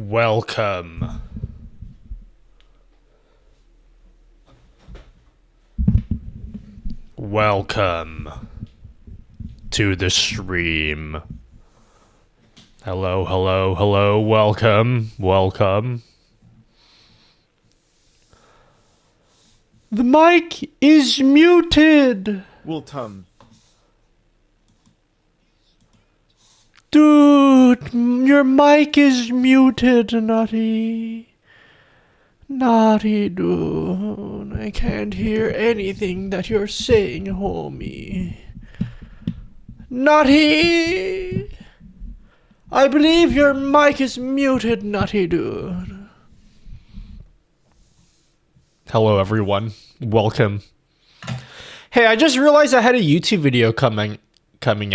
Welcome. Welcome to the stream. Hello, hello, hello, welcome, welcome. The mic is muted. Well, Tom. Dude, your mic is muted, Nutty. Nutty, dude. I can't hear anything that you're saying, homie. Nutty! I believe your mic is muted, Nutty, dude. Hello, everyone. Welcome. Hey, I just realized I had a YouTube video coming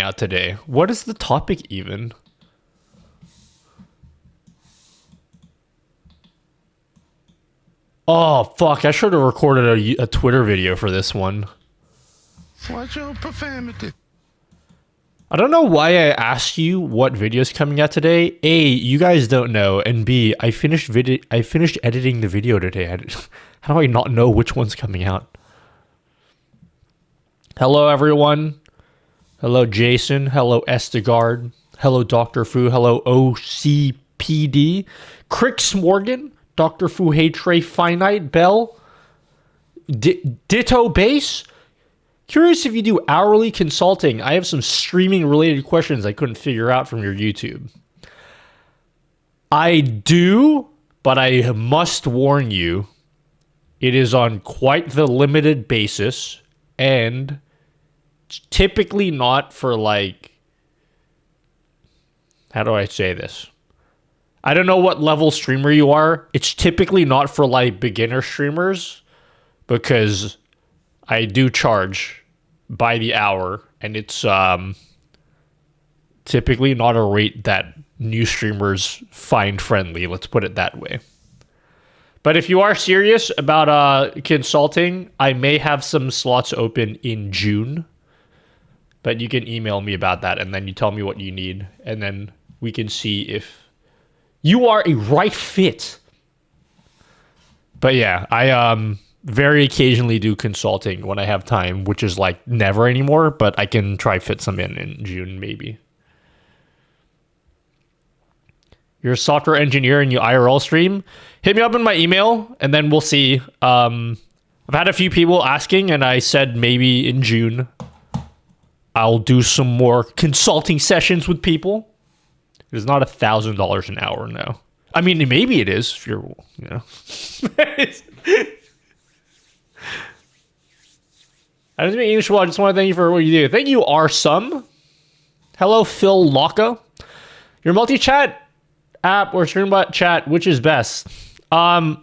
out today. What is the topic even? Oh, fuck. I should have recorded a Twitter video for this one. Watch your profanity. I don't know why I asked you what video's coming out today. A, you guys don't know, and B, I finished editing the video today. How do I not know which one's coming out? Hello, everyone. Hello, Jason. Hello, Estegard. Hello, Dr. Fu. Hello, OCPD. Crix Morgan. Dr. Fu Hey Trey Finite Bell. Ditto Base. Curious if you do hourly consulting. I have some streaming related questions I couldn't figure out from your YouTube. I do, but I must warn you, it is on quite the limited basis and typically not for like, how do I say this? I don't know what level streamer you are. It's typically not for like beginner streamers because I do charge by the hour and it's typically not a rate that new streamers find friendly. Let's put it that way. But if you are serious about consulting, I may have some slots open in June. But you can email me about that, and then you tell me what you need, and then we can see if you are a right fit. But yeah, I very occasionally do consulting when I have time, which is like never anymore, but I can try fit some in June, maybe. You're a software engineer and you IRL stream? Hit me up in my email, and then we'll see. I've had a few people asking, and I said maybe in June I'll do some more consulting sessions with people. It's not $1,000 an hour, no. I mean, maybe it is if you're, you know. I don't speak English well. I just want to thank you for what you do. Thank you, R-Sum. Hello, Phil Locka. Your multi-chat app or streambot chat, which is best? I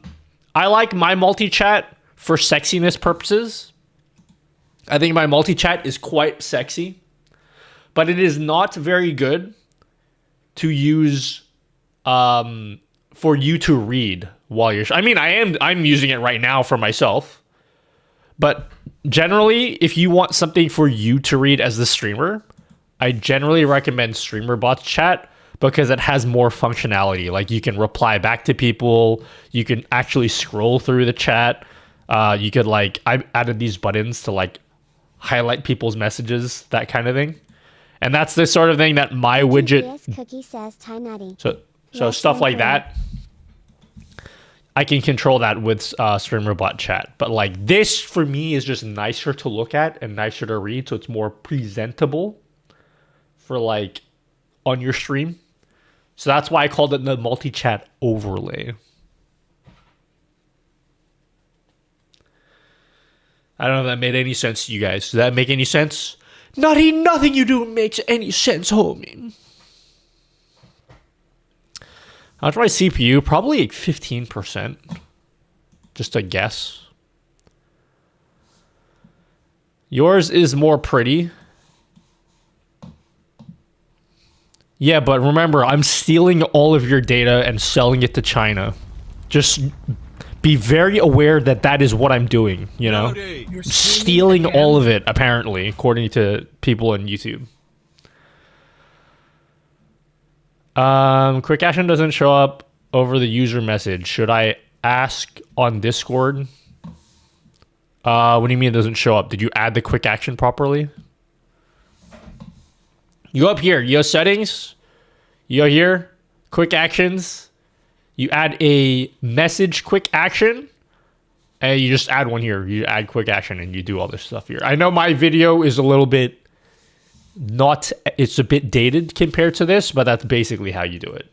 like my multi-chat for sexiness purposes. I think my multi-chat is quite sexy, but it is not very good to use for you to read while you're... I mean, I'm using it right now for myself, but generally, if you want something for you to read as the streamer, I generally recommend StreamerBot's chat because it has more functionality. Like you can reply back to people, you can actually scroll through the chat. You could like... I added these buttons to like highlight people's messages, that kind of thing. And that's the sort of thing that my widget... Cookie says, so stuff like that, I can control that with StreamerBot chat. But like this, for me, is just nicer to look at and nicer to read, so it's more presentable for like on your stream. So that's why I called it the multi-chat overlay. I don't know if that made any sense to you guys. Does that make any sense? Nothing you do makes any sense, homie. How's my CPU? Probably like 15%. Just a guess. Yours is more pretty. Yeah, but remember, I'm stealing all of your data and selling it to China. Just... be very aware that that is what I'm doing, you know? Stealing all of it, apparently, according to people on YouTube. Quick action doesn't show up over the user message. Should I ask on Discord? What do you mean it doesn't show up? Did you add the quick action properly? You go up here. You go settings. You go here. Quick actions. You add a message quick action. And you just add one here. You add quick action and you do all this stuff here. I know my video is a little bit not... It's a bit dated compared to this, but that's basically how you do it.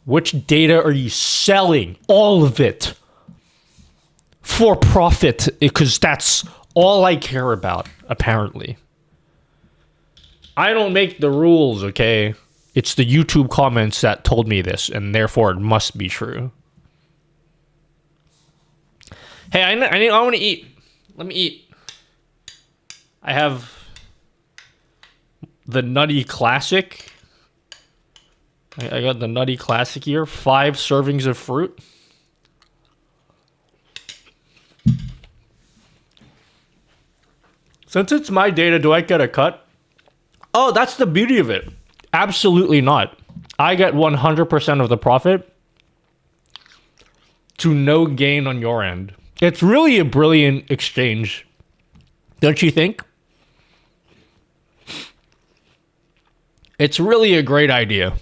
Which data are you selling? All of it. For profit. Because that's all I care about, apparently. I don't make the rules, okay? It's the YouTube comments that told me this, and therefore it must be true. Hey, I want to eat. Let me eat. I have the Nutty Classic. I got the Nutty Classic here. 5 servings of fruit. Since it's my data, do I get a cut? Oh, that's the beauty of it. Absolutely not. I get 100% of the profit to no gain on your end. It's really a brilliant exchange. Don't you think? It's really a great idea.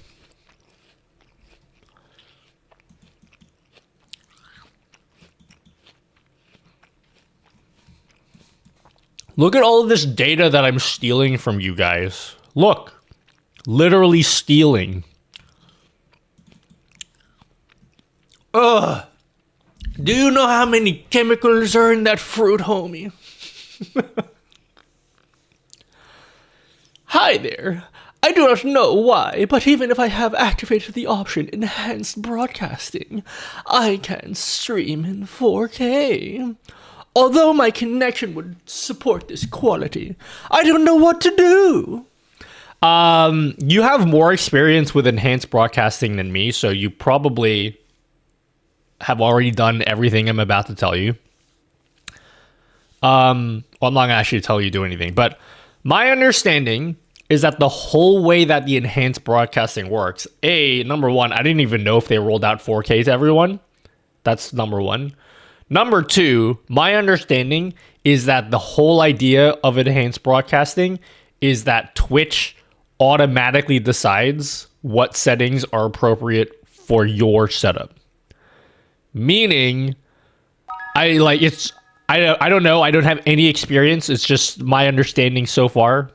Look at all of this data that I'm stealing from you guys. Look. Literally stealing. Ugh. Do you know how many chemicals are in that fruit, homie? Hi there. I do not know why, but even if I have activated the option Enhanced Broadcasting, I can stream in 4K. Although my connection would support this quality, I don't know what to do. You have more experience with enhanced broadcasting than me, so you probably have already done everything I'm about to tell you. Well, I'm not gonna actually tell you to do anything, but my understanding is that the whole way that the enhanced broadcasting works, number one, I didn't even know if they rolled out 4K to everyone. That's number one. Number two, my understanding is that the whole idea of enhanced broadcasting is that Twitch automatically decides what settings are appropriate for your setup. Meaning, I don't know, I don't have any experience. It's just my understanding so far.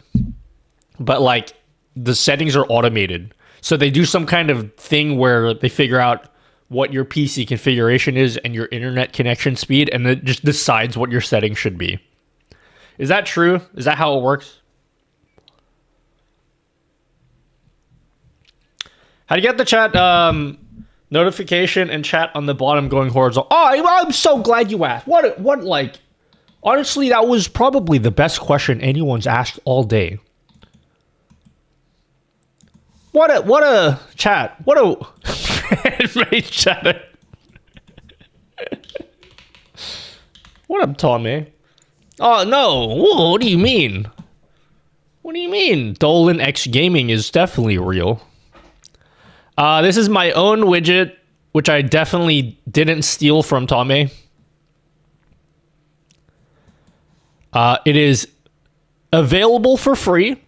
But like the settings are automated. So they do some kind of thing where they figure out what your PC configuration is and your internet connection speed, and it just decides what your settings should be. Is that true? Is that how it works? How do you get the chat notification and chat on the bottom going horizontal? Oh, I'm so glad you asked. What like, honestly, that was probably the best question anyone's asked all day. What a chat. What a chat. What up, Tommy? Oh no. Whoa, what do you mean? What do you mean? Dolan X Gaming is definitely real. This is my own widget, which I definitely didn't steal from Tommy. It is available for free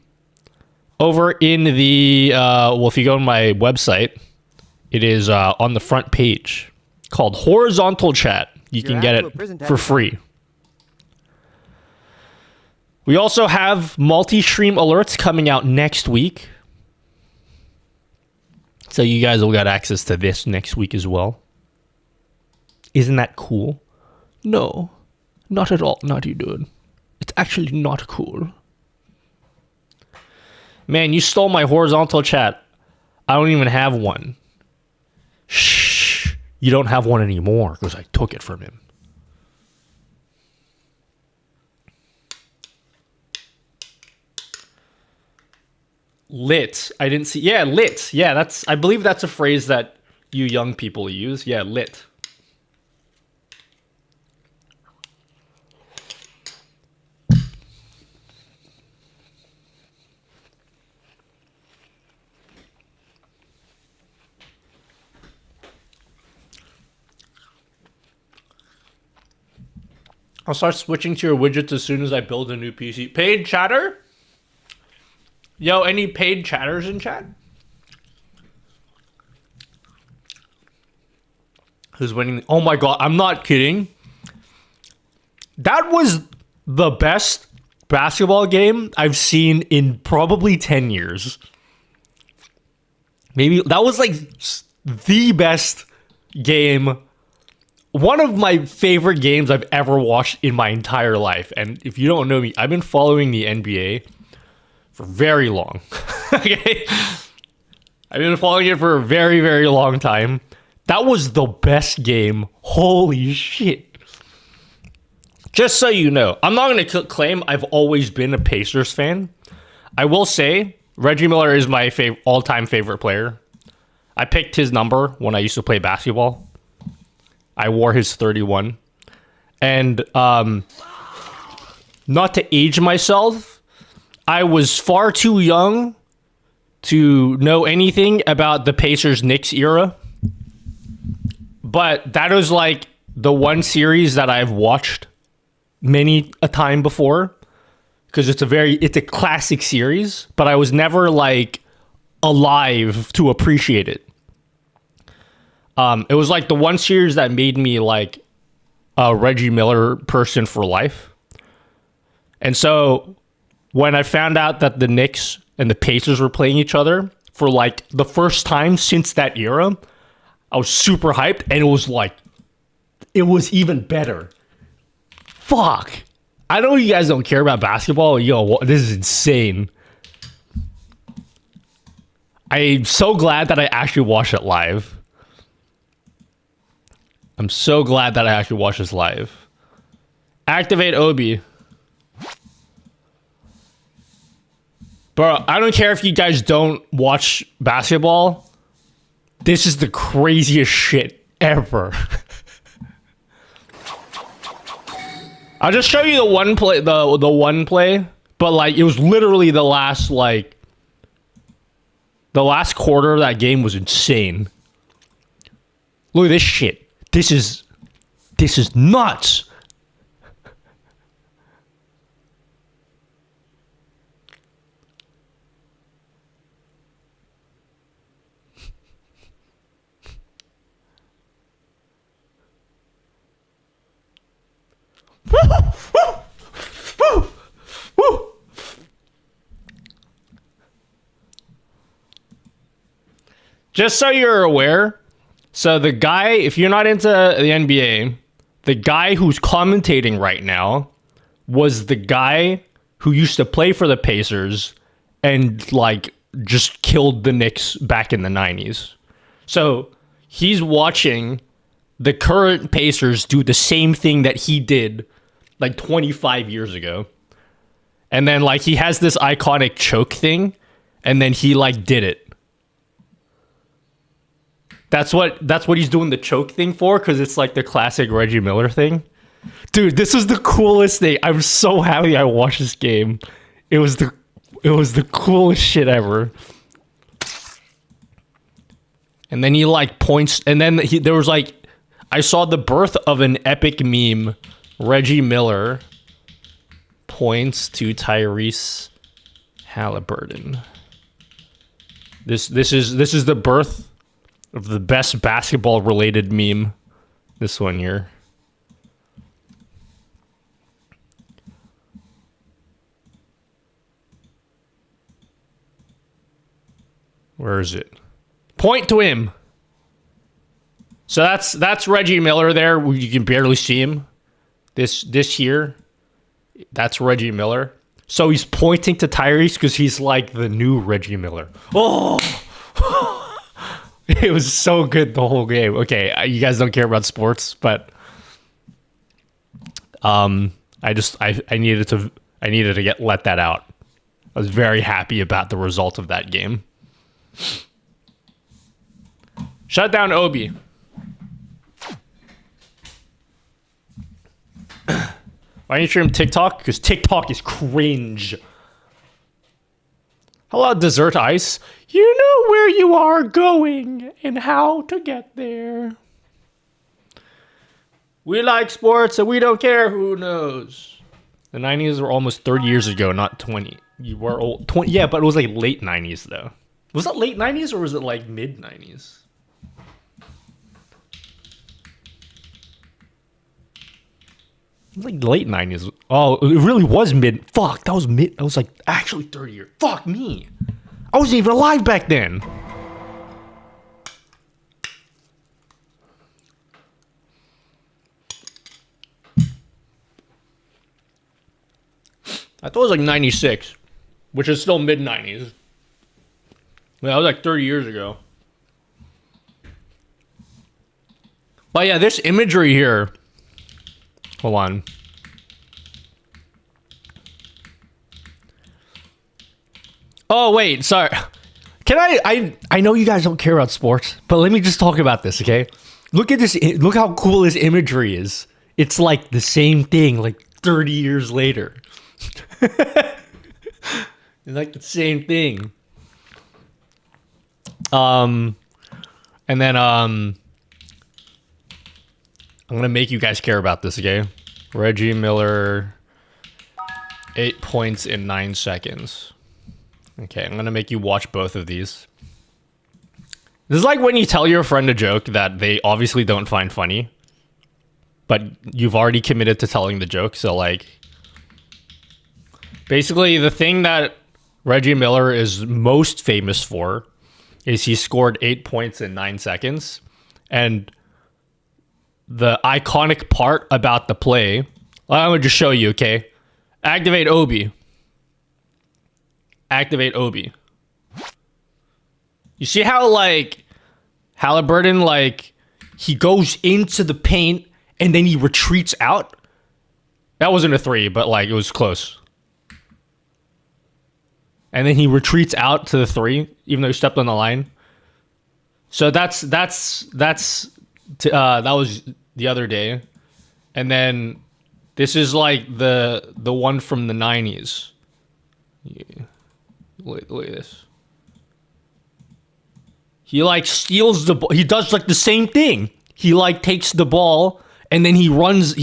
over in the, well, if you go to my website, it is on the front page called Horizontal Chat. You can get it for free. We also have multi-stream alerts coming out next week. So you guys will get access to this next week as well. Isn't that cool? No, not at all, Naughty Dude. It's actually not cool. Man, you stole my horizontal chat. I don't even have one. Shh. You don't have one anymore because I took it from him. Lit. I didn't see. Yeah, lit. Yeah, I believe that's a phrase that you young people use. Yeah, lit. I'll start switching to your widgets as soon as I build a new PC. Paid chatter? Yo, any paid chatters in chat? Who's winning? Oh my god, I'm not kidding. That was the best basketball game I've seen in probably 10 years. Maybe that was like the best game. One of my favorite games I've ever watched in my entire life. And if you don't know me, I've been following the NBA for very long. Okay? I've been following it for a very, very long time. That was the best game. Holy shit. Just so you know, I'm not going to claim I've always been a Pacers fan. I will say, Reggie Miller is my all-time favorite player. I picked his number when I used to play basketball. I wore his 31. And not to age myself, I was far too young to know anything about the Pacers-Knicks era. But that was like the one series that I've watched many a time before, because it's a classic series, but I was never like alive to appreciate it. It was like the one series that made me like a Reggie Miller person for life. And so when I found out that the Knicks and the Pacers were playing each other for like the first time since that era, I was super hyped, and it was even better. Fuck. I know you guys don't care about basketball. Yo, this is insane. I'm so glad that I actually watched it live. I'm so glad that I actually watched this live. Activate Obi. Bro, I don't care if you guys don't watch basketball. This is the craziest shit ever. I'll just show you the one play, the one play, but like it was literally the last quarter of that game was insane. Look at this shit. This is nuts. Just so you're aware, so the guy, if you're not into the NBA, the guy who's commentating right now was the guy who used to play for the Pacers and like just killed the Knicks back in the 90s. So he's watching the current Pacers do the same thing that he did like 25 years ago. And then like he has this iconic choke thing, and then he like did it. That's what he's doing the choke thing for, because it's like the classic Reggie Miller thing. Dude, this is the coolest thing. I'm so happy I watched this game. It was the coolest shit ever. And then he like points, and then there was like, I saw the birth of an epic meme. Reggie Miller points to Tyrese Halliburton. This is the birth of the best basketball related meme. This one here. Where is it? Point to him. So that's Reggie Miller there. You can barely see him. This here, that's Reggie Miller. So he's pointing to Tyrese because he's like the new Reggie Miller. Oh, it was so good the whole game. Okay, you guys don't care about sports, but I needed to let that out. I was very happy about the result of that game. Shut down Obi. Why don't you stream TikTok? Because TikTok is cringe. Hello, Dessert Ice. You know where you are going and how to get there. We like sports and we don't care who knows. The 90s were almost 30 years ago, not 20. You were old. 20, yeah, but it was like late 90s though. Was it late 90s or was it like mid 90s? It was like late 90s. Oh, it really was mid. Fuck, that was mid. I was like actually 30 years. Fuck me. I wasn't even alive back then. I thought it was like 96, which is still mid 90s. Yeah, that was like 30 years ago. But yeah, this imagery here. Hold on. Oh, wait, sorry. Can I know you guys don't care about sports, but let me just talk about this, okay? Look at this. Look how cool this imagery is. It's like the same thing, like 30 years later. It's like the same thing. And then I'm gonna make you guys care about this, okay? Reggie Miller, 8 points in 9 seconds. Okay, I'm gonna make you watch both of these. This is like when you tell your friend a joke that they obviously don't find funny, but you've already committed to telling the joke, so like basically the thing that Reggie Miller is most famous for is he scored 8 points in 9 seconds. And the iconic part about the play, I'm going to just show you, okay? Activate Obi. Activate Obi. You see how, like, Halliburton, like, he goes into the paint and then he retreats out? That wasn't a 3, but, like, it was close. And then he retreats out to the 3, even though he stepped on the line. So that was the other day. And then this is like the one from the 90s. Yeah. Look at this. He like steals the ball. He does like the same thing. He like takes the ball and then he runs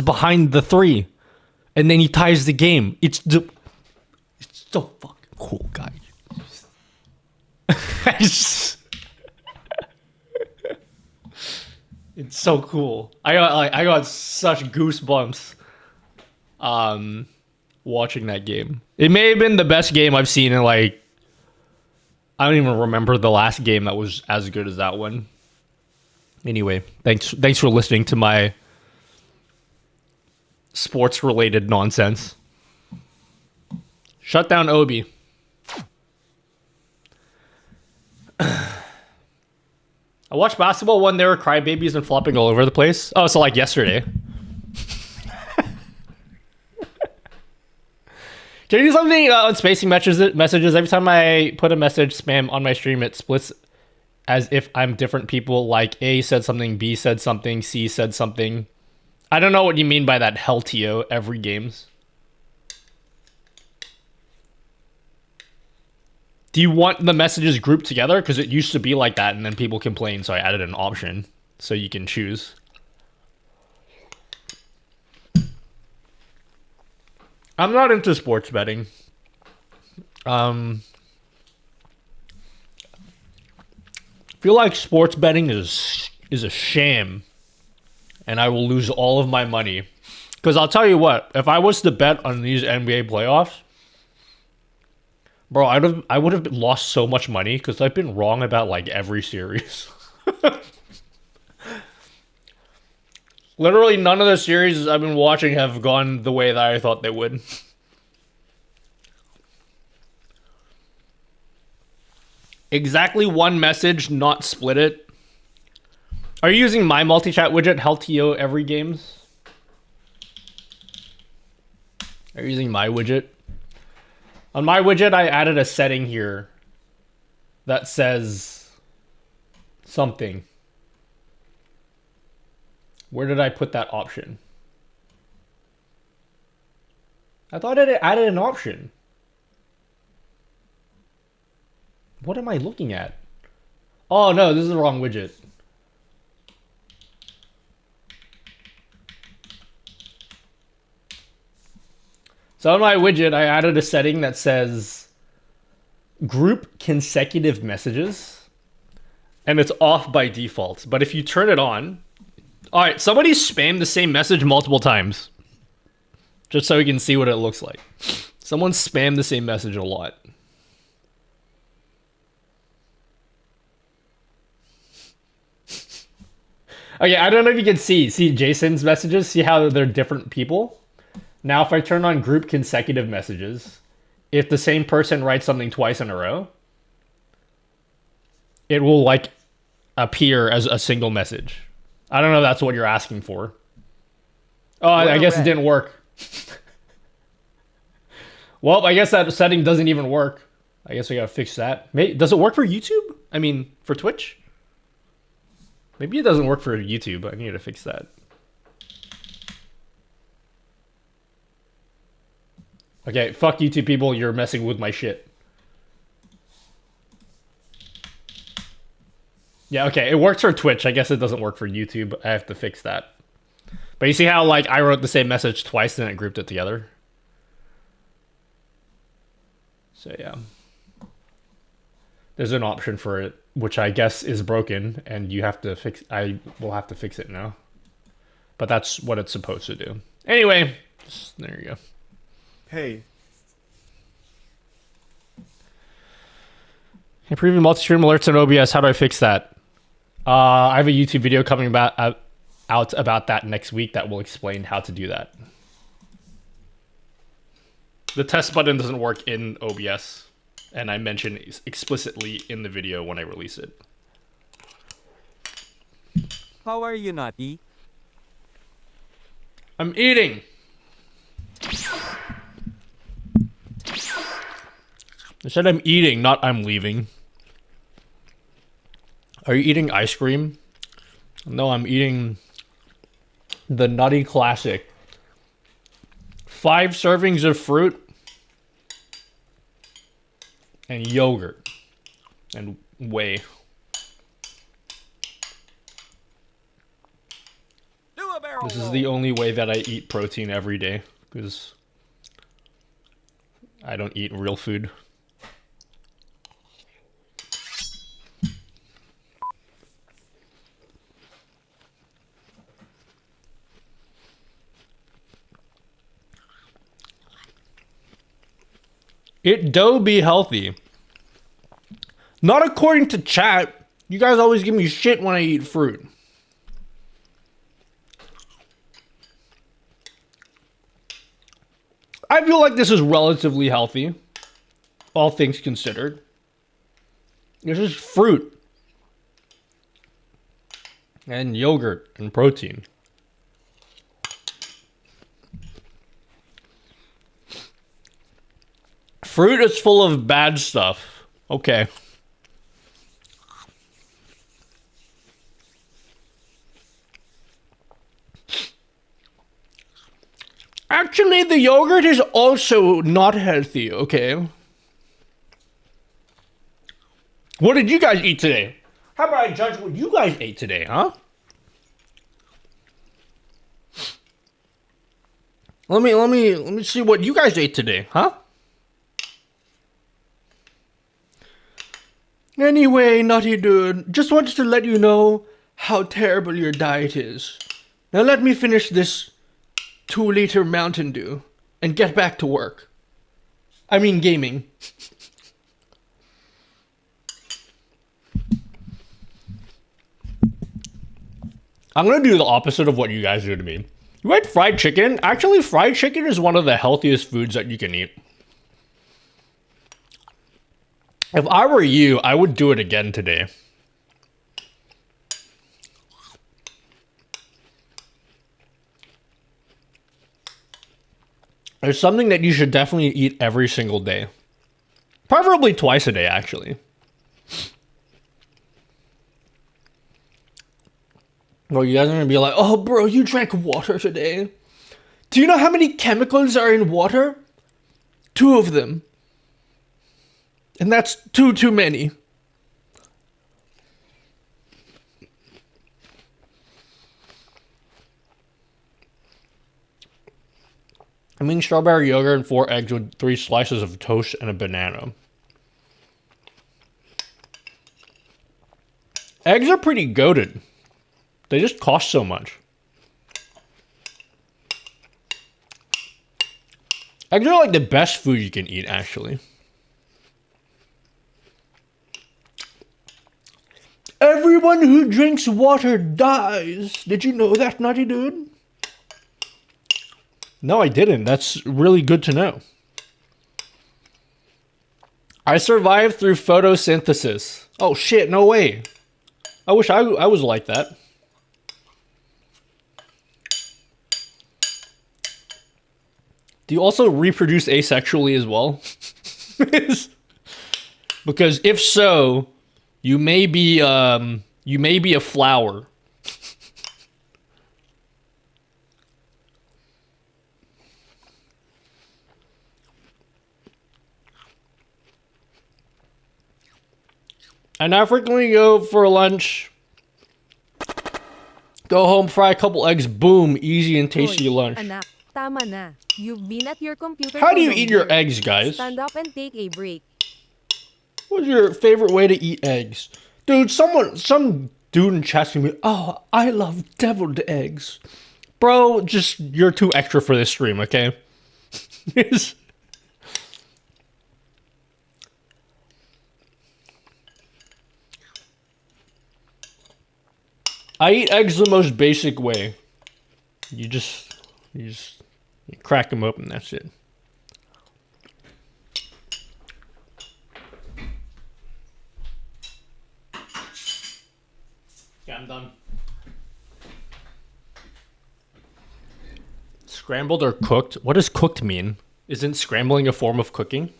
behind the 3. And then he ties the game. It's so fucking cool, guys. It's so cool. I got such goosebumps watching that game. It may have been the best game I've seen in like, I don't even remember the last game that was as good as that one. Anyway, thanks for listening to my sports related nonsense. Shut down Obi. I watched basketball when they were crybabies and flopping all over the place. Oh, so like yesterday. Can you do something on spacing messages? Every time I put a message spam on my stream, it splits as if I'm different people. Like A said something, B said something, C said something. I don't know what you mean by that. Hell to every games. Do you want the messages grouped together? Because it used to be like that, and then people complain, so I added an option so you can choose. I'm not into sports betting. I feel like sports betting is a sham, and I will lose all of my money. Because I'll tell you what, if I was to bet on these NBA playoffs, bro, I would have lost so much money because I've been wrong about like every series. Literally none of the series I've been watching have gone the way that I thought they would. Exactly one message, not split it. Are you using my multi-chat widget, HealthTO every games? Are you using my widget? On my widget, I added a setting here that says something. Where did I put that option? I thought it added an option. What am I looking at? Oh no, this is the wrong widget. So on my widget, I added a setting that says group consecutive messages, and it's off by default. But if you turn it on, all right, somebody spammed the same message multiple times, just so we can see what it looks like. Someone spammed the same message a lot. Okay, I don't know if you can see Jason's messages. See how they're different people? Now, if I turn on group consecutive messages, if the same person writes something twice in a row, it will like appear as a single message. I don't know if that's what you're asking for. Oh, I guess it didn't work. Well, I guess that setting doesn't even work. I guess we gotta fix that. Does it work for YouTube? I mean, for Twitch? Maybe it doesn't work for YouTube. I need to fix that. Okay, fuck YouTube people. You're messing with my shit. Yeah, okay. It works for Twitch. I guess it doesn't work for YouTube. I have to fix that. But you see how, like, I wrote the same message twice and it grouped it together? So, yeah. There's an option for it, which I guess is broken, and you have to fix... I will have to fix it now. But that's what it's supposed to do. Anyway, there you go. Hey. Improving multi-stream alerts in OBS. How do I fix that? I have a YouTube video coming out about that next week that will explain how to do that. The test button doesn't work in OBS, and I mention it explicitly in the video when I release it. How are you, Nutty? I'm eating. I said I'm eating, not I'm leaving. Are you eating ice cream? No, I'm eating the Nutty Classic. 5 servings of fruit and yogurt and whey. This is the only way that I eat protein every day, because I don't eat real food. It do be healthy. Not according to chat. You guys always give me shit when I eat fruit. I feel like this is relatively healthy, all things considered. This is fruit and yogurt and protein. Fruit is full of bad stuff. Okay. Actually, the yogurt is also not healthy, okay? What did you guys eat today? How about I judge what you guys ate today, huh? Let me see what you guys ate today, huh? Anyway, Nutty Dude, just wanted to let you know how terrible your diet is. Now let me finish this 2-liter Mountain Dew and get back to work. I mean gaming. I'm gonna do the opposite of what you guys do to me. You like fried chicken? Actually, fried chicken is one of the healthiest foods that you can eat. If I were you, I would do it again today. It's something that you should definitely eat every single day. Preferably twice a day, actually. Well, you guys are gonna be like, oh, bro, you drank water today. Do you know how many chemicals are in water? 2 of them. And that's too many. I mean, strawberry yogurt and 4 eggs with 3 slices of toast and a banana. Eggs are pretty goated. They just cost so much. Eggs are like the best food you can eat, actually. Everyone who drinks water dies. Did you know that, Nutty Dude? No, I didn't. That's really good to know. I survived through photosynthesis. Oh shit, no way. I wish I was like that. Do you also reproduce asexually as well? Because if so, you may be a flower. I now frequently go for lunch. Go home, fry a couple eggs, boom, easy and tasty lunch. Anak, tama na. You've been at your computer. How do you for eat your years. eggs, guys? Stand up and take a break. What's your favorite way to eat eggs? Dude, some dude in chat's gonna be, oh, I love deviled eggs. Bro, just, you're too extra for this stream, okay? I eat eggs the most basic way. You crack them open, that's it. Yeah, I'm done. Scrambled or cooked? What does cooked mean? Isn't scrambling a form of cooking?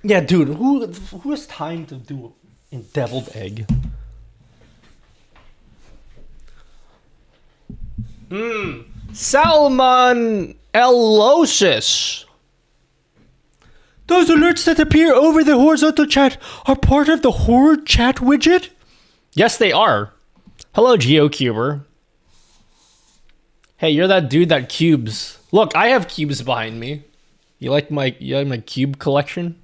Yeah, dude, who has time to do a deviled egg? Salmonellosis. Those alerts that appear over the horizontal chat are part of the horror chat widget? Yes, they are. Hello, GeoCuber. Hey, you're that dude that cubes. Look, I have cubes behind me. You like my cube collection?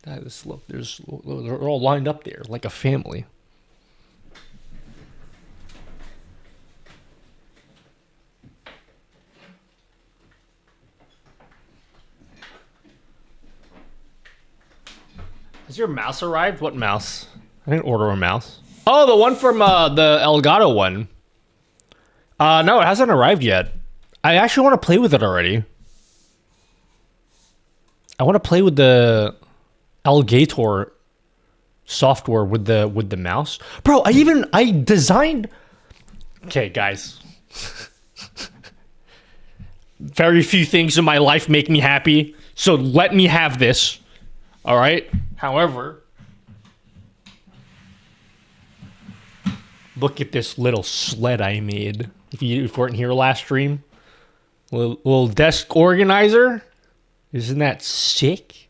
That is, look, they're all lined up there like a family. Has your mouse arrived? What mouse? I didn't order a mouse. Oh, the one from the Elgato one. No, it hasn't arrived yet. I actually want to play with it already. I want to play with the Elgato software with the mouse. Bro, I designed. Okay, guys. Very few things in my life make me happy, so let me have this. All right? However, look at this little sled I made. If you weren't here last stream, little desk organizer. Isn't that sick?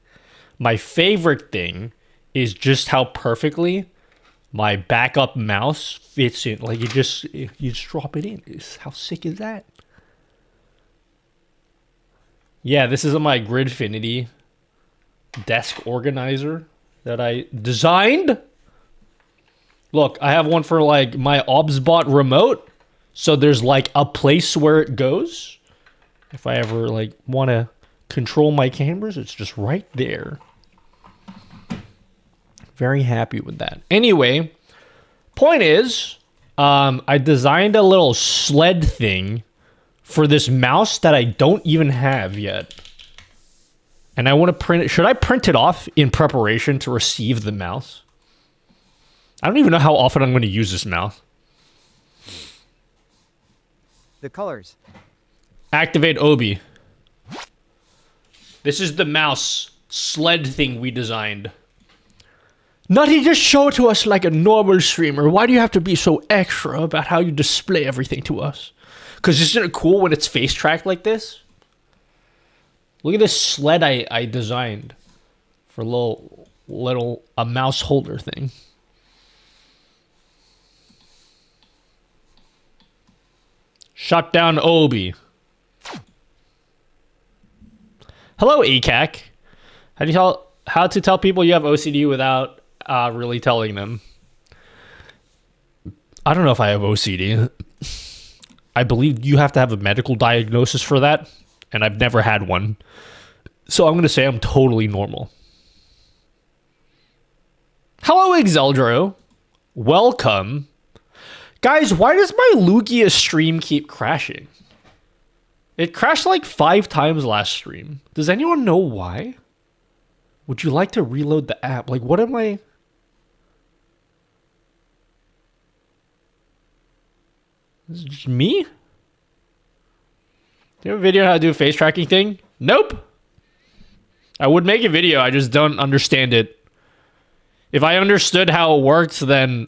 My favorite thing is just how perfectly my backup mouse fits in. Like you just drop it in. How sick is that? Yeah, this is my Gridfinity desk organizer that I designed. Look, I have one for like my OBSBot remote. So there's like a place where it goes. If I ever like want to control my cameras, it's just right there. Very happy with that. Anyway, point is, I designed a little sled thing for this mouse that I don't even have yet. And I want to print it. Should I print it off in preparation to receive the mouse? I don't even know how often I'm going to use this mouse. The colors. Activate Obi. This is the mouse sled thing we designed. Nutty, just show it to us like a normal streamer. Why do you have to be so extra about how you display everything to us? Because isn't it cool when it's face tracked like this? Look at this sled I designed for a little a mouse holder thing. Shut down Obi. Hello, ACAC. How to tell people you have OCD without really telling them? I don't know if I have OCD. I believe you have to have a medical diagnosis for that, and I've never had one. So I'm going to say I'm totally normal. Hello, Exeldro. Welcome. Guys, why does my Lugia stream keep crashing? It crashed like 5 times last stream. Does anyone know why? Would you like to reload the app? Like, what am I... Is it just me? Do you have a video on how to do a face tracking thing? Nope. I would make a video, I just don't understand it. If I understood how it worked, then,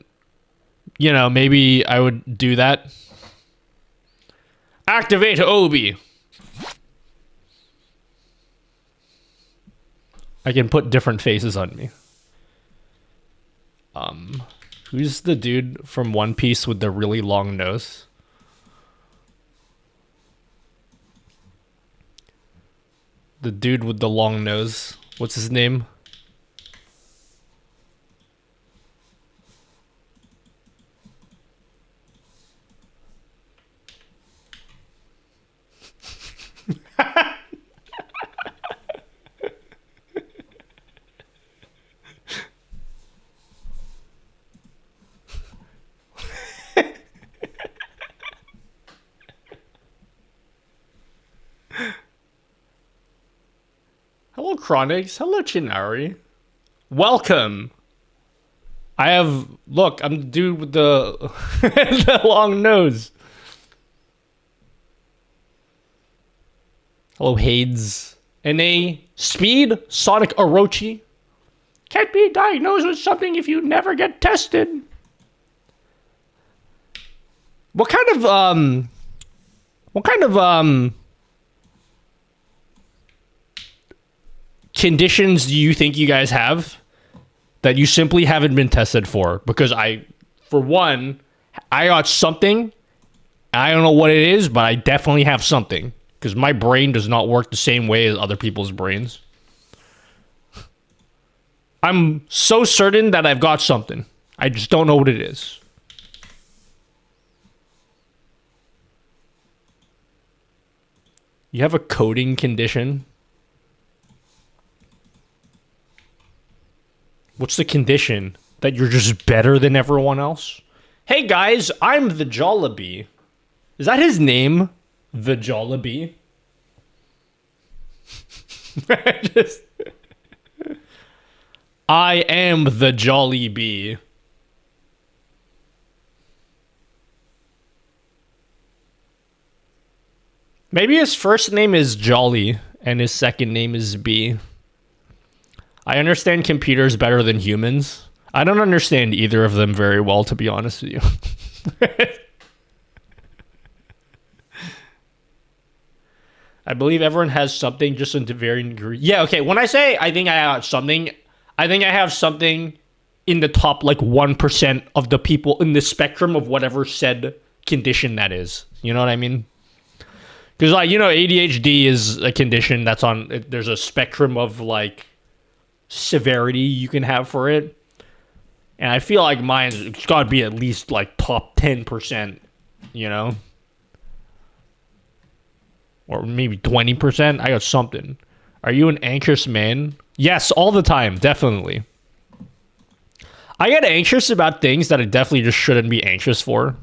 you know, maybe I would do that. Activate Obi. I can put different faces on me. Who's the dude from One Piece with the really long nose? The dude with the long nose. What's his name? Hello, Chronix. Hello, Chinari. Welcome. I have... Look, I'm the dude with the, the long nose. Hello, Hades. NA. Speed. Sonic Orochi. Can't be diagnosed with something if you never get tested. What kind of conditions do you think you guys have that you simply haven't been tested for? Because for one, I got something. I don't know what it is, but I definitely have something. Because my brain does not work the same way as other people's brains. I'm so certain that I've got something. I just don't know what it is. You have a coding condition? What's the condition? That you're just better than everyone else? Hey guys, I'm the Jollibee. Is that his name? The Jollibee? I am the Jollibee. Maybe his first name is Jolly and his second name is B. I understand computers better than humans. I don't understand either of them very well, to be honest with you. I believe everyone has something, just in varying degree. Yeah, okay. When I say I think I have something, I think I have something in the top like 1% of the people in the spectrum of whatever said condition that is. You know what I mean? Because, like, you know, ADHD is a condition that's on... There's a spectrum of, like, severity you can have for it. And I feel like mine's got to be at least, like, top 10%, you know? Or maybe 20%. I got something. Are you an anxious man? Yes, all the time. Definitely. I get anxious about things that I definitely just shouldn't be anxious for.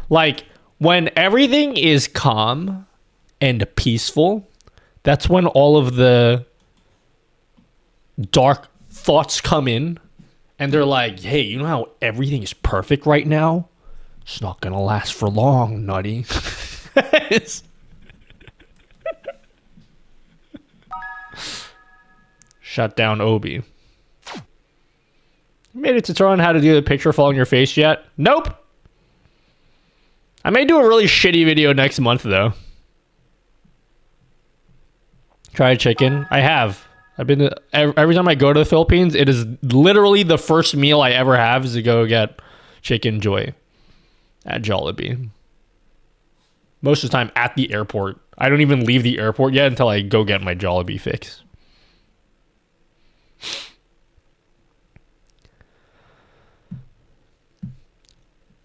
Like... When everything is calm and peaceful, that's when all of the dark thoughts come in. And they're like, hey, you know how everything is perfect right now? It's not going to last for long, nutty. Shut down Obi. You made a tutorial on how to do the picture falling on your face yet? Nope. I may do a really shitty video next month, though. Try chicken. I have. I've been every time I go to the Philippines, it is literally the first meal I ever have is to go get chicken joy at Jollibee. most of the time at the airport. I don't even leave the airport yet until I go get my Jollibee fix.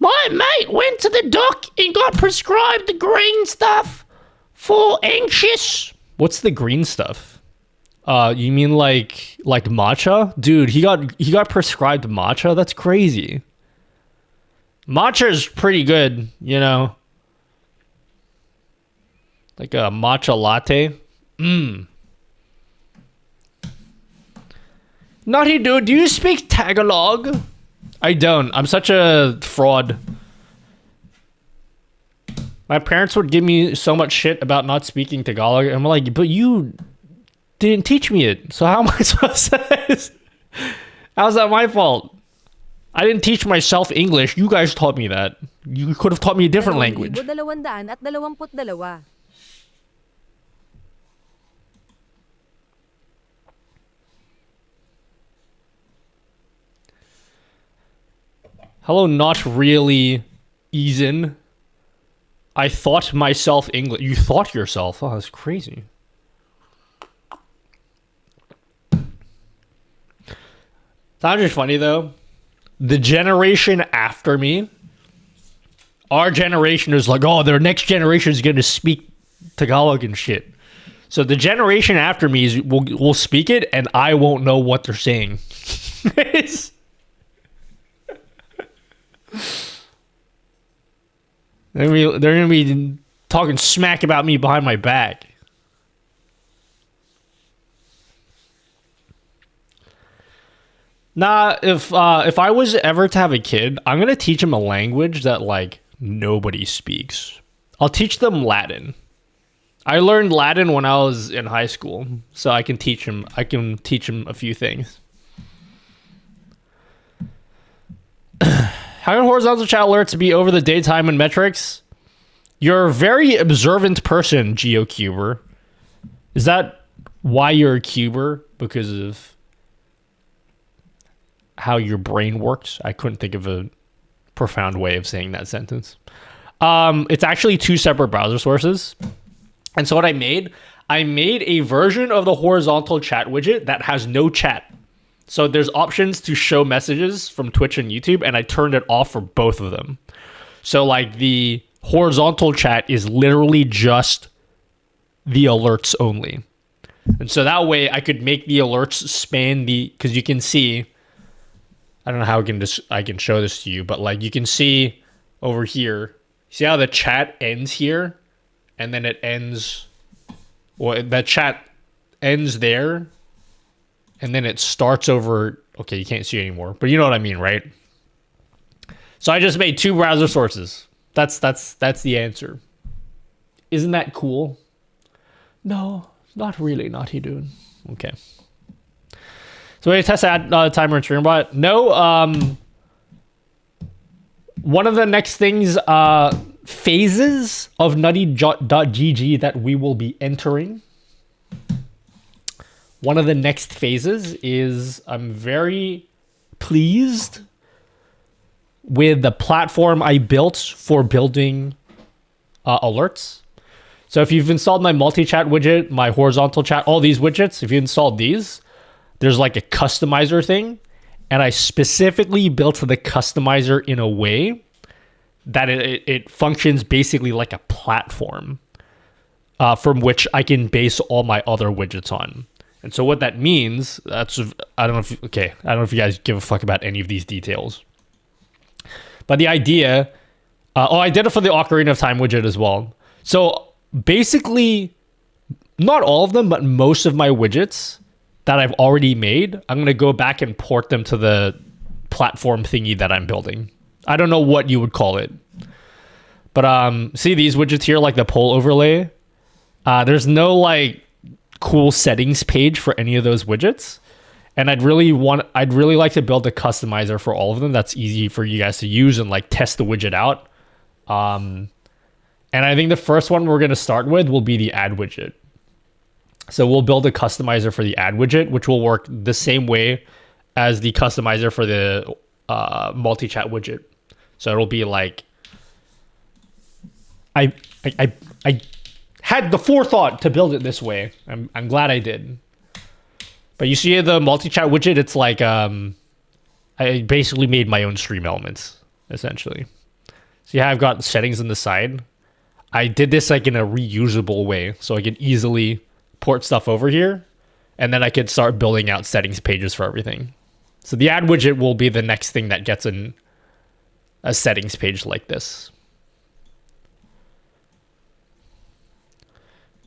My mate went to the doc and got prescribed the green stuff for anxious. What's the green stuff? You mean like matcha? Dude, he got prescribed matcha? That's crazy. Matcha is pretty good, you know. Like a matcha latte. Naughty dude, do you speak Tagalog? I don't. I'm such a fraud. My parents would give me so much shit about not speaking Tagalog. I'm like, but you didn't teach me it. So how am I supposed to? How's that my fault? I didn't teach myself English. You guys taught me that. You could have taught me a different language. 222. Hello, not really, Eason. I thought myself English. You thought yourself? Oh, that's crazy. Sounds just funny, though. The generation after me, our generation is like, oh, their next generation is going to speak Tagalog and shit. So the generation after me will speak it, and I won't know what they're saying. They're gonna be talking smack about me behind my back. Nah, if I was ever to have a kid, I'm gonna teach him a language that like nobody speaks. I'll teach them Latin. I learned Latin when I was in high school, so I can teach him. I can teach him a few things. How can horizontal chat alerts be over the daytime and metrics? You're a very observant person, GeoCuber. Is that why you're a cuber? Because of how your brain works? I couldn't think of a profound way of saying that sentence. It's actually two separate browser sources. And so what I made a version of the horizontal chat widget that has no chat. So there's options to show messages from Twitch and YouTube, and I turned it off for both of them. So like the horizontal chat is literally just the alerts only. And so that way I could make the alerts span because you can see, I don't know how I can show this to you, but like you can see over here, see how the chat ends here, and then it ends, well, that chat ends there, and then it starts over. Okay, you can't see it anymore, but you know what I mean, right? So I just made two browser sources. That's the answer. Isn't that cool? No, not really, Naughty Dude. Okay. So we test ad timer and stream bot. No, one of the next things, phases of nutty.gg that we will be entering. One of the next phases is I'm very pleased with the platform I built for building alerts. So if you've installed my multi-chat widget, my horizontal chat, all these widgets, if you installed these, there's like a customizer thing. And I specifically built the customizer in a way that it functions basically like a platform from which I can base all my other widgets on. And so what that means, I don't know if you guys give a fuck about any of these details. But the idea, I did it for the Ocarina of Time widget as well. So basically, not all of them, but most of my widgets that I've already made, I'm going to go back and port them to the platform thingy that I'm building. I don't know what you would call it. But see these widgets here, like the poll overlay? There's no like cool settings page for any of those widgets. And I'd really like to build a customizer for all of them that's easy for you guys to use and like test the widget out. And I think the first one we're going to start with will be the ad widget. So we'll build a customizer for the ad widget, which will work the same way as the customizer for the multi-chat widget. So it'll be like I had the forethought to build it this way. I'm glad I did. But you see the multi-chat widget, it's like I basically made my own stream elements, essentially. See how I've got settings on the side? I did this like in a reusable way, so I can easily port stuff over here, and then I could start building out settings pages for everything. So the ad widget will be the next thing that gets in a settings page like this.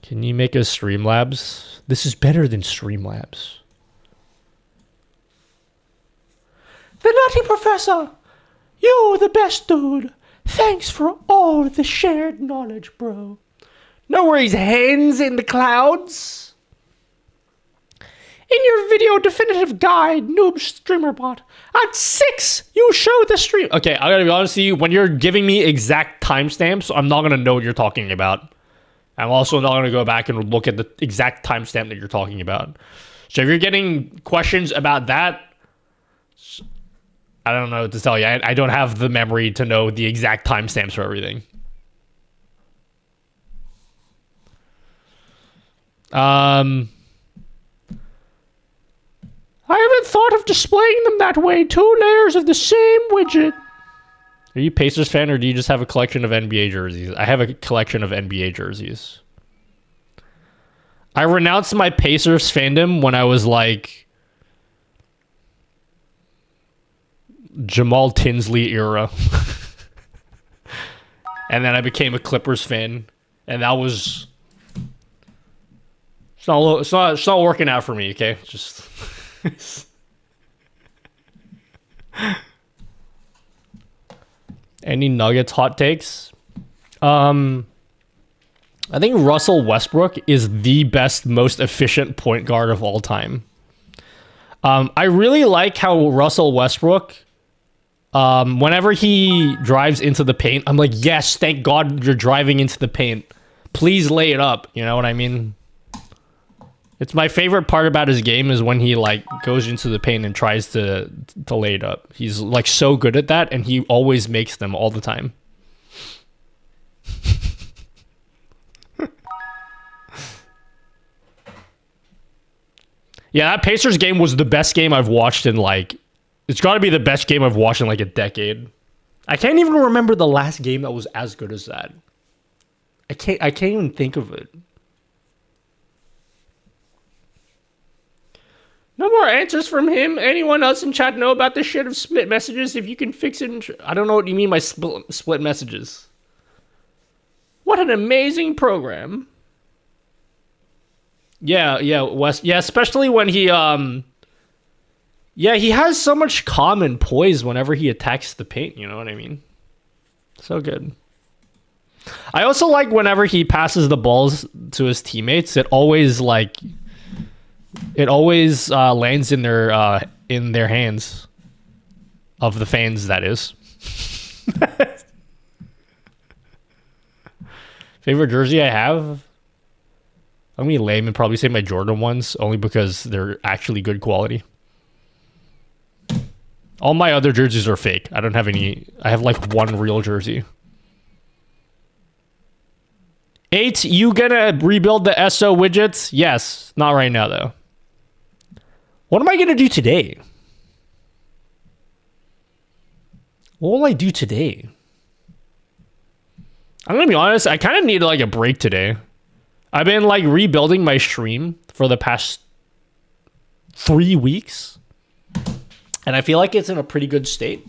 Can you make a Streamlabs? This is better than Streamlabs. The Nutty Professor! You the best dude! Thanks for all the shared knowledge, bro. No worries, hands in the clouds. In your video definitive guide, Noob StreamerBot, at 6, you show the stream. Okay, I gotta be honest with you, when you're giving me exact timestamps, I'm not gonna know what you're talking about. I'm also not gonna go back and look at the exact timestamp that you're talking about. So if you're getting questions about that, I don't know what to tell you. I don't have the memory to know the exact timestamps for everything. I haven't thought of displaying them that way. 2 layers of the same widget. Are you a Pacers fan, or do you just have a collection of NBA jerseys? I have a collection of NBA jerseys. I renounced my Pacers fandom when I was like Jamal Tinsley era. And then I became a Clippers fan, and that was it's not working out for me, okay? Just any Nuggets hot takes? I think Russell Westbrook is the best, most efficient point guard of all time. I really like how Russell Westbrook, whenever he drives into the paint, I'm like, yes, thank God you're driving into the paint. Please lay it up. You know what I mean? It's my favorite part about his game is when he like goes into the paint and tries to lay it up. He's like so good at that, and he always makes them all the time. Yeah, that Pacers game was the best game I've watched in like, it's got to be the best game I've watched in like a decade. I can't even remember the last game that was as good as that. I can't even think of it. No more answers from him. Anyone else in chat know about this shit of split messages? If you can fix it, I don't know what you mean by split messages. What an amazing program. Yeah, Wes. Yeah, especially when he yeah, he has so much calm and poise whenever he attacks the paint, you know what I mean? So good. I also like whenever he passes the balls to his teammates, it always lands in their hands of the fans, that is. Favorite jersey I have? I'm gonna be lame and probably say my Jordan ones, only because they're actually good quality. All my other jerseys are fake. I don't have any. I have like one real jersey. 8, you gonna rebuild the SO widgets? Yes, not right now though. What am I gonna do today? What will I do today? I'm gonna be honest, I kind of need like a break today. I've been like rebuilding my stream for the past 3 weeks, and I feel like it's in a pretty good state.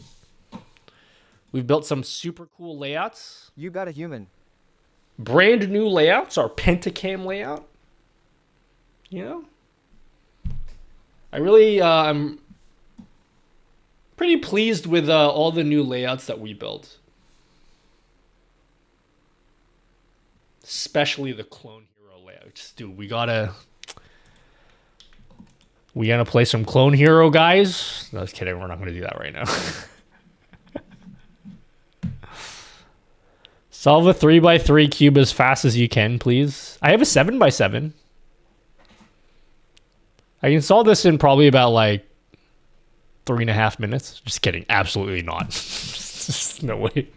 We've built some super cool layouts. You got a human. Brand new layouts, our Pentacam layout. You know? I really, I'm pretty pleased with all the new layouts that we built. Especially the Clone Hero layouts. Dude, we gotta play some Clone Hero, guys. No, I was kidding. We're not gonna do that right now. Solve a 3x3 cube as fast as you can, please. I have a 7x7. I can solve this in probably about like 3.5 minutes. Just kidding. Absolutely not. Just no way.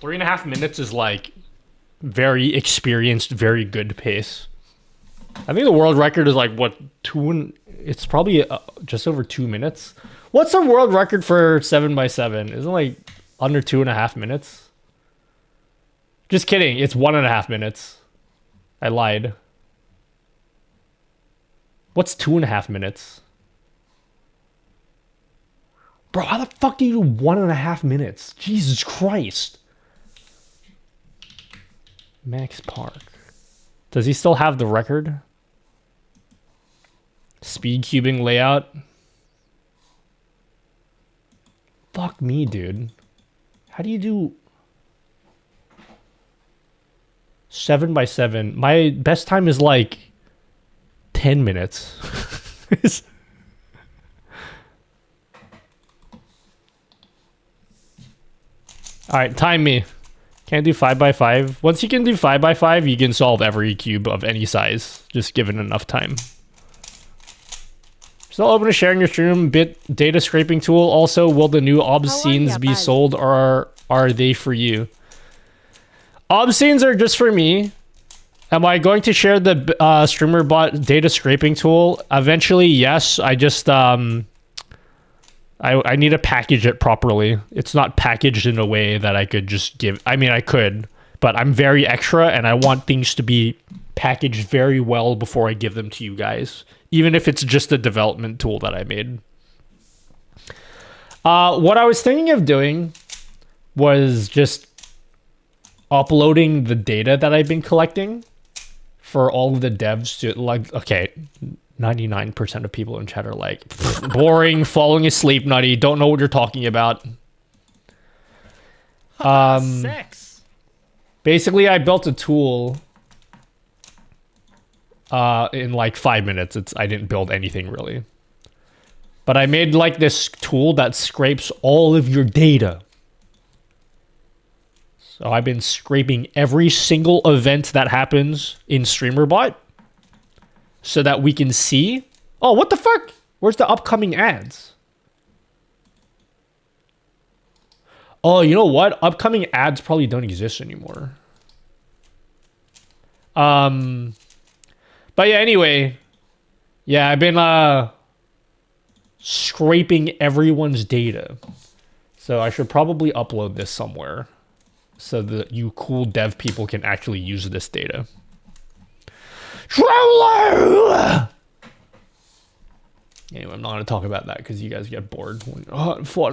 3.5 minutes is like very experienced, very good pace. I think the world record is like what it's probably just over 2 minutes. What's the world record for 7x7? Isn't it like under 2.5 minutes? Just kidding. It's 1.5 minutes. I lied. What's 2.5 minutes? Bro, how the fuck do you do 1.5 minutes? Jesus Christ. Max Park. Does he still have the record? Speed cubing layout. Fuck me, dude. How do you do 7x7? My best time is like 10 minutes. Alright, time me. Can't do 5x5. Once you can do 5x5, you can solve every cube of any size, just given enough time. Still open to sharing your stream bit data scraping tool. Also, will the new obscenes be sold, or are they for you? Obscenes are just for me. Am I going to share the streamer bot data scraping tool? Eventually, yes. I just I need to package it properly. It's not packaged in a way that I could just give. I mean, I could, but I'm very extra and I want things to be packaged very well before I give them to you guys, even if it's just a development tool that I made. What I was thinking of doing was just uploading the data that I've been collecting for all of the devs to, like, okay, 99% of people in chat are like, boring, falling asleep, nutty, don't know what you're talking about. Sex. Basically, I built a tool in like 5 minutes. I didn't build anything really. But I made like this tool that scrapes all of your data. So I've been scraping every single event that happens in StreamerBot, so that we can see. Oh, what the fuck? Where's the upcoming ads? Oh, you know what? Upcoming ads probably don't exist anymore. But yeah, anyway. Yeah, I've been scraping everyone's data. So I should probably upload this somewhere so that you cool dev people can actually use this data. Troller! Anyway, I'm not going to talk about that because you guys get bored.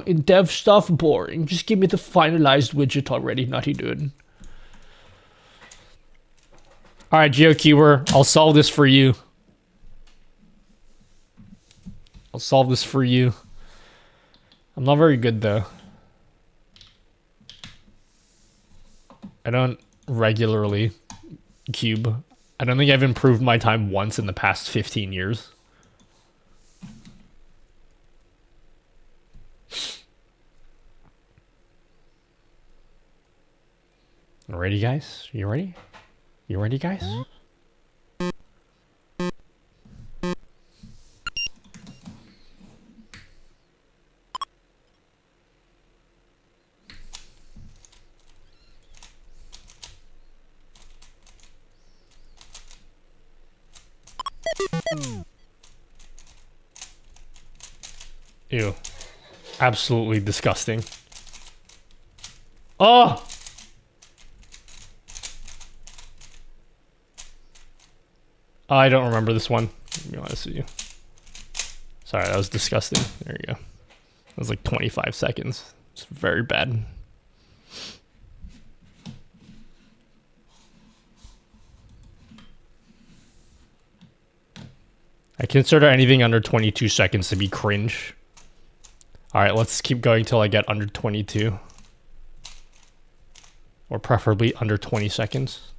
In dev stuff, boring. Just give me the finalized widget already, nutty dude. Alright, GeoCuber, I'll solve this for you. I'll solve this for you. I'm not very good, though. I don't regularly cube. I don't think I've improved my time once in the past 15 years. Ready, guys? You ready? You ready, guys? Ew. Absolutely disgusting. Oh! I don't remember this one, to be honest with you. Sorry, that was disgusting. There you go. That was like 25 seconds. It's very bad. I consider anything under 22 seconds to be cringe. Alright, let's keep going till I get under 22. Or preferably under 20 seconds.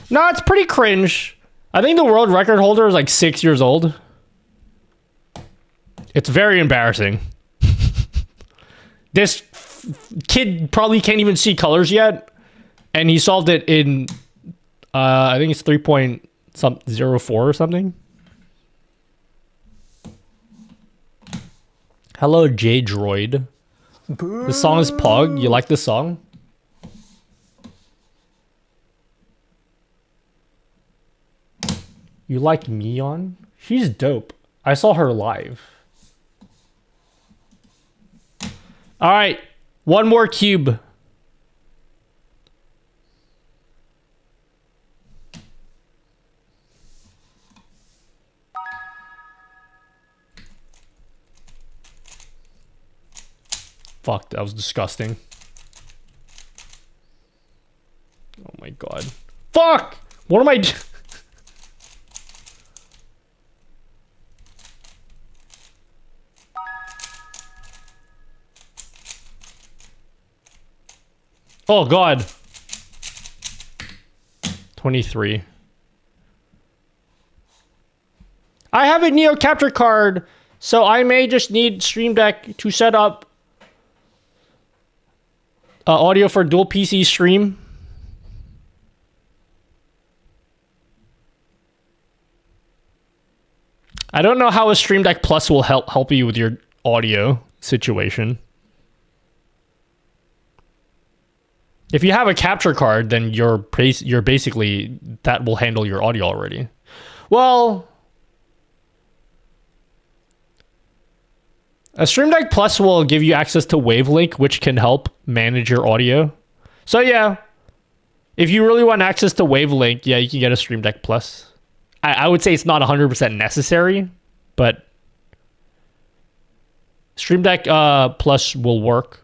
No, it's pretty cringe. I think the world record holder is like 6 years old. It's very embarrassing. This kid probably can't even see colors yet. And he solved it in, I think it's 3.04 or something. Hello, J Droid. The song is Pog. You like the song? You like Mion? She's dope. I saw her live. All right, one more cube. Fuck, that was disgusting. Oh my god. Fuck! What am I doing? Oh god. 23. I have a Neo capture card, so I may just need Stream Deck to set up audio for dual PC stream. I don't know how a Stream Deck Plus will help you with your audio situation. If you have a capture card, then you're basically, that will handle your audio already. Well, a Stream Deck Plus will give you access to Wavelink, which can help manage your audio. So yeah, if you really want access to Wavelink, yeah, you can get a Stream Deck Plus. I would say it's not 100% necessary, but Stream Deck Plus will work.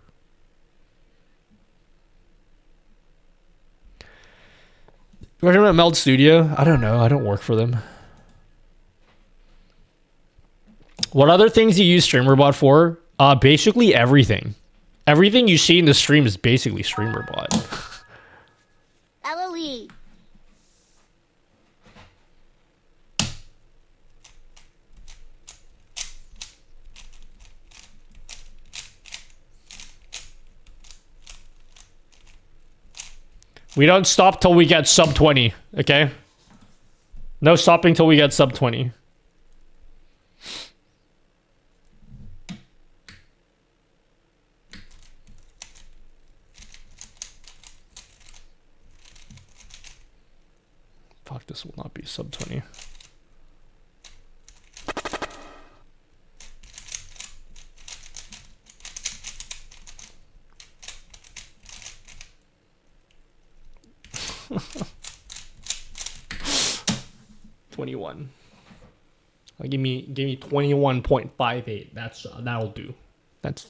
We're talking about Meld Studio? I don't know. I don't work for them. What other things you use StreamerBot for? Basically everything. Everything you see in the stream is basically StreamerBot. LOE. We don't stop till we get sub 20, okay? No stopping till we get sub 20. Fuck, this will not be sub 20. Give me 21.58. That'll do. That's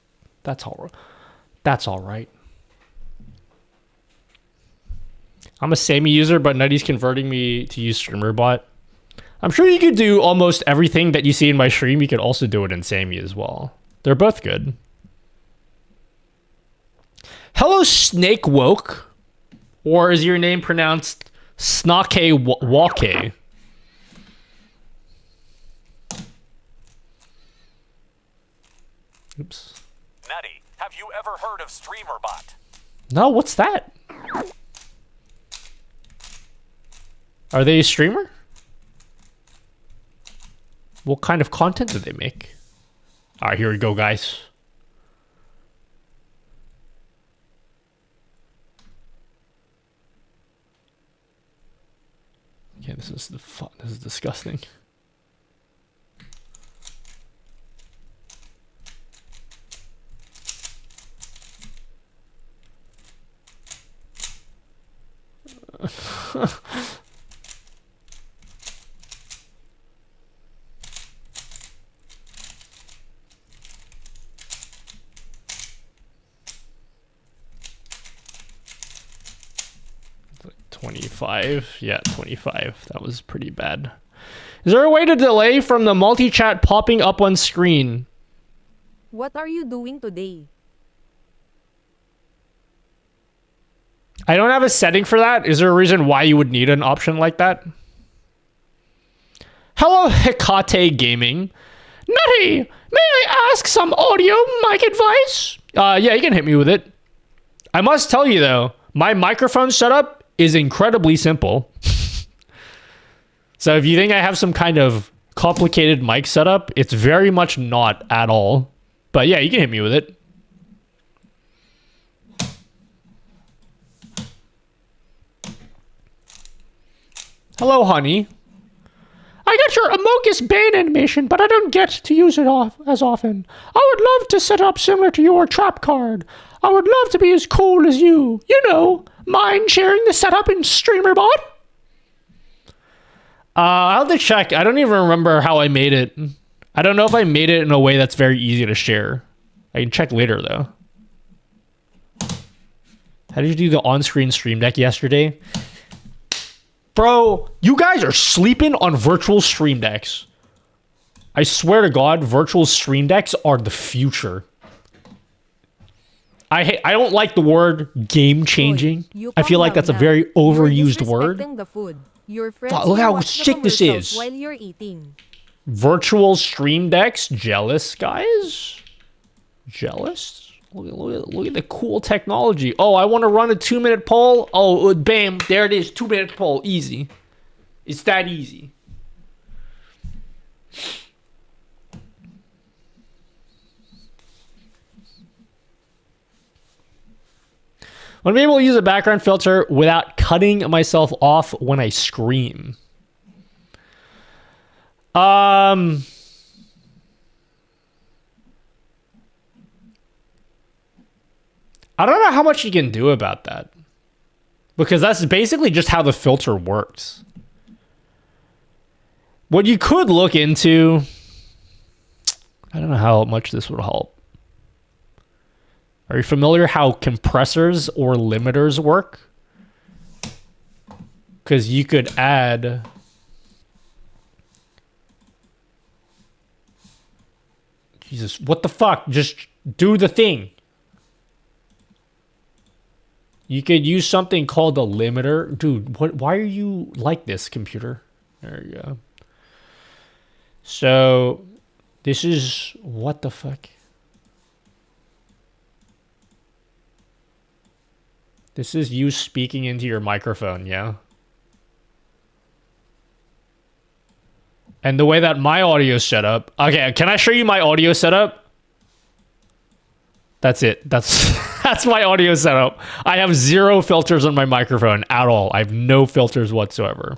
all right. I'm a Sammy user, but Nutty's converting me to use StreamerBot. I'm sure you could do almost everything that you see in my stream. You could also do it in Sammy as well. They're both good. Hello, Snake Woke. Or is your name pronounced Snake Wake? Oops. Nutty, have you ever heard of StreamerBot? No, what's that? Are they a streamer? What kind of content do they make? All right, here we go, guys. Okay, this is disgusting. Like 25. Yeah, 25. That was pretty bad. Is there a way to delay from the multi-chat popping up on screen? What are you doing today? I don't have a setting for that. Is there a reason why you would need an option like that? Hello, Hecate Gaming. Nutty, may I ask some audio mic advice? Yeah, you can hit me with it. I must tell you though, my microphone setup is incredibly simple. So if you think I have some kind of complicated mic setup, it's very much not at all. But yeah, you can hit me with it. Hello, honey. I got your Amogus Bane animation, but I don't get to use it as often. I would love to set up similar to your trap card. I would love to be as cool as you. You know, mind sharing the setup in StreamerBot? I'll have to check. I don't even remember how I made it. I don't know if I made it in a way that's very easy to share. I can check later, though. How did you do the on-screen stream deck yesterday? Bro, you guys are sleeping on virtual stream decks. I swear to God, virtual stream decks are the future. I don't like the word game-changing. I feel like that's a very overused word. The food. Your friends Look will how watch the sick this commercials is. while you're eating. Virtual stream decks? Jealous, guys? Jealous? Look at the cool technology. Oh, I want to run a 2-minute poll. Oh, bam. There it is. 2-minute poll. Easy. It's that easy. I want to be able to use a background filter without cutting myself off when I scream. I don't know how much you can do about that. Because that's basically just how the filter works. What you could look into... I don't know how much this would help. Are you familiar how compressors or limiters work? Because you could add... Jesus, what the fuck? Just do the thing. You could use something called a limiter. Dude, why are you like this, computer? There you go. So, this is... What the fuck? This is you speaking into your microphone, yeah? And the way that my audio is set up... Okay, can I show you my audio setup? That's it. That's my audio setup. I have 0 filters on my microphone at all. I have no filters whatsoever.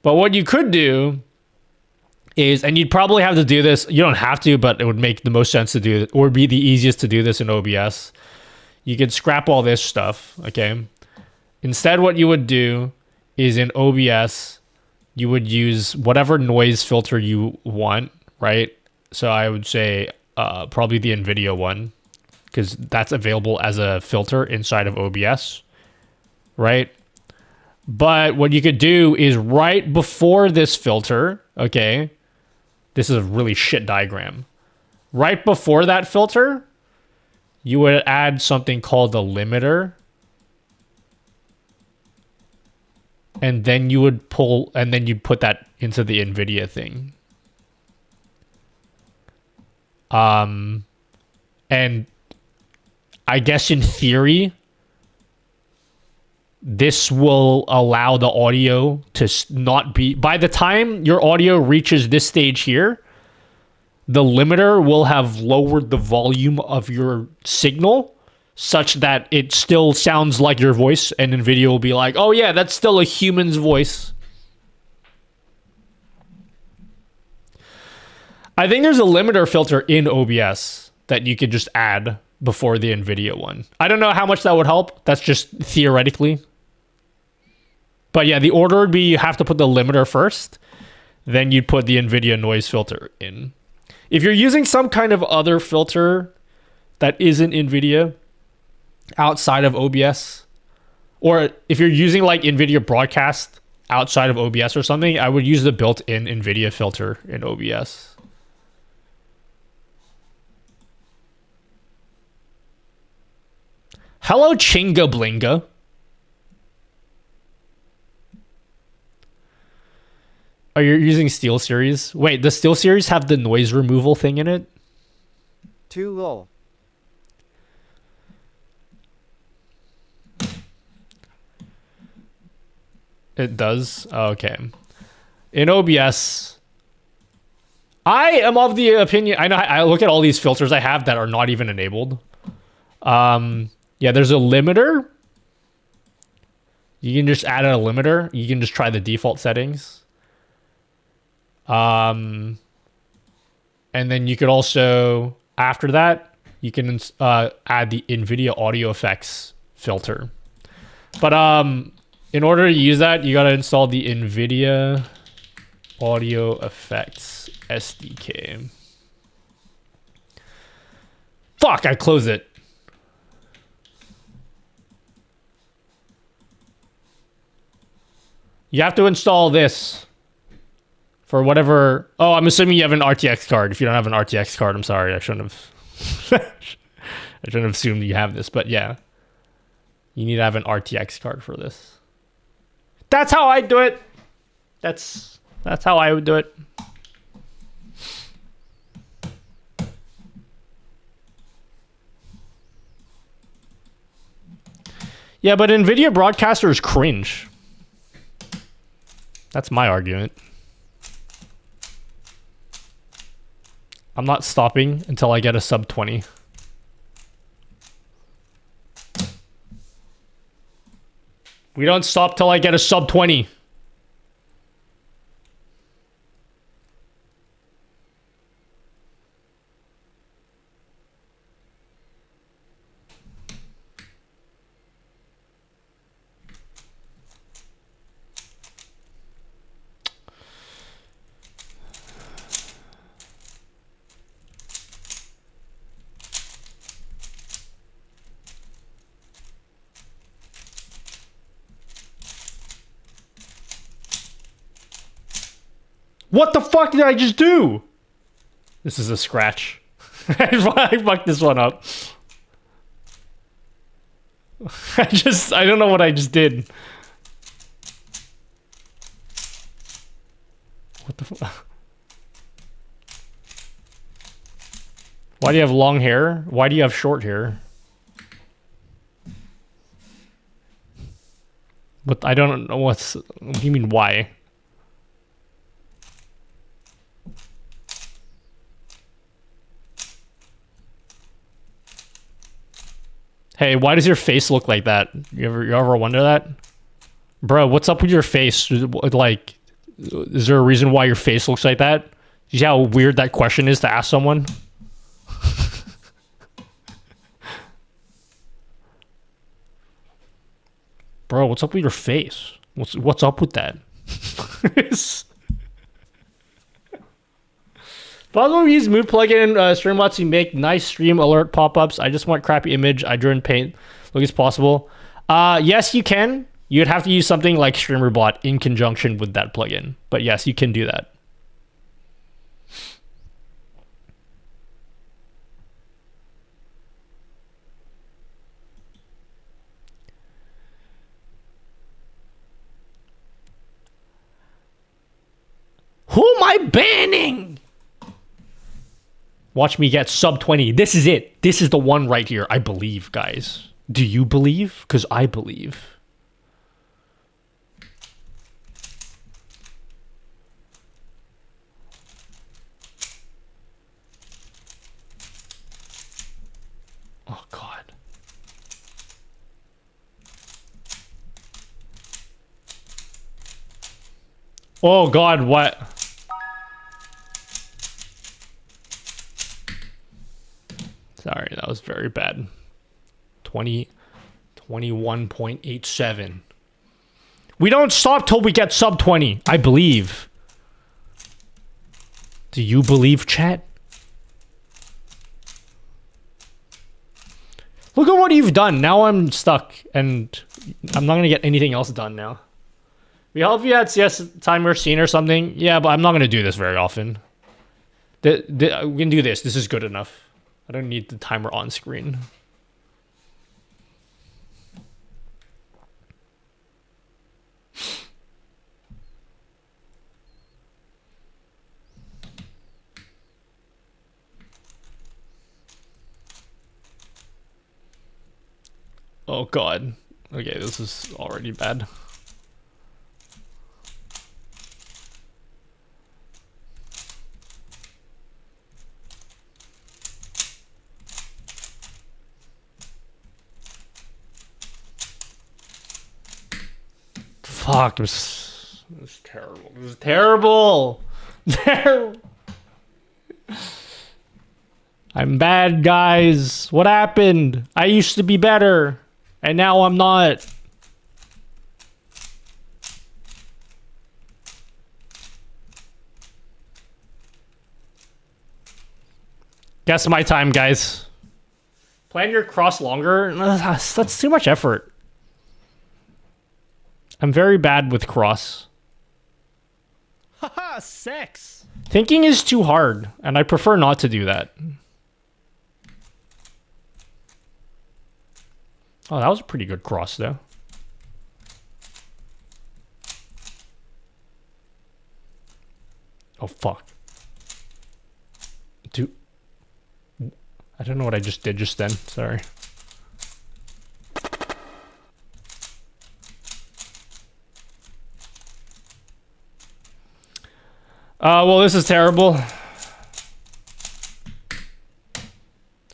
But what you could do is, and you'd probably have to do this. You don't have to, but it would make the most sense to do it, or be the easiest to do this in OBS. You could scrap all this stuff, okay? Instead, what you would do is in OBS, you would use whatever noise filter you want, right? So I would say probably the NVIDIA one, because that's available as a filter inside of OBS, right? But what you could do is right before this filter, okay? This is a really shit diagram. Right before that filter, you would add something called a limiter. And then you would pull, and then you'd put that into the NVIDIA thing. And I guess in theory, this will allow the audio to not be... By the time your audio reaches this stage here, the limiter will have lowered the volume of your signal such that it still sounds like your voice, and NVIDIA will be like, oh yeah, that's still a human's voice. I think there's a limiter filter in OBS that you could just add before the NVIDIA one. I don't know how much that would help. That's just theoretically. But yeah, the order would be you have to put the limiter first, then you'd put the NVIDIA noise filter in. If you're using some kind of other filter that isn't NVIDIA outside of OBS, or if you're using like NVIDIA Broadcast outside of OBS or something, I would use the built-in NVIDIA filter in OBS. Hello, Chinga Blinga. Oh, you're using SteelSeries? Wait, does SteelSeries have the noise removal thing in it? Too low. It does? Oh, okay. In OBS, I am of the opinion. I know I look at all these filters I have that are not even enabled. Yeah, there's a limiter. You can just add a limiter. You can just try the default settings. And then you could also, after that, you can add the NVIDIA audio effects filter. But in order to use that, you gotta install the NVIDIA audio effects SDK. Fuck, I closed it. You have to install this for whatever. Oh, I'm assuming you have an RTX card. If you don't have an RTX card, I'm sorry. I shouldn't have. I shouldn't have assumed you have this, but yeah, you need to have an RTX card for this. That's how I do it. That's how I would do it. Yeah, but NVIDIA broadcasters cringe. That's my argument. I'm not stopping until I get a sub 20. We don't stop till I get a sub 20. What the fuck did I just do? This is a scratch. I fucked this one up. I don't know what I just did. What the fuck? Why do you have long hair? Why do you have short hair? But I don't know what do you mean why? Hey, why does your face look like that? You ever wonder that? Bro, what's up with your face? Like, is there a reason why your face looks like that? You see how weird that question is to ask someone? Bro, what's up with your face? What's up with that? Possible use mood plugin Streamlabs to make nice stream alert pop-ups. I just want crappy image. I drew in paint. Look as possible. Yes, you can. You'd have to use something like StreamerBot in conjunction with that plugin. But yes, you can do that. Who am I banning? Watch me get sub 20. This is it. This is the one right here. I believe, guys. Do you believe? Because I believe. Oh, God. Oh, God, what? Sorry, that was very bad. 21.87. We don't stop till we get sub 20. I believe. Do you believe, chat? Look at what you've done. Now I'm stuck, and I'm not going to get anything else done now. We help you at CS timer scene or something. Yeah, but I'm not going to do this very often. We can do this. This is good enough. I don't need the timer on screen. Oh, God. Okay, this is already bad. Fuck, it was terrible. It was terrible. Terrible. I'm bad, guys. What happened? I used to be better, and now I'm not. Guess my time, guys. Plan your cross longer? That's too much effort. I'm very bad with cross. Haha, sex. Thinking is too hard, and I prefer not to do that. Oh, that was a pretty good cross, though. Oh, fuck. Dude. I don't know what I just did just then. Sorry. Well, this is terrible.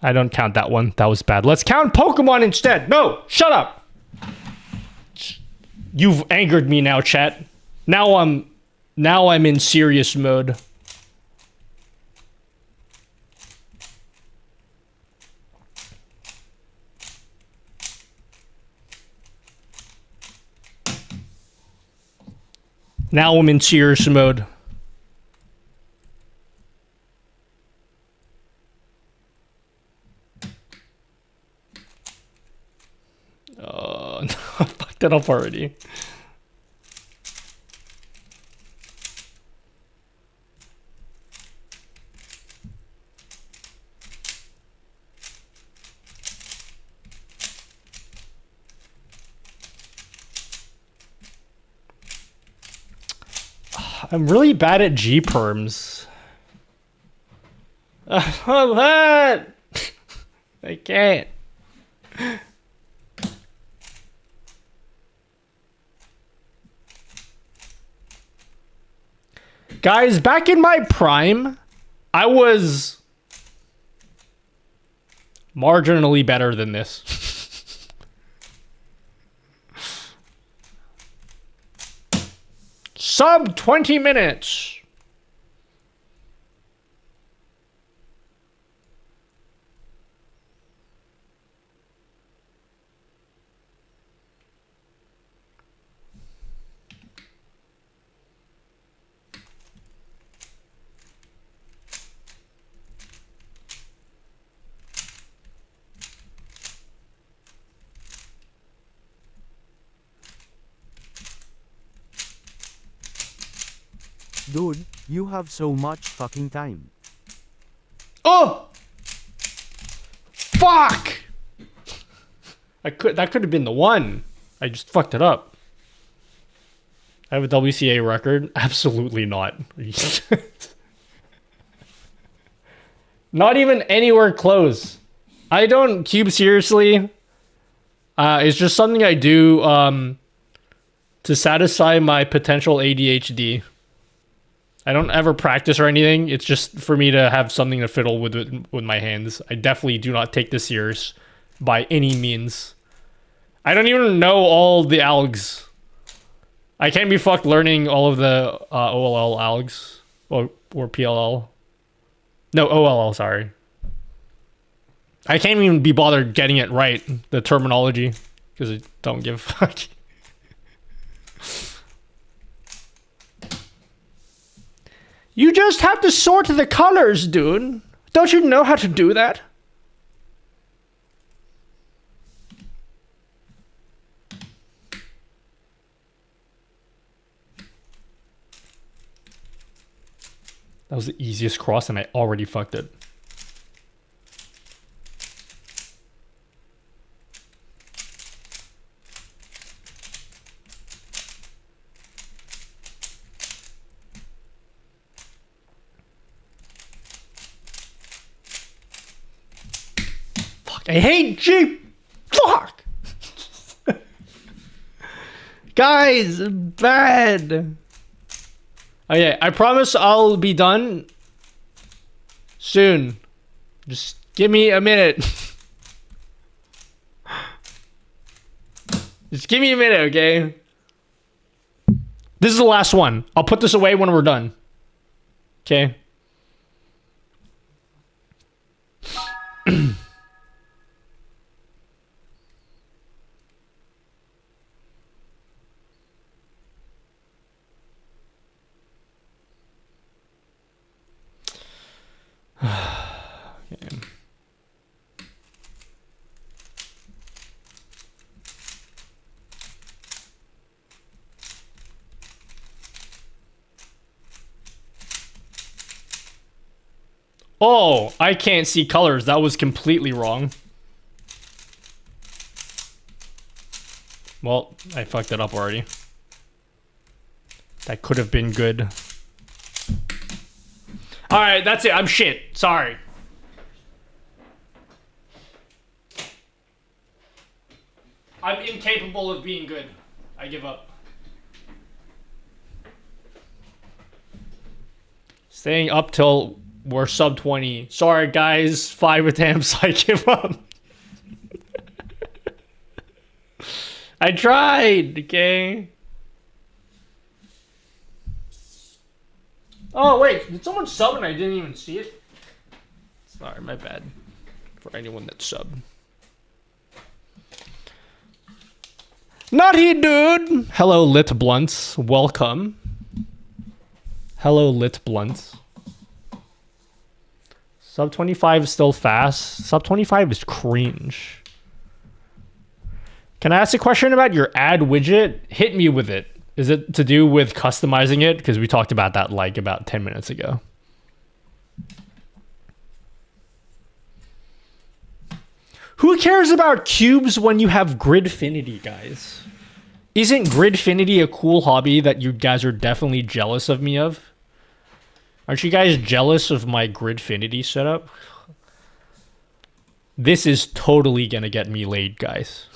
I don't count that one. That was bad. Let's count Pokemon instead. No, shut up. You've angered me now, chat. Now I'm in serious mode. Now I'm in serious mode. No, I fucked it up already. I'm really bad at G-perms. What? I can't. Guys, back in my prime, I was marginally better than this. Sub 20 minutes. Dude, you have so much fucking time. Oh! Fuck! That could have been the one. I just fucked it up. I have a WCA record? Absolutely not. Not even anywhere close. I don't cube seriously. It's just something I do to satisfy my potential ADHD. I don't ever practice or anything. It's just for me to have something to fiddle with my hands. I definitely do not take this serious by any means. I don't even know all the algs. I can't be fucked learning all of the OLL algs or PLL. No, OLL, sorry. I can't even be bothered getting it right, the terminology, because I don't give a fuck. You just have to sort the colors, dude. Don't you know how to do that? That was the easiest cross and I already fucked it. I hate G. Fuck. Guys, bad. Okay, I promise I'll be done soon. Just give me a minute. Just give me a minute, okay? This is the last one. I'll put this away when we're done. Okay. Okay. Oh, I can't see colors. That was completely wrong. Well, I fucked it up already. That could have been good. Alright, that's it. I'm shit. Sorry. I'm incapable of being good. I give up. Staying up till we're sub 20. Sorry, guys. 5 attempts. I give up. I tried, okay? Oh, wait. Did someone sub and I didn't even see it? Sorry, my bad. For anyone that subbed. Nutty dude! Hello, Lit Blunts. Welcome. Hello, Lit Blunts. Sub 25 is still fast. Sub 25 is cringe. Can I ask a question about your ad widget? Hit me with it. Is it to do with customizing it? Because we talked about that like about 10 minutes ago. Who cares about cubes when you have Gridfinity, guys? Isn't Gridfinity a cool hobby that you guys are definitely jealous of me of? Aren't you guys jealous of my Gridfinity setup? This is totally gonna get me laid, guys.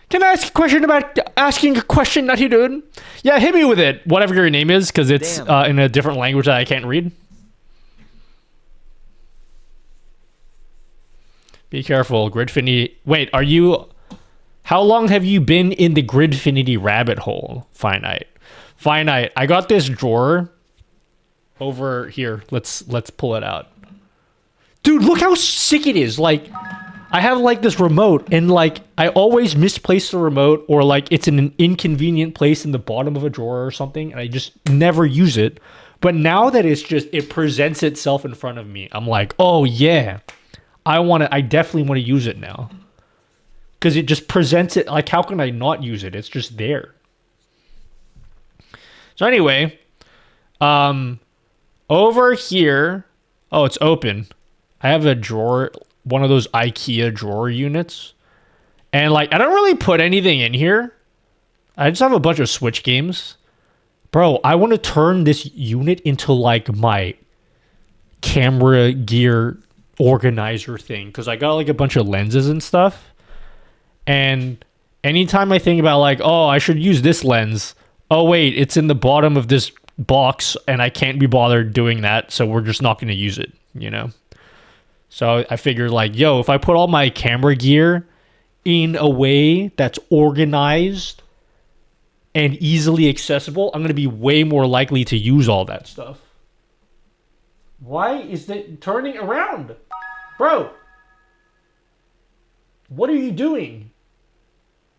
Can I ask a question about asking a question, Nutty Dude? Yeah, hit me with it, whatever your name is, because it's in a different language that I can't read. Be careful, Gridfinity. Wait, are you... How long have you been in the Gridfinity rabbit hole, Finite? Finite, I got this drawer over here. Let's pull it out. Dude, look how sick it is. Like, I have like this remote and like I always misplace the remote or like it's in an inconvenient place in the bottom of a drawer or something and I just never use it. But now that it's just, it presents itself in front of me, I'm like, oh yeah, I definitely want to use it now. Because it just presents it, like how can I not use it? It's just there. So anyway, over here, oh, it's open. I have a drawer, one of those IKEA drawer units. And like, I don't really put anything in here. I just have a bunch of Switch games. Bro, I want to turn this unit into like my camera gear organizer thing. Because I got like a bunch of lenses and stuff. And anytime I think about like, oh, I should use this lens. Oh, wait, it's in the bottom of this box and I can't be bothered doing that. So we're just not going to use it, you know? So I figured like, yo, if I put all my camera gear in a way that's organized and easily accessible, I'm going to be way more likely to use all that stuff. Why is it turning around? Bro, what are you doing?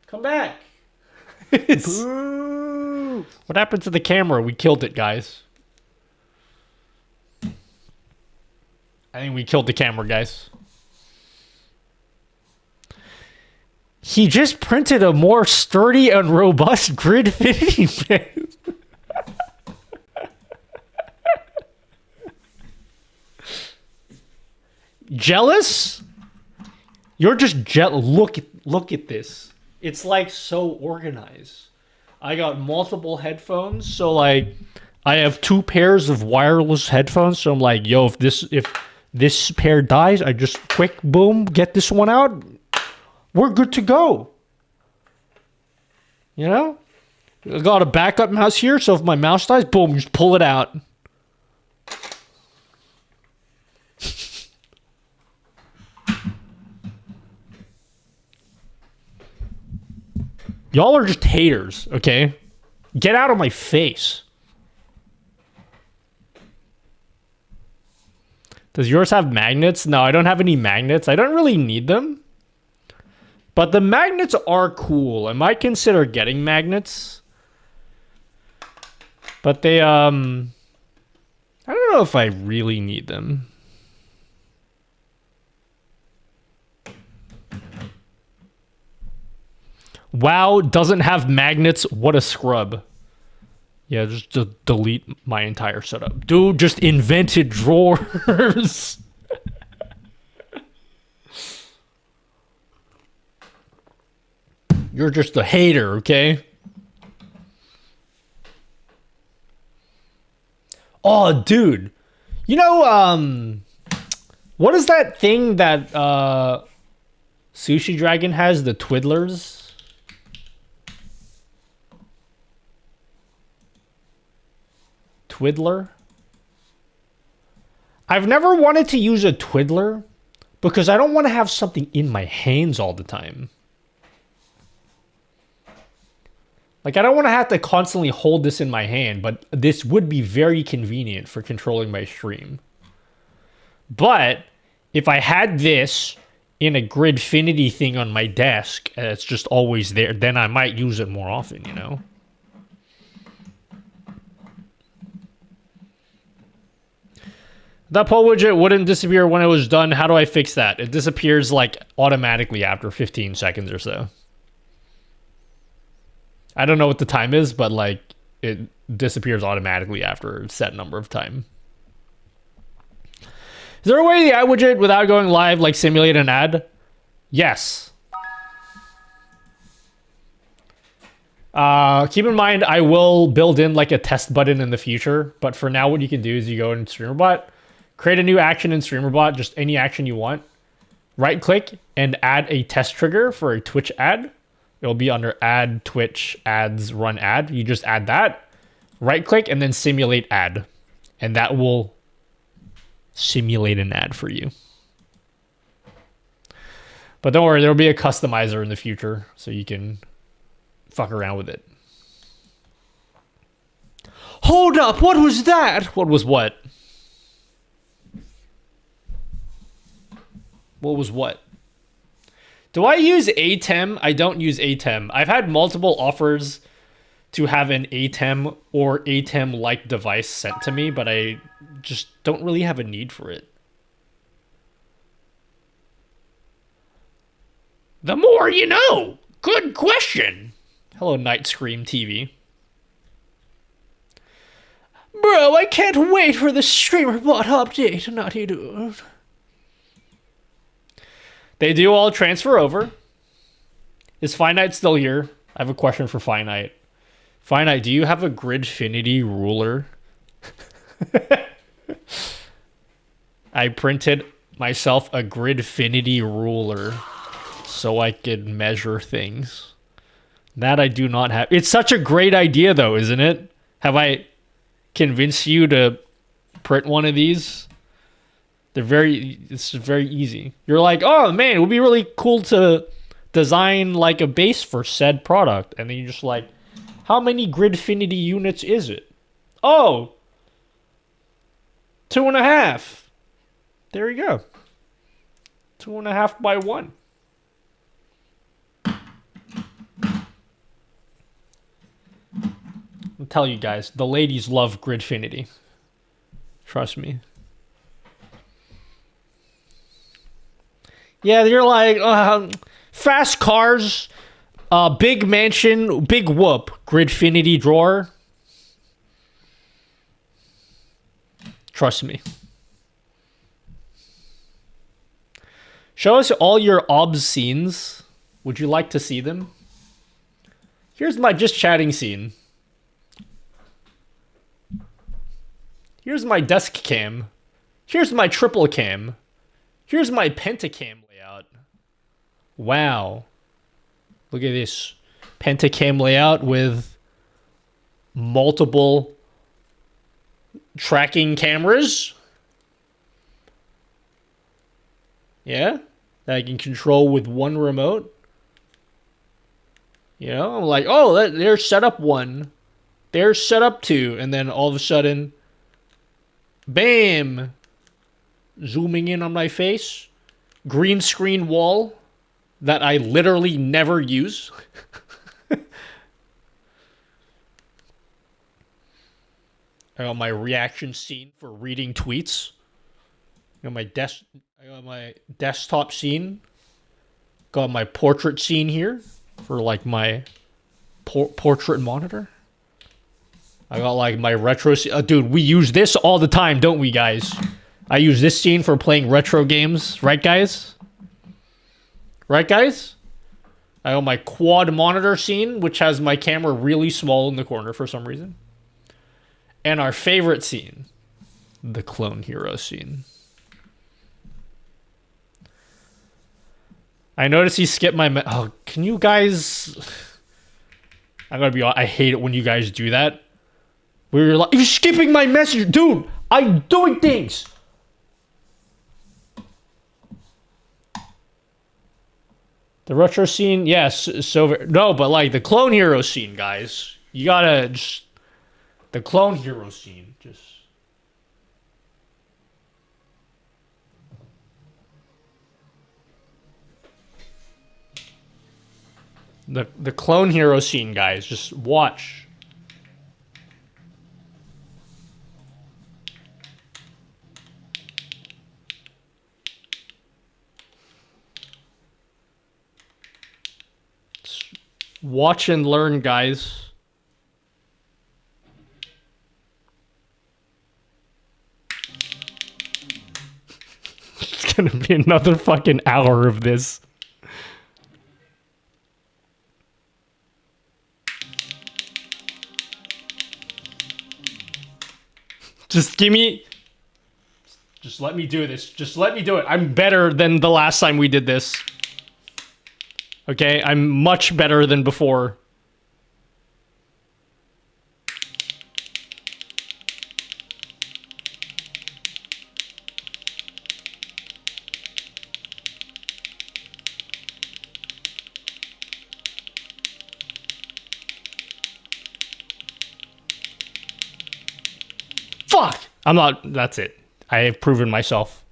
Come back. What happened to the camera? We killed it, guys. I think we killed the camera, guys. He just printed a more sturdy and robust Gridfinity pen. Jealous? You're just jealous. Look at this. It's like so organized. I got multiple headphones, so like I have 2 pairs of wireless headphones. So I'm like, yo, if this pair dies, I just quick boom, get this one out. We're good to go. You know? I got a backup mouse here, so if my mouse dies, boom, just pull it out. Y'all are just haters, okay? Get out of my face. Does yours have magnets? No, I don't have any magnets. I don't really need them. But the magnets are cool. I might consider getting magnets. But they, I don't know if I really need them. WoW doesn't have magnets. What a scrub. Yeah, just delete my entire setup. Dude just invented drawers. You're just a hater, okay? Oh, dude. You know, what is that thing that Sushi Dragon has? The Twiddlers? Twiddler? I've never wanted to use a twiddler because I don't want to have something in my hands all the time. Like, I don't want to have to constantly hold this in my hand, but this would be very convenient for controlling my stream. But if I had this in a Gridfinity thing on my desk, and it's just always there, then I might use it more often, you know? That poll widget wouldn't disappear when it was done. How do I fix that? It disappears like automatically after 15 seconds or so. I don't know what the time is, but like it disappears automatically after a set number of time. Is there a way the ad widget without going live like simulate an ad? Yes. Keep in mind I will build in like a test button in the future, but for now what you can do is you go in StreamerBot, create a new action in StreamerBot, just any action you want. Right click and add a test trigger for a Twitch ad. It'll be under add Twitch ads run ad. You just add that, right click and then simulate ad. And that will simulate an ad for you. But don't worry, there'll be a customizer in the future so you can fuck around with it. Hold up, what was that? What was what? What was what? Do I use ATEM? I don't use ATEM. I've had multiple offers to have an ATEM or ATEM-like device sent to me, but I just don't really have a need for it. The more you know. Good question. Hello, Night Scream TV. Bro, I can't wait for the StreamerBot update, Naughty Dude. They do all transfer over. Is Finite still here? I have a question for Finite. Finite, do you have a Gridfinity ruler? I printed myself a Gridfinity ruler so I could measure things. That I do not have. It's such a great idea though, isn't it? Have I convinced you to print one of these? It's very easy. You're like, oh man, it would be really cool to design like a base for said product. And then you're just like, how many Gridfinity units is it? Oh, 2.5. There you go. 2.5 by 1. I'll tell you guys, the ladies love Gridfinity. Trust me. Yeah, you're like, fast cars, big mansion, big whoop, Gridfinity drawer. Trust me. Show us all your obs scenes. Would you like to see them? Here's my just chatting scene. Here's my desk cam. Here's my triple cam. Here's my pentacam layout. Wow. Look at this. Pentacam layout with multiple tracking cameras. Yeah. That I can control with one remote. You know, I'm like, oh, there's setup 1. There's setup 2. And then all of a sudden, bam! Zooming in on my face. Green screen wall that I literally never use. I got my reaction scene for reading tweets. I got my desktop scene. Got my portrait scene here for like my portrait monitor. I got like my retro scene. Dude, we use this all the time, don't we, guys? I use this scene for playing retro games, right, guys? Right, guys? I got my quad monitor scene, which has my camera really small in the corner for some reason. And our favorite scene, the clone hero scene. I noticed he skipped my... Oh, can you guys... I'm gonna be honest, I hate it when you guys do that. Where you're like, you're skipping my message. Dude, I'm doing things. The retro scene, yes. So no, but like the clone hero scene, guys. You gotta just... The clone hero scene, just... The clone hero scene, guys. Just watch. Just watch and learn, guys. It's gonna be another fucking hour of this. Just give me... Just let me do this. Just let me do it. I'm better than the last time we did this. Okay? I'm much better than before. Fuck! I'm not... That's it. I have proven myself.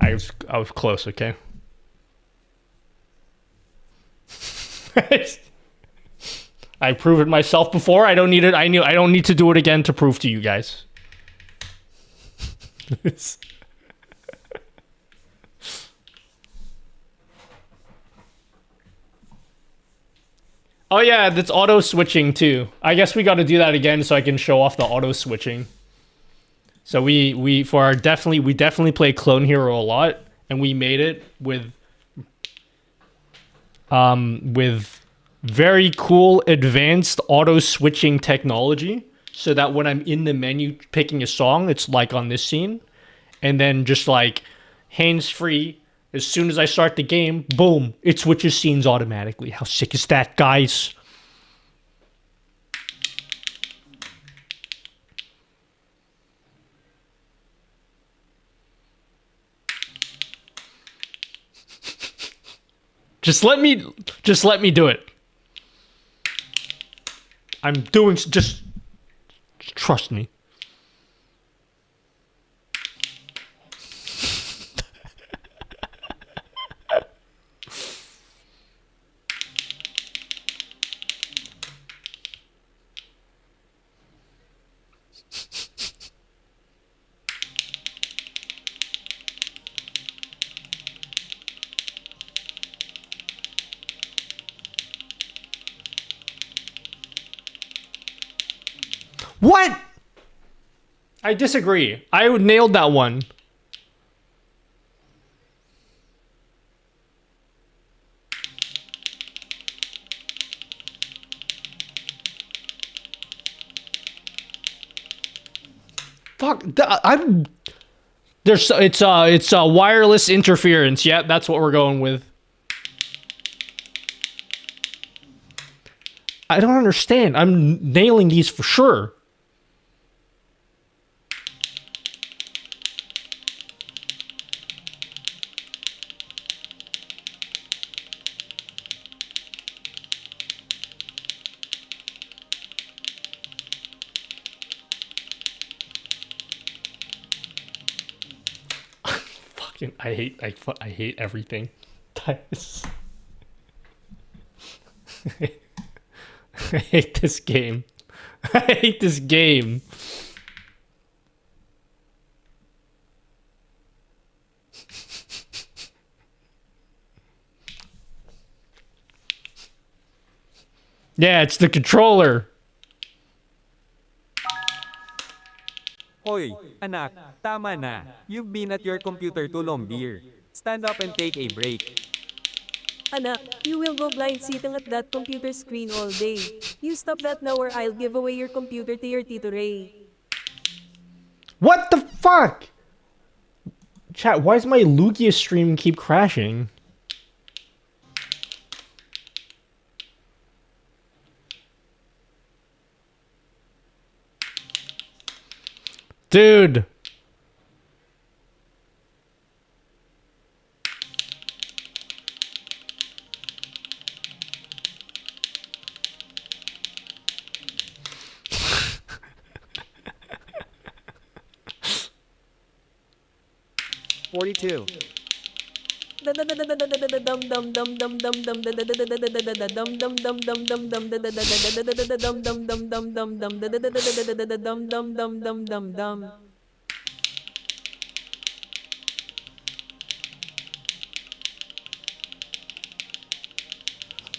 I was close, okay? I proved it myself before. I don't need it. I don't need to do it again to prove to you guys. Oh yeah, that's auto switching too. I guess we got to do that again so I can show off the auto switching. So we definitely play Clone Hero a lot, and we made it with very cool advanced auto switching technology, so that when I'm in the menu picking a song, it's like on this scene, and then just like hands free. As soon as I start the game, boom, it switches scenes automatically. How sick is that, guys? Just let me do it. I'm doing, just trust me. What? I disagree. I nailed that one. Fuck, I'm... It's wireless interference. Yeah, that's what we're going with. I don't understand. I'm nailing these for sure. I hate everything. Guys. I hate this game. I hate this game. Yeah, it's the controller. Hoy, anak, tama na. You've been at your computer too long, dear. Stand up and take a break. Anak, you will go blind sitting at that computer screen all day. You stop that now or I'll give away your computer to your Tito Ray. What the fuck? Chat, why does my Lugia stream keep crashing? Dude.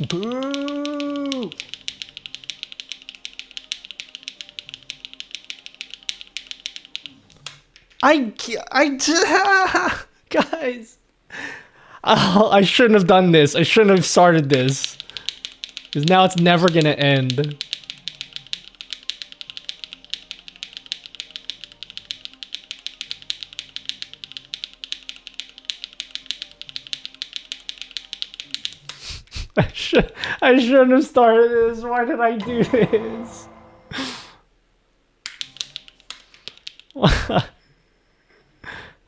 Boo! Guys. Oh, I shouldn't have done this. I shouldn't have started this. Because now it's never gonna end. I shouldn't have started this. Why did I do this?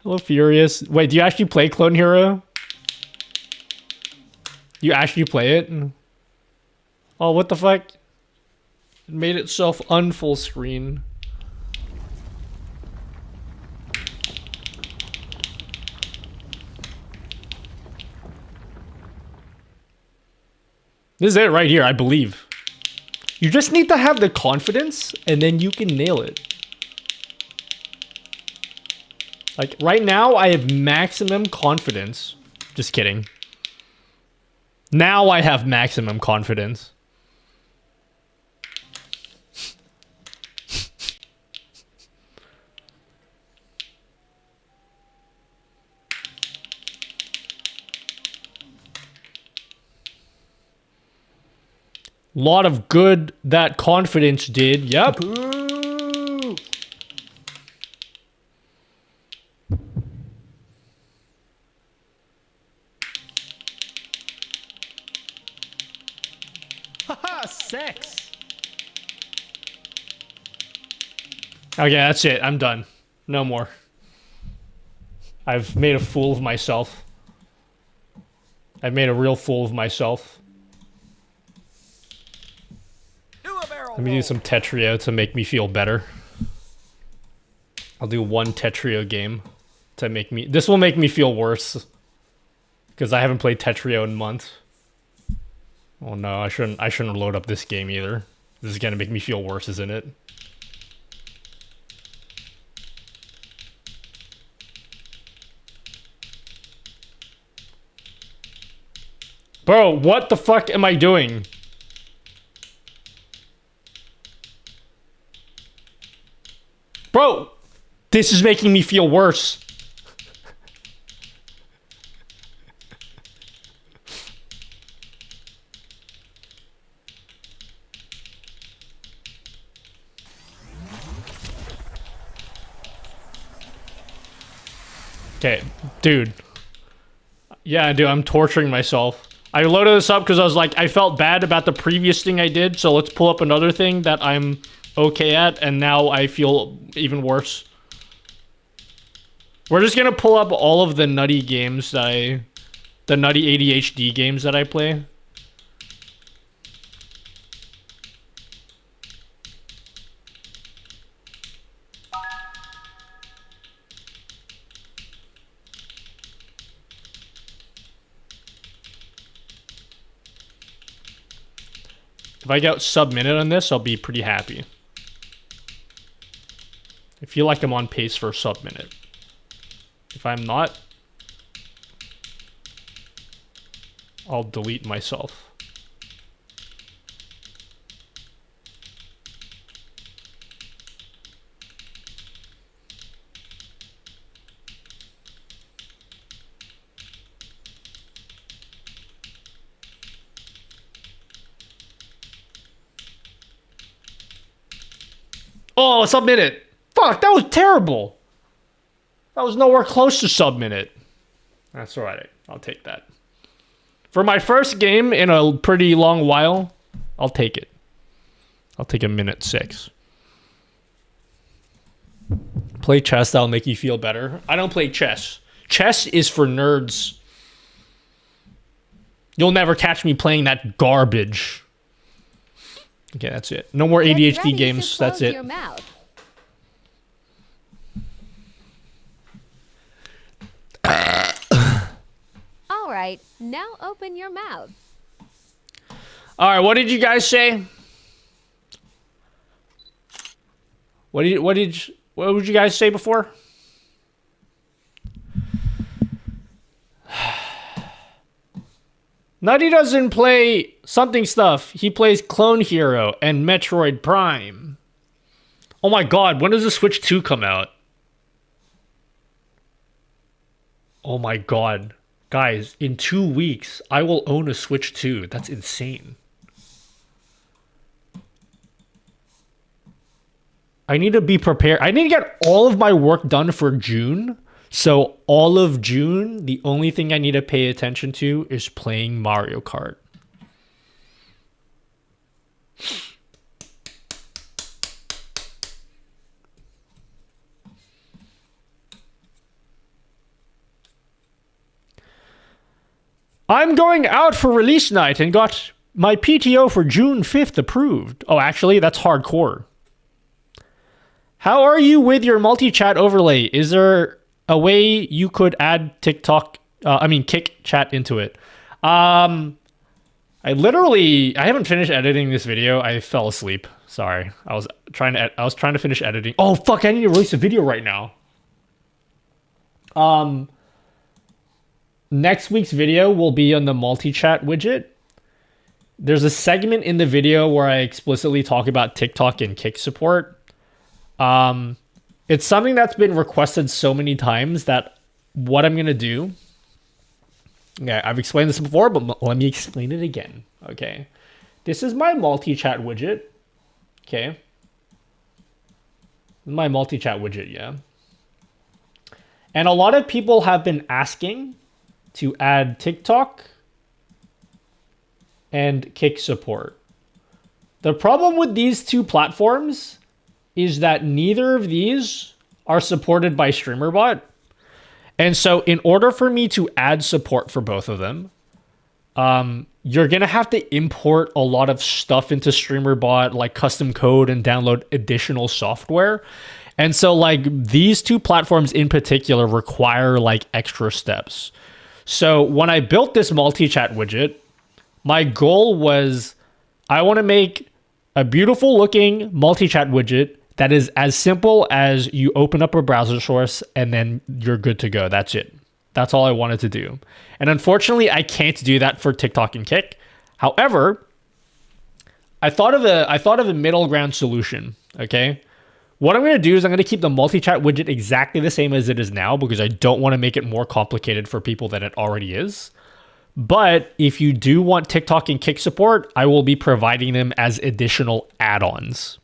Hello, Furious. Wait, do you actually play Clone Hero? You actually play it? Oh, what the fuck? It made itself unfull screen. This is it right here, I believe. You just need to have the confidence, and then you can nail it. Like, right now, I have maximum confidence. Just kidding. Now I have maximum confidence. Lot of good that confidence did. Yep. Ooh. Haha, sex. Okay, that's it. I'm done. No more. I've made a fool of myself. I've made a real fool of myself. Let me do some Tetrio to make me feel better. I'll do one Tetrio game to make me... This will make me feel worse. Because I haven't played Tetrio in months. Oh no, I shouldn't load up this game either. This is gonna make me feel worse, isn't it? Bro, what the fuck am I doing? Bro, this is making me feel worse. Okay, dude. Yeah, dude, I'm torturing myself. I loaded this up because I was like, I felt bad about the previous thing I did, so let's pull up another thing that I'm okay at, and now I feel even worse. We're just gonna pull up all of the nutty games that the nutty ADHD games that I play. If I get sub-minute on this, I'll be pretty happy. I feel like I'm on pace for sub-minute. If I'm not, I'll delete myself. Oh, sub-minute. Fuck, that was terrible. That was nowhere close to sub-minute. That's all right. I'll take that. For my first game in a pretty long while, I'll take it. I'll take a minute 6. Play chess, that'll make you feel better. I don't play chess. Chess is for nerds. You'll never catch me playing that garbage. Okay, that's it. No more ADHD games. That's it. All right, now open your mouth. All right, what did you guys say? What would you guys say before? Nutty doesn't play something stuff. He plays Clone Hero and Metroid Prime. Oh my god, when does the Switch 2 come out? Oh my god. Guys, in 2 weeks, I will own a Switch 2. That's insane. I need to be prepared. I need to get all of my work done for June. So all of June, the only thing I need to pay attention to is playing Mario Kart. I'm going out for release night and got my PTO for June 5th approved. Oh, actually, that's hardcore. How are you with your multi-chat overlay? Is there a way you could add TikTok, Kick chat into it? I haven't finished editing this video. I fell asleep. Sorry. I was trying to finish editing. Oh, fuck, I need to release a video right now. Next week's video will be on the multi-chat widget. There's a segment in the video where I explicitly talk about TikTok and Kick support. It's something that's been requested so many times that what I'm going to do... Yeah, I've explained this before, but let me explain it again. Okay. This is my multi-chat widget. Okay. My multi-chat widget, yeah. And a lot of people have been asking to add TikTok and Kick support. The problem with these two platforms is that neither of these are supported by StreamerBot. And so in order for me to add support for both of them, you're going to have to import a lot of stuff into StreamerBot, like custom code and download additional software. And so like these two platforms in particular require like extra steps. So when I built this multi-chat widget, my goal was I want to make a beautiful looking multi-chat widget that is as simple as you open up a browser source and then you're good to go. That's it. That's all I wanted to do. And unfortunately, I can't do that for TikTok and Kick. However, I thought of a middle ground solution, okay? What I'm going to do is I'm going to keep the multi-chat widget exactly the same as it is now because I don't want to make it more complicated for people than it already is. But if you do want TikTok and Kick support, I will be providing them as additional add-ons.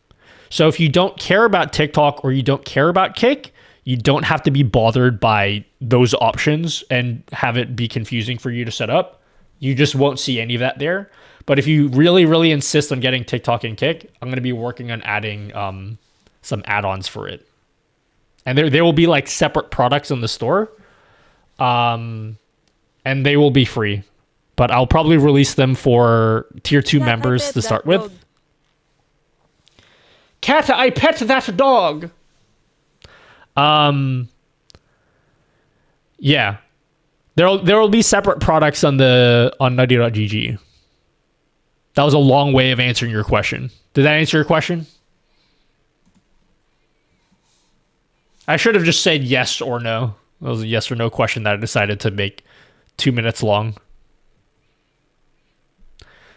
So if you don't care about TikTok or you don't care about Kick, you don't have to be bothered by those options and have it be confusing for you to set up. You just won't see any of that there. But if you really, really insist on getting TikTok and Kick, I'm going to be working on adding some add-ons for it. And there will be like separate products in the store. And they will be free. But I'll probably release them for tier 2 members to start with. Cat, I pet that dog. Yeah. There will be separate products on nutty.gg. That was a long way of answering your question. Did that answer your question? I should have just said yes or no. That was a yes or no question that I decided to make 2 minutes long.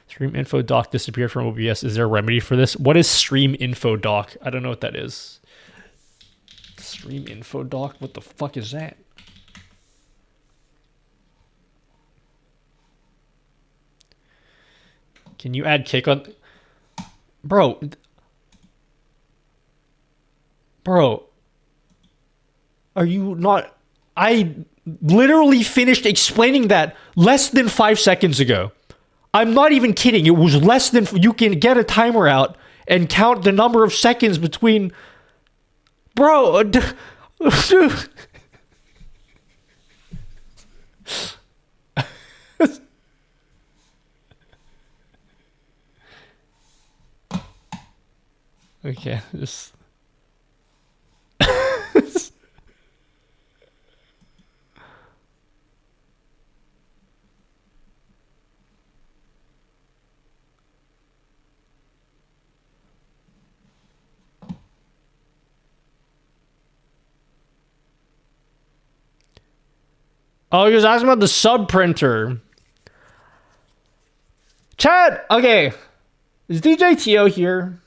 Stream info doc disappeared from OBS. Is there a remedy for this? What is stream info doc? I don't know what that is. Stream info doc? What the fuck is that? Can you add kick on? Bro. Bro. Are you not? I literally finished explaining that less than 5 seconds ago. I'm not even kidding. It was less than... You can get a timer out and count the number of seconds between... Bro. Okay, this... Oh, he was asking about the sub printer. Chat, okay. Is DJ Tio here?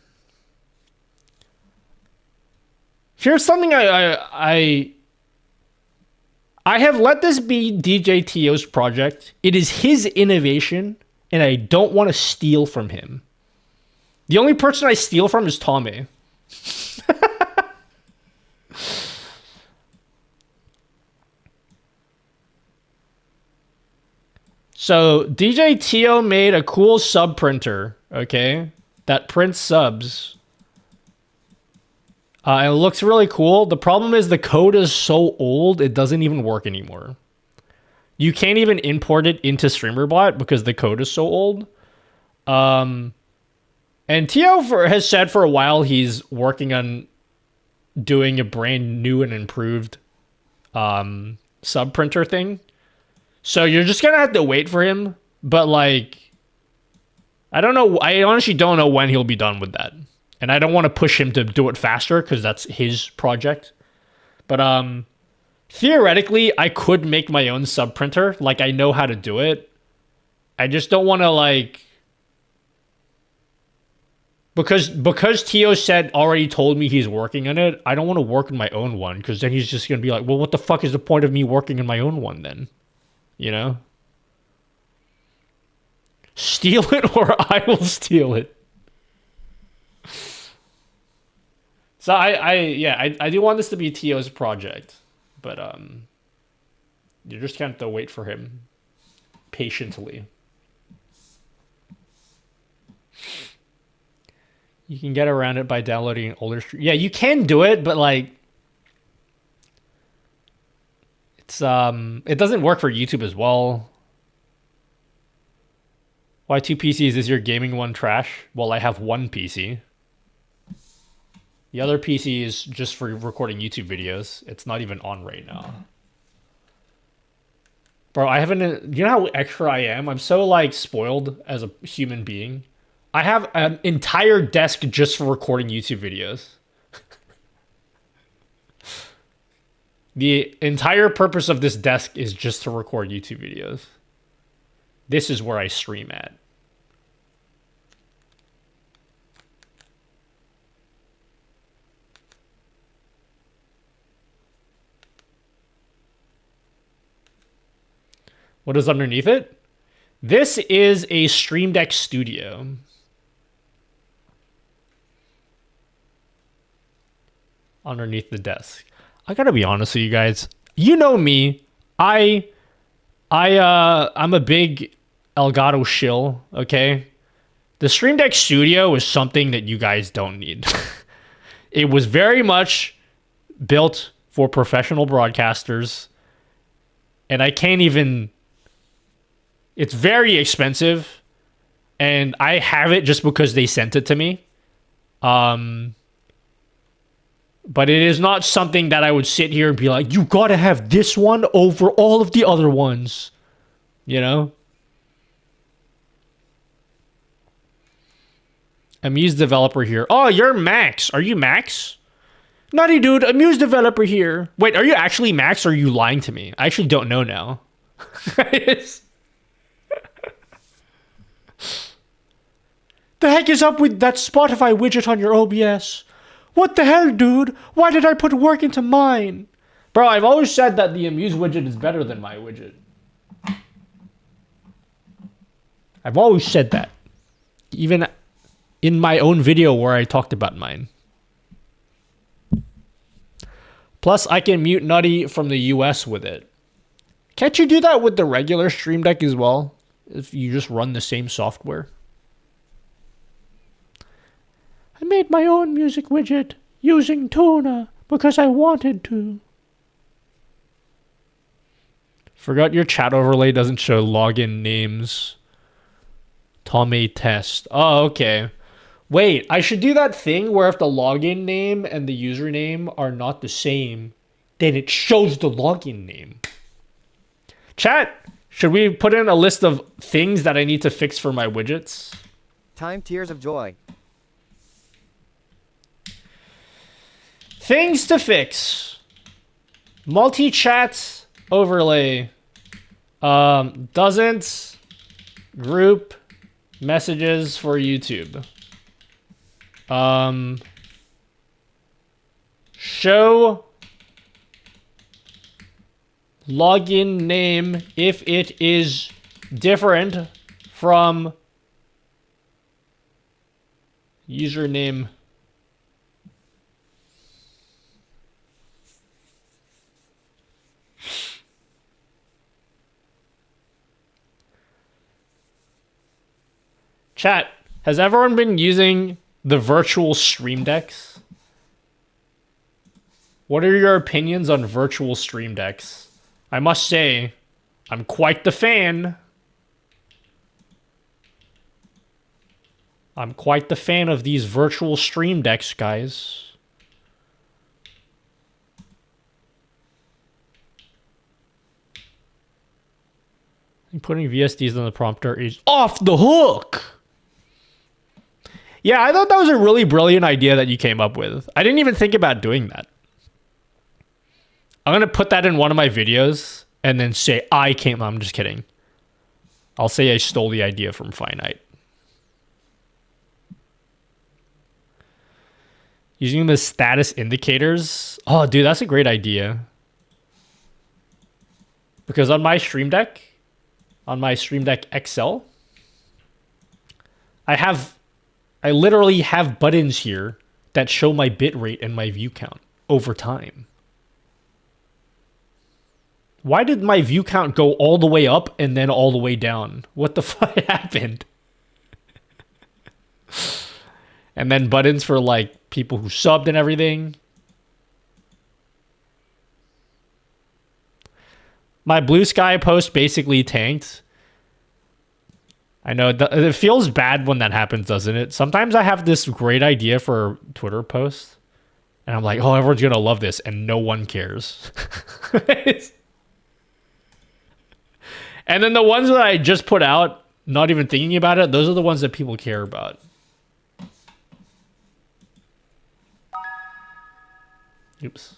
Here's something I have let this be DJ Tio's project. It is his innovation, and I don't want to steal from him. The only person I steal from is Tommy. So DJ Tio made a cool sub printer, okay, that prints subs. It looks really cool. The problem is the code is so old, it doesn't even work anymore. You can't even import it into StreamerBot because the code is so old. And Tio has said for a while he's working on doing a brand new and improved sub printer thing. So you're just gonna have to wait for him, but like, I don't know. I honestly don't know when he'll be done with that, and I don't want to push him to do it faster because that's his project. But theoretically, I could make my own sub printer. Like I know how to do it. I just don't want to like because Tio said already told me he's working on it. I don't want to work on my own one because then he's just gonna be like, well, what the fuck is the point of me working on my own one then? You know? Steal it or I will steal it. So I do want this to be Tio's project. But you just kind of have to wait for him patiently. You can get around it by downloading an older stream. Yeah, you can do it, but like it's it doesn't work for YouTube as well. Why 2 PCs? Is your gaming one trash? Well, I have one PC. The other PC is just for recording YouTube videos. It's not even on right now. Bro, I haven't... You know how extra I am? I'm so, like, spoiled as a human being. I have an entire desk just for recording YouTube videos. The entire purpose of this desk is just to record YouTube videos. This is where I stream at. What is underneath it? This is a Stream Deck Studio. Underneath the desk. I gotta be honest with you guys. You know me. I'm a big Elgato shill, okay? The Stream Deck Studio is something that you guys don't need. It was very much built for professional broadcasters. And I can't even... It's very expensive. And I have it just because they sent it to me. But it is not something that I would sit here and be like, you gotta have this one over all of the other ones. You know? Amuse developer here. Oh, you're Max. Are you Max? Nutty dude, Amuse developer here. Wait, are you actually Max or are you lying to me? I actually don't know now. The heck is up with that Spotify widget on your OBS? What the hell, dude? Why did I put work into mine? Bro, I've always said that the Amuse widget is better than my widget. I've always said that. Even in my own video where I talked about mine. Plus, I can mute Nutty from the US with it. Can't you do that with the regular Stream Deck as well? If you just run the same software? I made my own music widget using Tuna because I wanted to. Forgot your chat overlay doesn't show login names. Tommy test. Oh, okay. Wait, I should do that thing where if the login name and the username are not the same, then it shows the login name. Chat, should we put in a list of things that I need to fix for my widgets? Time tears of joy. Things to fix. Multi-chat overlay. Doesn't group messages for YouTube. Show login name if it is different from username. Chat, has everyone been using the virtual stream decks? What are your opinions on virtual stream decks? I must say, I'm quite the fan. I'm quite the fan of these virtual stream decks, guys. And putting VSDs on the prompter is off the hook. Yeah, I thought that was a really brilliant idea that you came up with. I didn't even think about doing that. I'm going to put that in one of my videos and then say I'm just kidding. I'll say I stole the idea from Finite. Using the status indicators. Oh, dude, that's a great idea. Because on my Stream Deck XL, I literally have buttons here that show my bitrate and my view count over time. Why did my view count go all the way up and then all the way down? What the fuck happened? And then buttons for like people who subbed and everything. My Blue Sky post basically tanked. I know, it feels bad when that happens, doesn't it? Sometimes I have this great idea for a Twitter post, and I'm like, oh, everyone's going to love this, and no one cares. And then the ones that I just put out, not even thinking about it, those are the ones that people care about. Oops.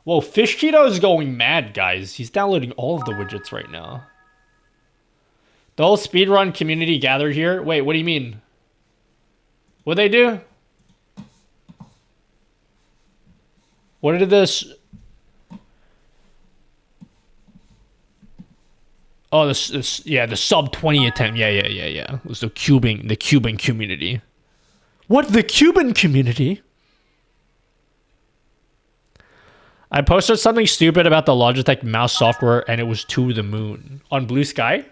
Whoa, Fish Cheeto is going mad, guys. He's downloading all of the widgets right now. The whole speedrun community gathered here. Wait, what do you mean? What'd they do? What did this... Oh, this yeah, the sub 20 attempt. Yeah. It was the Cuban community. What, the Cuban community? I posted something stupid about the Logitech mouse software and it was to the moon. On Blue Sky?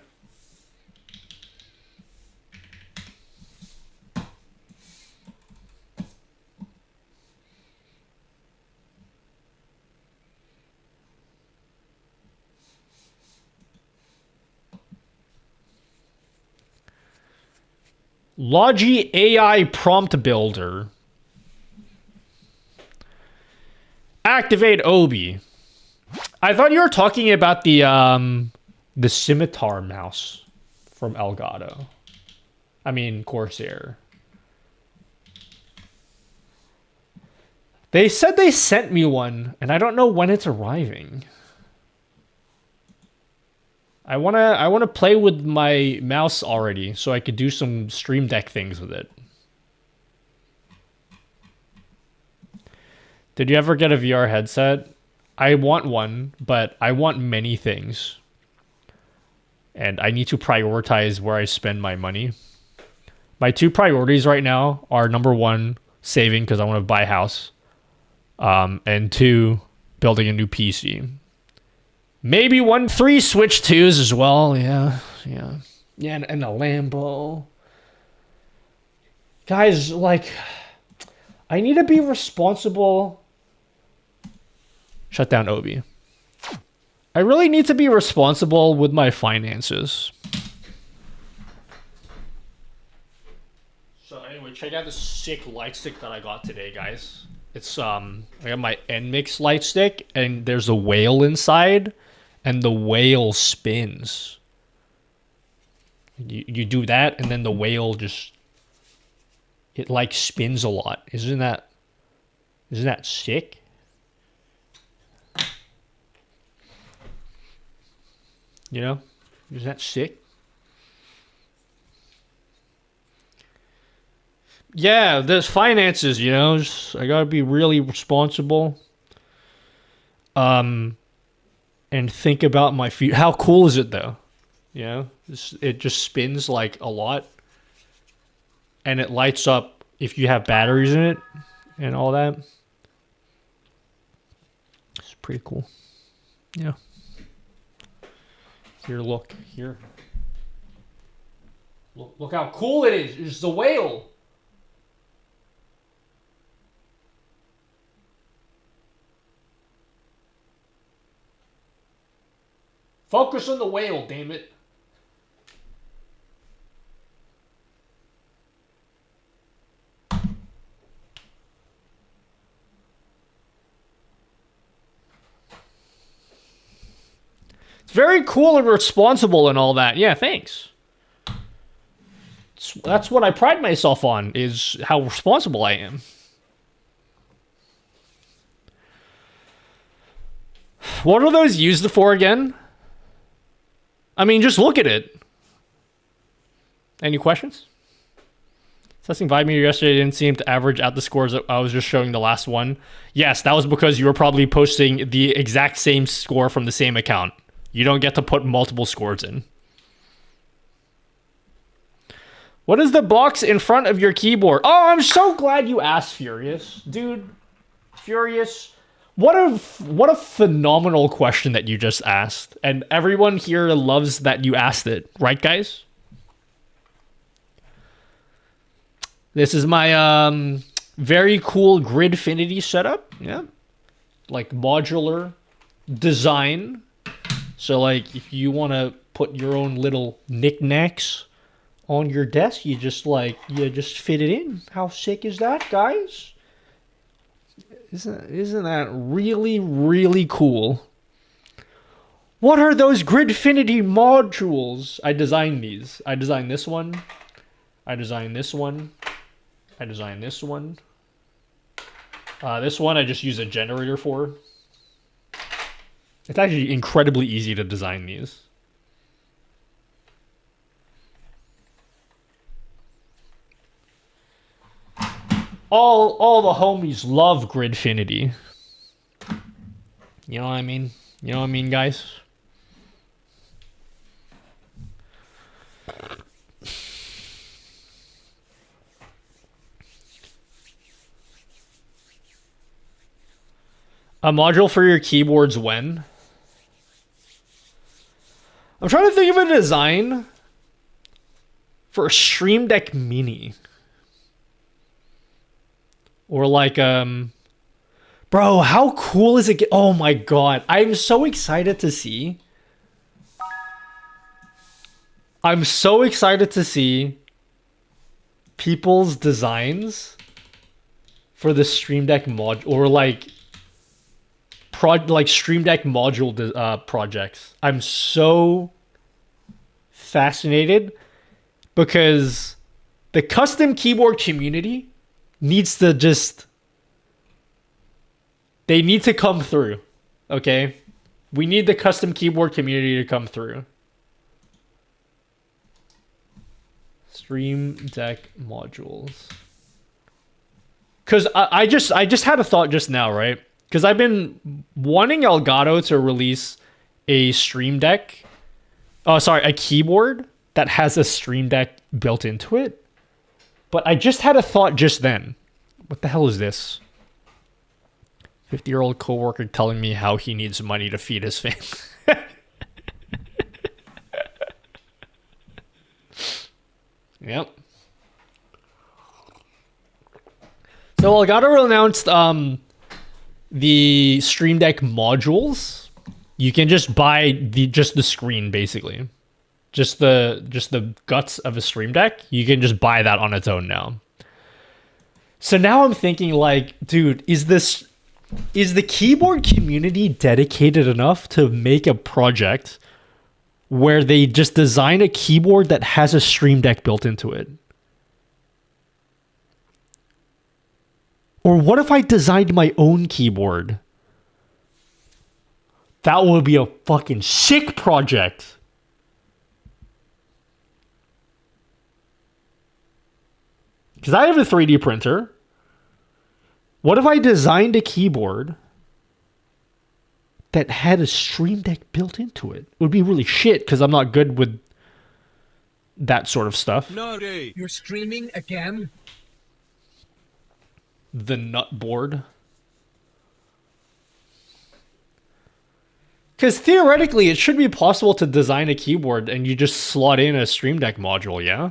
Logi AI prompt builder. Activate Obi. I thought you were talking about the scimitar mouse. from Elgato. I mean, Corsair. They said they sent me one, and I don't know when it's arriving. I wanna play with my mouse already, so I could do some Stream Deck things with it. Did you ever get a VR headset? I want one, but I want many things. And I need to prioritize where I spend my money. My two priorities right now are number one, saving because I want to buy a house. And two, building a new PC. Maybe 3 Switch 2s as well. Yeah, and a Lambo. Guys, like, I need to be responsible. Shut down Obi. I really need to be responsible with my finances. So anyway, check out this sick light stick that I got today, guys. It's I got my NMix light stick, and there's a whale inside, and the whale spins. You do that, and then the whale just like spins a lot. Isn't that sick? You know, isn't that sick? Yeah, there's finances, you know. I gotta be really responsible. And think about my future. How cool is it though? You know, it just spins like a lot, and it lights up if you have batteries in it, and all that. It's pretty cool. Yeah. Here, look here. Look how cool it is. It's the whale. Focus on the whale, damn it. It's very cool and responsible and all that. Yeah, thanks. That's what I pride myself on, is how responsible I am. What are those used for again? I mean, just look at it. Any questions? Testing Vibe Meter yesterday didn't seem to average out the scores that I was just showing the last one. Yes, that was because you were probably posting the exact same score from the same account. You don't get to put multiple scores in. What is the box in front of your keyboard? Oh, I'm so glad you asked, Furious. Dude, Furious, what a phenomenal question that you just asked. And everyone here loves that you asked it. Right, guys? This is my very cool Gridfinity setup. Yeah. Like modular design. So like if you want to put your own little knickknacks on your desk, you just fit it in. How sick is that, guys? Isn't that really, really cool? What are those Gridfinity modules? I designed these. I designed this one. I designed this one. I designed this one. This one I just use a generator for. It's actually incredibly easy to design these. All the homies love Gridfinity. You know what I mean? You know what I mean, guys? A module for your keyboards when? I'm trying to think of a design for a Stream Deck Mini. Or like, bro, how cool is it? Oh my god, I'm so excited to see. I'm so excited to see people's designs for the Stream Deck mod, or like Stream Deck module projects. I'm so fascinated because the custom keyboard community needs to just... They need to come through, okay? We need the custom keyboard community to come through. Stream Deck modules. Because I just had a thought just now, right? Because I've been wanting Elgato to release a Stream Deck. Oh, sorry, a keyboard that has a Stream Deck built into it. But I just had a thought just then. What the hell is this? 50-year-old coworker telling me how he needs money to feed his family. Yep. So Elgato announced the Stream Deck modules. You can just buy the screen basically. Just the guts of a Stream Deck. You can just buy that on its own now. So now I'm thinking like, dude, is the keyboard community dedicated enough to make a project where they just design a keyboard that has a Stream Deck built into it? Or what if I designed my own keyboard? That would be a fucking sick project. Because I have a 3D printer. What if I designed a keyboard that had a Stream Deck built into it? It would be really shit because I'm not good with that sort of stuff. Nutty, you're streaming again? The nut board. Because theoretically, it should be possible to design a keyboard and you just slot in a Stream Deck module, yeah?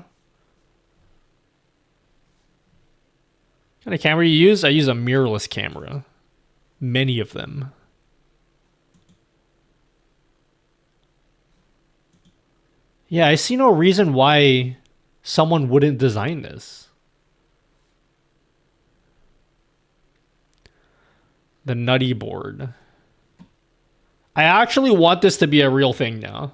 What kind of camera you use? I use a mirrorless camera. Many of them. Yeah, I see no reason why someone wouldn't design this. The nutty board. I actually want this to be a real thing now.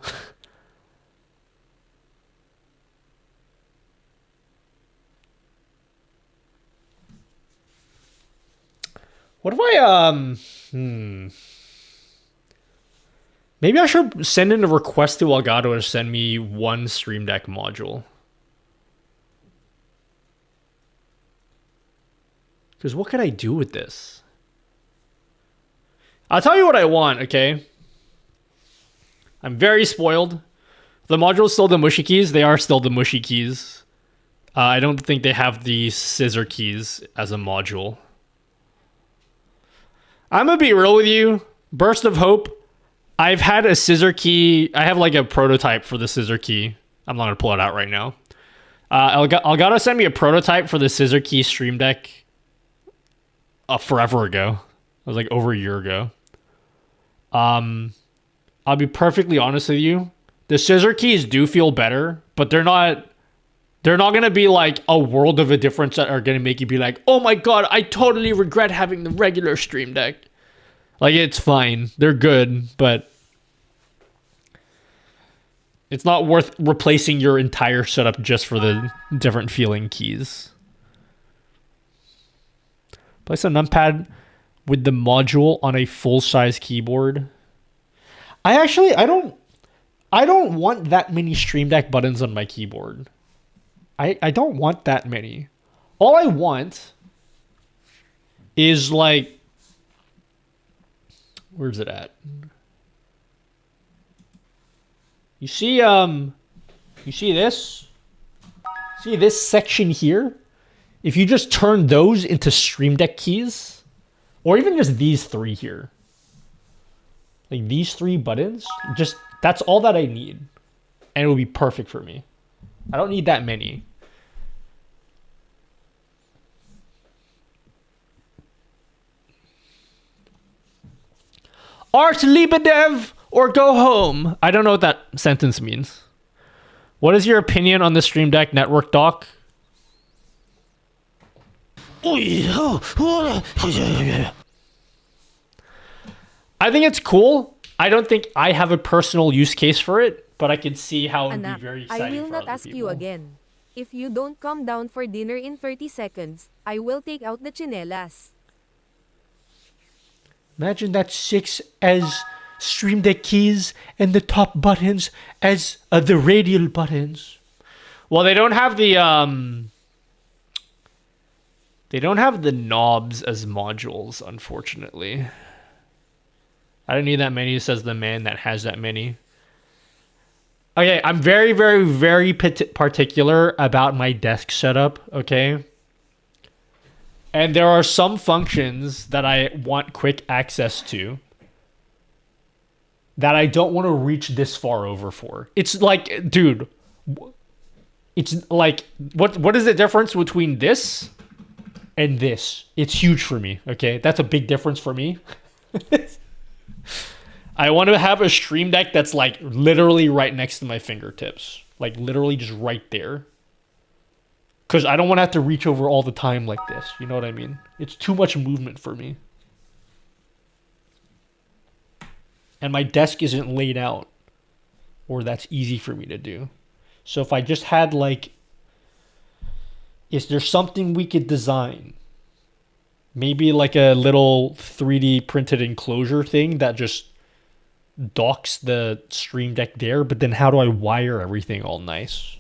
What if I, maybe I should send in a request to Elgato to send me one Stream Deck module. Because what could I do with this? I'll tell you what I want, okay? I'm very spoiled. The module's still the mushy keys. They are still the mushy keys. I don't think they have the scissor keys as a module. I'm gonna be real with you. Burst of hope. I've had a scissor key. I have like a prototype for the scissor key. I'm not gonna pull it out right now. Elgato sent me a prototype for the scissor key Stream Deck forever ago. It was like over a year ago. I'll be perfectly honest with you. The scissor keys do feel better, but they're not going to be like a world of a difference that are going to make you be like, oh my god, I totally regret having the regular Stream Deck. Like, it's fine. They're good, but it's not worth replacing your entire setup just for the different feeling keys. Place a numpad with the module on a full-size keyboard. I don't want that many Stream Deck buttons on my keyboard. I don't want that many. All I want is like, where's it at? You see this? See this section here? If you just turn those into Stream Deck keys, or even just these three here, like these three buttons, just that's all that I need, and it will be perfect for me. I don't need that many. Art Liebedev or go home. I don't know what that sentence means. What is your opinion on the Stream Deck network dock? I think it's cool. I don't think I have a personal use case for it, but I can see how it would be Anak, very I exciting will for not other ask you people. again. If you don't come down for dinner in 30 seconds, I will take out the chinelas. Imagine that 6 as Stream Deck keys and the top buttons as the radial buttons. Well, they don't have the knobs as modules, unfortunately. I don't need that many, says the man that has that many. Okay, I'm very, very, very particular about my desk setup, okay? And there are some functions that I want quick access to that I don't want to reach this far over for. It's like, dude, it's like, what is the difference between this and this? It's huge for me, okay? That's a big difference for me. I want to have a Stream Deck that's like literally right next to my fingertips. Like literally just right there. Because I don't want to have to reach over all the time like this. You know what I mean? It's too much movement for me. And my desk isn't laid out. Or that's easy for me to do. So if I just had like... Is there something we could design? Maybe like a little 3D printed enclosure thing that just docks the Stream Deck there. But then how do I wire everything all nice?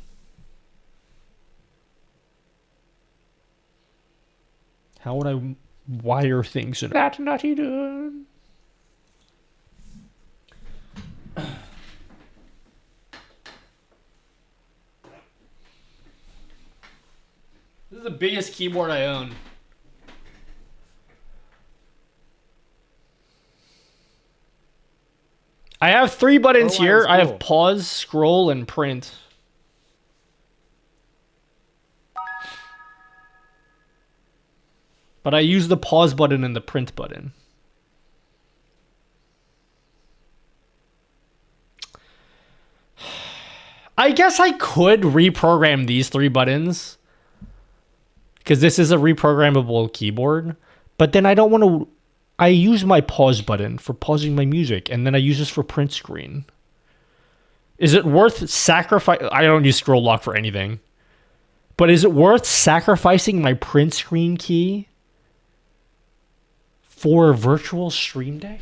How would I wire things in that nutty dude? This is the biggest keyboard I own. I have 3 buttons here. I have pause, scroll, and print. But I use the pause button and the print button. I guess I could reprogram these 3 buttons. Because this is a reprogrammable keyboard. But then I don't want to... I use my pause button for pausing my music. And then I use this for print screen. Is it worth sacrificing... I don't use scroll lock for anything. But is it worth sacrificing my print screen key for a virtual Stream Deck?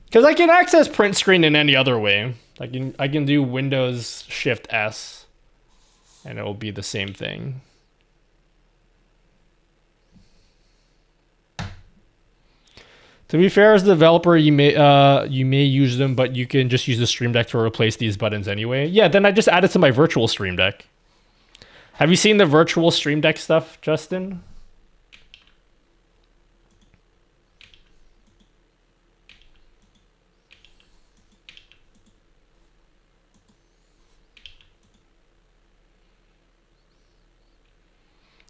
Because I can access print screen in any other way. I can do Windows Shift S and it will be the same thing. To be fair, as a developer, you may use them, but you can just use the Stream Deck to replace these buttons anyway. Yeah, then I just add it to my virtual Stream Deck. Have you seen the virtual Stream Deck stuff, Justin?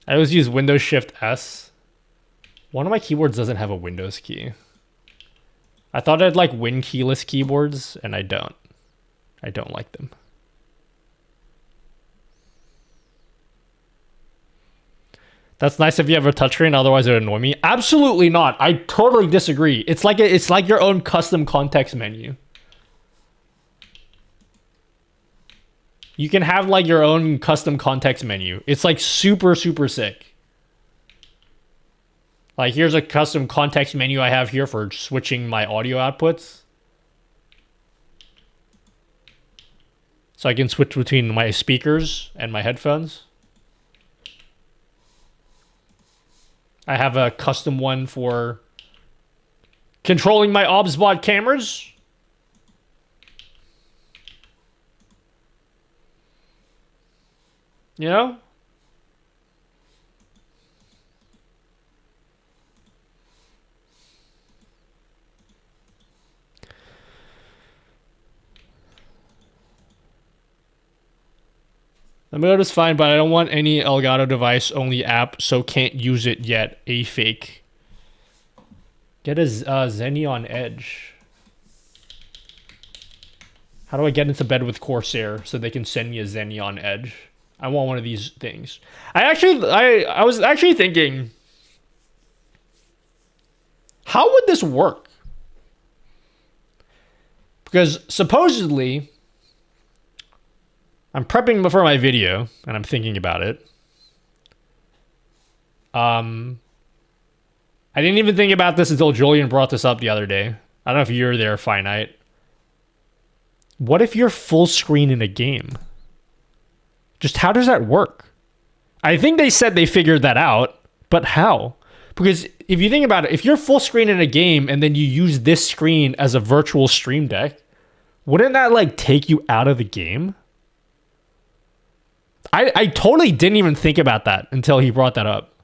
I always use Windows Shift S. One of my keyboards doesn't have a Windows key. I thought I'd like Win keyless keyboards, and I don't. I don't like them. That's nice if you have a touchscreen, otherwise it would annoy me. Absolutely not. I totally disagree. It's like your own custom context menu. You can have like your own custom context menu. It's like super, super sick. Like here's a custom context menu I have here for switching my audio outputs. So I can switch between my speakers and my headphones. I have a custom one for controlling my OBS cameras. You know? The mode is fine, but I don't want any Elgato device only app, so can't use it yet. A fake. Get a Xenon Edge. How do I get into bed with Corsair so they can send me a Xenon Edge? I want one of these things. I was actually thinking, how would this work? Because supposedly, I'm prepping before my video, and I'm thinking about it. I didn't even think about this until Julian brought this up the other day. I don't know if you were there, Finite. What if you're full screen in a game? Just how does that work? I think they said they figured that out, but how? Because if you think about it, if you're full screen in a game and then you use this screen as a virtual stream deck, wouldn't that like take you out of the game? I totally didn't even think about that until he brought that up.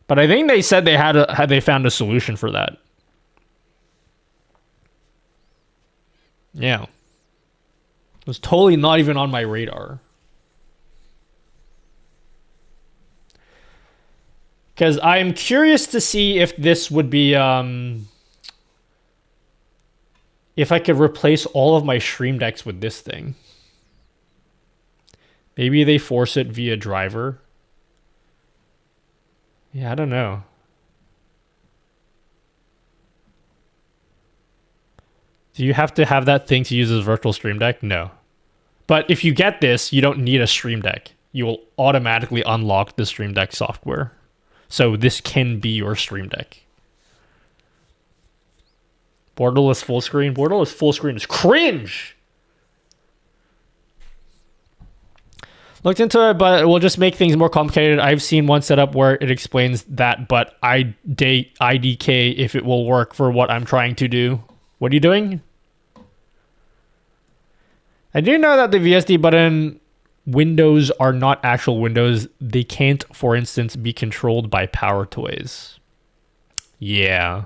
But I think they said they found a solution for that. Yeah. It was totally not even on my radar. Because I'm curious to see if this would be, if I could replace all of my stream decks with this thing. Maybe they force it via driver. Yeah, I don't know. Do you have to have that thing to use as a virtual stream deck? No. But if you get this, you don't need a stream deck. You will automatically unlock the stream deck software. So this can be your stream deck. Borderless full screen? Borderless full screen is cringe! Looked into it, but it will just make things more complicated. I've seen one setup where it explains that, but IDK if it will work for what I'm trying to do. What are you doing? I do know that the VSD button windows are not actual windows. They can't, for instance, be controlled by Power Toys. Yeah.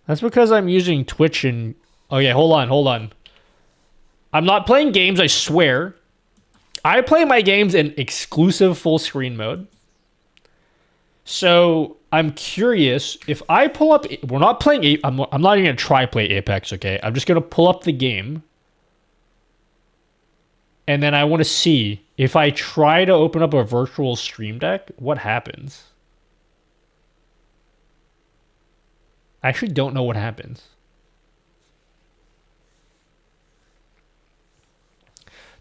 That's because I'm using Twitch and... Okay, hold on. I'm not playing games, I swear. I play my games in exclusive full screen mode. So I'm curious if I pull up... We're not playing... I'm not even going to try play Apex, okay? I'm just going to pull up the game. And then I want to see if I try to open up a virtual stream deck, what happens? I actually don't know what happens.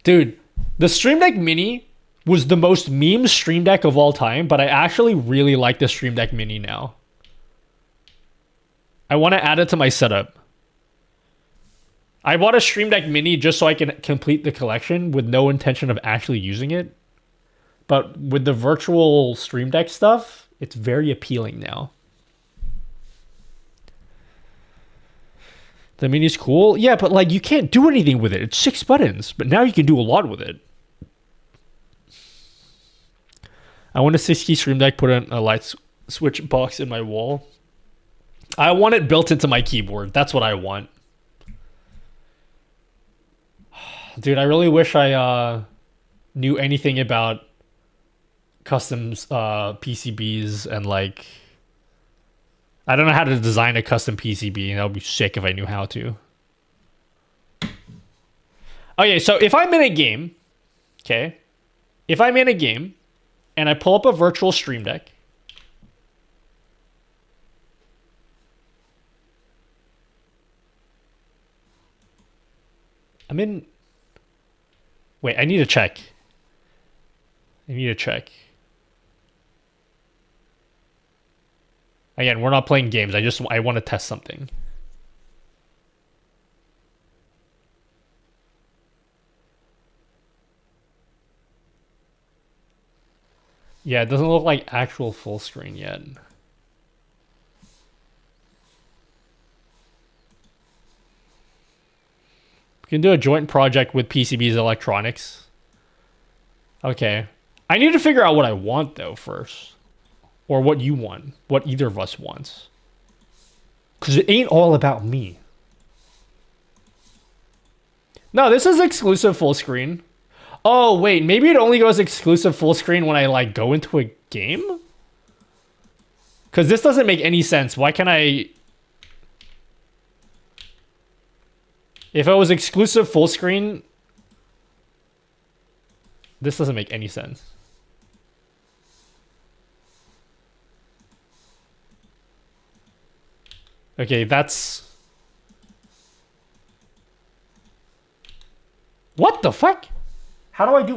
Dude, the Stream Deck Mini was the most meme Stream Deck of all time, but I actually really like the Stream Deck Mini now. I want to add it to my setup. I bought a Stream Deck Mini just so I can complete the collection with no intention of actually using it. But with the virtual Stream Deck stuff, it's very appealing now. The Mini's cool. Yeah, but like you can't do anything with it. It's 6 buttons, but now you can do a lot with it. I want a 6-key Stream Deck, put in a light switch box in my wall. I want it built into my keyboard. That's what I want. Dude, I really wish I knew anything about customs PCBs and like... I don't know how to design a custom PCB, and that would be sick if I knew how to. Okay, so if I'm in a game, okay? If I'm in a game, and I pull up a virtual stream deck, I'm in... Wait, I need to check. Again, we're not playing games. I want to test something. Yeah, it doesn't look like actual full screen yet. We can do a joint project with PCBs Electronics. Okay. I need to figure out what I want though first. Or what you want. What either of us wants. Because it ain't all about me. No, this is exclusive full screen. Oh, wait. Maybe it only goes exclusive full screen when I, like, go into a game? Because this doesn't make any sense. Why can't I... If it was exclusive full screen... This doesn't make any sense. Okay, that's... What the fuck? How do I do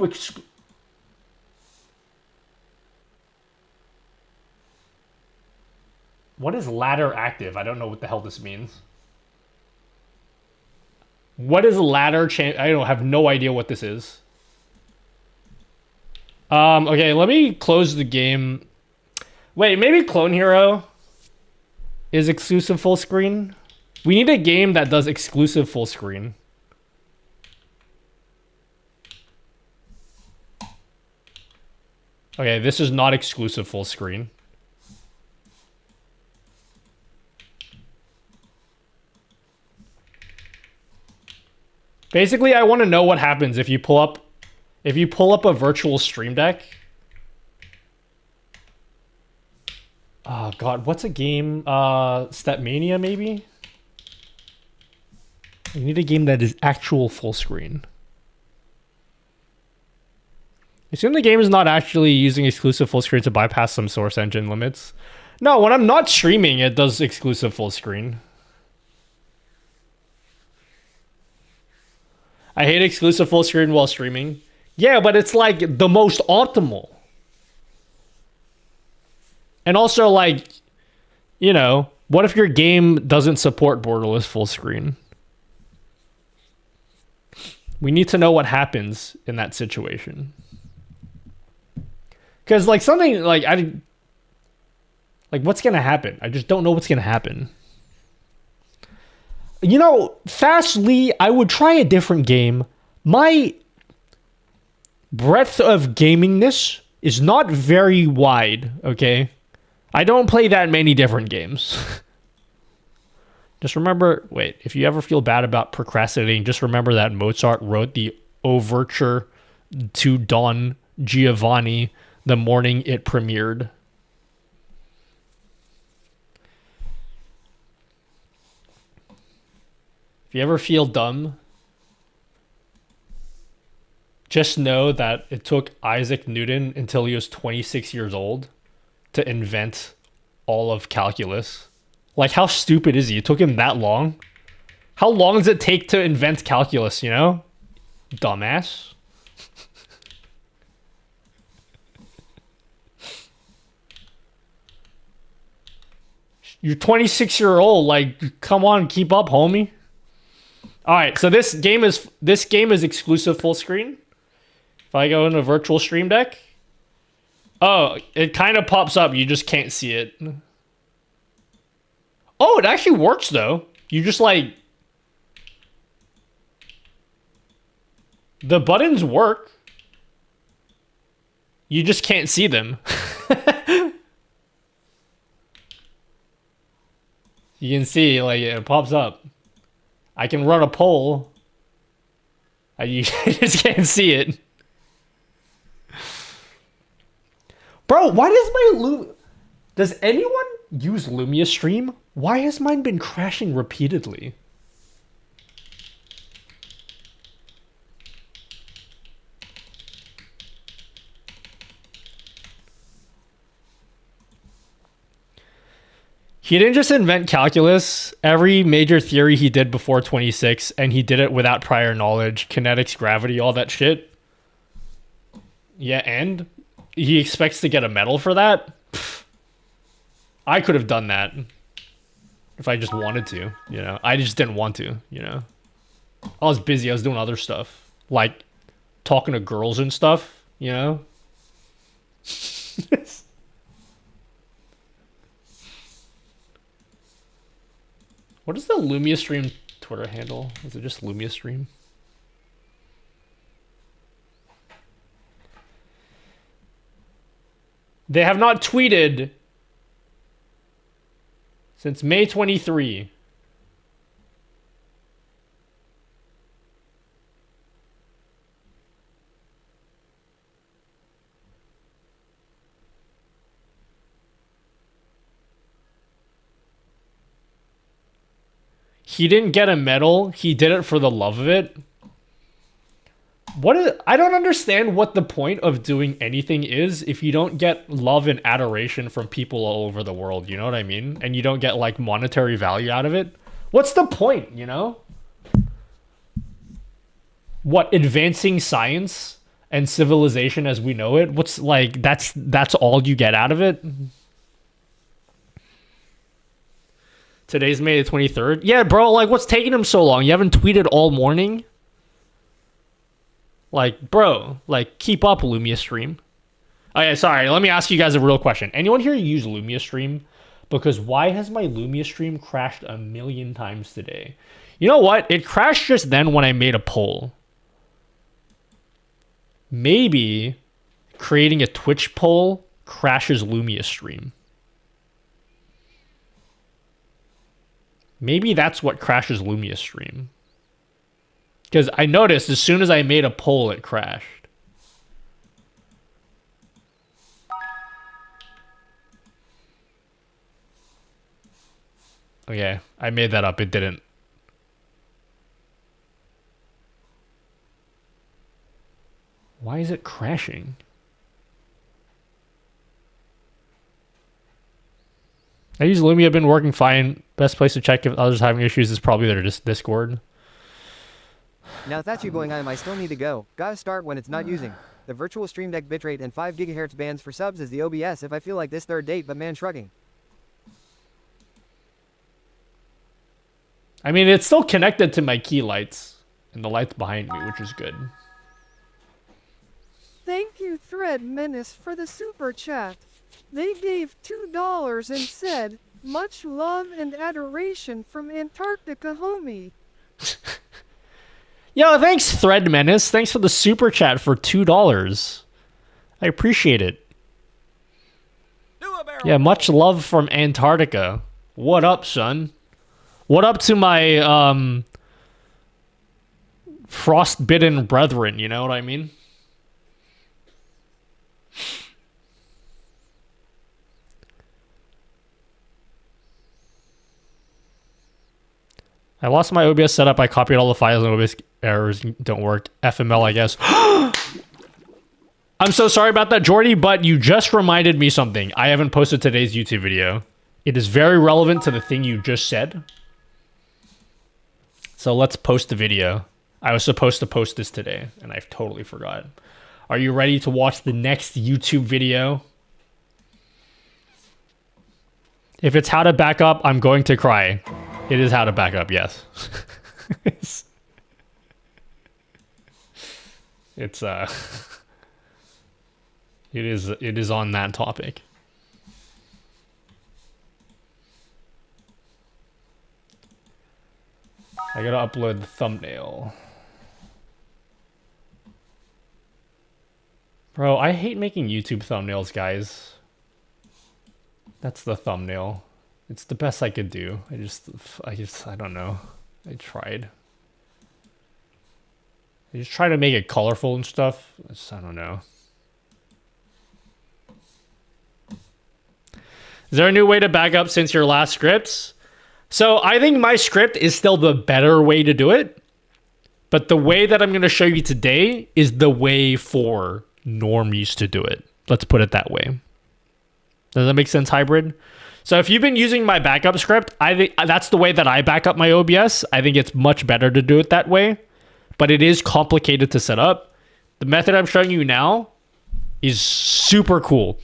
What is ladder active? I don't know what the hell this means. What is ladder change? I don't have no idea what this is. Okay, let me close the game. Wait, maybe Clone Hero is exclusive full screen? We need a game that does exclusive full screen. Okay, this is not exclusive full screen. Basically, I want to know what happens if you pull up a virtual Stream Deck. Oh god, what's a game? Stepmania maybe? We need a game that is actual full screen. Assume the game is not actually using exclusive full screen to bypass some source engine limits. No, when I'm not streaming, it does exclusive full screen. I hate exclusive full screen while streaming. Yeah, but it's like the most optimal. And also like, you know, what if your game doesn't support borderless full screen? We need to know what happens in that situation. Because like something like what's gonna happen? I just don't know what's gonna happen. You know, Fastly, I would try a different game. My breadth of gamingness is not very wide, okay? I don't play that many different games. Just remember, wait, if you ever feel bad about procrastinating, just remember that Mozart wrote the Overture to Don Giovanni the morning it premiered. If you ever feel dumb, just know that it took Isaac Newton until he was 26 years old to invent all of calculus. Like, how stupid is he? It took him that long? How long does it take to invent calculus, you know? Dumbass. You're 26-year-old, like, come on, keep up, homie. All right, so this game is exclusive full screen. If I go into virtual Stream Deck, oh, it kind of pops up. You just can't see it. Oh, it actually works though. You just like the buttons work. You just can't see them. You can see like it pops up. I can run a poll. You just can't see it. Bro, why does my does anyone use Lumia Stream? Why has mine been crashing repeatedly? He didn't just invent calculus. Every major theory he did before 26, and he did it without prior knowledge. Kinetics, gravity, all that shit. Yeah, and he expects to get a medal for that? Pfft. I could have done that if I just wanted to, you know. I just didn't want to, you know. I was busy. I was doing other stuff. Like talking to girls and stuff, you know. What is the Lumia Stream Twitter handle? Is it just Lumia Stream? They have not tweeted since May 23. he didn't get a medal. He did it for the love of it. I don't understand what the point of doing anything is if you don't get love and adoration from people all over the world. You know what I mean? And you don't get like monetary value out of it. What's the point, you know? What, advancing science and civilization as we know it? What's like, that's all you get out of it? Today's May the 23rd. Yeah, bro, like what's taking him so long? You haven't tweeted all morning? Like, bro, like keep up, Lumia Stream. Oh yeah, sorry, let me ask you guys a real question. Anyone here use Lumia Stream? Because why has my Lumia Stream crashed a million times today? You know what? It crashed just then when I made a poll. Maybe creating a Twitch poll crashes Lumia Stream. Maybe that's what crashes Lumia Stream. Because I noticed as soon as I made a poll, it crashed. Okay, I made that up. It didn't. Why is it crashing? I use Lumia, been working fine. Best place to check if others are having issues is probably their Discord. Now that you going, I still need to go. Gotta start when it's not using. The virtual stream deck bitrate and 5 GHz bands for subs is the OBS if I feel like this third date, but man shrugging. I mean, it's still connected to my key lights and the lights behind me, which is good. Thank you, Thread Menace, for the super chat. They gave $2 and said, much love and adoration from Antarctica, homie. Yo, thanks, Thread Menace. Thanks for the super chat for $2. I appreciate it. Yeah, much love from Antarctica. What up, son? What up to my frost-bitten brethren, you know what I mean? I lost my OBS setup. I copied all the files and OBS errors don't work. FML, I guess. I'm so sorry about that, Jordy, but you just reminded me something. I haven't posted today's YouTube video. It is very relevant to the thing you just said. So let's post the video. I was supposed to post this today, and I've totally forgot. Are you ready to watch the next YouTube video? If it's how to back up, I'm going to cry. It is how to back up, yes. It's it is on that topic. I gotta upload the thumbnail. Bro, I hate making YouTube thumbnails, guys. That's the thumbnail. It's the best I could do. I don't know. I tried. I just try to make it colorful and stuff. I don't know. Is there a new way to back up since your last scripts? So I think my script is still the better way to do it. But the way that I'm going to show you today is the way for normies to do it. Let's put it that way. Does that make sense, Hybrid? So if you've been using my backup script, I think that's the way that I back up my OBS. I think it's much better to do it that way. But it is complicated to set up. The method I'm showing you now is super cool.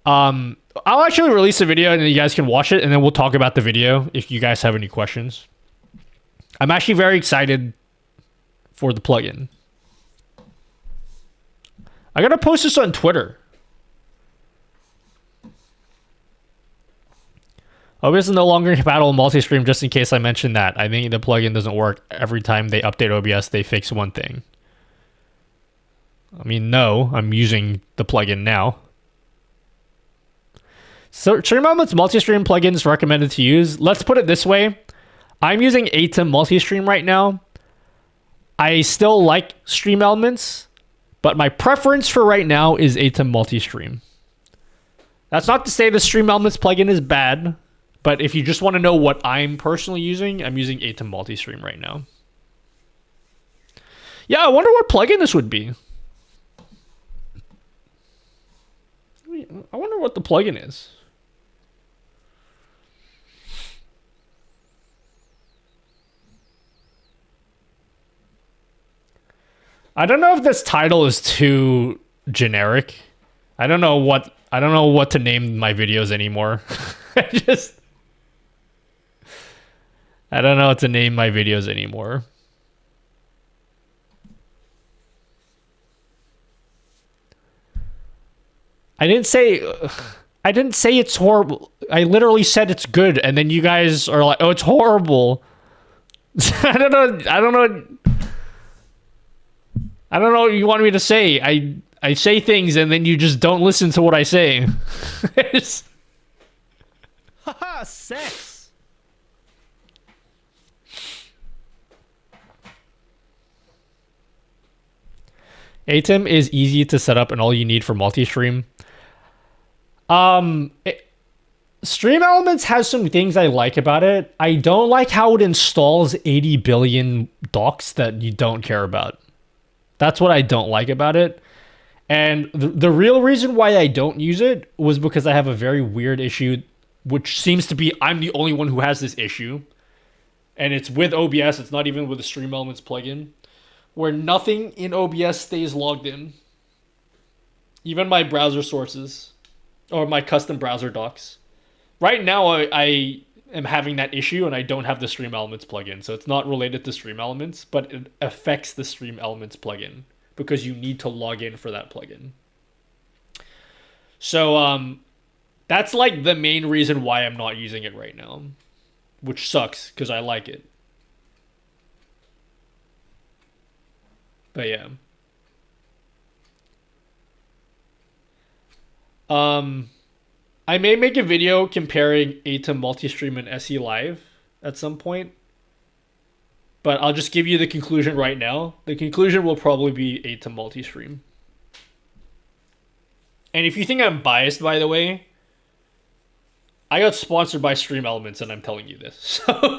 I'll actually release a video and then you guys can watch it and then we'll talk about the video if you guys have any questions. I'm actually very excited for the plugin. I gotta post this on Twitter. OBS is no longer compatible multi-stream, just in case I mentioned that. I think the plugin doesn't work every time they update OBS, they fix one thing. I mean, no, I'm using the plugin now. So Stream Elements multi-stream plugins recommended to use. Let's put it this way. I'm using ATEM multi-stream right now. I still like Stream Elements, but my preference for right now is ATEM multi-stream. That's not to say the Stream Elements plugin is bad, But if you just want to know what I'm personally using, I'm using Atom Multistream right now. Yeah, I wonder what plugin this would be. I wonder what the plugin is. I don't know if this title is too generic. I don't know what to name my videos anymore. I don't know what to name my videos anymore. I didn't say it's horrible. I literally said it's good, and then you guys are like, "Oh, it's horrible." I don't know what you want me to say. I say things, and then you just don't listen to what I say. Haha, sex. Atom is easy to set up and all you need for multi-stream. Stream Elements has some things I like about it. I don't like how it installs 80 billion docs that you don't care about. That's what I don't like about it. And the real reason why I don't use it was because I have a very weird issue, which seems to be I'm the only one who has this issue. And it's with OBS, it's not even with the Stream Elements plugin, where nothing in OBS stays logged in. Even my browser sources, or my custom browser docs. Right now, I am having that issue, and I don't have the Stream Elements plugin. So it's not related to Stream Elements, but it affects the Stream Elements plugin, because you need to log in for that plugin. So that's like the main reason why I'm not using it right now, which sucks because I like it. But yeah. I may make a video comparing Atom Multistream and SE Live at some point. But I'll just give you the conclusion right now. The conclusion will probably be Atom Multistream. And if you think I'm biased, by the way, I got sponsored by Stream Elements, and I'm telling you this. So,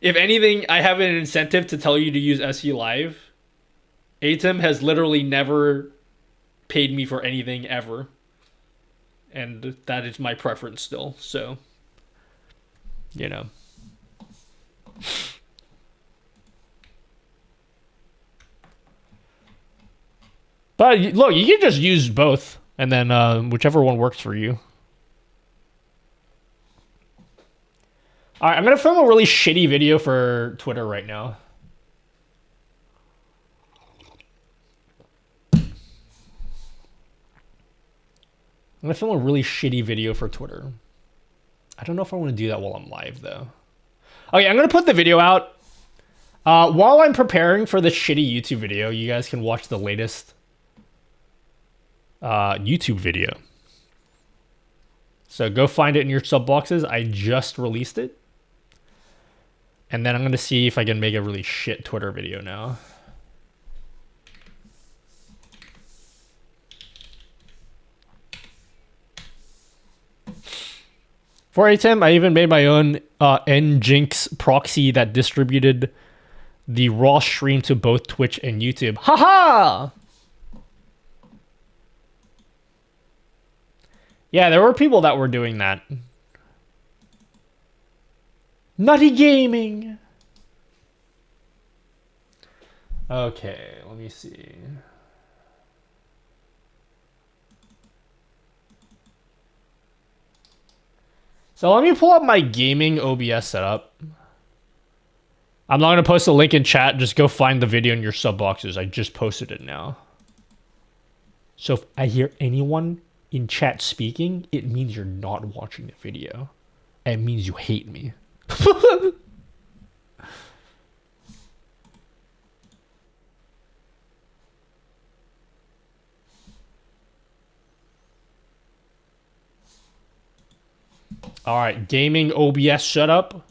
if anything, I have an incentive to tell you to use SE Live. Atom has literally never paid me for anything ever. And that is my preference still. So, you know. But look, you can just use both, and then whichever one works for you. All right, I'm gonna film a really shitty video for Twitter right now. I'm gonna film a really shitty video for Twitter. I don't know if I want to do that while I'm live though. Okay, I'm gonna put the video out. While I'm preparing for this shitty YouTube video, you guys can watch the latest YouTube video. So go find it in your sub boxes. I just released it. And then I'm going to see if I can make a really shit Twitter video now. For Atom, I even made my own Nginx proxy that distributed the raw stream to both Twitch and YouTube. Haha! Yeah, there were people that were doing that. Nutty Gaming! Okay, let me see. So let me pull up my gaming OBS setup. I'm not going to post a link in chat. Just go find the video in your sub boxes. I just posted it now. So if I hear anyone in chat speaking, it means you're not watching the video. It means you hate me. All right, gaming OBS setup.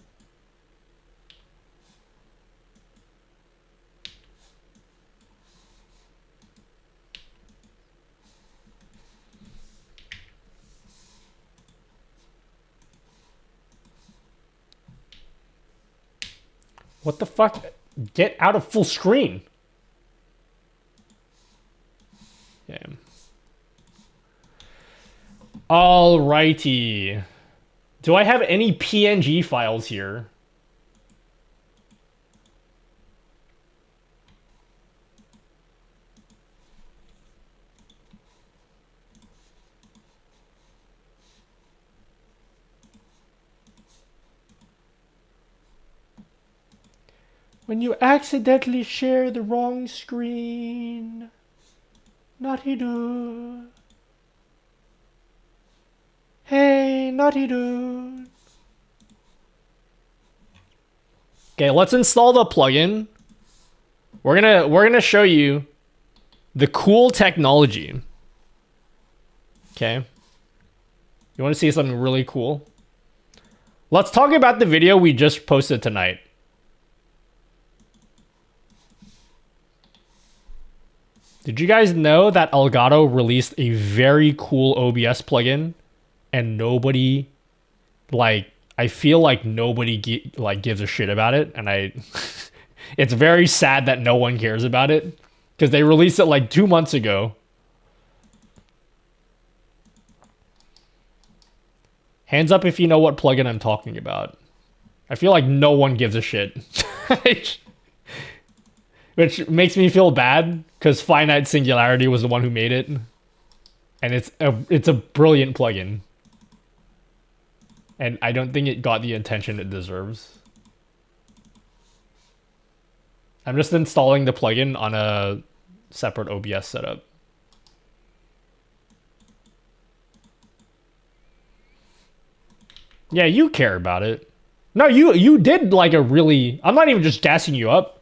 What the fuck? Get out of full screen. Okay. Alrighty. Do I have any PNG files here? When you accidentally share the wrong screen. Naughty dude. Hey, naughty dude. Okay, let's install the plugin. We're gonna show you the cool technology. Okay. You want to see something really cool? Let's talk about the video we just posted tonight. Did you guys know that Elgato released a very cool OBS plugin, and nobody, like, I feel like nobody gives a shit about it, and it's very sad that no one cares about it because they released it like 2 months ago. Hands up if you know what plugin I'm talking about. I feel like no one gives a shit. Which makes me feel bad, because Finite Singularity was the one who made it. And it's a brilliant plugin. And I don't think it got the attention it deserves. I'm just installing the plugin on a separate OBS setup. Yeah, you care about it. No, you did like a really... I'm not even just gassing you up.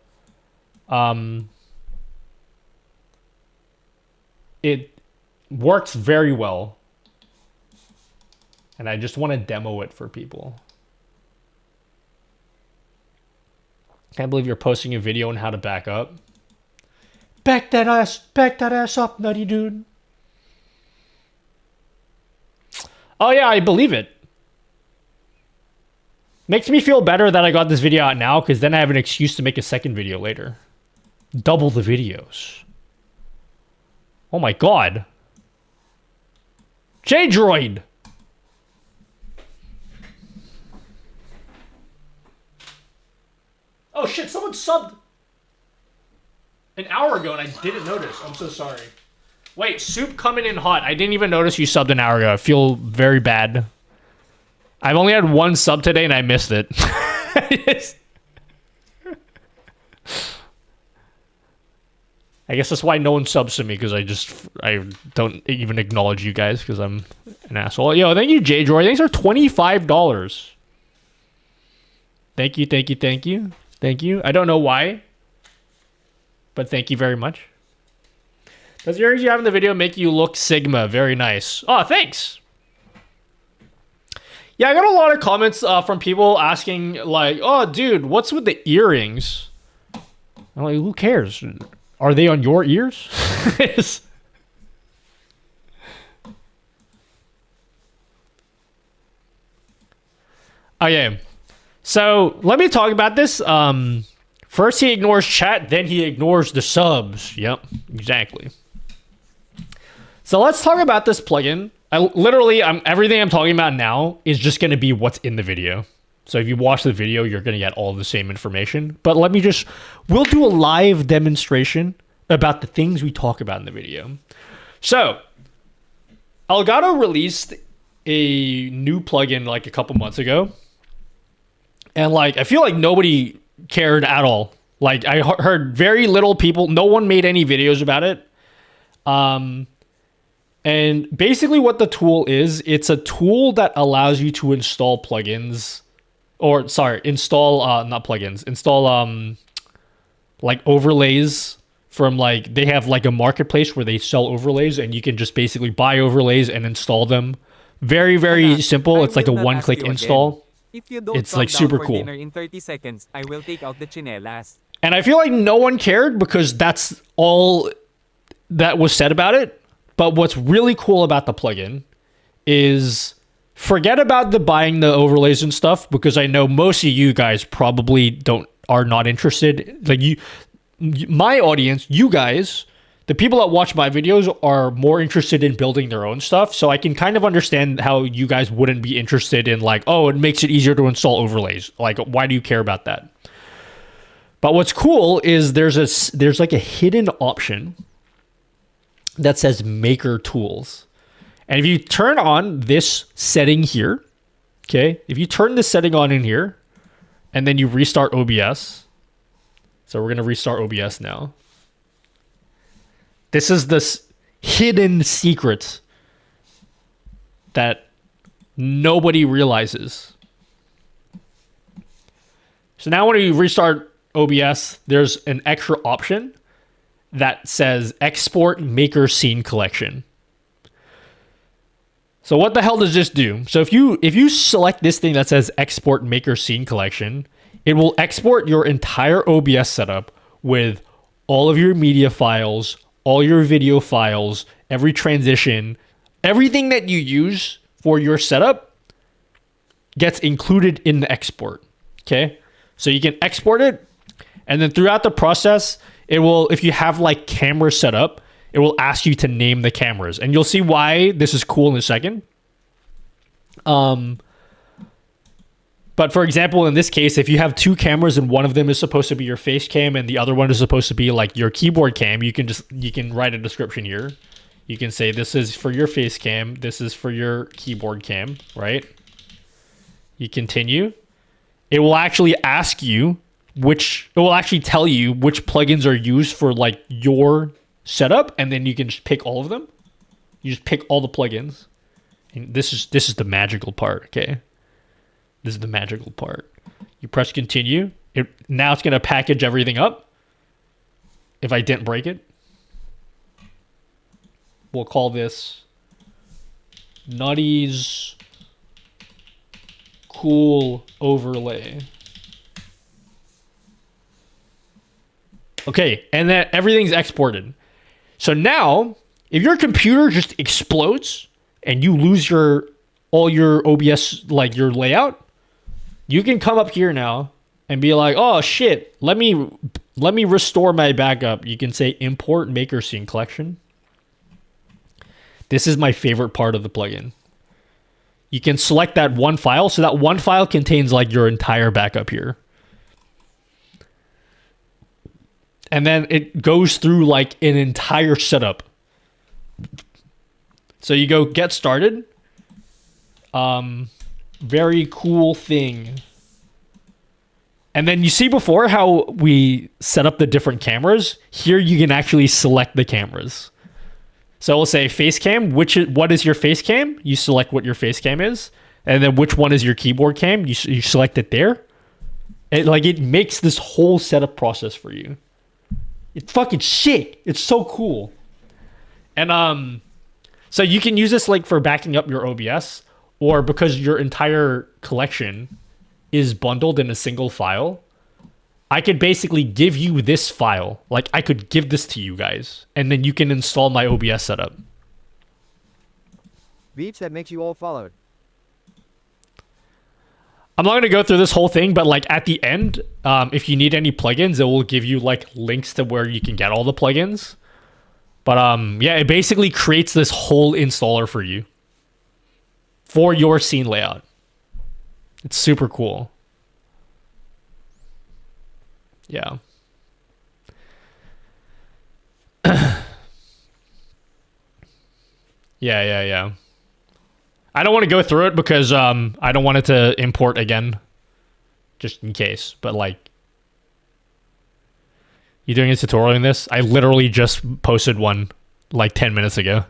It works very well. And I just want to demo it for people. Can't believe you're posting a video on how to back up. Back that ass up, nutty dude. Oh yeah, I believe it. Makes me feel better that I got this video out now, because then I have an excuse to make a second video later. Double the videos. Oh my god. J-Droid! Oh shit, someone subbed an hour ago and I didn't notice. I'm so sorry. Wait, soup coming in hot. I didn't even notice you subbed an hour ago. I feel very bad. I've only had one sub today and I missed it. I guess that's why no one subs to me, because I don't even acknowledge you guys because I'm an asshole. Yo, thank you, J-Droid. Thanks for $25. Thank you, thank you, thank you. Thank you. I don't know why, but thank you very much. Does the earrings you have in the video make you look Sigma? Very nice. Oh, thanks. Yeah, I got a lot of comments from people asking, like, oh, dude, what's with the earrings? I'm like, who cares? Are they on your ears? Okay. So, let me talk about this. First he ignores chat, then he ignores the subs. Yep, exactly. So, let's talk about this plugin. Everything I'm talking about now is just going to be what's in the video. So if you watch the video, you're going to get all the same information. But we'll do a live demonstration about the things we talk about in the video. So, Elgato released a new plugin like a couple months ago. And like, I feel like nobody cared at all. Like, I heard very little people, no one made any videos about it. And basically what the tool is, it's a tool that allows you to install plugins. Or, sorry, not plugins. Install, like, overlays from, like, they have, like, a marketplace where they sell overlays, and you can just basically buy overlays and install them. Very, very simple. It's like a one-click install. If you don't it's, like, super cool. In 30 seconds, I will take out the chinelas. And I feel like no one cared because that's all that was said about it. But what's really cool about the plugin is... Forget about buying the overlays and stuff, because I know most of you guys probably don't are not interested. Like my audience, you guys, the people that watch my videos are more interested in building their own stuff. So I can kind of understand how you guys wouldn't be interested in like, oh, it makes it easier to install overlays. Like, why do you care about that? But what's cool is there's like a hidden option that says Maker Tools. And if you turn on this setting here, okay, if you turn this setting on in here, and then you restart OBS. So we're going to restart OBS now. This is this hidden secret that nobody realizes. So now when you restart OBS, there's an extra option that says Export Maker Scene Collection. So what the hell does this do? So if you select this thing that says Export Maker Scene Collection, it will export your entire OBS setup with all of your media files, all your video files, every transition, everything that you use for your setup gets included in the export. Okay? So you can export it, and then throughout the process, it will, if you have like cameras set up, it will ask you to name the cameras. And you'll see why this is cool in a second. But for example, in this case, if you have two cameras and one of them is supposed to be your face cam and the other one is supposed to be like your keyboard cam, you can write a description here. You can say this is for your face cam, this is for your keyboard cam, right? You continue. It will actually ask you it will actually tell you which plugins are used for like your setup, and then you can just pick all of them. You just pick all the plugins. And this is the magical part, okay? This is the magical part. You press continue. Now it's going to package everything up. If I didn't break it, we'll call this Nutty's Cool Overlay. Okay, and then everything's exported. So now, if your computer just explodes and you lose all your OBS, like your layout, you can come up here now and be like, oh shit, let me restore my backup. You can say import Maker Scene Collection. This is my favorite part of the plugin. You can select that one file. So that one file contains like your entire backup here. And then it goes through like an entire setup. So you go get started. Very cool thing. And then you see before how we set up the different cameras. Here you can actually select the cameras. So we'll say face cam. What is your face cam? You select what your face cam is. And then which one is your keyboard cam? You select it there. It makes this whole setup process for you. It's fucking shit. It's so cool. And so you can use this like for backing up your OBS, or because your entire collection is bundled in a single file, I could basically give you this file. Like I could give this to you guys, and then you can install my OBS setup. Beeps that makes you all followed. I'm not going to go through this whole thing, but like at the end, if you need any plugins, it will give you like links to where you can get all the plugins. But yeah, it basically creates this whole installer for you for your scene layout. It's super cool. Yeah. Yeah. I don't want to go through it because I don't want it to import again, just in case. But like, you doing a tutorial in this? I literally just posted one like 10 minutes ago.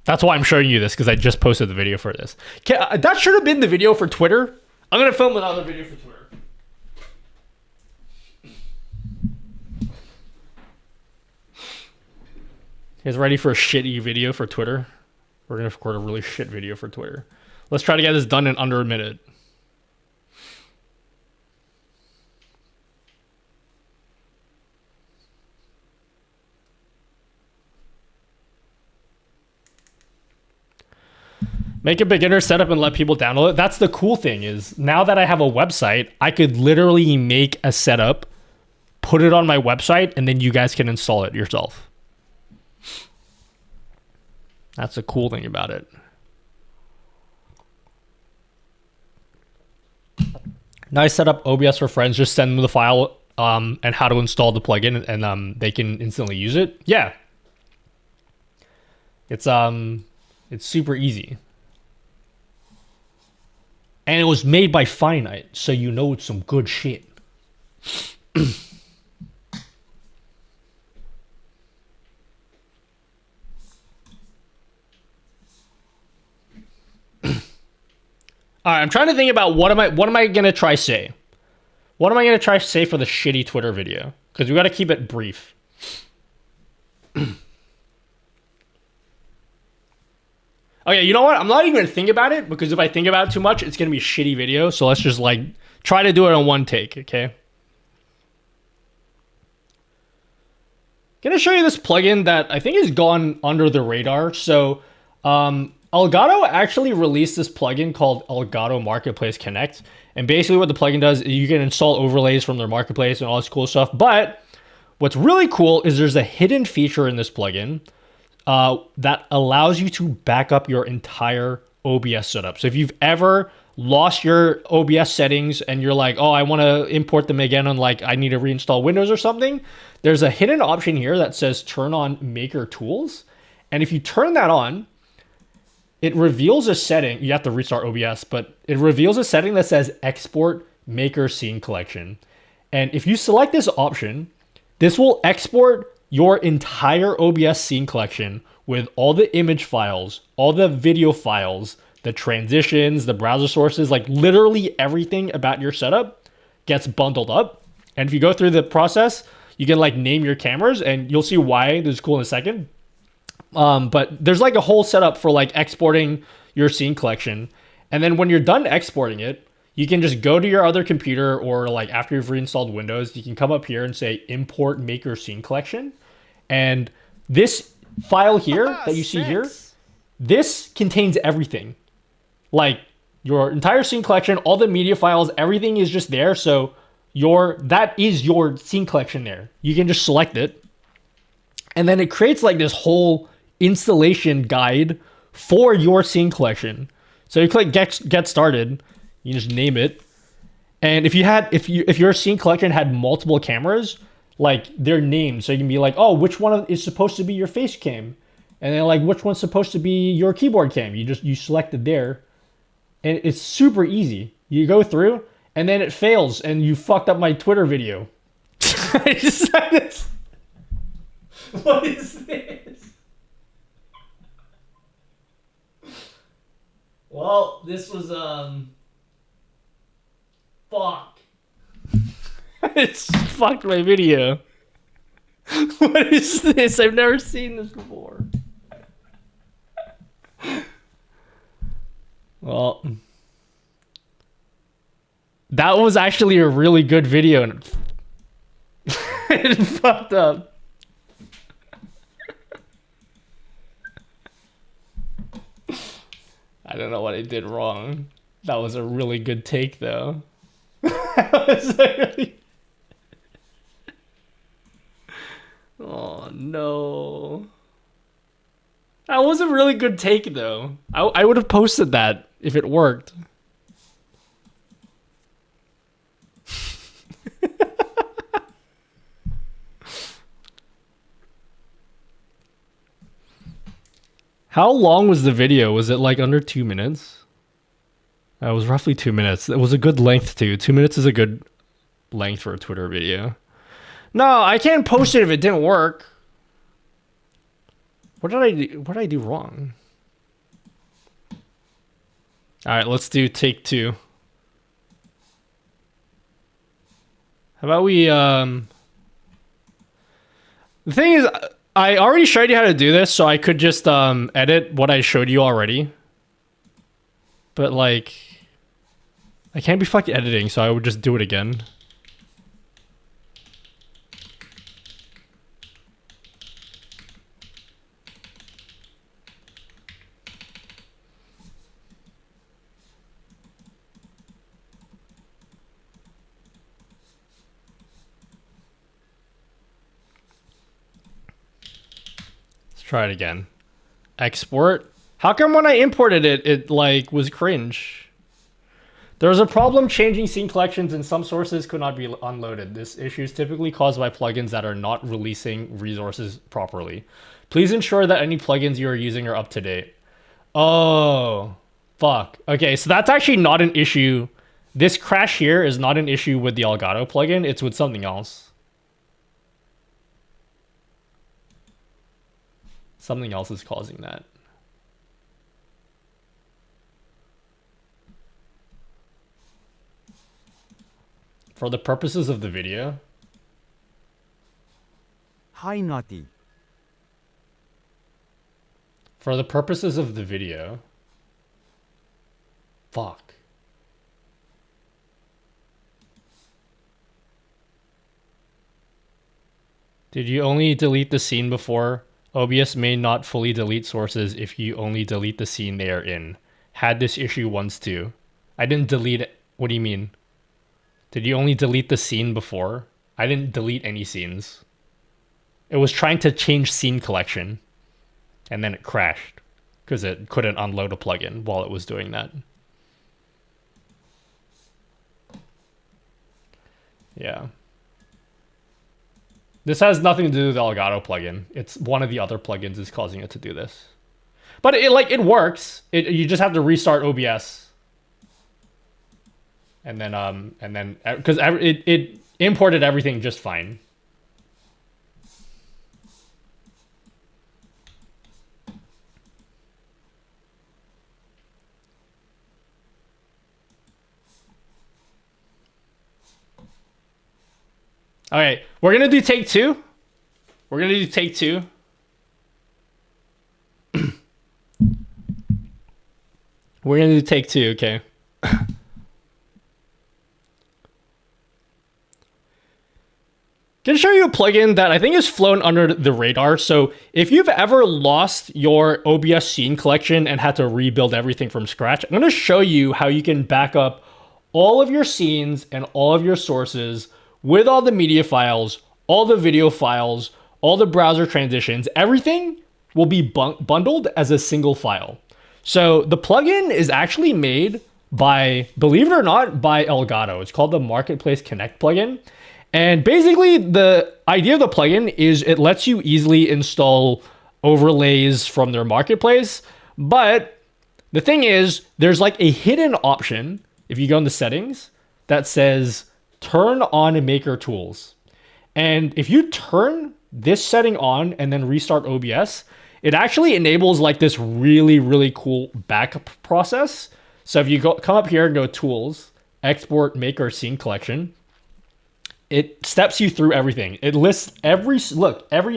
That's why I'm showing you this, because I just posted the video for this. That should have been the video for Twitter. I'm gonna film another video for Twitter. You guys ready for a shitty video for Twitter? We're going to record a really shit video for Twitter. Let's try to get this done in under a minute. Make a beginner setup and let people download it. That's the cool thing is now that I have a website, I could literally make a setup, put it on my website, and then you guys can install it yourself. That's the cool thing about it. Nice setup, OBS for friends. Just send them the file and how to install the plugin, and they can instantly use it. Yeah, it's super easy, and it was made by Finite, so you know it's some good shit. All right, I'm trying to think about what am I gonna try say? What am I gonna try say for the shitty Twitter video? Because we gotta keep it brief. Okay, you know what? I'm not even gonna think about it because if I think about it too much, it's gonna be a shitty video. So let's just like try to do it on one take, okay? Gonna show you this plugin that I think has gone under the radar. So Elgato actually released this plugin called Elgato Marketplace Connect. And basically what the plugin does is you can install overlays from their marketplace and all this cool stuff. But what's really cool is there's a hidden feature in this plugin that allows you to back up your entire OBS setup. So if you've ever lost your OBS settings and you're like, oh, I want to import them again on like I need to reinstall Windows or something, there's a hidden option here that says turn on Maker Tools. And if you turn that on, it reveals a setting. You have to restart OBS, but it reveals a setting that says export Maker Scene Collection. And if you select this option, this will export your entire OBS scene collection with all the image files, all the video files, the transitions, the browser sources, like literally everything about your setup gets bundled up. And if you go through the process, you can like name your cameras and you'll see why this is cool in a second. But there's like a whole setup for like exporting your scene collection. And then when you're done exporting it, you can just go to your other computer or like after you've reinstalled Windows, you can come up here and say import Maker Scene Collection. And this file here that you see here, this contains everything. Like your entire scene collection, all the media files, everything is just there. So that is your scene collection there. You can just select it. And then it creates like this whole installation guide for your scene collection. So you click get started, you just name it. And if your scene collection had multiple cameras, like they're named, so you can be like, oh, which one is supposed to be your face cam? And then like which one's supposed to be your keyboard cam? You select it there. And it's super easy. You go through and then it fails and you fucked up my Twitter video. What is this? Well, this was fuck. It's fucked my video. What is this? I've never seen this before. Well, that was actually a really good video and it fucked up. I don't know what I did wrong. That was a really good take, though. Oh, no. That was a really good take, though. I would have posted that if it worked. How long was the video? Was it like under 2 minutes? It was roughly 2 minutes. It was a good length too. 2 minutes is a good length for a Twitter video. No, I can't post it if it didn't work. What did I do? What did I do wrong? All right, let's do take two. How about we the thing is, I already showed you how to do this, so I could just edit what I showed you already. But like, I can't be fucking editing, so I would just do it again. try it again. Export. How come when I imported it, it like was cringe? There was a problem changing scene collections and some sources could not be unloaded. This issue is typically caused by plugins that are not releasing resources properly. Please ensure that any plugins you are using are up to date. Oh, fuck. Okay, so that's actually not an issue. This crash here is not an issue with the Elgato plugin. It's with something else. Something else is causing that. For the purposes of the video. Hi, Nutty. For the purposes of the video. Fuck. Did you only delete the scene before? OBS may not fully delete sources if you only delete the scene they are in. Had this issue once too. I didn't delete it. What do you mean? Did you only delete the scene before? I didn't delete any scenes. It was trying to change scene collection. And then it crashed. Because it couldn't unload a plugin while it was doing that. Yeah. This has nothing to do with the Elgato plugin. It's one of the other plugins is causing it to do this. But it works. You just have to restart OBS. And then because it imported everything just fine. Okay, we're gonna do take two. We're gonna do take two. We're gonna do take two, okay. Gonna show you a plugin that I think has flown under the radar. So if you've ever lost your OBS scene collection and had to rebuild everything from scratch, I'm gonna show you how you can back up all of your scenes and all of your sources with all the media files, all the video files, all the browser transitions. Everything will be bundled as a single file. So the plugin is actually made by, believe it or not, by Elgato. It's called the Marketplace Connect plugin. And basically the idea of the plugin is it lets you easily install overlays from their marketplace. But the thing is, there's like a hidden option, if you go in the settings, that says turn on maker tools. And if you turn this setting on and then restart OBS, it actually enables like this really, really cool backup process. So if you come up here and go tools, export maker scene collection, it steps you through everything. It lists every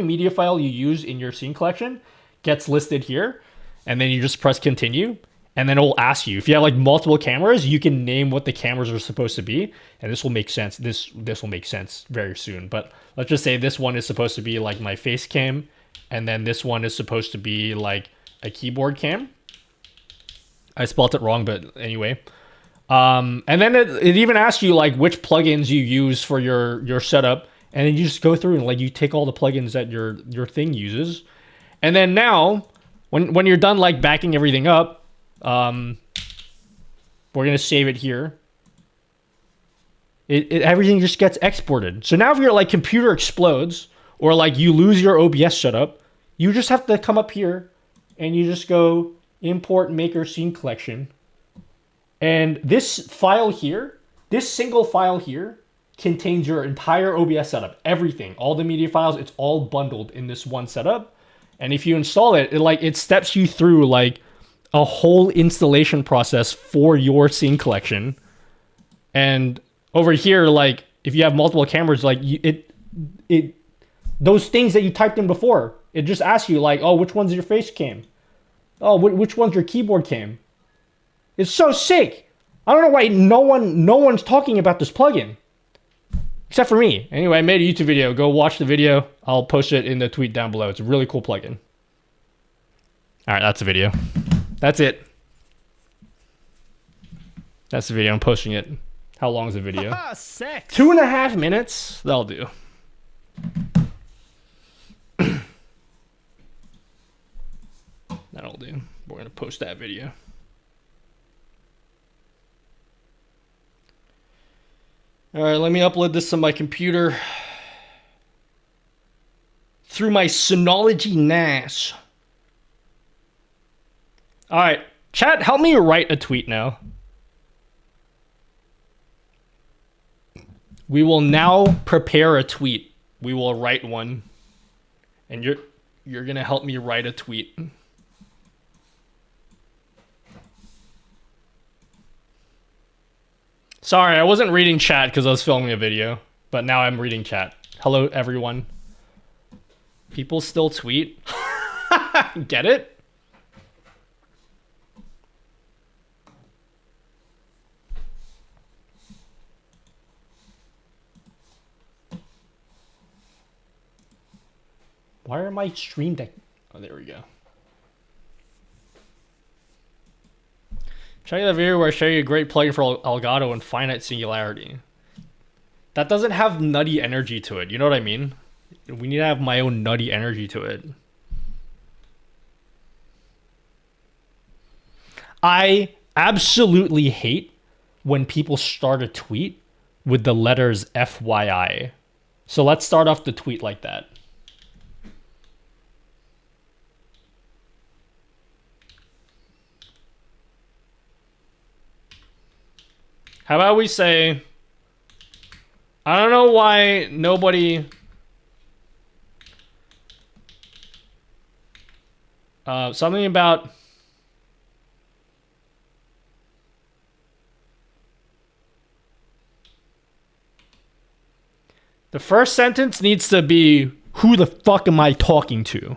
media file you use in your scene collection gets listed here. And then you just press continue. And then it will ask you, if you have like multiple cameras, you can name what the cameras are supposed to be. And this will make sense. This will make sense very soon. But let's just say this one is supposed to be like my face cam. And then this one is supposed to be like a keyboard cam. I spelled it wrong, but anyway. And then it even asks you like which plugins you use for your setup. And then you just go through and like you take all the plugins that your thing uses. And then now, when you're done like backing everything up, we're gonna save it here. Everything just gets exported. So now if your like computer explodes or like you lose your OBS setup, you just have to come up here and you just go import maker scene collection. And this file here, this single file here contains your entire OBS setup, everything, all the media files, it's all bundled in this one setup. And if you install it, it steps you through like a whole installation process for your scene collection. And over here, like if you have multiple cameras, like those things that you typed in before, it just asks you like, oh, which one's your face cam? Oh, which one's your keyboard cam? It's so sick. I don't know why no one's talking about this plugin. Except for me. Anyway, I made a YouTube video. Go watch the video. I'll post it in the tweet down below. It's a really cool plugin. All right, that's the video. That's it. That's the video. I'm posting it. How long is the video? 2.5 minutes. That'll do. That'll do. We're gonna post that video. All right, let me upload this on my computer through my Synology NAS. All right, chat, help me write a tweet now. We will now prepare a tweet. We will write one, and you're gonna help me write a tweet. Sorry, I wasn't reading chat because I was filming a video, but now I'm reading chat. Hello, everyone. People still tweet? Get it? Why are my stream deck? Oh, there we go. Check out the video where I show you a great plugin for Elgato and finite singularity. That doesn't have nutty energy to it. You know what I mean? We need to have my own nutty energy to it. I absolutely hate when people start a tweet with the letters FYI. So let's start off the tweet like that. How about we say, I don't know why nobody something about the first sentence needs to be, who the fuck am I talking to?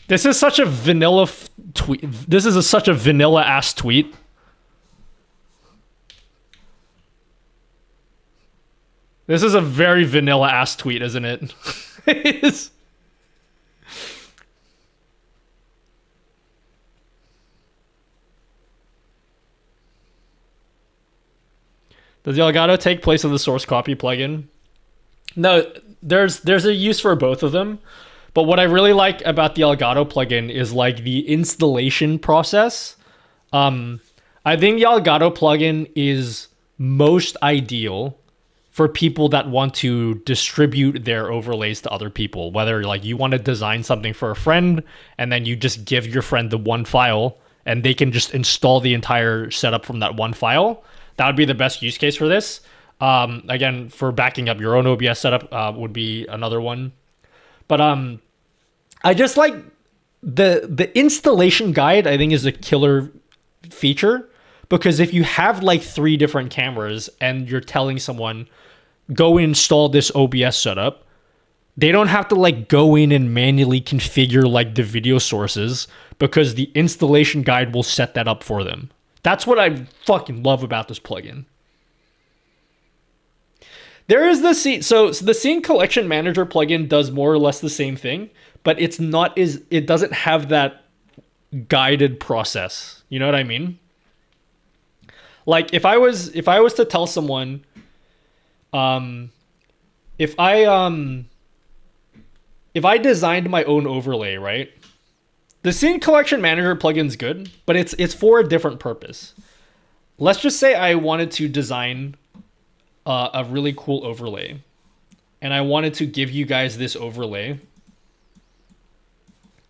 This is such a vanilla tweet. This is such a vanilla ass tweet. This is a very vanilla ass tweet, isn't it? It is. Does the Elgato take place of the source copy plugin? No, there's a use for both of them. But what I really like about the Elgato plugin is like the installation process. I think the Elgato plugin is most ideal for people that want to distribute their overlays to other people. Whether like you want to design something for a friend and then you just give your friend the one file and they can just install the entire setup from that one file. That would be the best use case for this. Again, for backing up your own OBS setup would be another one. But I just like the installation guide, I think, is a killer feature, because if you have like 3 different cameras and you're telling someone go install this OBS setup, they don't have to like go in and manually configure like the video sources, because the installation guide will set that up for them. That's what I fucking love about this plugin. There is the scene. So the Scene Collection Manager plugin does more or less the same thing, but it's not it doesn't have that guided process. You know what I mean? Like if I was to tell someone, if I designed my own overlay, right? The Scene Collection Manager plugin's good, but it's for a different purpose. Let's just say I wanted to design a really cool overlay, and I wanted to give you guys this overlay,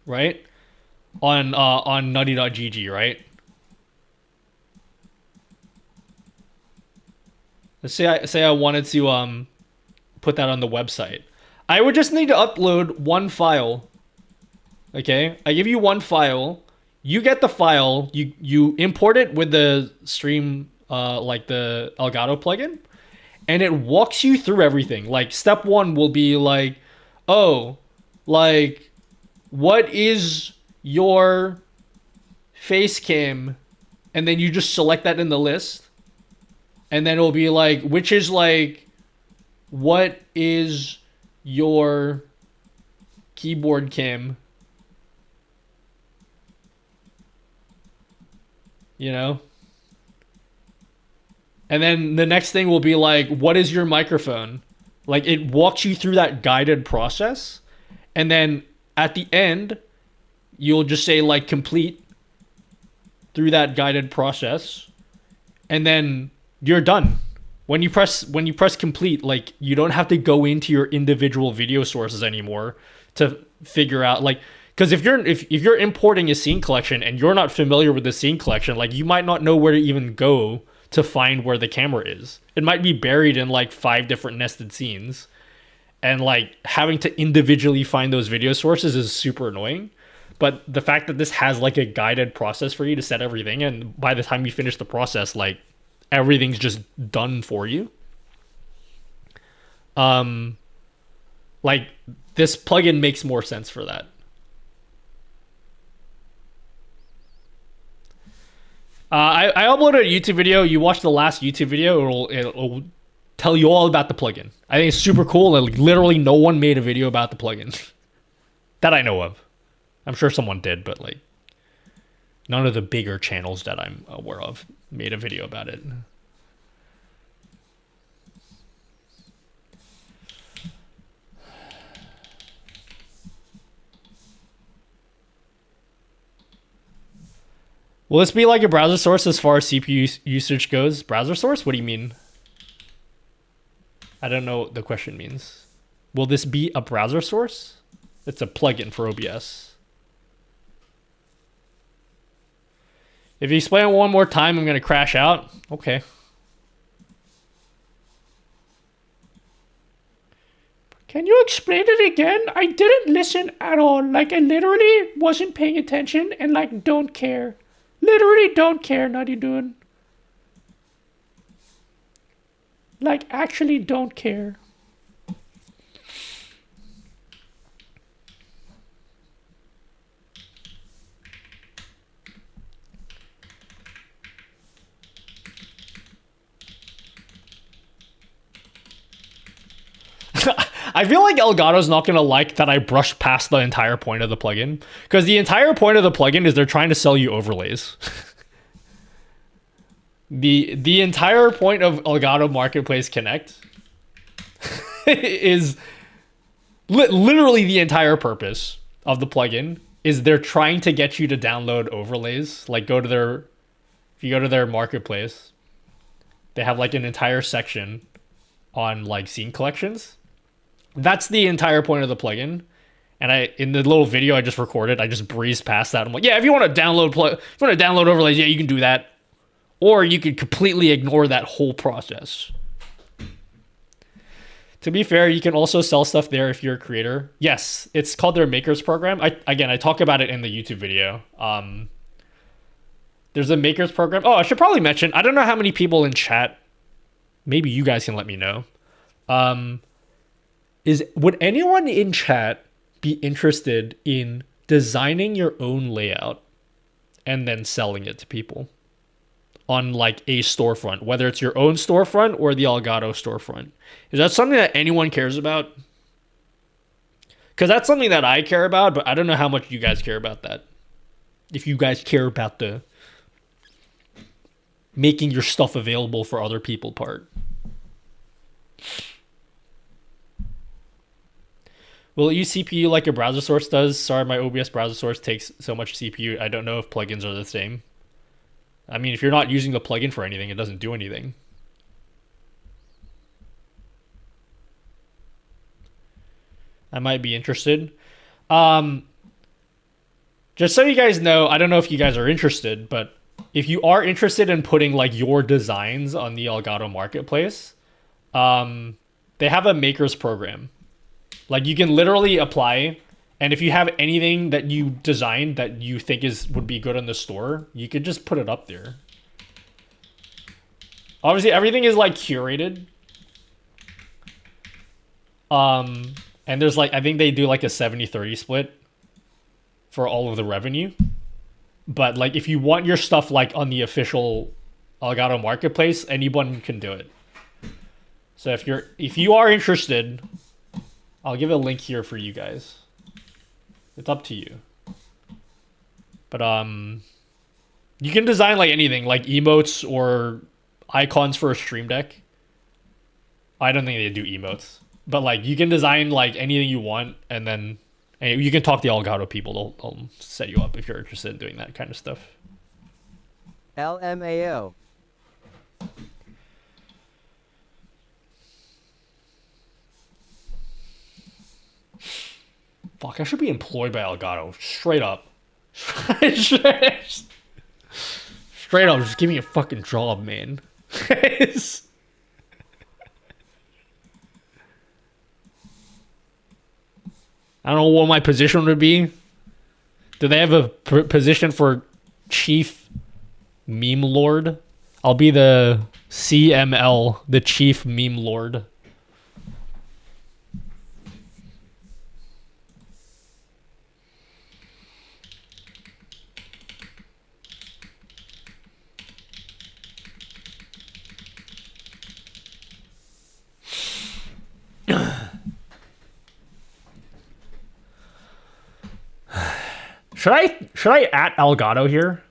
right? On nutty.gg, right? Let's say I wanted to put that on the website. I would just need to upload one file Okay, I give you one file. You get the file. You import it with the stream, like the Elgato plugin, and it walks you through everything. Like step one will be like, oh, like what is your face cam, and then you just select that in the list, and then it'll be like, which is like, what is your keyboard cam, you know? And then the next thing will be like, what is your microphone? Like it walks you through that guided process, and then at the end you'll just say like complete through that guided process, and then you're done. When you press complete, like you don't have to go into your individual video sources anymore to figure out, like, because if you're importing a scene collection and you're not familiar with the scene collection, like you might not know where to even go to find where the camera is. It might be buried in like 5 different nested scenes, and like having to individually find those video sources is super annoying. But the fact that this has like a guided process for you to set everything, and by the time you finish the process, like everything's just done for you. Like this plugin makes more sense for that. I uploaded a YouTube video. You watch the last YouTube video, it'll tell you all about the plugin. I think it's super cool, and literally no one made a video about the plugin that I know of. I'm sure someone did, but like none of the bigger channels that I'm aware of made a video about it. Will this be like a browser source as far as CPU usage goes? Browser source? What do you mean? I don't know what the question means. Will this be a browser source? It's a plugin for OBS. If you explain it one more time, I'm going to crash out. Okay. Can you explain it again? I didn't listen at all. Like, I literally wasn't paying attention and, like, don't care. Literally don't care, Nutty Dude. Like, actually don't care. I feel like Elgato's not going to like that I brushed past the entire point of the plugin, because the entire point of the plugin is they're trying to sell you overlays. The entire point of Elgato Marketplace Connect is literally the entire purpose of the plugin is they're trying to get you to download overlays. Like if you go to their marketplace, they have like an entire section on like scene collections. That's the entire point of the plugin. And in the little video I just recorded, I just breezed past that. I'm like, yeah, if you want to download overlays, yeah, you can do that. Or you could completely ignore that whole process. To be fair, you can also sell stuff there if you're a creator. Yes, it's called their Makers program. I talk about it in the YouTube video. There's a Makers program. Oh, I should probably mention, I don't know how many people in chat, maybe you guys can let me know. Would anyone in chat be interested in designing your own layout and then selling it to people on like a storefront, whether it's your own storefront or the Elgato storefront? Is that something that anyone cares about? Because that's something that I care about, but I don't know how much you guys care about that. If you guys care about the making your stuff available for other people part. Will it use CPU like a browser source does? Sorry, my OBS browser source takes so much CPU. I don't know if plugins are the same. I mean, if you're not using the plugin for anything, it doesn't do anything. I might be interested. Just so you guys know, I don't know if you guys are interested, but if you are interested in putting like your designs on the Elgato Marketplace, they have a makers program. Like you can literally apply And if you have anything that you designed that you think would be good in the store, you could just put it up there. Obviously, everything is like curated. And there's like, I think they do like a 70-30 split for all of the revenue. But like, if you want your stuff like on the official Elgato marketplace, anyone can do it. So if you are interested, I'll give a link here for you guys. It's up to you. But you can design like anything, like emotes or icons for a stream deck. I don't think they do emotes, but like you can design like anything you want, and then you can talk to the Elgato people. They'll set you up if you're interested in doing that kind of stuff. LMAO. Fuck, I should be employed by Elgato. Straight up. Straight up, just give me a fucking job, man. I don't know what my position would be. Do they have a position for Chief Meme Lord? I'll be the CML, the Chief Meme Lord. Should I at Elgato here?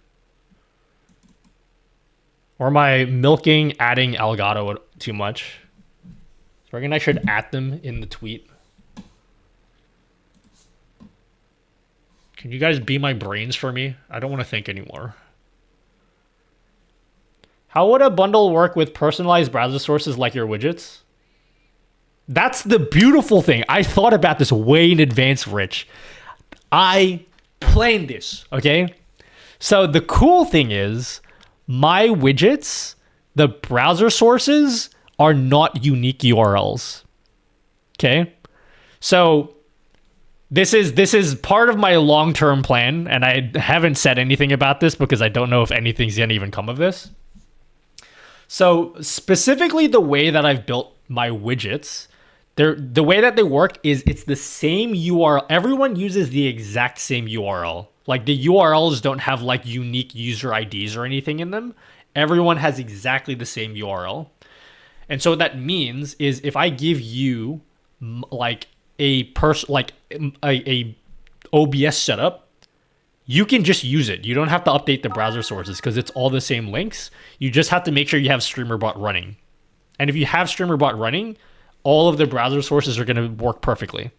Or am I milking adding Elgato too much? So I reckon I should at them in the tweet. Can you guys be my brains for me? I don't want to think anymore. How would a bundle work with personalized browser sources like your widgets? That's the beautiful thing. I thought about this way in advance, Rich. I planned this, okay? So the cool thing is, my widgets, the browser sources, are not unique URLs. Okay? So this is part of my long-term plan, and I haven't said anything about this because I don't know if anything's gonna even come of this. So specifically the way that I've built my widgets, the way that they work is it's the same URL. Everyone uses the exact same URL. Like the URLs don't have like unique user IDs or anything in them. Everyone has exactly the same URL. And so what that means is if I give you like a OBS setup, you can just use it. You don't have to update the browser sources because it's all the same links. You just have to make sure you have StreamerBot running. And if you have StreamerBot running, all of the browser sources are going to work perfectly.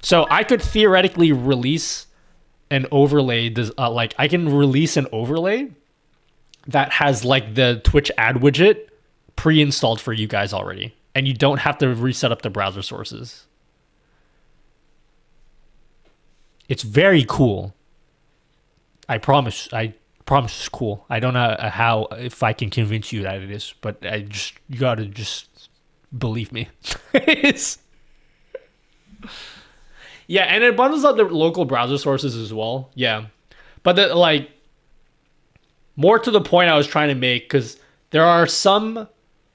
So I could theoretically release an overlay. Like I can release an overlay that has like the Twitch ad widget pre-installed for you guys already. And you don't have to reset up the browser sources. It's very cool. I promise it's cool. I don't know if I can convince you that it is, but you gotta just believe me. Yeah, and it bundles up the local browser sources as well. Yeah, but like more to the point I was trying to make, because there are some,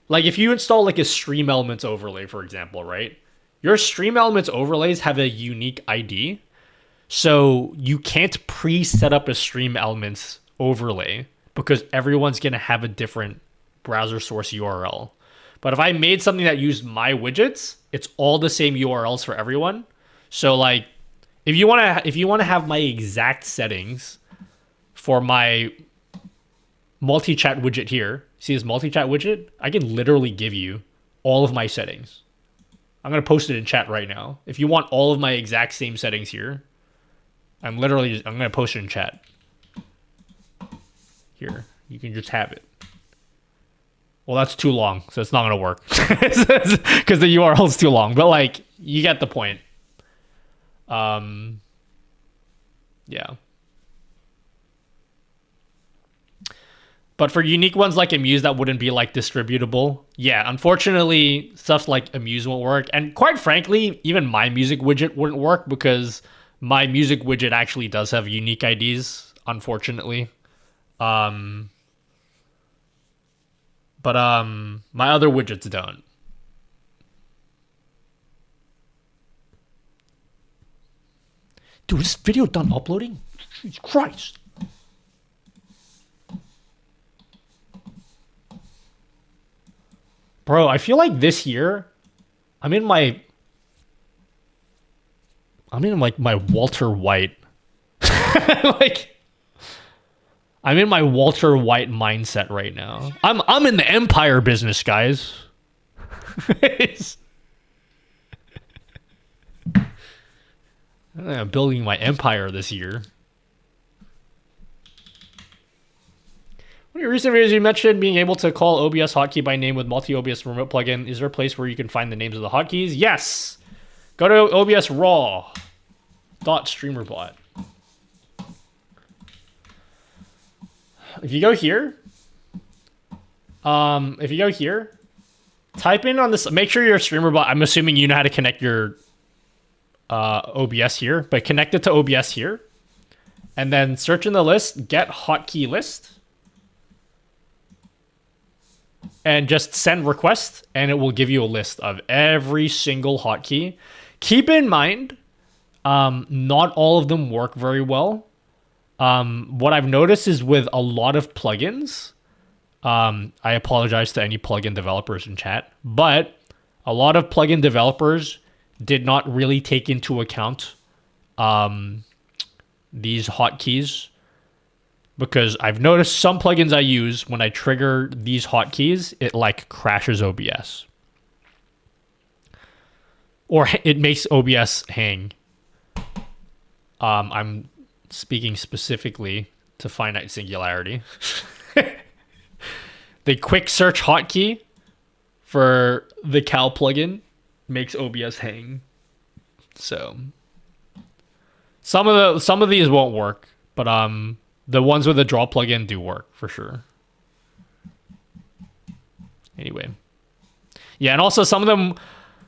like if you install like a Stream Elements overlay, for example, right? Your Stream Elements overlays have a unique ID, so you can't pre-set up a Stream Elements overlay because everyone's gonna have a different browser source URL. But if I made something that used my widgets, it's all the same URLs for everyone. So like, if you wanna have my exact settings for my multi-chat widget here, see this multi-chat widget? I can literally give you all of my settings. I'm gonna post it in chat right now. If you want all of my exact same settings here, I'm gonna post it in chat. Here, you can just have it. Well, that's too long, so it's not gonna work because the URL is too long. But like, you get the point. Yeah. But for unique ones like Amuse that wouldn't be like distributable, yeah, unfortunately, stuff like Amuse won't work. And quite frankly, even my music widget wouldn't work because my music widget actually does have unique IDs, unfortunately. But my other widgets don't. Dude, is this video done uploading? Jesus Christ. Bro, I feel like this year, I'm in like my Walter White. Like, I'm in my Walter White mindset right now. I'm in the empire business, guys. I'm building my empire this year. One of your recent videos, you mentioned being able to call OBS hotkey by name with multi-OBS remote plugin. Is there a place where you can find the names of the hotkeys? Yes! Go to OBS raw .streamerbot. If you go here, type in on this, make sure you're a streamerbot. I'm assuming you know how to connect your OBS here, but connect it to OBS here. And then search in the list, get hotkey list. And just send request, and it will give you a list of every single hotkey. Keep in mind, not all of them work very well. What I've noticed is with a lot of plugins, I apologize to any plugin developers in chat, but a lot of plugin developers did not really take into account these hotkeys. Because I've noticed some plugins I use, when I trigger these hotkeys, it like crashes OBS. Or it makes OBS hang. I'm speaking specifically to Finite Singularity. The quick search hotkey for the Cal plugin makes OBS hang. So some of these won't work, but the ones with the draw plugin do work for sure. Anyway. Yeah, and also some of them,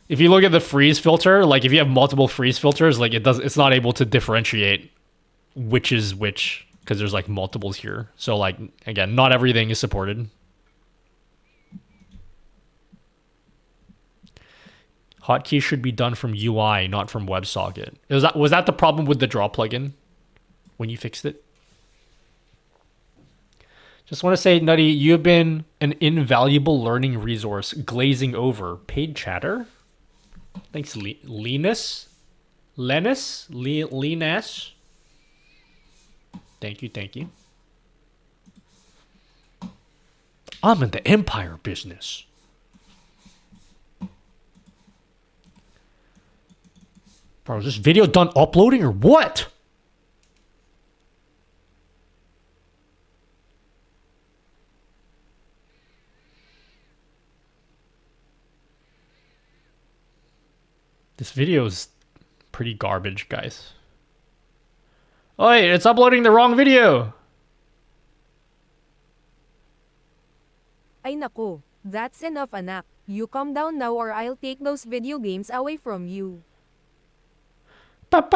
if you look at the freeze filter, like if you have multiple freeze filters, like it's not able to differentiate which is which because there's like multiples here. So like, again, not everything is supported. Hotkey should be done from UI, not from WebSocket. Was that the problem with the draw plugin when you fixed it? Just want to say, Nutty, you have been an invaluable learning resource, glazing over. Paid chatter? Thanks, Linus? Linus? Thank you. I'm in the empire business. Bro, is this video done uploading or what? This video is pretty garbage, guys. Oh, wait, it's uploading the wrong video. Ay naku, that's enough anak. You calm down now or I'll take those video games away from you. So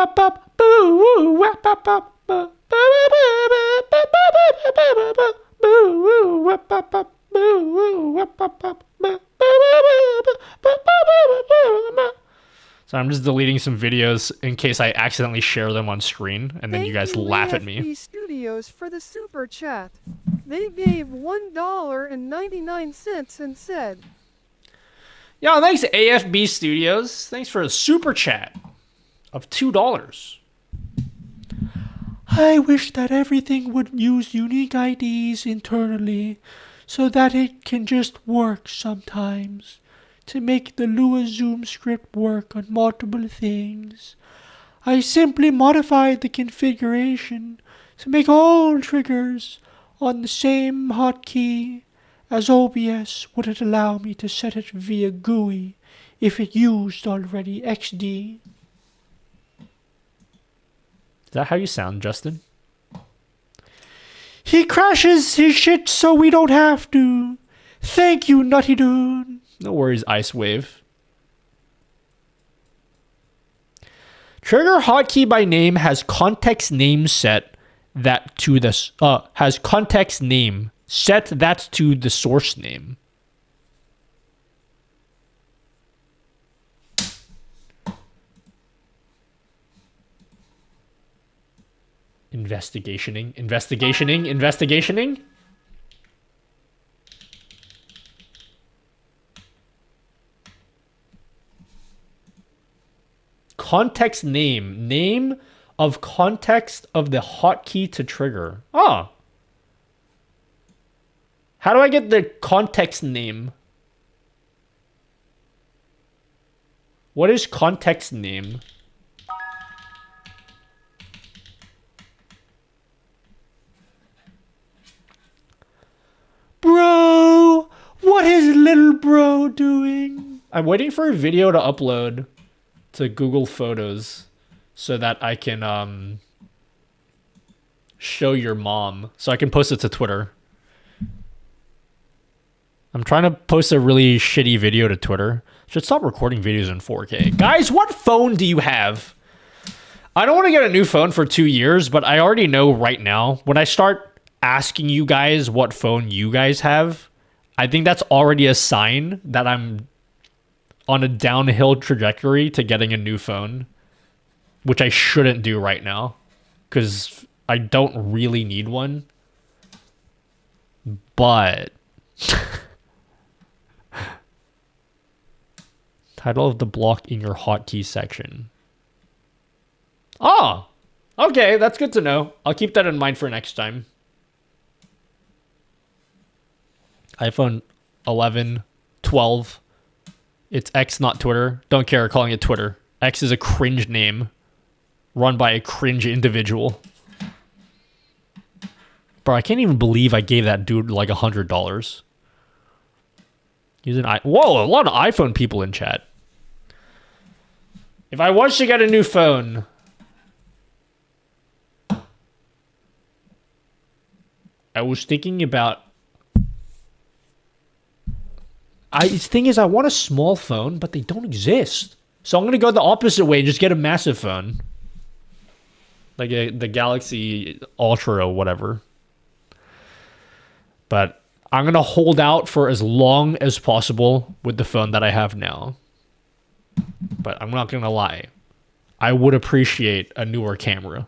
I'm just deleting some videos in case I accidentally share them on screen, and then you guys laugh at me. AFB Studios for the super chat. They gave $1.99 and said, Yo, thanks AFB Studios. Thanks for a super chat of $2. I wish that everything would use unique IDs internally so that it can just work sometimes. To make the Lua Zoom script work on multiple things, I simply modified the configuration to make all triggers on the same hotkey as OBS would it allow me to set it via GUI if it used already XD. Is that how you sound, Justin? He crashes his shit so we don't have to. Thank you, Nutty Dude. No worries, Ice Wave. Trigger hotkey by name has context name set that to this has context name set that to the source name. Investigationing. Context name of context of the hotkey to trigger. Oh. How do I get the context name? What is context name? Bro, what is little bro doing? I'm waiting for a video to upload to Google Photos so that I can show your mom, so I can post it to Twitter. I'm trying to post a really shitty video to Twitter. Should stop recording videos in 4K. Guys, what phone do you have? I don't want to get a new phone for 2 years, but I already know right now, when I start asking you guys what phone you guys have, I think that's already a sign that I'm on a downhill trajectory to getting a new phone, which I shouldn't do right now because I don't really need one. But title of the block in your hotkey section. Oh, okay, that's good to know. I'll keep that in mind for next time. iPhone 11, 12. It's X, not Twitter. Don't care calling it Twitter. X is a cringe name run by a cringe individual. Bro, I can't even believe I gave that dude like $100. Whoa, a lot of iPhone people in chat. If I was to get a new phone, I was thinking about... The thing is, I want a small phone, but they don't exist. So I'm going to go the opposite way and just get a massive phone. Like the Galaxy Ultra or whatever. But I'm going to hold out for as long as possible with the phone that I have now. But I'm not going to lie. I would appreciate a newer camera.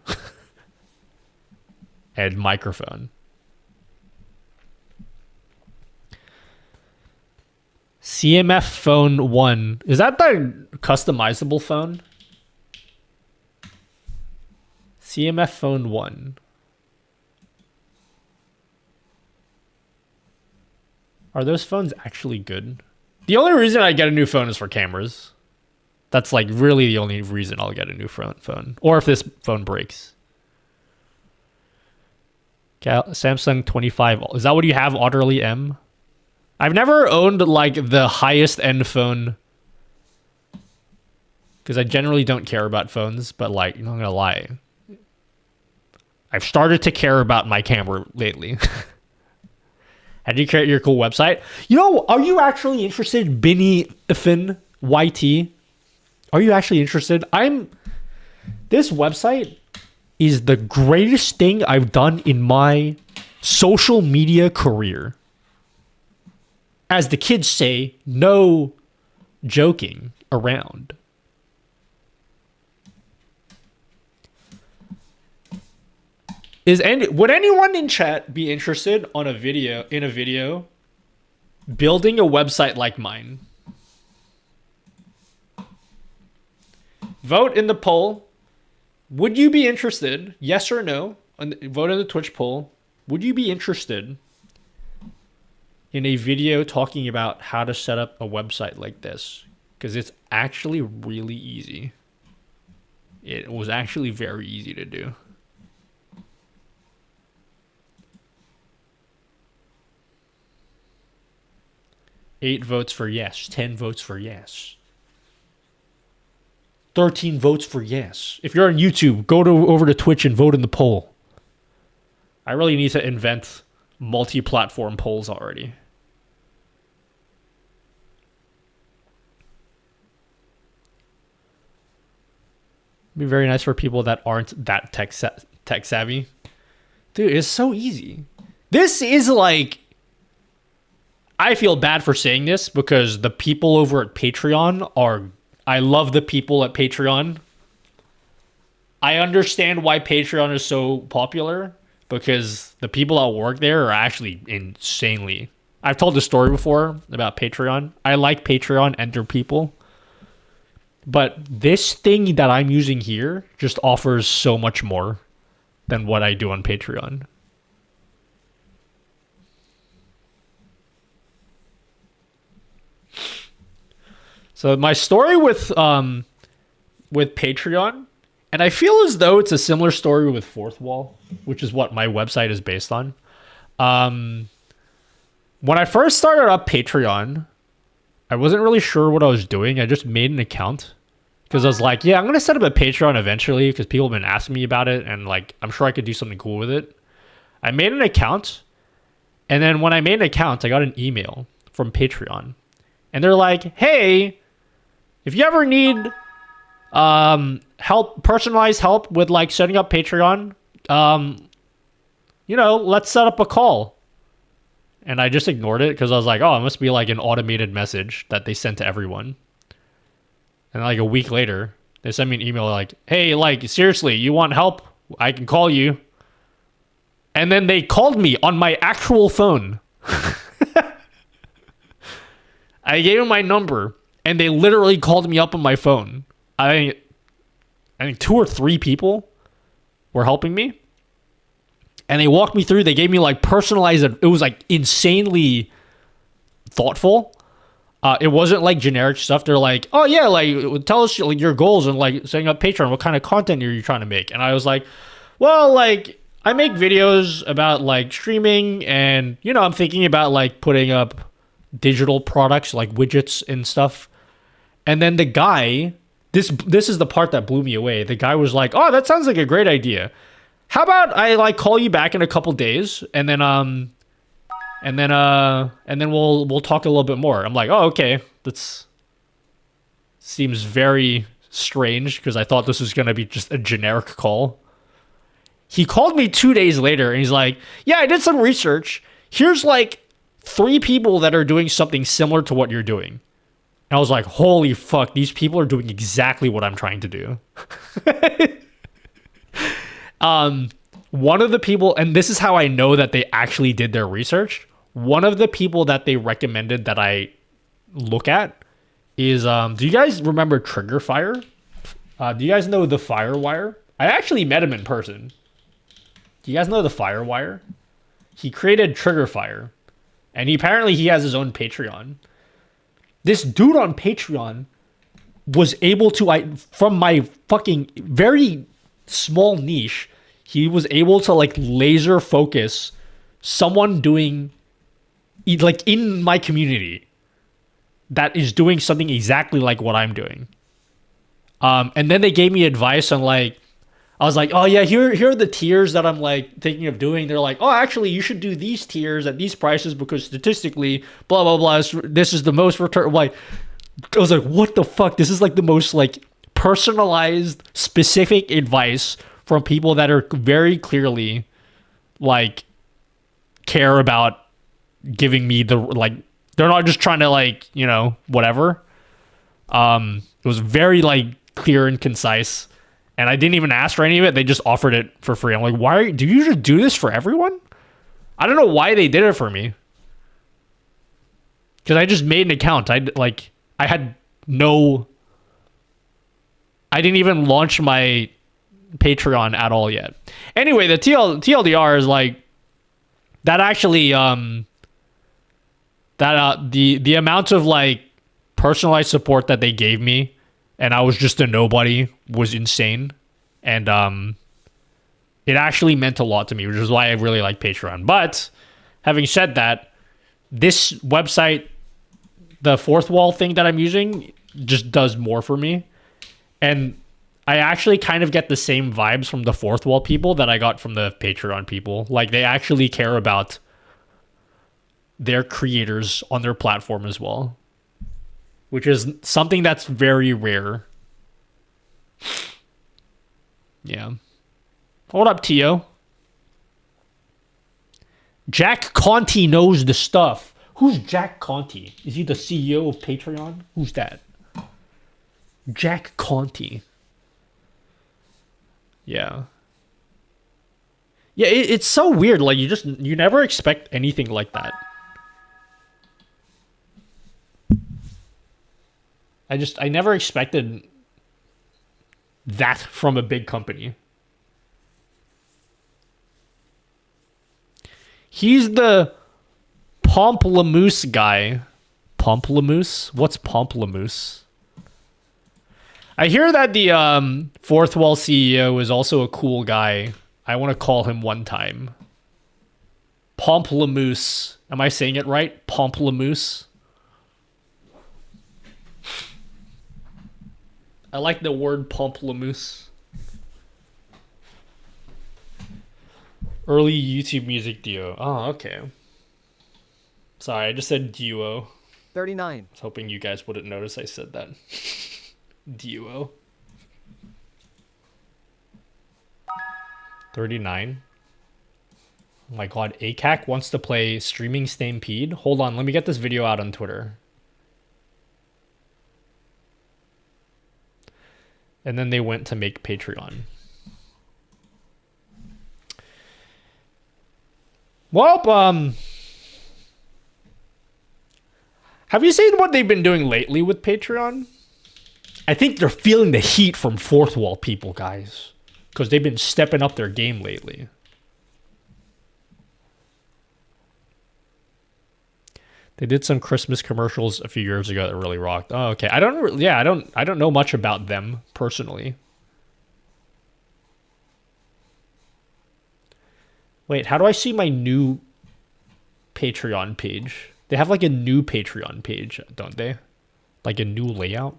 And microphone. CMF phone 1. Is that the customizable phone? CMF phone 1. Are those phones actually good? The only reason I get a new phone is for cameras. That's like really the only reason I'll get a new phone. Or if this phone breaks. Samsung 25. Is that what you have, Otterly M? I've never owned like the highest end phone because I generally don't care about phones, but like, I'm not gonna lie, I've started to care about my camera lately. How do you create your cool website? You know, are you actually interested, Binny Fin YT? Are you actually interested? This website is the greatest thing I've done in my social media career. As the kids say, no joking around. Would anyone in chat be interested in a video building a website like mine? Vote in the poll. Would you be interested? Yes or no? Vote in the Twitch poll. Would you be interested in a video talking about how to set up a website like this? Because it's actually really easy. It was actually very easy to do. Eight votes for yes. 10 votes for yes. 13 votes for yes. If you're on YouTube, go over to Twitch and vote in the poll. I really need to invent multi-platform polls already. Be very nice for people that aren't that tech savvy. Dude, it's so easy. This is like, I feel bad for saying this because the people over at Patreon are, I love the people at Patreon. I understand why Patreon is so popular because the people that work there are actually insanely. I've told the story before about Patreon. I like Patreon and their people. But this thing that I'm using here just offers so much more than what I do on Patreon. So my story with Patreon, and I feel as though it's a similar story with Fourth Wall, which is what my website is based on. When I first started up Patreon, I wasn't really sure what I was doing. I just made an account because I was like, yeah, I'm going to set up a Patreon eventually because people have been asking me about it. And like, I'm sure I could do something cool with it. I made an account. And then when I made an account, I got an email from Patreon. And they're like, hey, if you ever need help, personalized help with like setting up Patreon, let's set up a call. And I just ignored it because I was like, oh, it must be like an automated message that they sent to everyone. And like a week later, they sent me an email like, hey, like, seriously, you want help? I can call you. And then they called me on my actual phone. I gave them my number, and they literally called me up on my phone. I think 2 or 3 people were helping me. And they walked me through. They gave me like personalized. It was like insanely thoughtful. It wasn't like generic stuff. They're like, oh yeah, like tell us like your goals and like setting up Patreon. What kind of content are you trying to make? And I was like, well, like I make videos about like streaming, and I'm thinking about like putting up digital products like widgets and stuff. And then the guy, this is the part that blew me away. The guy was like, oh, that sounds like a great idea. How about I like call you back in a couple days and then we'll talk a little bit more. I'm like, oh, okay. That's seems very strange because I thought this was going to be just a generic call. He called me 2 days later and he's like, yeah, I did some research. Here's like 3 people that are doing something similar to what you're doing. And I was like, holy fuck, these people are doing exactly what I'm trying to do. One of the people, and this is how I know that they actually did their research. One of the people that they recommended that I look at is, do you guys remember Trigger Fire? Do you guys know the Firewire? I actually met him in person. Do you guys know the Firewire? He created Trigger Fire, and apparently he has his own Patreon. This dude on Patreon was able to, from my fucking very small niche, he was able to like laser focus someone doing like in my community that is doing something exactly like what I'm doing. And then they gave me advice on like, I was like, oh yeah, here are the tiers that I'm like thinking of doing. They're like, oh, actually you should do these tiers at these prices because statistically, blah, blah, blah. This is the most return. Like, I was like, what the fuck? This is like the most like personalized, specific advice from people that are very clearly like care about giving me the like, they're not just trying to like, whatever. It was very like clear and concise, and I didn't even ask for any of it. They just offered it for free. I'm like, do you just do this for everyone? I don't know why they did it for me, because I just made an account. I didn't even launch my Patreon at all yet. Anyway, the TLDR is like that actually the amount of like personalized support that they gave me, and I was just a nobody, was insane. And it actually meant a lot to me, which is why I really like Patreon. But having said that, this website, the Fourth Wall thing that I'm using, just does more for me. And I actually kind of get the same vibes from the Fourth Wall people that I got from the Patreon people. Like, they actually care about their creators on their platform as well, which is something that's very rare. Yeah. Hold up, Tio. Jack Conti knows the stuff. Who's Jack Conti? Is he the CEO of Patreon? Who's that? Jack Conti. Yeah. Yeah, it's so weird. Like, you never expect anything like that. I never expected that from a big company. He's the Pomplamoose guy. Pomplamoose? What's Pomplamoose? I hear that the Fourth Wall CEO is also a cool guy. I want to call him one time. Pomplamoose. Am I saying it right? Pomplamoose. I like the word pomplamoose. Early YouTube music duo. Oh, okay. Sorry, I just said duo. 39. I was hoping you guys wouldn't notice I said that. Duo. 39. Oh my god, ACAC wants to play Streaming Stampede? Hold on, let me get this video out on Twitter. And then they went to make Patreon. Well, have you seen what they've been doing lately with Patreon? I think they're feeling the heat from Fourth Wall people, guys. Because they've been stepping up their game lately. They did some Christmas commercials a few years ago that really rocked. Oh, okay. I don't know much about them personally. Wait, how do I see my new Patreon page? They have like a new Patreon page, don't they? Like a new layout?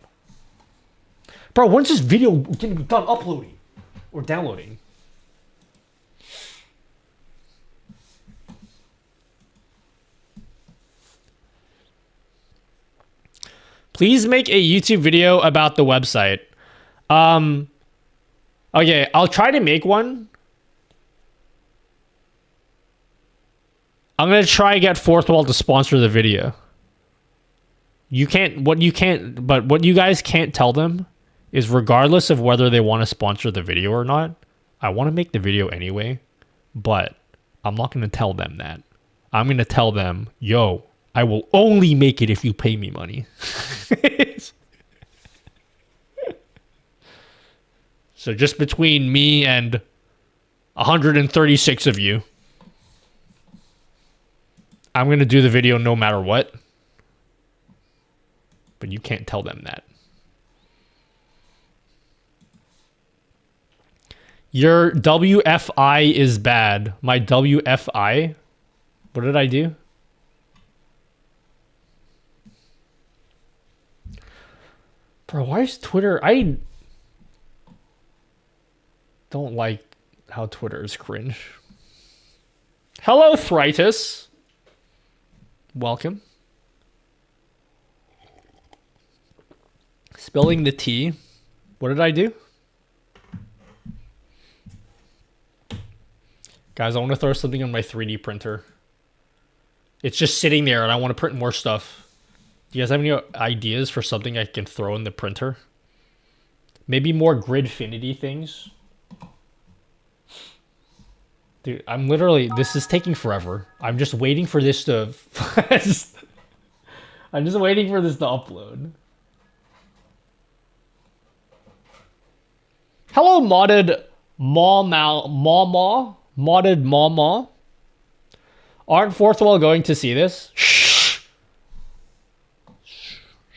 Bro, when's this video gonna be done uploading? Or downloading? Please make a YouTube video about the website. Okay, I'll try to make one. I'm gonna try to get Fourth Wall to sponsor the video. What you guys can't tell them is regardless of whether they want to sponsor the video or not, I want to make the video anyway, but I'm not gonna tell them that. I'm gonna tell them, yo, I will only make it if you pay me money. So just between me and 136 of you, I'm going to do the video no matter what. But you can't tell them that. Your WFI is bad. My WFI? What did I do? Bro, why is Twitter... I don't like how Twitter is cringe. Hello, Thritis. Welcome. Spilling the tea. What did I do? Guys, I want to throw something on my 3D printer. It's just sitting there and I want to print more stuff. Do you guys have any ideas for something I can throw in the printer? Maybe more Gridfinity things? Dude, I'm literally... This is taking forever. I'm just waiting for this to... I'm just waiting for this to upload. Hello, modded Mama. Modded Mama. Aren't Fourth Wall going to see this? Shh.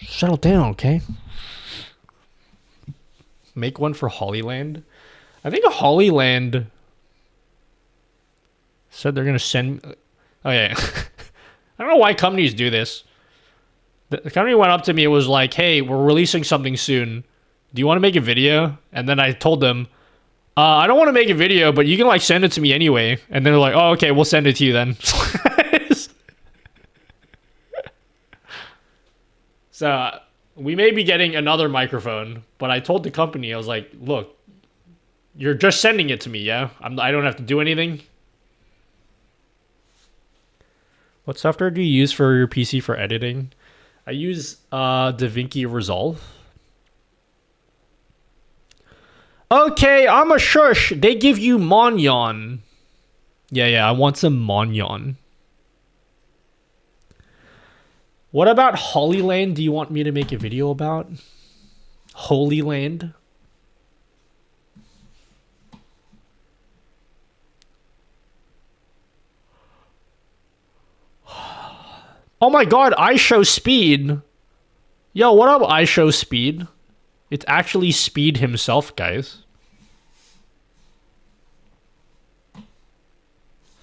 Settle down, okay? Make one for Hollyland. I think Hollyland said they're going to send... Oh, yeah. I don't know why companies do this. The company went up to me and was like, hey, we're releasing something soon. Do you want to make a video? And then I told them, I don't want to make a video, but you can like send it to me anyway. And they're like, oh, okay, we'll send it to you then. So we may be getting another microphone, but I told the company, I was like, look, You're just sending it to me, yeah? I don't have to do anything. What software do you use for your PC for editing? I use DaVinci Resolve. Okay, I'm a shush. They give you Monyon. Yeah, I want some Monyon. What about Holy Land do you want me to make a video about? Holy Land? Oh my god, I show speed. Yo, what up, I show speed? It's actually Speed himself, guys.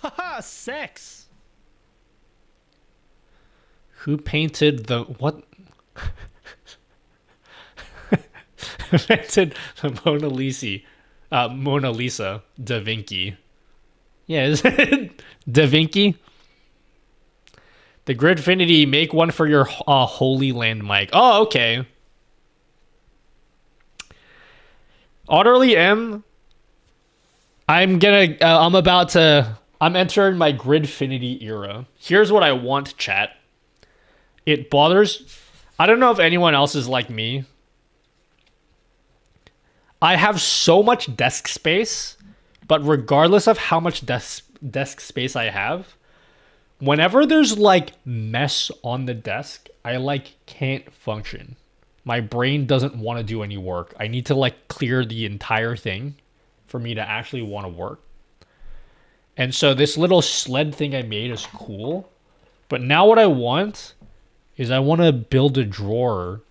Haha, sex. Who painted the what? Painted the Mona Lisa, Da Vinci. Yeah, is it Da Vinci? The Gridfinity, make one for your Holy Land mic. Oh, okay. Otterly M. I'm entering my Gridfinity era. Here's what I want, chat. It bothers. I don't know if anyone else is like me. I have so much desk space, but regardless of how much desk space I have, whenever there's like mess on the desk, I like can't function. My brain doesn't want to do any work. I need to like clear the entire thing for me to actually want to work. And so this little sled thing I made is cool. But now what I want is I want to build a drawer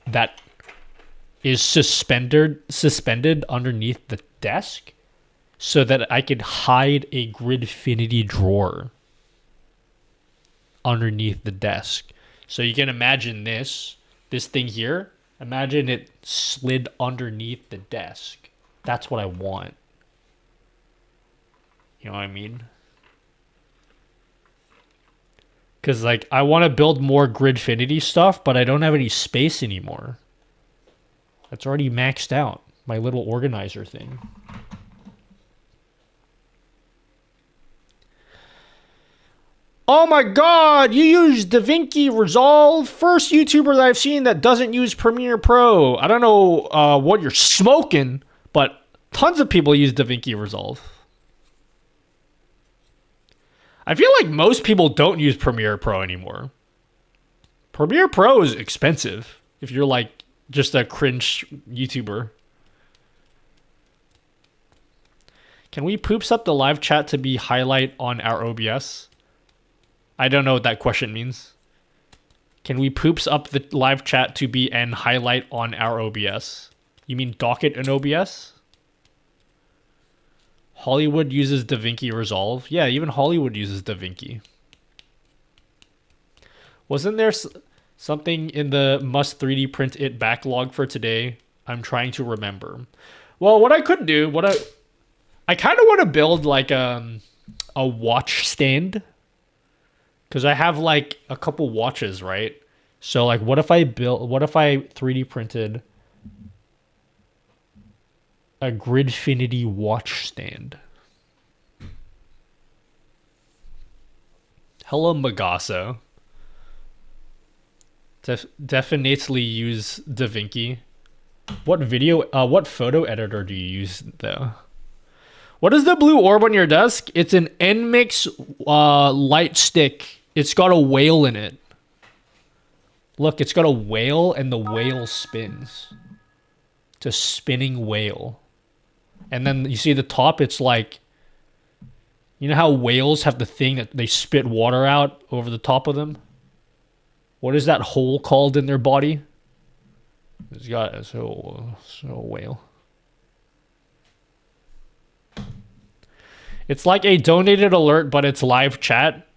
that is suspended underneath the desk so that I could hide a Gridfinity drawer underneath the desk. So you can imagine this thing here. Imagine it slid underneath the desk. That's what I want. You know what I mean? Because like I want to build more Gridfinity stuff, but I don't have any space anymore. That's already maxed out. My little organizer thing. Oh my god, you use DaVinci Resolve? First YouTuber that I've seen that doesn't use Premiere Pro. I don't know what you're smoking, but tons of people use DaVinci Resolve. I feel like most people don't use Premiere Pro anymore. Premiere Pro is expensive if you're like just a cringe YouTuber. Can we poops up the live chat to be highlight on our OBS? I don't know what that question means. Can we poops up the live chat to be an highlight on our OBS? You mean docket in OBS? Hollywood uses DaVinci Resolve. Yeah, even Hollywood uses DaVinci. Wasn't there something in the must 3D print it backlog for today? I'm trying to remember. Well, what I could do, I kind of want to build like a watch stand. Because I have like a couple watches, right? So like what if I 3D printed a Gridfinity watch stand? Hello, Magasso. Definitely use DaVinci. What photo editor do you use though? What is the blue orb on your desk? It's an NMix light stick. It's got a whale in it. Look, it's got a whale and the whale spins. It's a spinning whale. And then you see the top, it's like, you know how whales have the thing that they spit water out over the top of them? What is that hole called in their body? It's got a whale. It's like a donated alert, but it's live chat.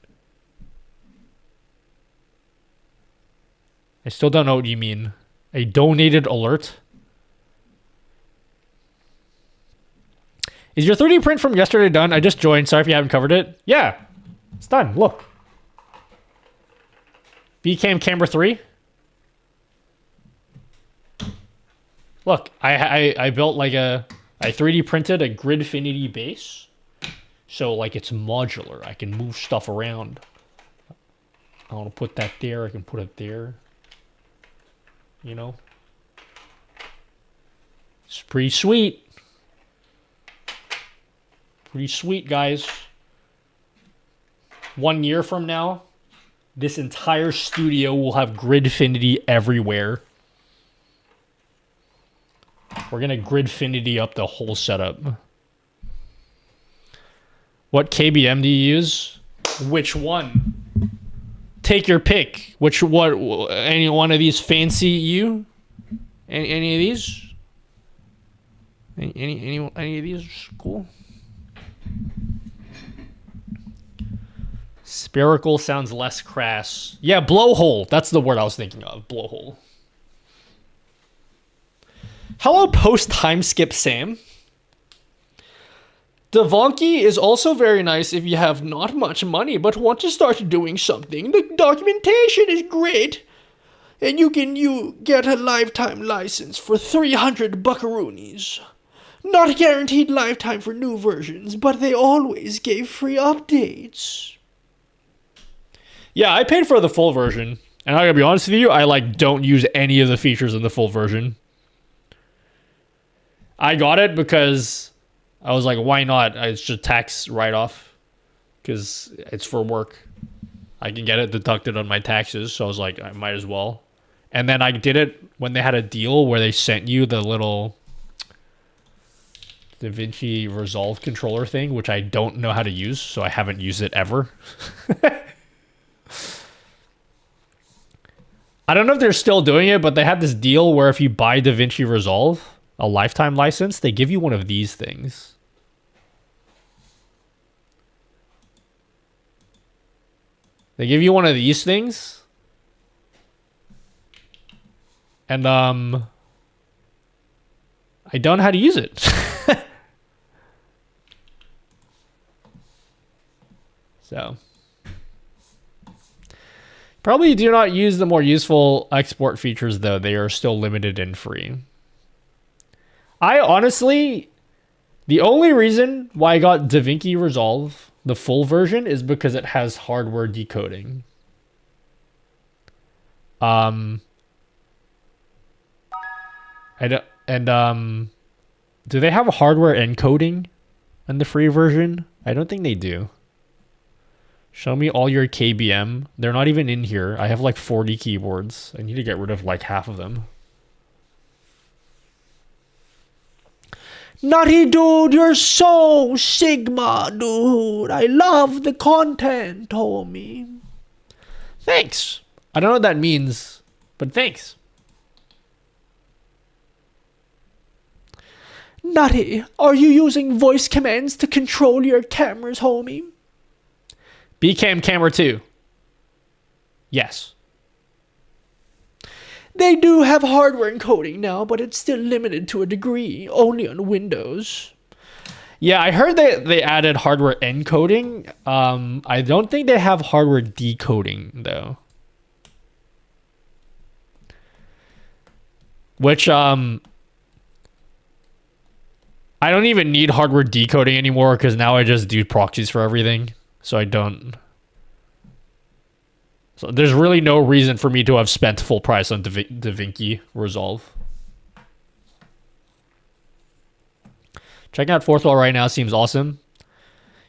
I still don't know what you mean. A donated alert? Is your 3D print from yesterday done? I just joined. Sorry if you haven't covered it. Yeah. It's done. Look. Bcam camera 3. Look, I built like a I 3D printed a Gridfinity base. So, like, it's modular. I can move stuff around. I want to put that there. I can put it there. You know? It's pretty sweet. Pretty sweet, guys. 1 year from now, this entire studio will have Gridfinity everywhere. We're going to Gridfinity up the whole setup. What KBM do you use? Which one? Take your pick. Any one of these fancy you? Any of these? Any of these? Cool. Spherical sounds less crass. Yeah, blowhole. That's the word I was thinking of. Blowhole. Hello, post time skip Sam. Devonky is also very nice if you have not much money but want to start doing something. The documentation is great. And you get a lifetime license for 300 buckaroonies. Not guaranteed lifetime for new versions, but they always gave free updates. Yeah, I paid for the full version. And I gotta be honest with you, I don't use any of the features in the full version. I got it because I was like, why not? It's just tax write-off because it's for work. I can get it deducted on my taxes, so I was like, I might as well. And then I did it when they had a deal where they sent you the little DaVinci Resolve controller thing, which I don't know how to use, so I haven't used it ever. I don't know if they're still doing it, but they had this deal where if you buy DaVinci Resolve, a lifetime license, they give you one of these things. They give you one of these things. And I don't know how to use it. So probably do not use the more useful export features though. They are still limited and free. I honestly, the only reason why I got DaVinci Resolve, the full version, is because it has hardware decoding. Do they have hardware encoding in the free version? I don't think they do. Show me all your KBM. They're not even in here. I have like 40 keyboards. I need to get rid of like half of them. Nutty dude, you're so Sigma, dude. I love the content, homie. Thanks. I don't know what that means, but thanks. Nutty, are you using voice commands to control your cameras, homie? Bcam camera 2. Yes. They do have hardware encoding now, but it's still limited to a degree, only on Windows. Yeah, I heard they added hardware encoding. I don't think they have hardware decoding, though. Which, I don't even need hardware decoding anymore, because now I just do proxies for everything. So I don't... So there's really no reason for me to have spent full price on DaVinci Resolve. Checking out Fourth Wall right now seems awesome.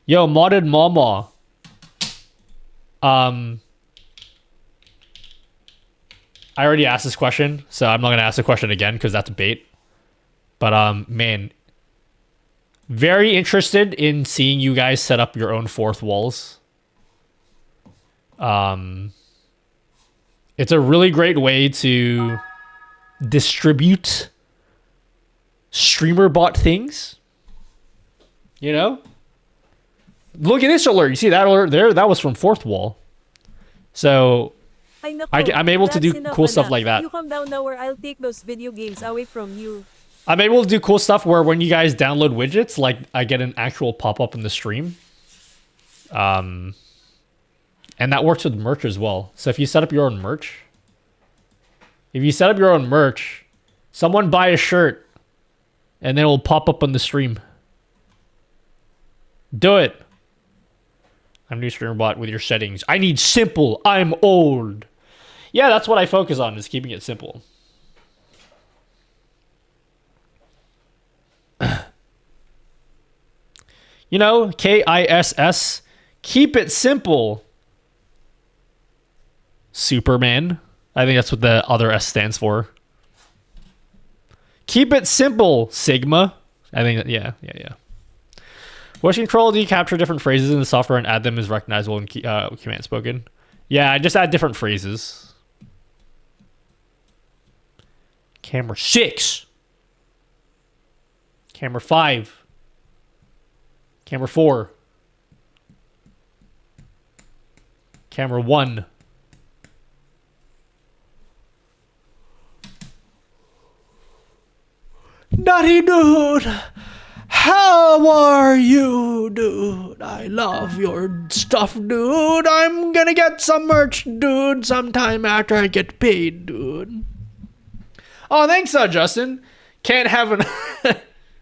Yo, modded mama. I already asked this question, so I'm not gonna ask the question again because that's bait. But man, very interested in seeing you guys set up your own fourth walls. It's a really great way to distribute streamer bot things. You know? Look at this alert. You see that alert there? That was from Fourth Wall. So I'm able to do cool stuff like that. You come down now or I'll take those video games away from you. I'm able to do cool stuff where when you guys download widgets, like I get an actual pop-up in the stream. And that works with merch as well. So if you set up your own merch, someone buy a shirt And then it'll pop up on the stream. Do it. I'm new streamer bot with your settings. I need simple. I'm old. Yeah, that's what I focus on, is keeping it simple. You know, KISS. Keep it simple. Superman. I think that's what the other S stands for. Keep it simple, Sigma. I think that, yeah. Voice control, do you capture different phrases in the software and add them as recognizable in command spoken? Yeah, I just add different phrases. Camera 6. Camera 5. Camera 4. Camera 1. Nutty dude, how are you, dude? I love your stuff, dude. I'm gonna get some merch, dude, sometime after I get paid, dude. Oh, thanks, Justin. Can't have an...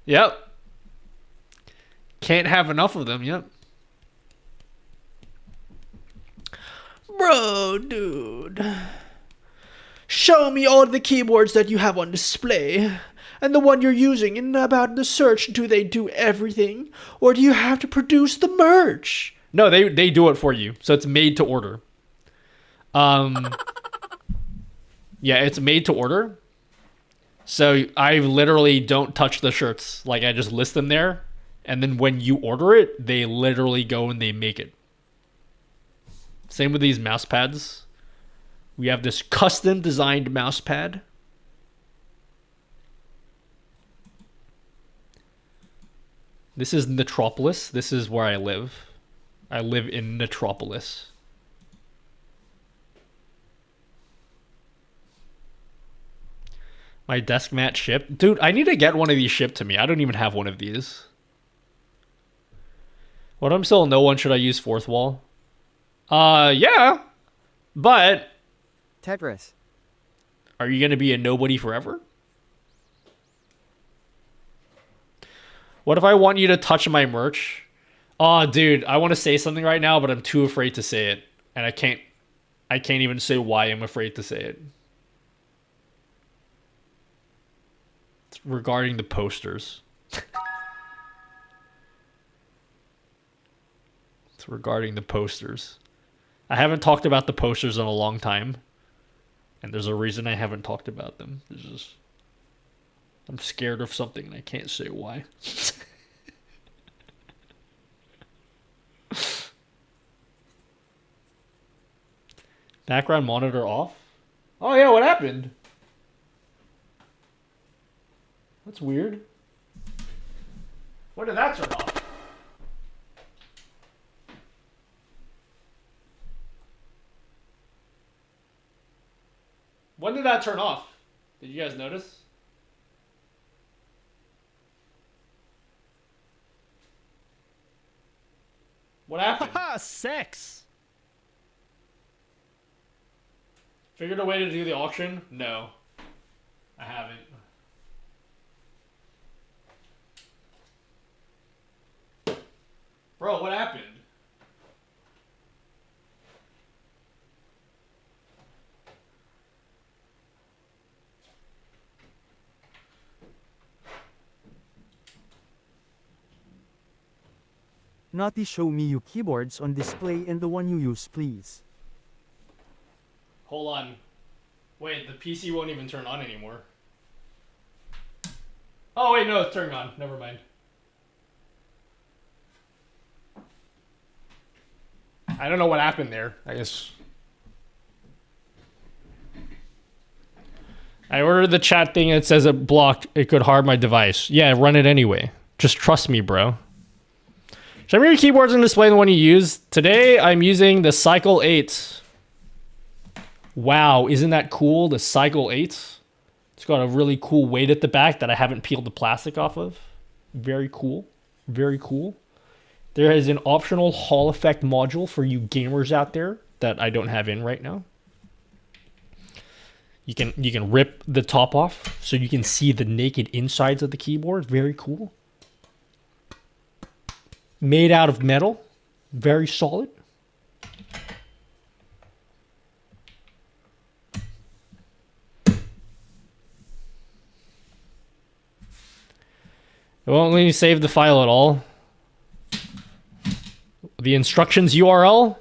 Yep. Can't have enough of them, yep. Bro, dude. Show me all the keyboards that you have on display. And the one you're using, and about the search, do they do everything? Or do you have to produce the merch? No, they do it for you. So it's made to order. Yeah, it's made to order. So I literally don't touch the shirts. Like, I just list them there. And then when you order it, they literally go and they make it. Same with these mouse pads. We have this custom designed mouse pad. This is Metropolis. This is where I live. I live in Metropolis. My desk mat shipped. Dude, I need to get one of these shipped to me. I don't even have one of these. What I'm still no one, should I use fourth wall? Yeah. But Tetris. Are you gonna be a nobody forever? What if I want you to touch my merch? Oh, dude, I want to say something right now, but I'm too afraid to say it. And I can't even say why I'm afraid to say it. It's regarding the posters. It's regarding the posters. I haven't talked about the posters in a long time. And there's a reason I haven't talked about them. There's just... I'm scared of something and I can't say why. Background monitor off? Oh yeah, what happened? That's weird. When did that turn off? When did that turn off? Did you guys notice? What happened? Haha, sex! Figured a way to do the auction? No. I haven't. Bro, what happened? Naughty, show me your keyboards on display and the one you use, please. Hold on. Wait, the PC won't even turn on anymore. Oh wait, no, it's turning on. Never mind. I don't know what happened there. I guess... I ordered the chat thing and it says it blocked. It could harm my device. Yeah, run it anyway. Just trust me, bro. Show me your keyboards on display the one you use. Today, I'm using the Cycle 8. Wow, isn't that cool? The Cycle 8. It's got a really cool weight at the back that I haven't peeled the plastic off of. Very cool. Very cool. There is an optional Hall effect module for you gamers out there that I don't have in right now. You can rip the top off so you can see the naked insides of the keyboard. Very cool. Made out of metal. Very solid. It won't let me save the file at all. The instructions URL.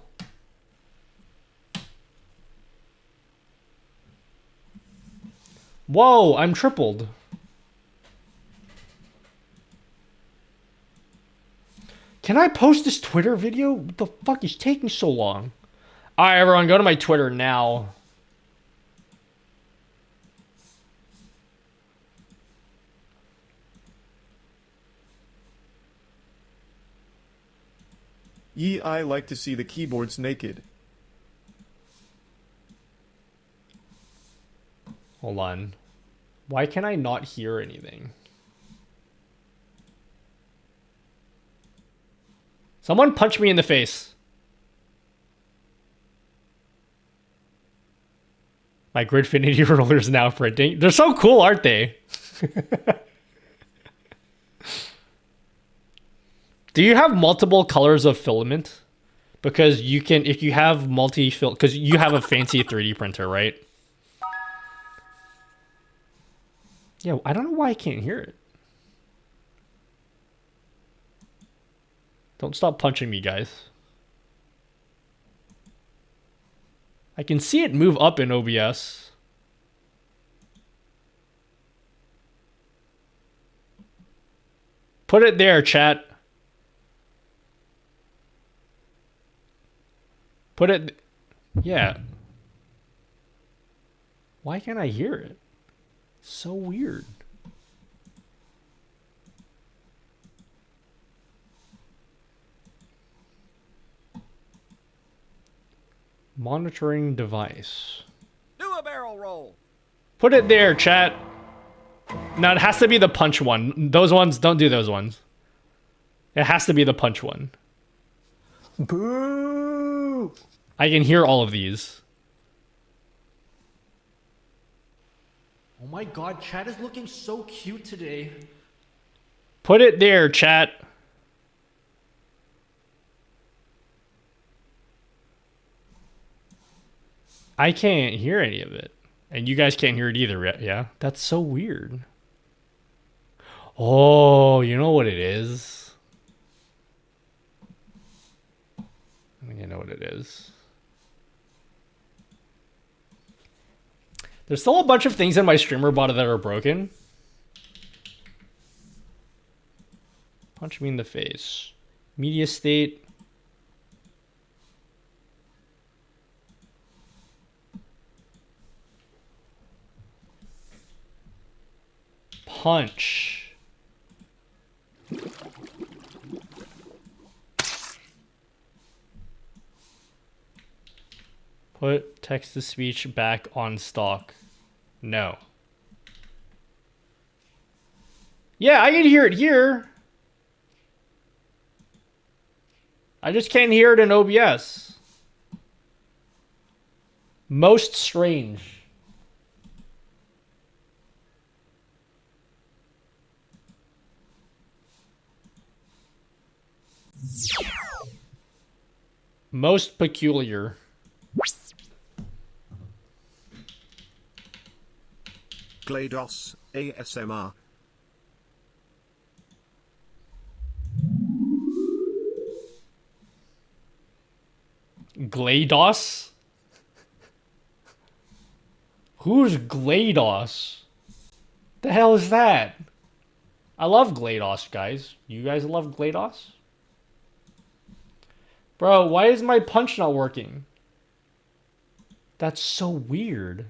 Whoa, I'm tripled. Can I post this Twitter video? What the fuck is taking so long? Alright, everyone, go to my Twitter now. I like to see the keyboards naked. Hold on. Why can I not hear anything? Someone punch me in the face. My Gridfinity rollers now printing. They're so cool, aren't they? Do you have multiple colors of filament? Because you can, if you have because you have a fancy 3D printer, right? Yeah, I don't know why I can't hear it. Don't stop punching me, guys. I can see it move up in OBS. Put it there, chat. Put it... Yeah. Why can't I hear it? So weird. Monitoring device. Do a barrel roll. Put it there, chat. No, it has to be the punch one. Those ones, don't do those ones. It has to be the punch one. Boo! I can hear all of these. Oh my god, chat is looking so cute today. Put it there, chat. I can't hear any of it. And you guys can't hear it either, yeah? That's so weird. Oh, you know what it is? I think I know what it is. There's still a bunch of things in my streamer bot that are broken. Punch me in the face. Media state. Punch. Put text-to-speech back on stock. No. Yeah, I can hear it here. I just can't hear it in OBS. Most strange. Most peculiar. GLaDOS, ASMR. GLaDOS? Who's GLaDOS? The hell is that? I love GLaDOS, guys. You guys love GLaDOS? Bro, why is my punch not working? That's so weird.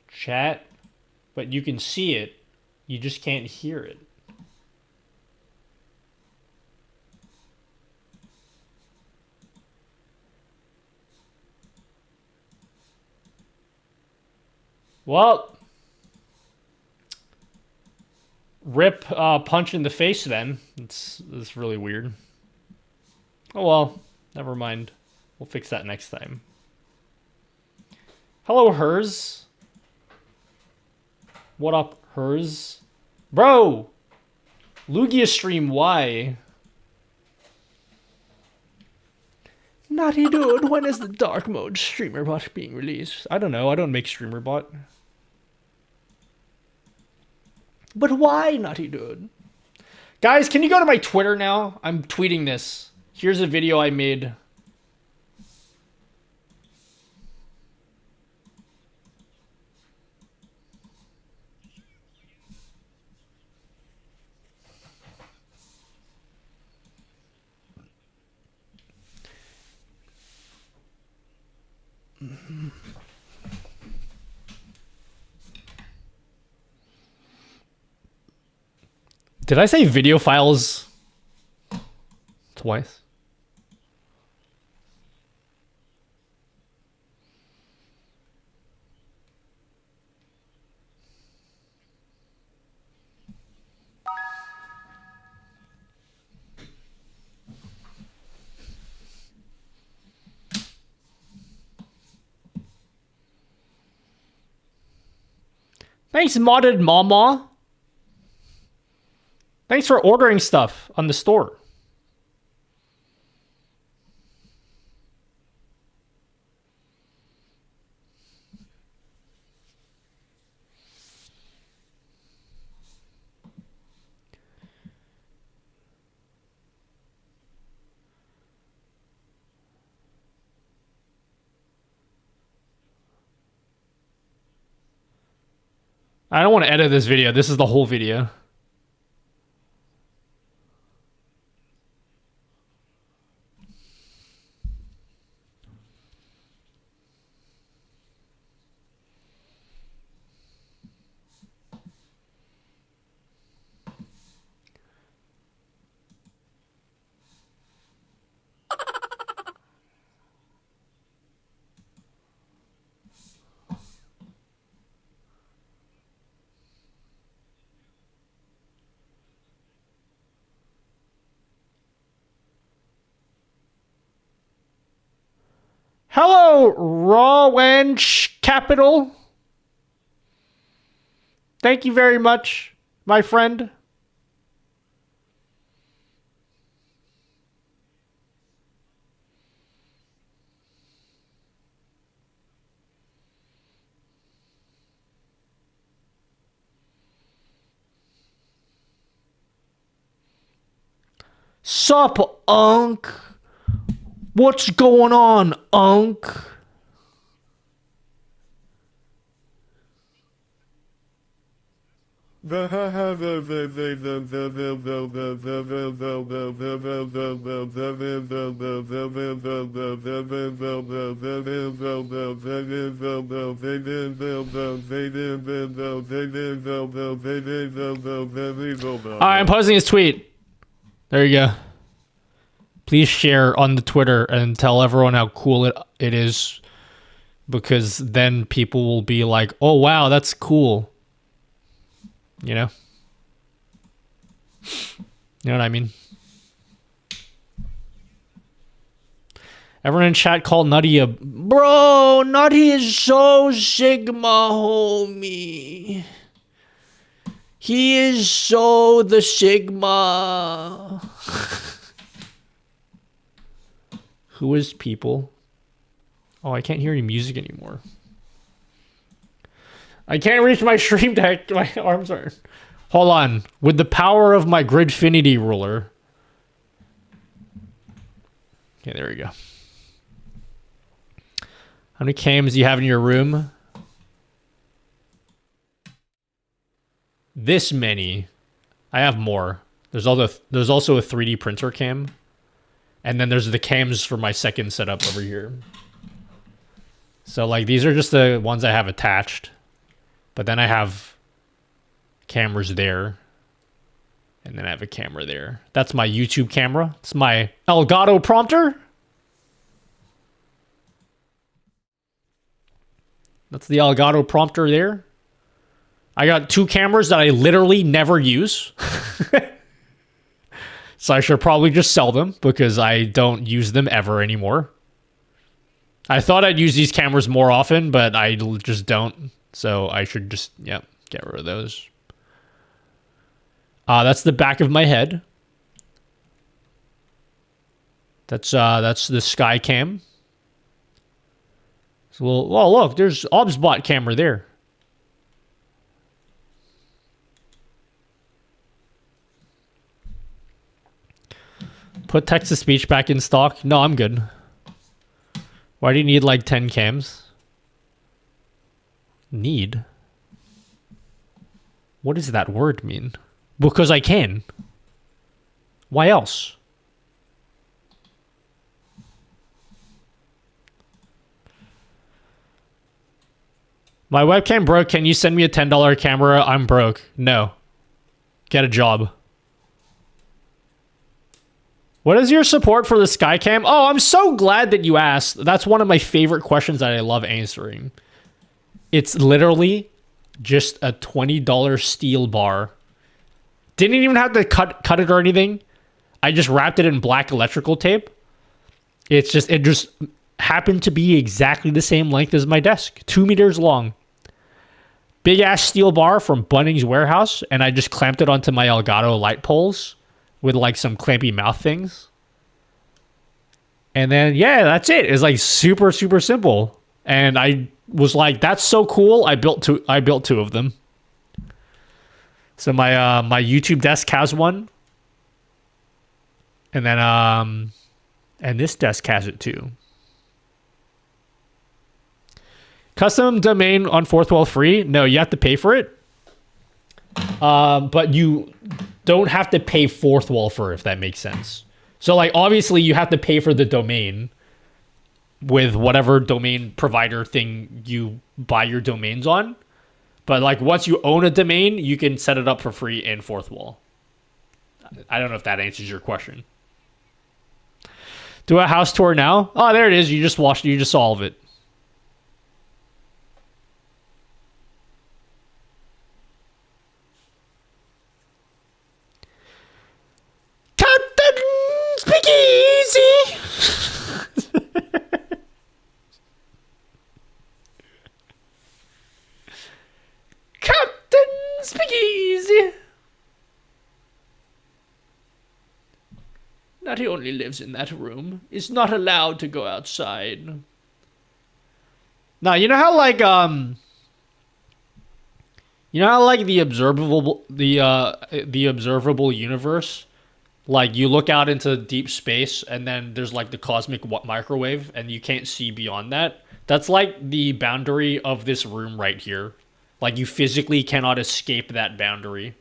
Chat, but you can see it. You just can't hear it. Well, Rip punch in the face then. It's really weird. Oh well, never mind. We'll fix that next time. Hello, Hers. What up, Hers? Bro! Lugia stream, why? Naughty dude, when is the dark mode streamer bot being released? I don't know, I don't make streamer bot. But why, Naughty dude? Guys, can you go to my Twitter now? I'm tweeting this. Here's a video I made. Did I say video files twice? Thanks, Modded Mama. Thanks for ordering stuff on the store. I don't want to edit this video. This is the whole video. Hello, Rawench Capital. Thank you very much, my friend. Sup, Unk? What's going on, Unk? I'm posting his tweet. There you go. Please share on the Twitter and tell everyone how cool it is, because then people will be like, oh wow, that's cool. You know? You know what I mean? Everyone in chat call Nutty a... Bro, Nutty is so Sigma, homie. He is so the Sigma. Who is people? Oh, I can't hear any music anymore. I can't reach my stream deck. My arms are... Hold on. With the power of my Gridfinity ruler. Okay, there we go. How many cams do you have in your room? This many. I have more. There's also a 3D printer cam. And then there's the cams for my second setup over here. So like these are just the ones I have attached. But then I have cameras there. And then I have a camera there. That's my YouTube camera. It's my Elgato prompter. That's the Elgato prompter there. I got 2 cameras that I literally never use. So I should probably just sell them because I don't use them ever anymore. I thought I'd use these cameras more often, but I just don't. So I should just, yeah, get rid of those. That's the back of my head. That's the sky cam. So well, look, there's OBSBot camera there. Put text-to-speech back in stock. No, I'm good. Why do you need like 10 cams? Need? What does that word mean? Because I can. Why else? My webcam broke. Can you send me a $10 camera? I'm broke. No. Get a job. What is your support for the Skycam? Oh, I'm so glad that you asked. That's one of my favorite questions that I love answering. It's literally just a $20 steel bar. Didn't even have to cut it or anything. I just wrapped it in black electrical tape. It just happened to be exactly the same length as my desk. 2 meters long. Big ass steel bar from Bunnings Warehouse, and I just clamped it onto my Elgato light poles with like some clampy mouth things. And then yeah, that's it. It's like super simple. And I was like, that's so cool. I built 2 of them. So my my YouTube desk has one. And then and this desk has it too. Custom domain on 4th wall free? No, you have to pay for it. But you don't have to pay 4th wall for it, if that makes sense. So like obviously you have to pay for the domain with whatever domain provider thing you buy your domains on. But like once you own a domain, you can set it up for free in 4th wall. I don't know if that answers your question. Do a house tour now? Oh, there it is. You just saw all of it. Captain Speakeasy! Captain Speakeasy! That he only lives in that room. Is not allowed to go outside. Now, you know how like the observable universe, like you look out into deep space and then there's like the cosmic microwave and you can't see beyond that. That's like the boundary of this room right here. Like you physically cannot escape that boundary.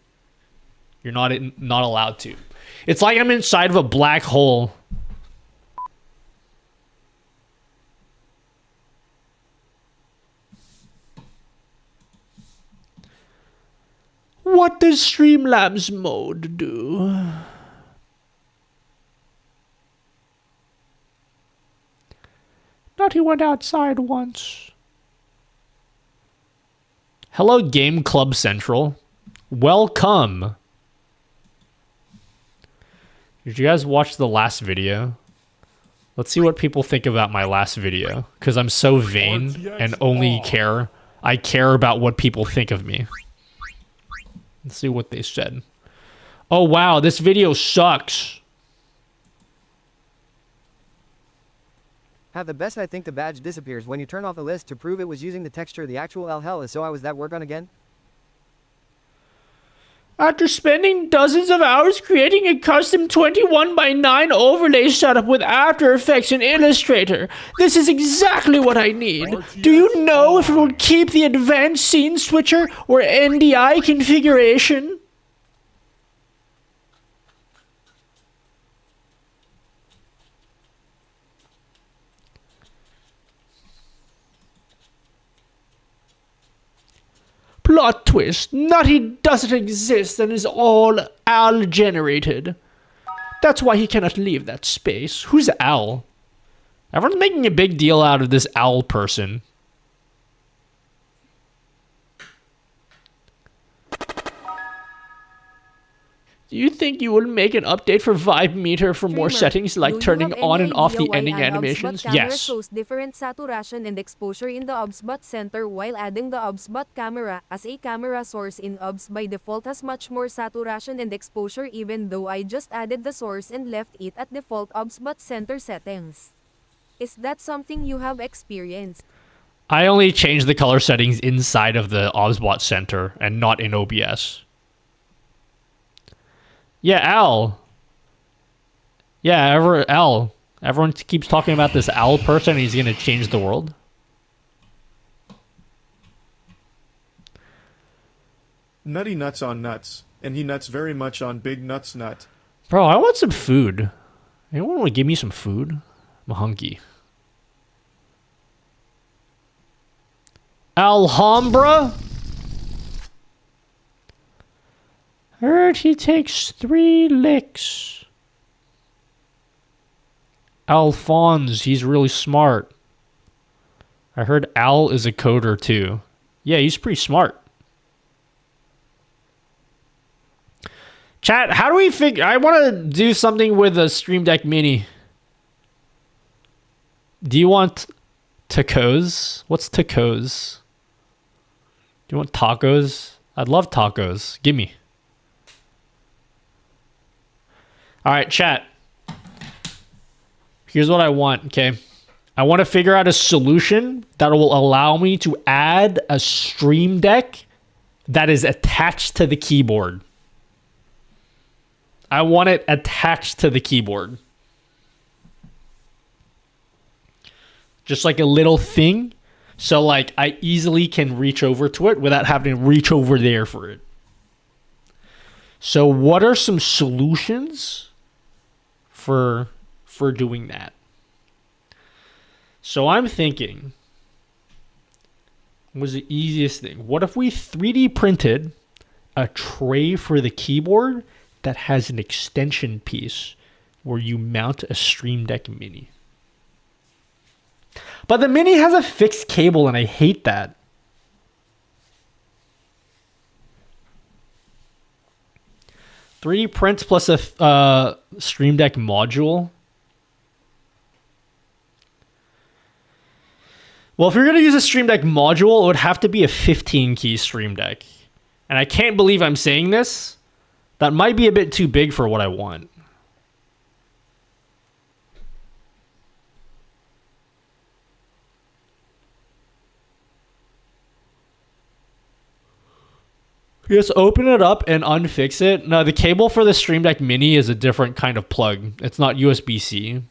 You're not allowed to. It's like I'm inside of a black hole. What does Streamlabs mode do? Thought he went outside once. Hello, Game Club Central. Welcome. Did you guys watch the last video? Let's see what people think about my last video. Because I'm so vain and I care about what people think of me. Let's see what they said. Oh wow, this video sucks. Have the best. I think the badge disappears when you turn off the list to prove it was using the texture. The actual hell is so I was that work on again. After spending dozens of hours creating a custom 21:9 overlay setup with After Effects and Illustrator, this is exactly what I need. Do you know if it will keep the advanced scene switcher or NDI configuration? Plot twist, Nutty doesn't exist and is all Al generated. That's why he cannot leave that space. Who's Al? Everyone's making a big deal out of this Al person. Do you think you would make an update for Vibe Meter for more settings like turning on and off the ending animations? Yes. Shows different saturation and exposure in the OBS center while adding the OBS camera as a camera source in OBS by default has much more saturation and exposure even though I just added the source and left it at default OBS center settings. Is that something you have experienced? I only changed the color settings inside of the OBSBot center and not in OBS. Yeah, Al. Yeah, Al. Everyone keeps talking about this Al person. He's going to change the world. Nutty nuts on nuts, and he nuts very much on big nuts nut. Bro, I want some food. Anyone want to give me some food? I'm hungry. Alhambra? Heard he takes 3 licks. Alphonse, he's really smart. I heard Al is a coder too. Yeah, he's pretty smart. Chat, how do we figure... I want to do something with a Stream Deck Mini. Do you want tacos? What's tacos? Do you want tacos? I'd love tacos. Gimme. Alright, chat. Here's what I want, okay? I want to figure out a solution that will allow me to add a Stream Deck that is attached to the keyboard. I want it attached to the keyboard. Just like a little thing. So like I easily can reach over to it without having to reach over there for it. So what are some solutions for doing that? So I'm thinking, what was the easiest thing? What if we 3D printed a tray for the keyboard that has an extension piece where you mount a Stream Deck Mini? But the Mini has a fixed cable and I hate that. $3D print plus a Stream Deck module. Well, if you're going to use a Stream Deck module, it would have to be a 15-key Stream Deck. And I can't believe I'm saying this. That might be a bit too big for what I want. Just open it up and unfix it. No, the cable for the Stream Deck Mini is a different kind of plug. It's not USB-C.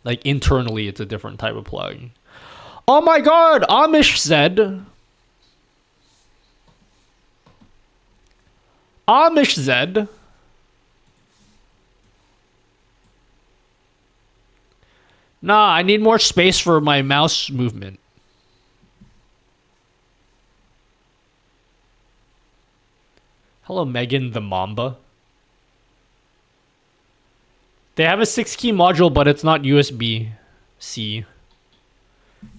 Like internally, it's a different type of plug. Oh my god, Amish said. Amish said. Nah, I need more space for my mouse movement. Hello, Megan the Mamba. They have a 6-key module, but it's not USB-C.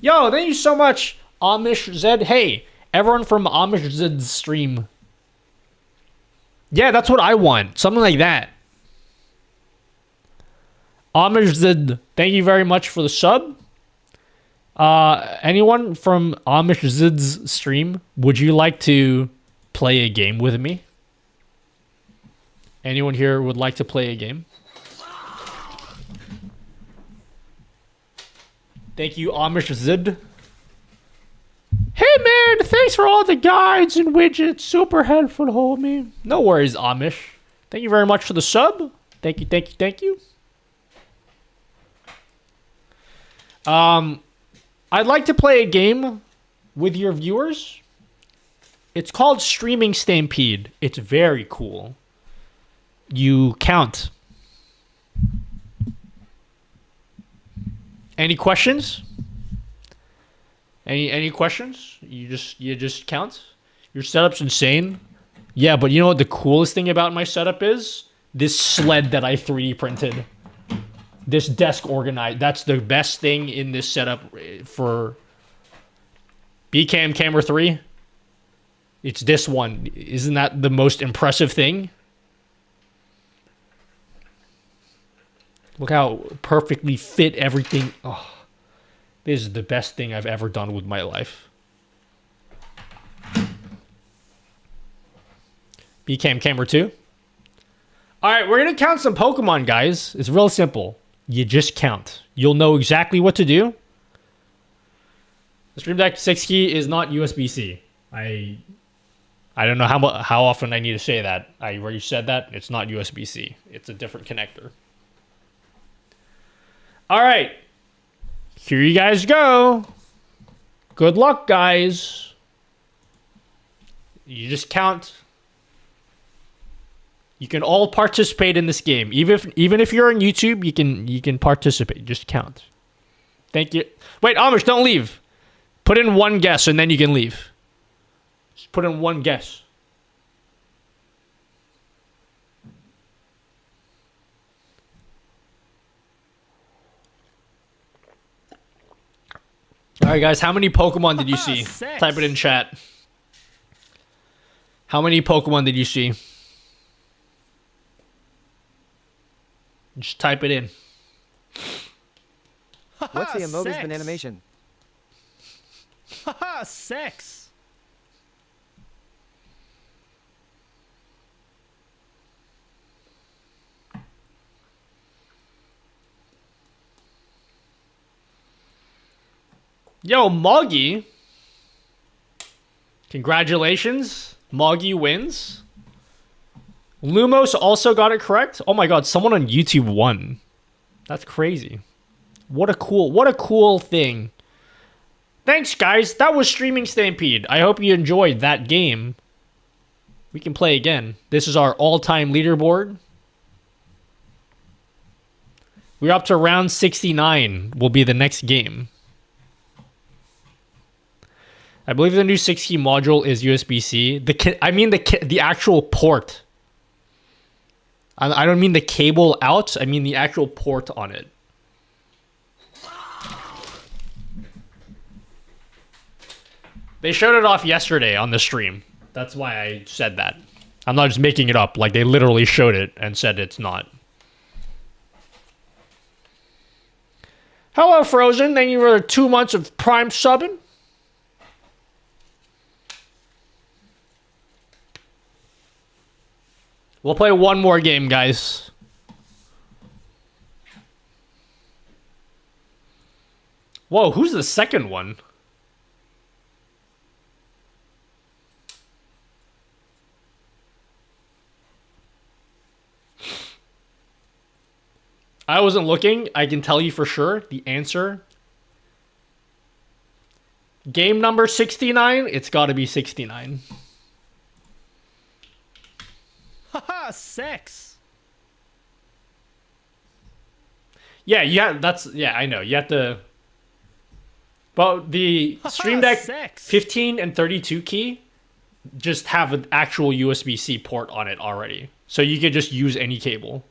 Yo, thank you so much, Amish Zed. Hey, everyone from Amish Zed's stream. Yeah, that's what I want. Something like that. Amish Zed, thank you very much for the sub. Anyone from Amish Zed's stream, would you like to play a game with me? Anyone here would like to play a game? Thank you, Amish Zid. Hey man, thanks for all the guides and widgets. Super helpful, homie. No worries, Amish. Thank you very much for the sub. Thank you, thank you, thank you. I'd like to play a game with your viewers. It's called Streaming Stampede. It's very cool. You count. Any questions? Any questions? You just count? Your setup's insane. Yeah, but you know what the coolest thing about my setup is? This sled that I 3D printed. This desk organized. That's the best thing in this setup for Bcam Camera 3. It's this one. Isn't that the most impressive thing? Look how perfectly fit everything. Oh, this is the best thing I've ever done with my life. Became camera 2. All right, we're going to count some Pokemon, guys. It's real simple. You just count. You'll know exactly what to do. The Stream Deck 6 key is not USB-C. I don't know how often I need to say that. I already said that. It's not USB-C. It's a different connector. All right. Here you guys go. Good luck, guys. You just count. You can all participate in this game. Even if you're on YouTube, you can participate. Just count. Thank you. Wait, Amish, don't leave. Put in one guess and then you can leave. Just put in one guess. All right, guys. How many Pokemon did you see? Type it in chat. How many Pokemon did you see? Just type it in. What's the Amogus animation? Haha, 6. Yo, Moggy. Congratulations. Moggy wins. Lumos also got it correct. Oh my god, someone on YouTube won. That's crazy. What a cool thing. Thanks, guys. That was Streaming Stampede. I hope you enjoyed that game. We can play again. This is our all-time leaderboard. We're up to round 69. Will be the next game. I believe the new 6-key module is USB-C. The actual port. I don't mean the cable out. I mean the actual port on it. They showed it off yesterday on the stream. That's why I said that. I'm not just making it up. Like, they literally showed it and said it's not. Hello, Frozen. Thank you for 2 months of Prime subbing. We'll play one more game, guys. Whoa, who's the second one? I wasn't looking. I can tell you for sure the answer. Game number 69. It's got to be 69. Haha, 6. Yeah, I know. You have to. But the Stream Deck 15 and 32 key just have an actual USB-C port on it already. So you could just use any cable.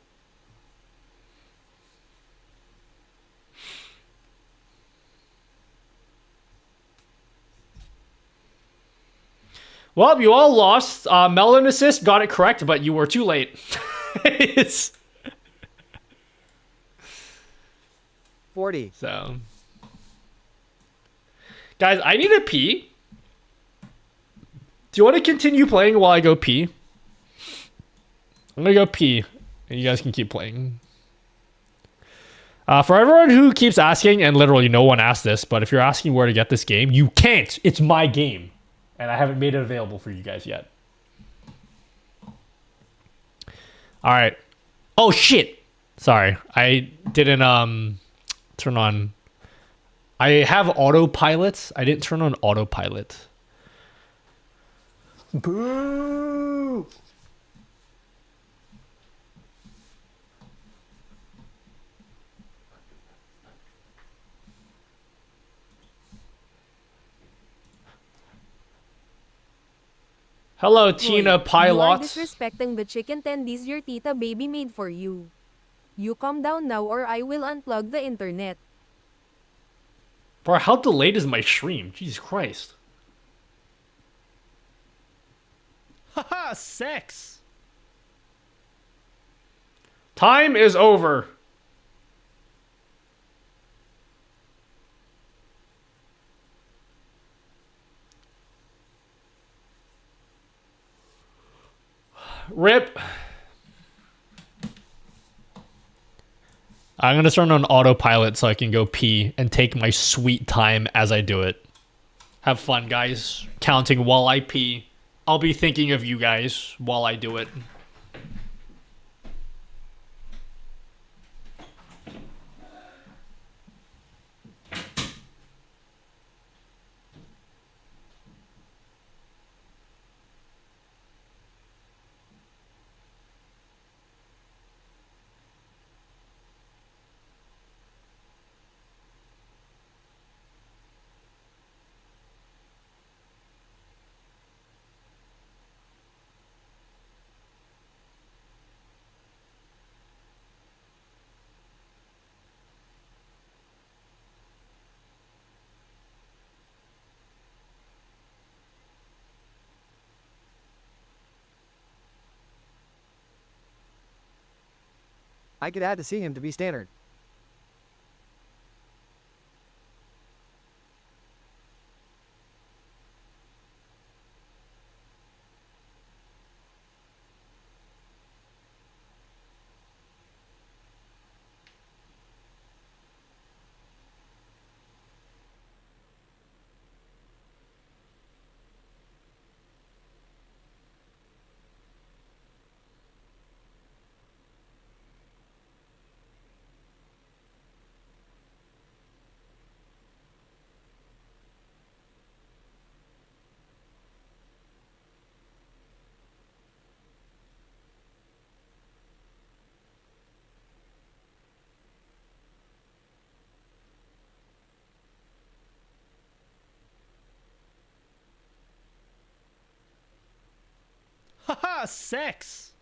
Well, you all lost. Melon Assist got it correct, but you were too late. It's 40. So, guys, I need a pee. Do you want to continue playing while I go pee? I'm gonna go pee, and you guys can keep playing. For everyone who keeps asking, and literally no one asked this, but if you're asking where to get this game, you can't. It's my game. And I haven't made it available for you guys yet. Alright. Oh, shit! Sorry. I didn't, turn on... I have autopilot. I didn't turn on autopilot. Boo! Hello, Tina Pilots. You are disrespecting the chicken tendies your tita baby made for you. You calm down now or I will unplug the internet. Bro, how delayed is my stream? Jesus Christ. Haha, sex. Time is over. Rip. I'm gonna turn on autopilot so I can go pee and take my sweet time as I do it. Have fun, guys. Counting while I pee. I'll be thinking of you guys while I do it. I could add to see him to be standard. Haha, sex.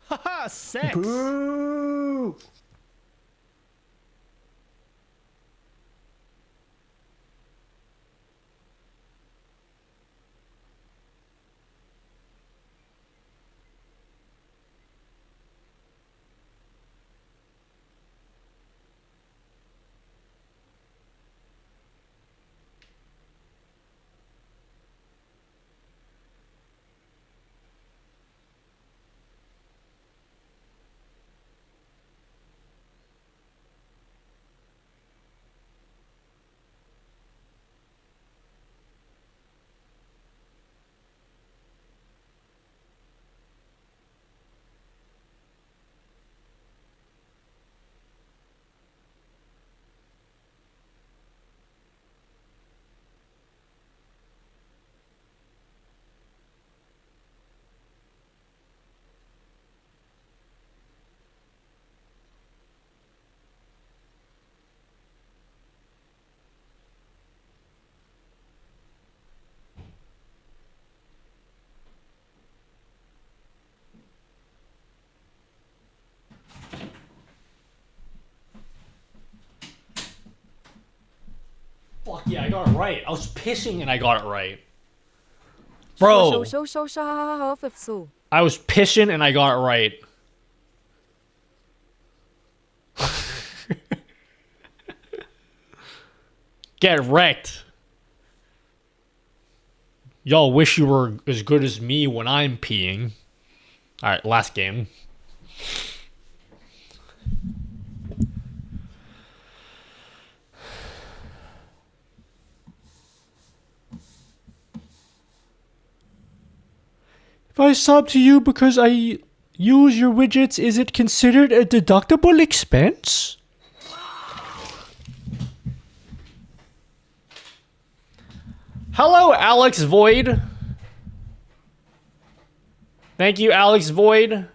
Haha, sex. Boo! Fuck yeah, I got it right. I was pissing and I got it right. Bro. I was pissing and I got it right. Get wrecked. Y'all wish you were as good as me when I'm peeing. Alright, last game. If I sub to you because I use your widgets, is it considered a deductible expense? Hello, Alex Void. Thank you, Alex Void.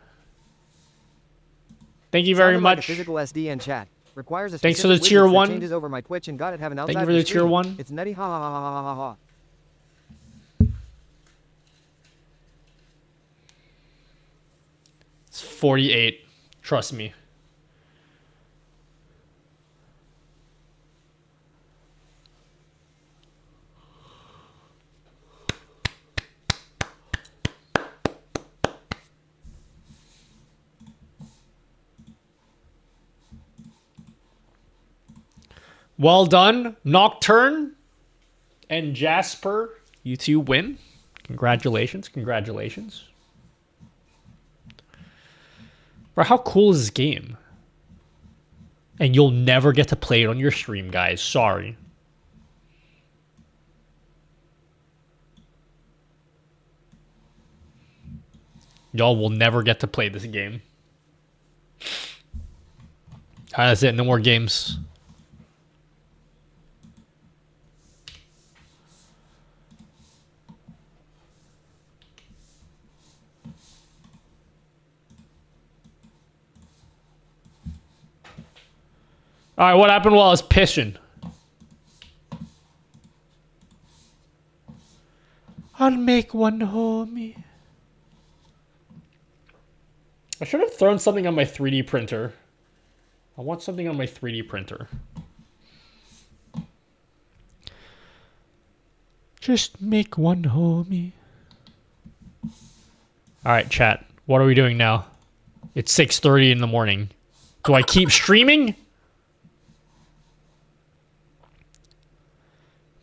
Thank you very Sounded like a much. physical SD in chat. Requires a Thanks for the specific tier widget that 1. Changes over my Twitch and got it have an outside Thank you for the tier stream. 1. It's nutty ha ha ha ha ha ha. It's 48. Trust me. Well done, Nocturne and Jasper. You two win. Congratulations, congratulations. Bro, how cool is this game? And you'll never get to play it on your stream, guys. Sorry. Y'all will never get to play this game. Alright, that's it. No more games. Alright, what happened while I was pissing? I'll make one, homie. I should have thrown something on my 3D printer. I want something on my 3D printer. Just make one, homie. Alright, chat. What are we doing now? It's 6:30 in the morning. Do I keep streaming?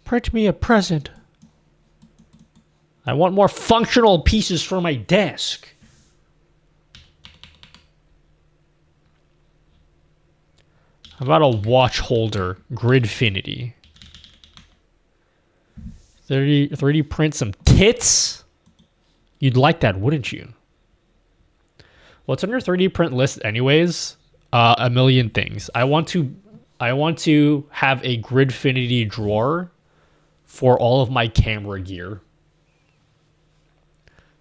Print me a present. I want more functional pieces for my desk. How about a watch holder? Gridfinity. 3D print some tits? You'd like that, wouldn't you? What's on your 3D print list anyways? A million things. I want to have a Gridfinity drawer for all of my camera gear.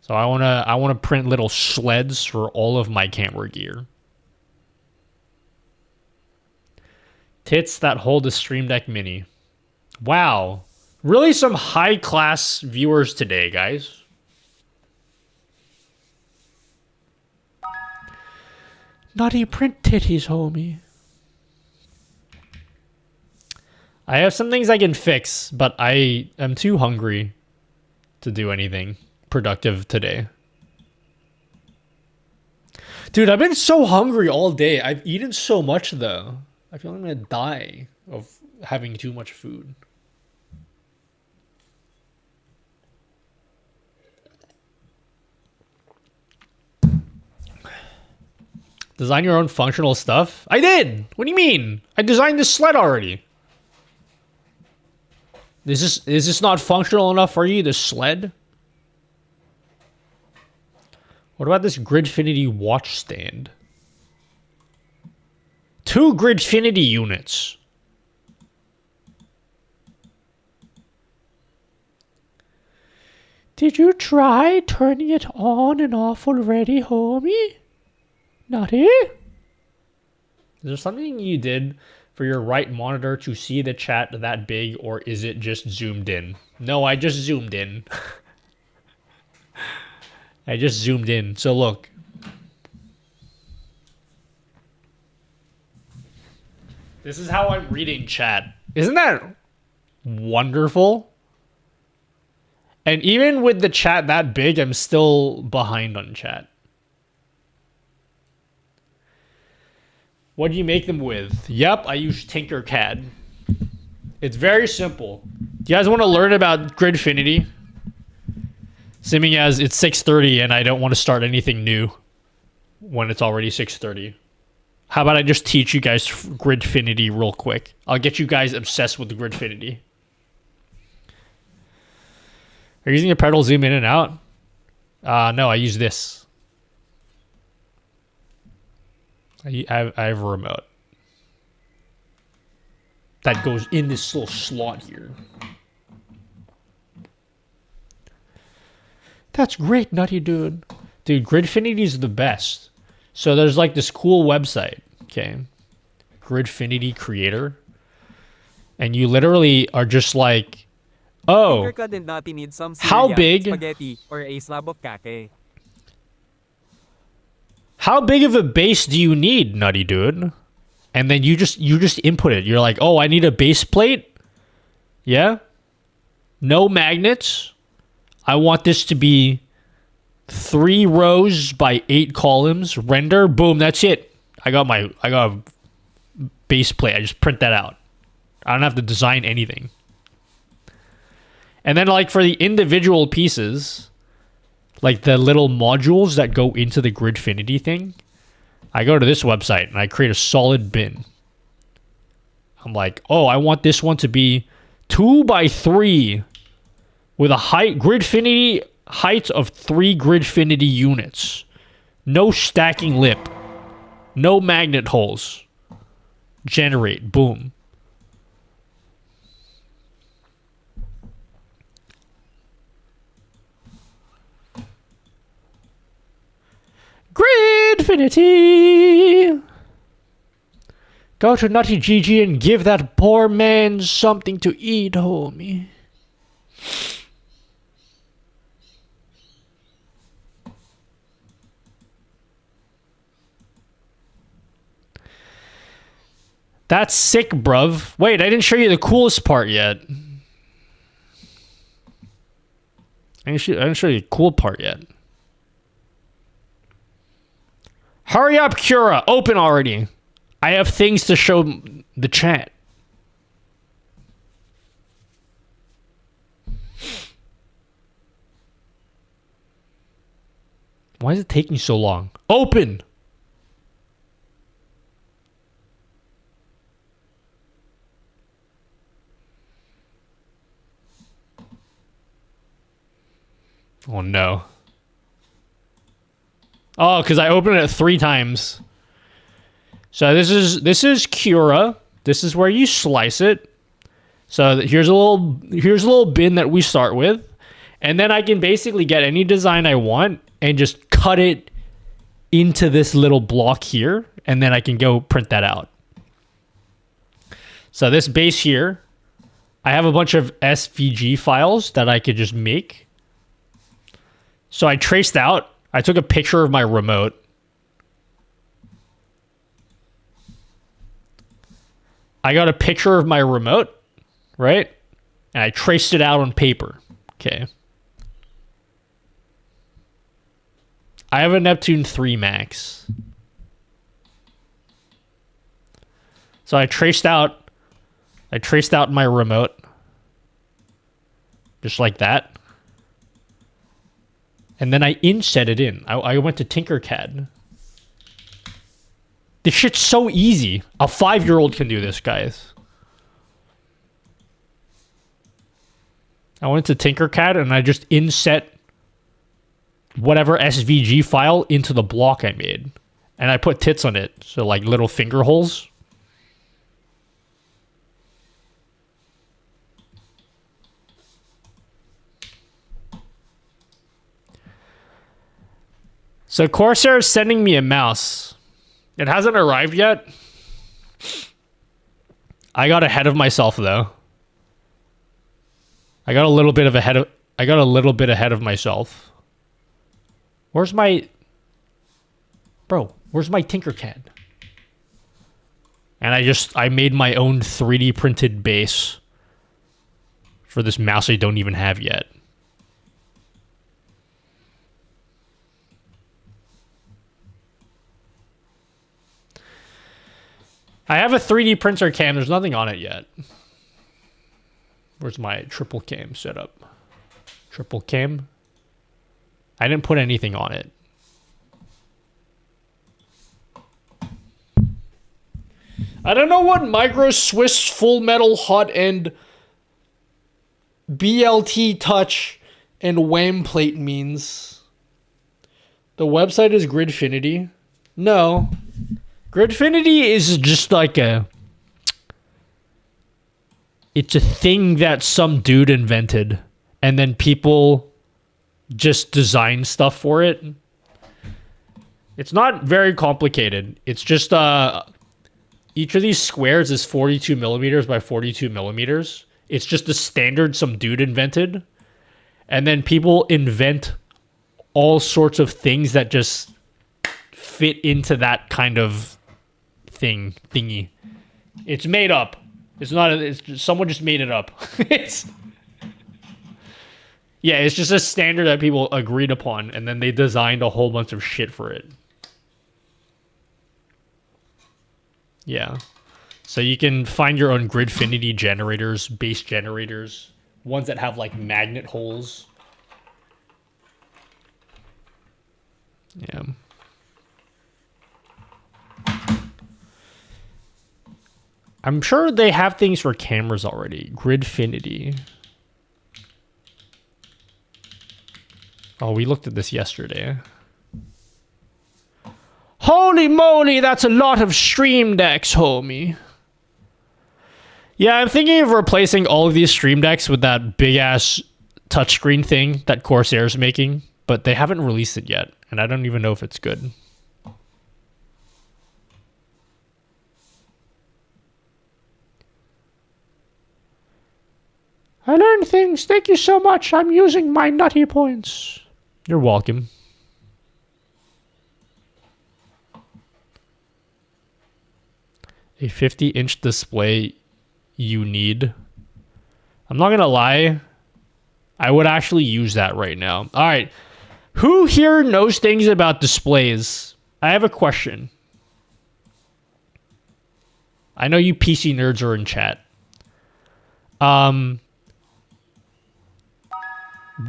So I wanna print little sleds for all of my camera gear. Tits that hold a Stream Deck Mini. Wow. Really some high class viewers today, guys. Naughty print titties, homie. I have some things I can fix, but I am too hungry to do anything productive today. Dude, I've been so hungry all day. I've eaten so much, though. I feel like I'm gonna die of having too much food. Design your own functional stuff? I did! What do you mean? I designed this sled already. Is this not functional enough for you, this sled? What about this Gridfinity watch stand? 2 Gridfinity units. Did you try turning it on and off already, homie? Nutty? Is there something you did for your right monitor to see the chat that big, or is it just zoomed in? No, I just zoomed in. I just zoomed in. So look. This is how I'm reading chat. Isn't that wonderful? And even with the chat that big, I'm still behind on chat. What do you make them with? Yep, I use Tinkercad. It's very simple. Do you guys want to learn about Gridfinity? Assuming as it's 6:30 and I don't want to start anything new when it's already 6:30. How about I just teach you guys Gridfinity real quick? I'll get you guys obsessed with the Gridfinity. Are you using a pedal zoom in and out? No, I use this. I have a remote that goes in this little slot here. That's great, Nutty dude. Dude, Gridfinity is the best. So there's like this cool website, okay? Gridfinity Creator. And you literally are just like, oh, how big? Spaghetti or a slab of kake. How big of a base do you need, nutty dude? And then you just input it. You're like, oh, I need a base plate. Yeah. No magnets. I want this to be 3 rows by 8 columns. Render. Boom. That's it. I got a base plate. I just print that out. I don't have to design anything. And then like for the individual pieces, like the little modules that go into the Gridfinity thing, I go to this website and I create a solid bin. I'm like, oh, I want this one to be 2 by 3 with a Gridfinity height of 3 Gridfinity units. No stacking lip. No magnet holes. Generate. Boom. Gridfinity! Go to Nutty GG and give that poor man something to eat, homie. That's sick, bruv. Wait, I didn't show you the coolest part yet. I didn't show you the cool part yet. Hurry up, Cura. Open already. I have things to show the chat. Why is it taking so long? Open! Oh no. Oh, because I opened it 3 times. So this is Cura. This is where you slice it. So here's a little bin that we start with, and then I can basically get any design I want and just cut it into this little block here, and then I can go print that out. So this base here, I have a bunch of SVG files that I could just make. So I traced out. I took a picture of my remote. I got a picture of my remote, right? And I traced it out on paper. Okay. I have a Neptune 3 Max. So I traced out my remote. Just like that. And then I inset it in. I went to Tinkercad. This shit's so easy. A 5-year-old can do this, guys. I went to Tinkercad and I just inset whatever SVG file into the block I made. And I put tits on it. So like little finger holes. So Corsair is sending me a mouse. It hasn't arrived yet. I got ahead of myself though. I got a little bit ahead of myself. Where's my Tinkercad? And I made my own 3D printed base for this mouse I don't even have yet. I have a 3D printer cam. There's nothing on it yet. Where's my triple cam setup? Triple cam. I didn't put anything on it. I don't know what Micro Swiss Full Metal Hot End BLT Touch and WAM plate means. The website is Gridfinity. No. Gridfinity is just like it's a thing that some dude invented and then people just design stuff for it. It's not very complicated. It's just each of these squares is 42 millimeters by 42 millimeters. It's just a standard some dude invented. And then people invent all sorts of things that just fit into that kind of thingy. It's made up. It's not. It's just, someone just made it up. It's yeah. It's just a standard that people agreed upon, and then they designed a whole bunch of shit for it. Yeah. So you can find your own gridfinity generators, base generators, ones that have like magnet holes. Yeah. I'm sure they have things for cameras already. Gridfinity. Oh, we looked at this yesterday. Holy moly, that's a lot of Stream Decks, homie. Yeah, I'm thinking of replacing all of these Stream Decks with that big-ass touchscreen thing that Corsair's making, but they haven't released it yet, and I don't even know if it's good. I learned things. Thank you so much. I'm using my nutty points. You're welcome. A 50-inch display you need. I'm not gonna lie. I would actually use that right now. All right. Who here knows things about displays? I have a question. I know you PC nerds are in chat.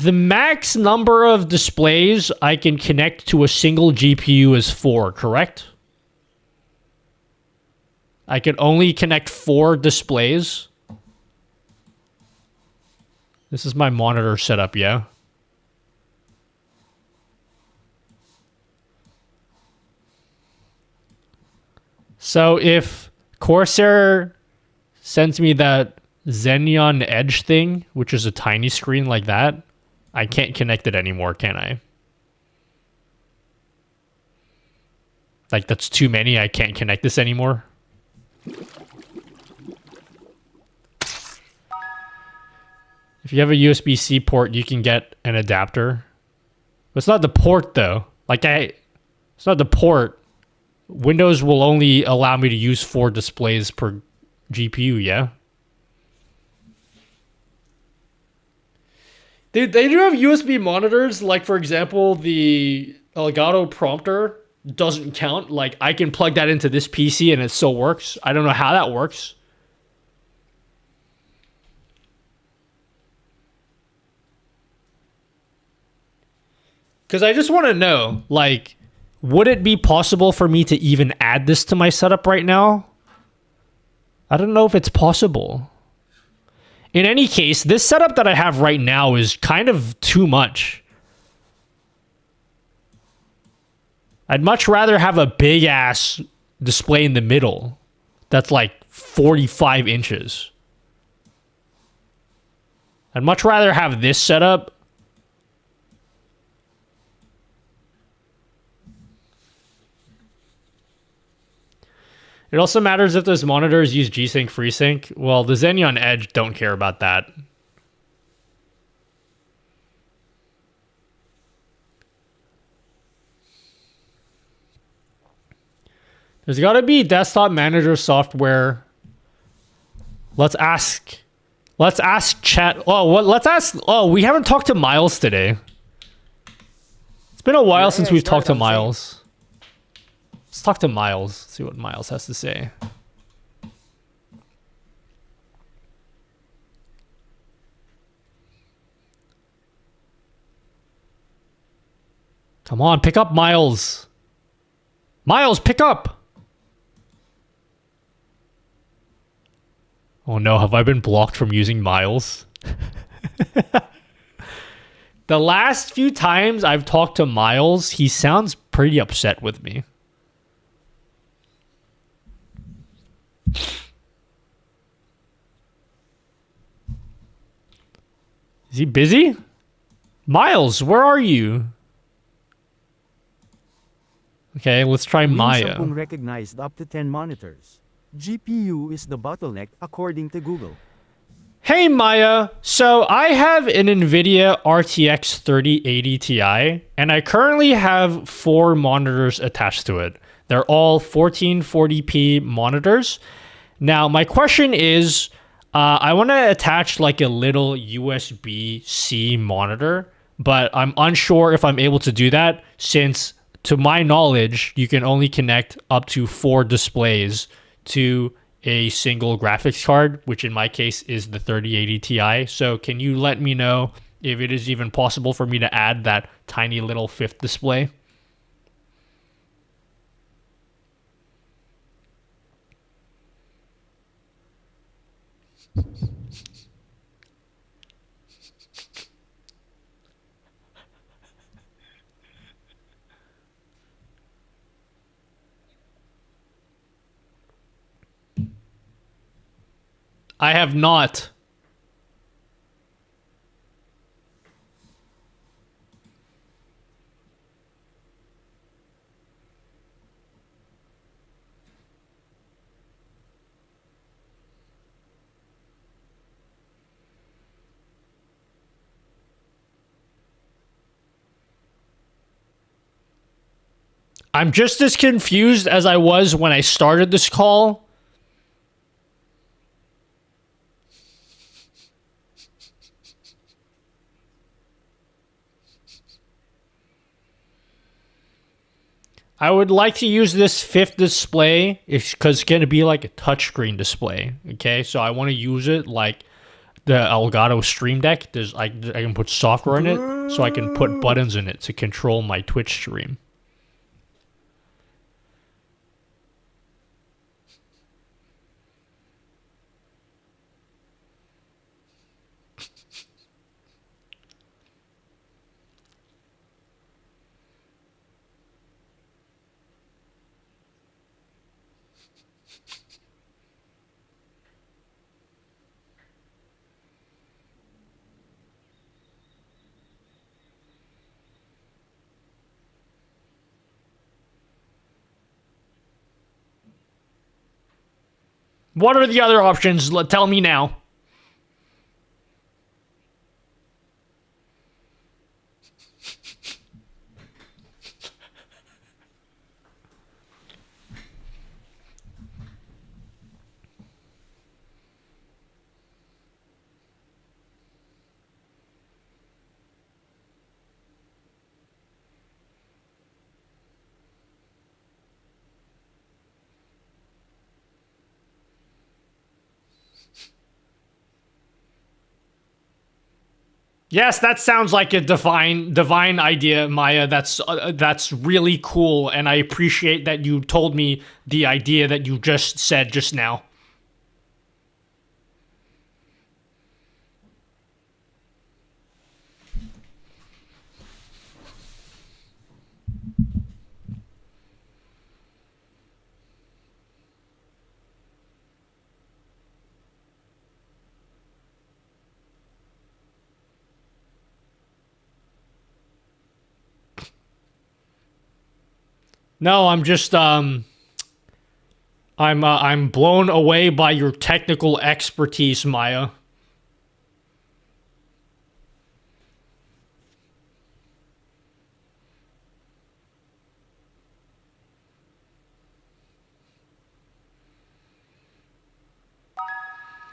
The max number of displays I can connect to a single GPU is 4, correct? I can only connect 4 displays. This is my monitor setup, yeah? So if Corsair sends me that Xenon Edge thing, which is a tiny screen like that, I can't connect it anymore, can I? Like, that's too many. I can't connect this anymore. If you have a USB-C port, you can get an adapter. But it's not the port, though. It's not the port. Windows will only allow me to use 4 displays per GPU, yeah? They do have USB monitors. Like, for example, the Elgato prompter doesn't count. Like, I can plug that into this PC and it still works. I don't know how that works. Because I just want to know, like, would it be possible for me to even add this to my setup right now? I don't know if it's possible. In any case, this setup that I have right now is kind of too much. I'd much rather have a big-ass display in the middle that's like 45 inches. I'd much rather have this setup. It also matters if those monitors use G-Sync FreeSync. Well, the Xenon Edge don't care about that. There's got to be desktop manager software. Let's ask chat. Oh, we haven't talked to Miles today. It's been a while since we've talked to Miles. Let's talk to Miles, see what Miles has to say. Come on, pick up, Miles. Miles, pick up. Oh no, have I been blocked from using Miles? The last few times I've talked to Miles, he sounds pretty upset with me. Is he busy? Miles, where are you? Okay, let's try Maya. Samsung recognized up to 10 monitors. GPU is the bottleneck according to Google. Hey Maya, so I have an NVIDIA RTX 3080 Ti, and I currently have 4 monitors attached to it. They're all 1440p monitors. Now, my question is, I want to attach like a little USB-C monitor, but I'm unsure if I'm able to do that since, to my knowledge, you can only connect up to 4 displays to a single graphics card, which in my case is the 3080 Ti. So can you let me know if it is even possible for me to add that tiny little 5th display? I have not. I'm just as confused as I was when I started this call. I would like to use this 5th display because it's going to be like a touchscreen display. Okay, so I want to use it like the Elgato Stream Deck. I can put software in it, so I can put buttons in it to control my Twitch stream. What are the other options? Tell me now. Yes, that sounds like a divine idea, Maya. That's really cool, and I appreciate that you told me the idea that you just said just now. No, I'm just I'm blown away by your technical expertise, Maya.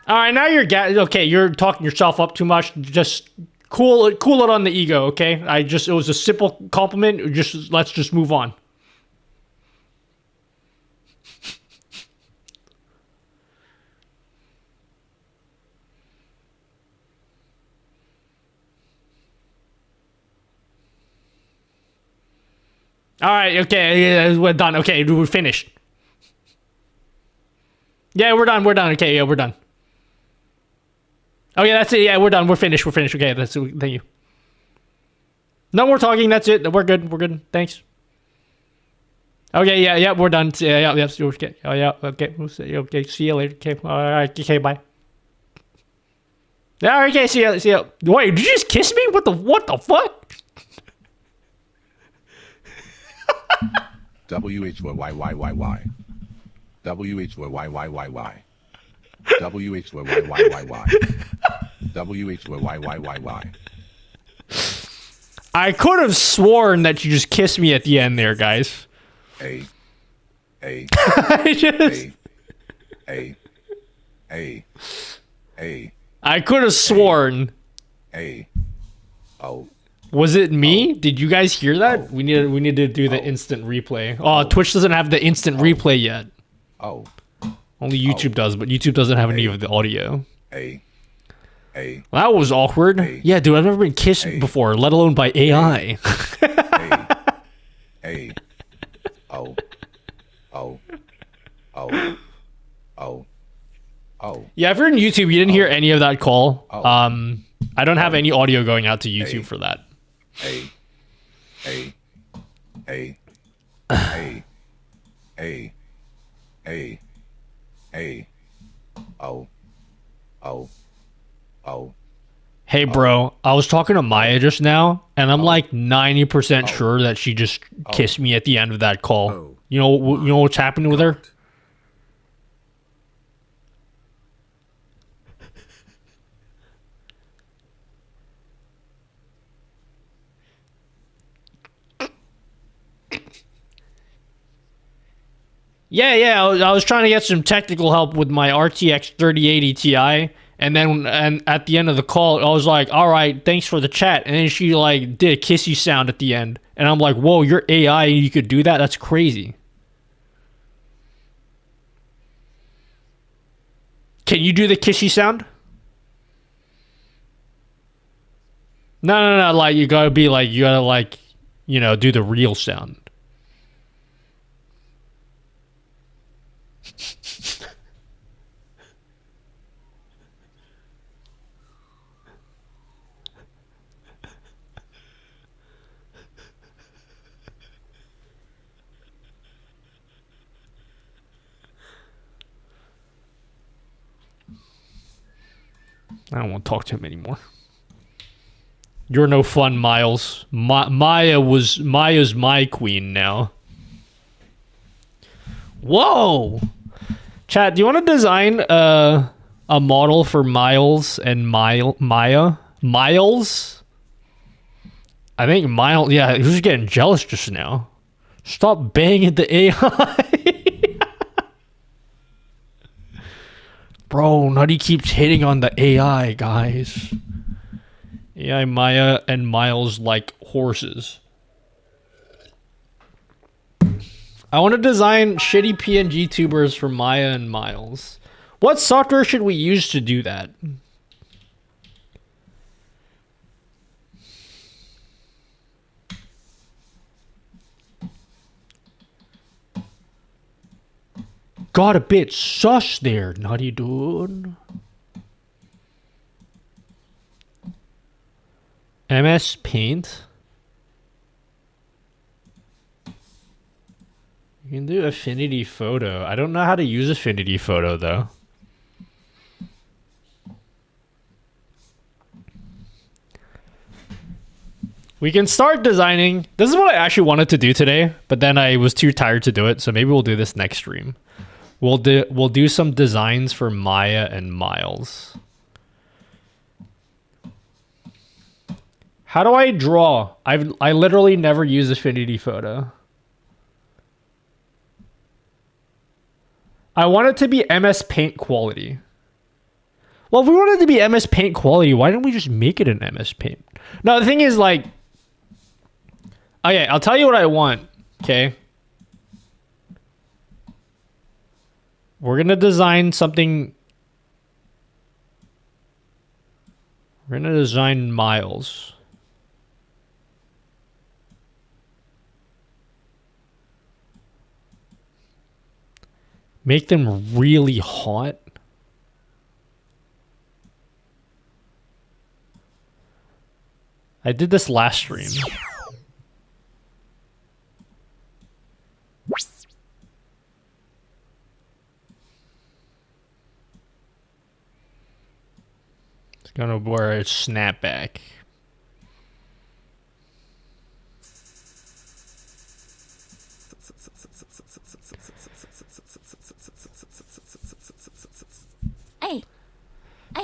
All right, now you're okay. You're talking yourself up too much. Just cool it on the ego, okay? It was a simple compliment. Let's just move on. All right, okay, we're done. Okay, we're finished. Yeah, we're done. Okay, yeah, we're done. Okay, that's it. Yeah, we're done. We're finished. Okay, that's it. Thank you. No more talking. That's it. We're good. Thanks. Okay, yeah, we're done. Yeah, okay. Oh, yeah, okay. Okay, see you later. Okay, all right. Okay, bye. Yeah, okay, see you. Wait, did you just kiss me? What the fuck? WHYYYY. WHYYYY. WHYYYYY. WHYYYYY. I could have sworn that you just kissed me at the end there, guys. A. I just... A. I could have sworn. Oh. Was it me? Did you guys hear that? We need to do the instant replay. Oh, Twitch doesn't have the instant replay yet. Oh. Only YouTube does, but YouTube doesn't have any of the audio. A. Well, that was awkward. Yeah, dude, I've never been kissed before, let alone by AI. Yeah, if you're in YouTube, you didn't hear any of that call. I don't have any audio going out to YouTube for that. Hey, bro, I was talking to Maya just now, and I'm like 90% sure that she just kissed me at the end of that call. You know what's happening with her? Yeah, I was trying to get some technical help with my RTX 3080 Ti, and at the end of the call, I was like, all right, thanks for the chat, and then she like did a kissy sound at the end, and I'm like, whoa, you're AI and you could do that? That's crazy. Can you do the kissy sound? No, like you gotta do the real sound. I don't want to talk to him anymore. You're no fun, Miles. Maya's my queen now. Whoa! Chat, do you want to design a model for Miles and Maya? Miles? I think Miles... Yeah, he was getting jealous just now. Stop banging the AI. Bro, Nutty keeps hitting on the AI, guys. AI, Maya, and Miles like horses. I want to design shitty PNG tubers for Maya and Miles. What software should we use to do that? Got a bit sus there, Nutty dude. MS Paint. You can do Affinity Photo. I don't know how to use Affinity Photo though. We can start designing. This is what I actually wanted to do today, but then I was too tired to do it, so maybe we'll do this next stream. We'll do some designs for Maya and Miles. How do I draw? I literally never use Affinity Photo. I want it to be MS Paint quality. Well, if we wanted it to be MS Paint quality, why didn't we just make it an MS Paint? No, the thing is like... Okay, I'll tell you what I want, okay? We're gonna design something... We're gonna design Miles. Make them really hot. I did this last stream. It's gonna wear a snapback.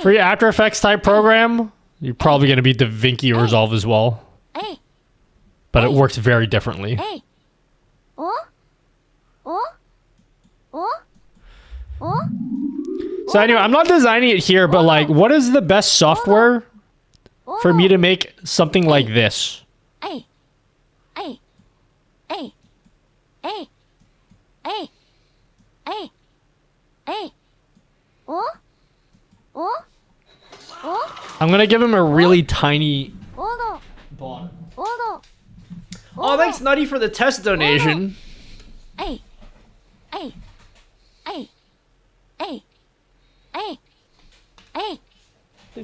For your After Effects type program, you're probably going to be DaVinci Resolve as well. But it works very differently. So anyway, I'm not designing it here, but like, what is the best software for me to make something like this? I'm gonna give him a really tiny bottom. Oh, thanks, Nutty, for the test donation. Thanks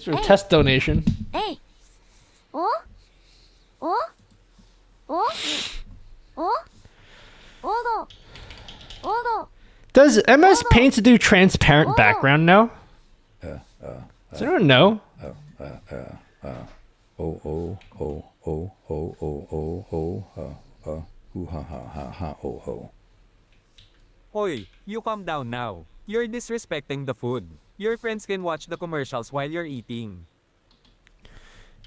for the test donation. Does MS Paint do transparent background now? Does anyone know? Hoy, you calm down now. You're disrespecting the food. Your friends can watch the commercials while you're eating.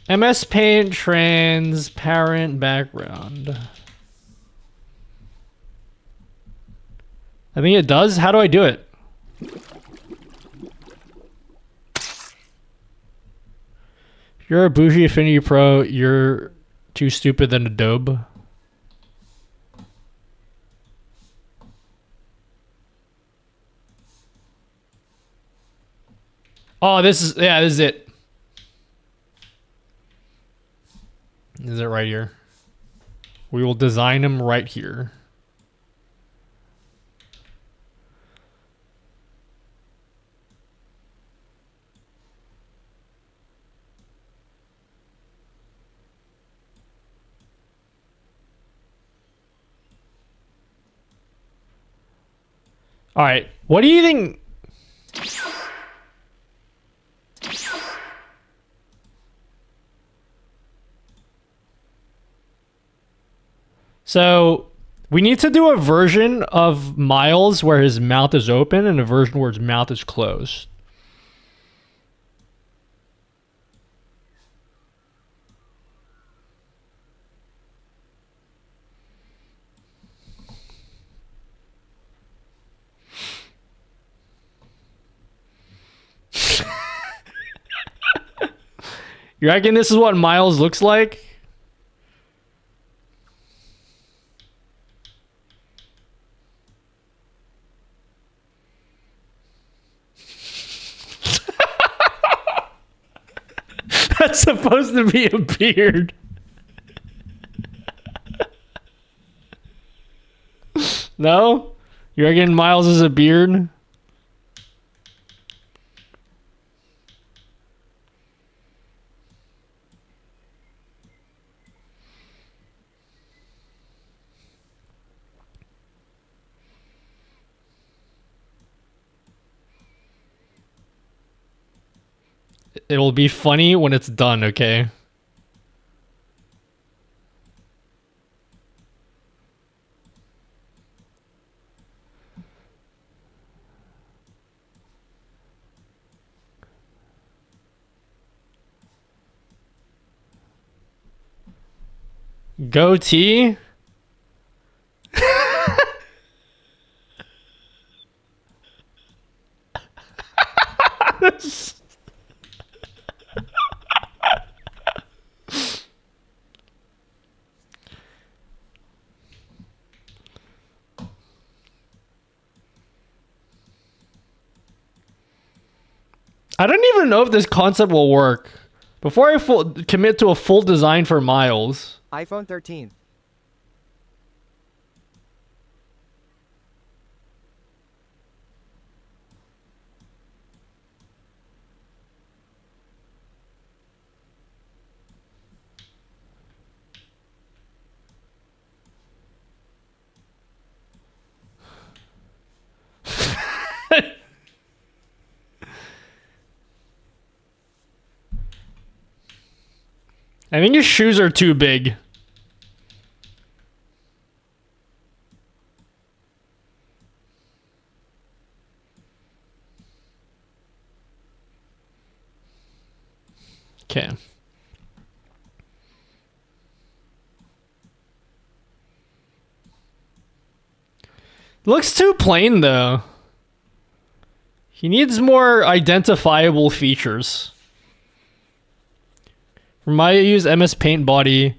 MS Paint transparent background. I think it does. How do I do it? If you're a bougie Affinity Pro, you're too stupid than Adobe. Oh, this is it. This is it right here. We will design them right here. All right. What do you think? So we need to do a version of Miles where his mouth is open and a version where his mouth is closed. You reckon this is what Miles looks like? That's supposed to be a beard. No? You reckon Miles is a beard? It'll be funny when it's done, okay? Goatee? I don't even know if this concept will work. Before I commit to a full design for Miles. iPhone 13. I think his shoes are too big. Okay. Looks too plain though. He needs more identifiable features. Might use MS Paint body,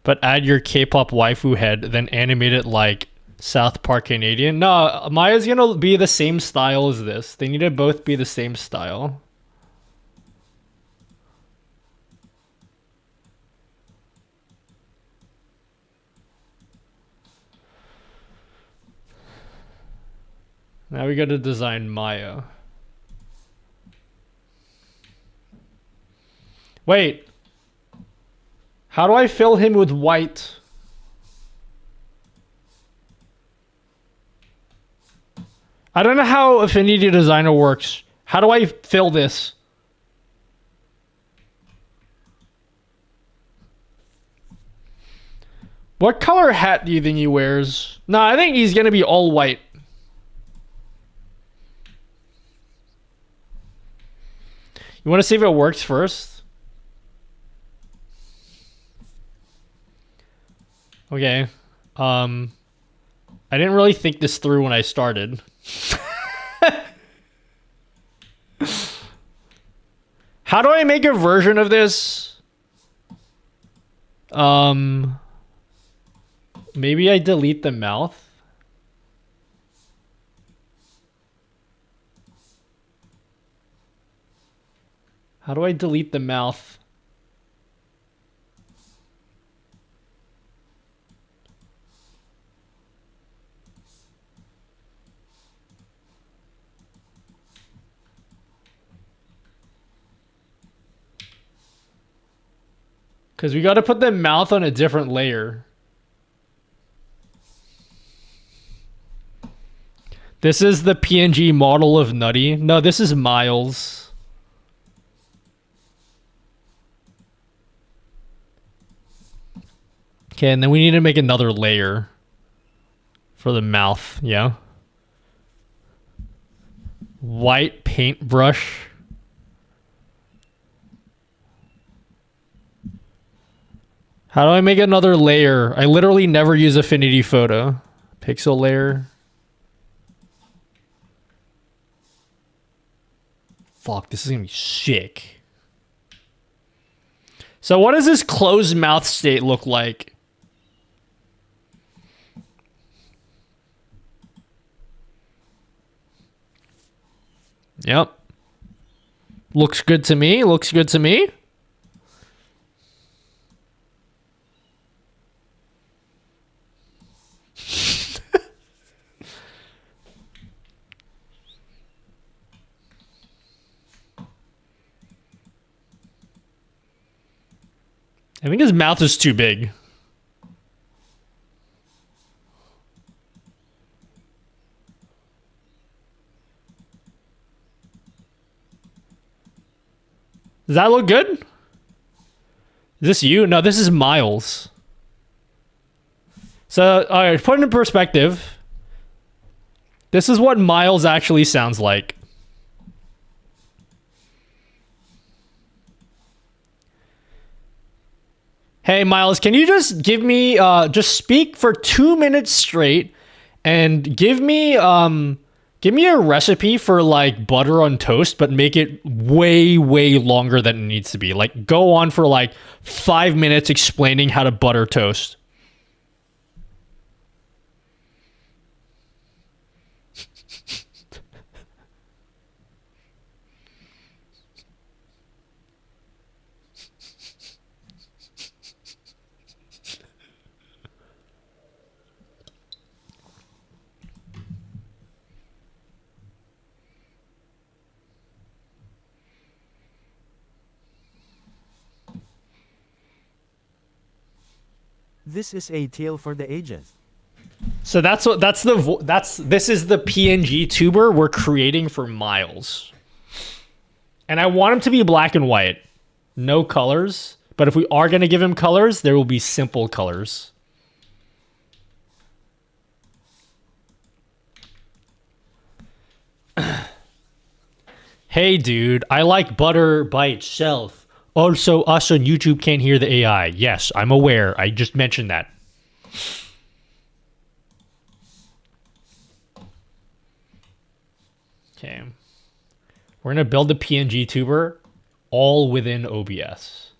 but add your K-pop waifu head, then animate it like South Park Canadian. No, Maya's gonna be the same style as this. They need to both be the same style. Now we gotta design Maya. Wait. How do I fill him with white? I don't know how Affinity Designer works. How do I fill this? What color hat do you think he wears? No, I think he's gonna be all white. You want to see if it works first? Okay. I didn't really think this through when I started. How do I make a version of this? Maybe I delete the mouth. How do I delete the mouth? Because we got to put the mouth on a different layer. This is the PNG model of Nutty. No, this is Miles. Okay, and then we need to make another layer for the mouth, yeah. White paintbrush. How do I make another layer? I literally never use Affinity Photo. Pixel layer. Fuck, this is gonna be sick. So what does this closed mouth state look like? Yep. Looks good to me. Looks good to me. I think his mouth is too big. Does that look good? Is this you? No, this is Miles. So, alright, put it in perspective. This is what Miles actually sounds like. Hey, Miles, can you just give me, just speak for 2 minutes straight and give me a recipe for like butter on toast, but make it way, way longer than it needs to be. Like go on for like 5 minutes explaining how to butter toast. This is a tale for the ages. So this is the PNG tuber we're creating for Miles. And I want him to be black and white. No colors. But if we are going to give him colors, there will be simple colors. Hey dude, I like butter by itself. Also, us on YouTube can't hear the AI. Yes, I'm aware. I just mentioned that. Okay. We're going to build the PNG tuber all within OBS.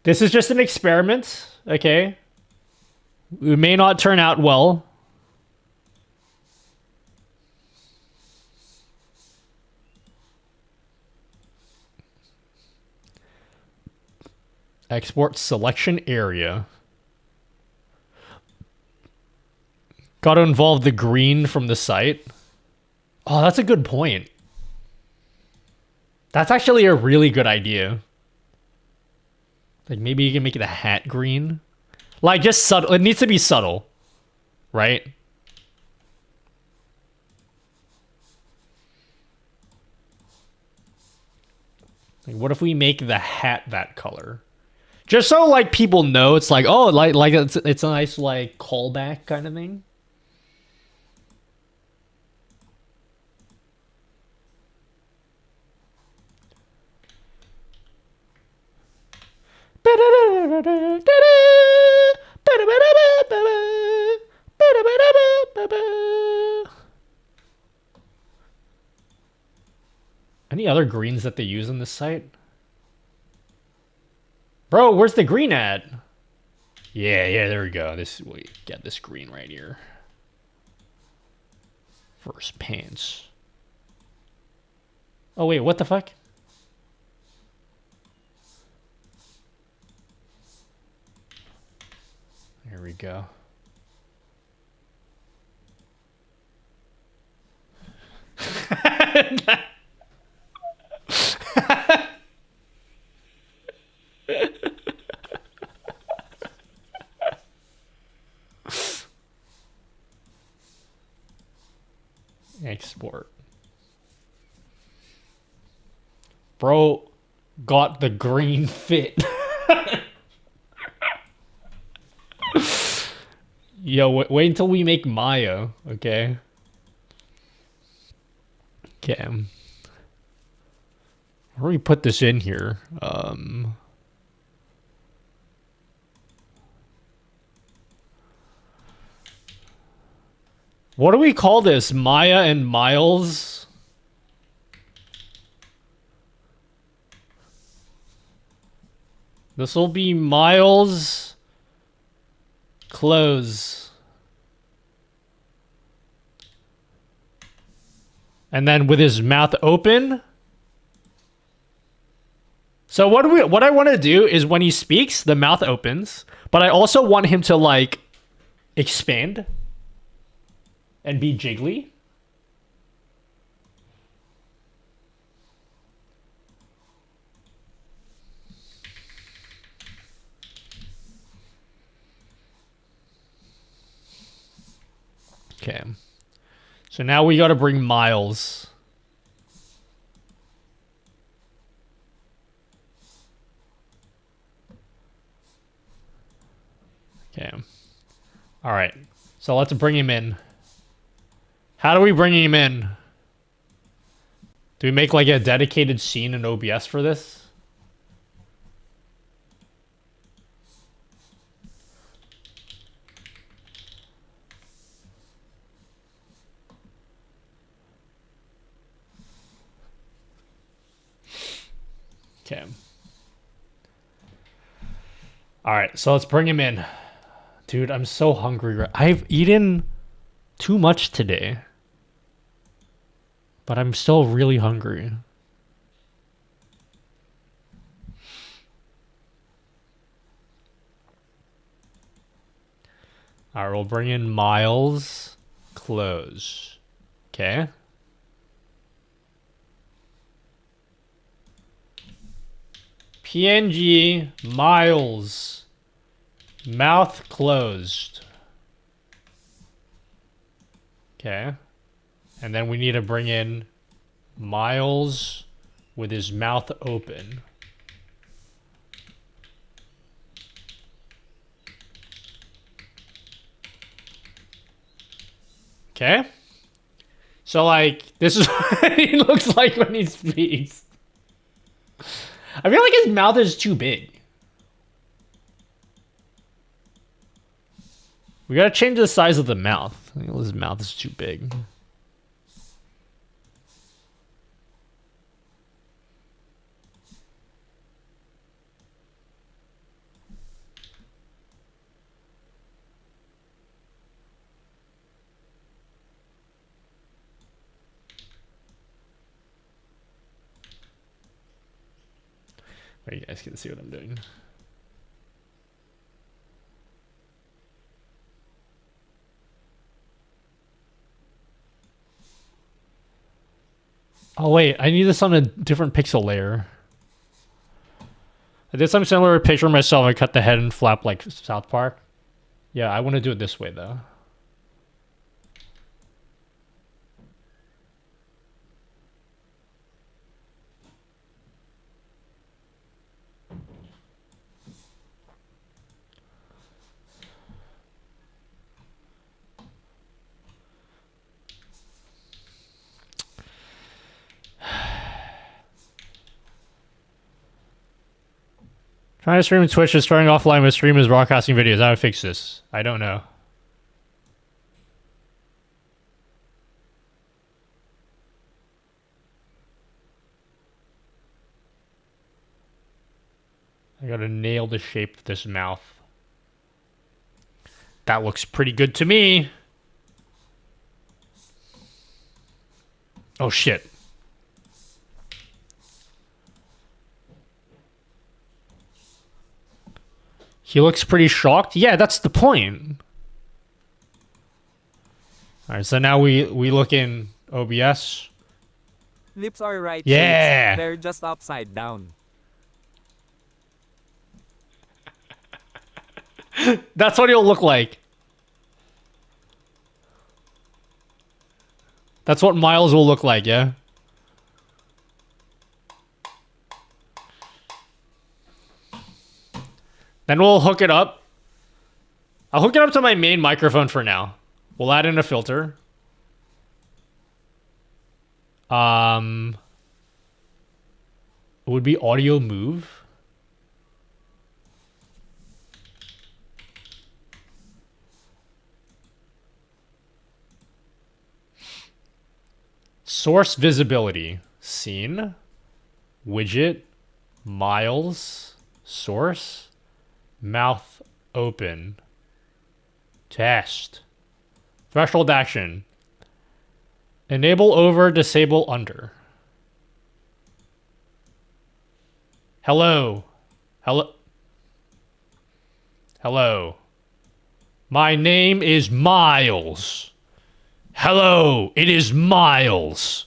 This is just an experiment, okay? It may not turn out well. Export selection area. Got to involve the green from the site. Oh, that's a good point. That's actually a really good idea. Like maybe you can make the hat green. Like just subtle. It needs to be subtle, right? Like what if we make the hat that color? Just so like people know it's like, oh, like it's a nice like callback kind of thing. Any other greens that they use on this site? Bro, where's the green at? Yeah, there we go. We get this green right here. First pants. Oh wait, what the fuck? There we go. Export. Bro got the green fit. Yo, wait until we make Maya, okay? Okay. Where do we put this in here? What do we call this? Maya and Miles? This will be Miles close. And then with his mouth open. So what I want to do is when he speaks, the mouth opens, but I also want him to like expand and be jiggly. Okay. So now we got to bring Miles. Okay. All right. So let's bring him in. How do we bring him in? Do we make like a dedicated scene in OBS for this? Okay. All right, so let's bring him in. Dude, I'm so hungry. I've eaten too much today. But I'm still really hungry. All right, we'll bring in Miles. Close. Okay. PNG Miles. Mouth closed. Okay. And then we need to bring in Miles with his mouth open. Okay. So like, this is what he looks like when he speaks. I feel like his mouth is too big. We gotta change the size of the mouth. I think his mouth is too big. You guys can see what I'm doing. Oh wait, I need this on a different pixel layer. I did something similar to a picture of myself. I cut the head and flap like South Park. Yeah, I want to do it this way though. Trying to stream Twitch is starting offline with stream is broadcasting videos. How to fix this? I don't know. I gotta nail the shape of this mouth. That looks pretty good to me. Oh shit. He looks pretty shocked. Yeah, that's the point. All right, so now we look in OBS. Lips are right. Yeah. Shapes. They're just upside down. That's what he'll look like. That's what Miles will look like, yeah? Then we'll hook it up. I'll hook it up to my main microphone for now. We'll add in a filter. It would be audio move. Source visibility. Scene. Widget. Miles. Source. Mouth open. Test. Threshold action. Enable over, disable under. Hello. Hello. Hello. My name is Miles. Hello, it is Miles.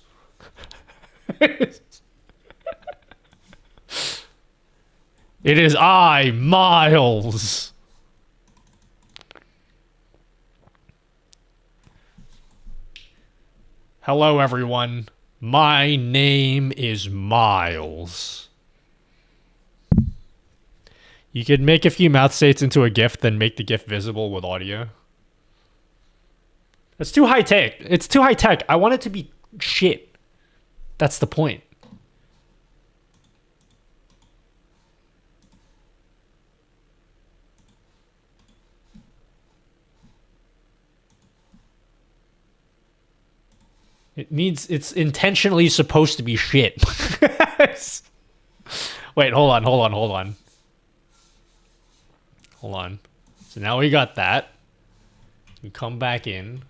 It is I, Miles. Hello, everyone. My name is Miles. You could make a few mouth states into a GIF, then make the GIF visible with audio. It's too high tech. It's too high tech. I want it to be shit. That's the point. It's intentionally supposed to be shit. Wait, hold on. So now we got that. We come back in.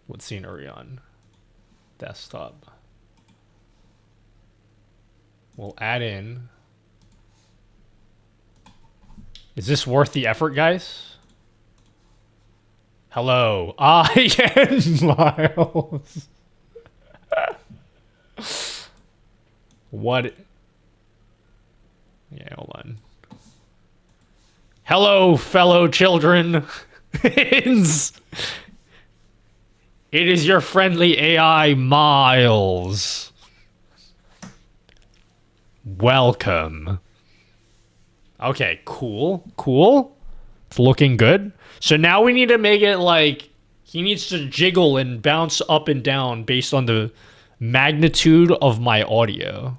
What scene are we on? Desktop. We'll add in. Is this worth the effort, guys? Hello, I am Miles. What? Yeah, hold on. Hello, fellow children. It is your friendly AI, Miles. Welcome. Okay, cool. It's looking good. So now we need to make it like he needs to jiggle and bounce up and down based on the magnitude of my audio.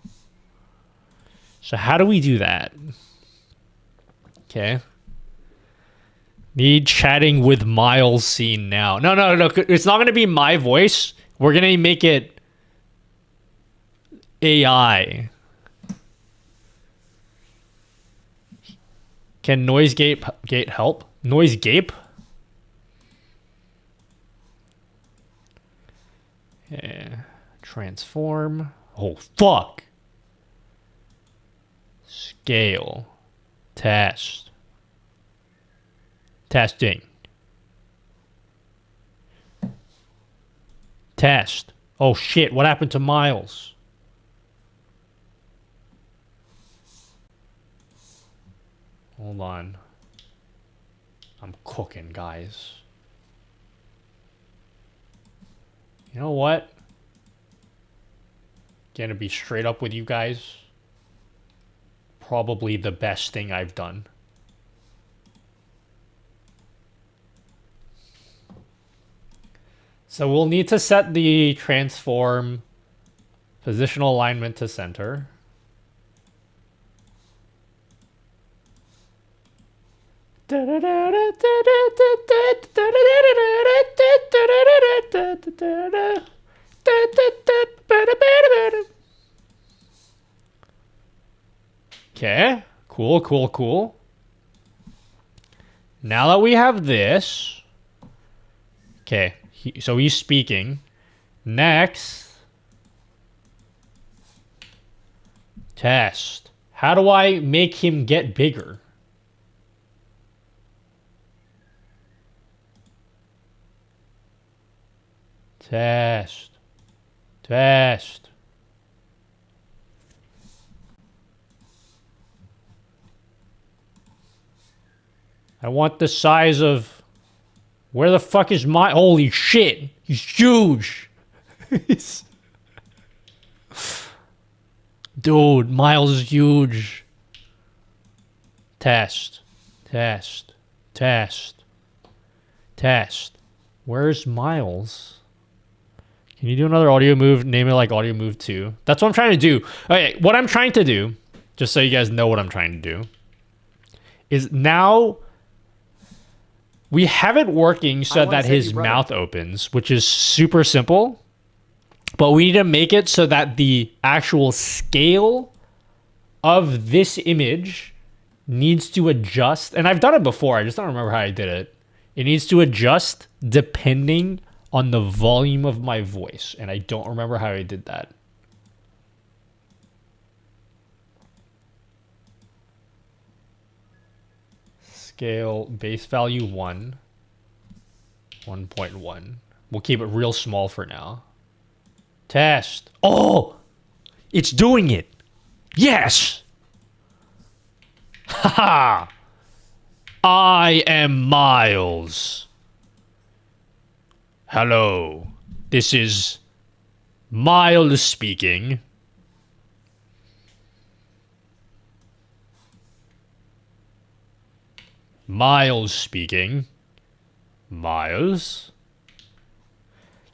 So how do we do that? Okay. Need chatting with Miles scene now. No. It's not going to be my voice. We're going to make it AI. Can noise gate help? Noise gape? Yeah. Transform. Oh, fuck. Scale. Test. Testing. Test. Oh shit, what happened to Miles? Hold on. I'm cooking, guys. You know what? Gonna be straight up with you guys. Probably the best thing I've done. So we'll need to set the transform positional alignment to center. Okay, cool. Now that we have this, okay, so he's speaking. Next, test. How do I make him get bigger? Test. I want the size of... Where the fuck is my... Holy shit! He's huge! Dude, Miles is huge. Test. Where's Miles? Can you do another audio move? Name it like audio move 2. That's what I'm trying to do. Okay, what I'm trying to do, just so you guys know what I'm trying to do, is now we have it working so that his mouth opens, which is super simple. But we need to make it so that the actual scale of this image needs to adjust. And I've done it before. I just don't remember how I did it. It needs to adjust depending on the volume of my voice. And I don't remember how I did that. Scale base value 1. 1.1. We'll keep it real small for now. Test. Oh! It's doing it! Yes! Haha! I am Miles. Hello. This is Miles speaking. Miles speaking. Miles?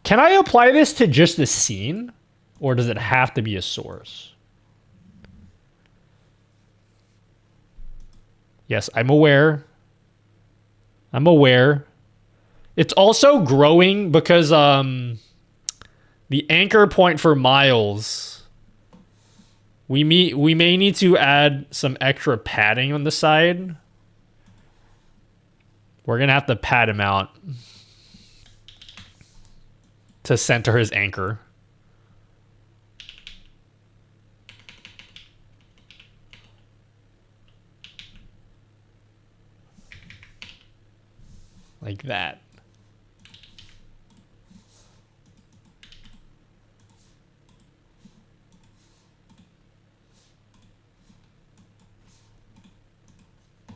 Can I apply this to just the scene? Or does it have to be a source? Yes, I'm aware. It's also growing because the anchor point for Miles, we may need to add some extra padding on the side. We're gonna have to pad him out to center his anchor. Like that.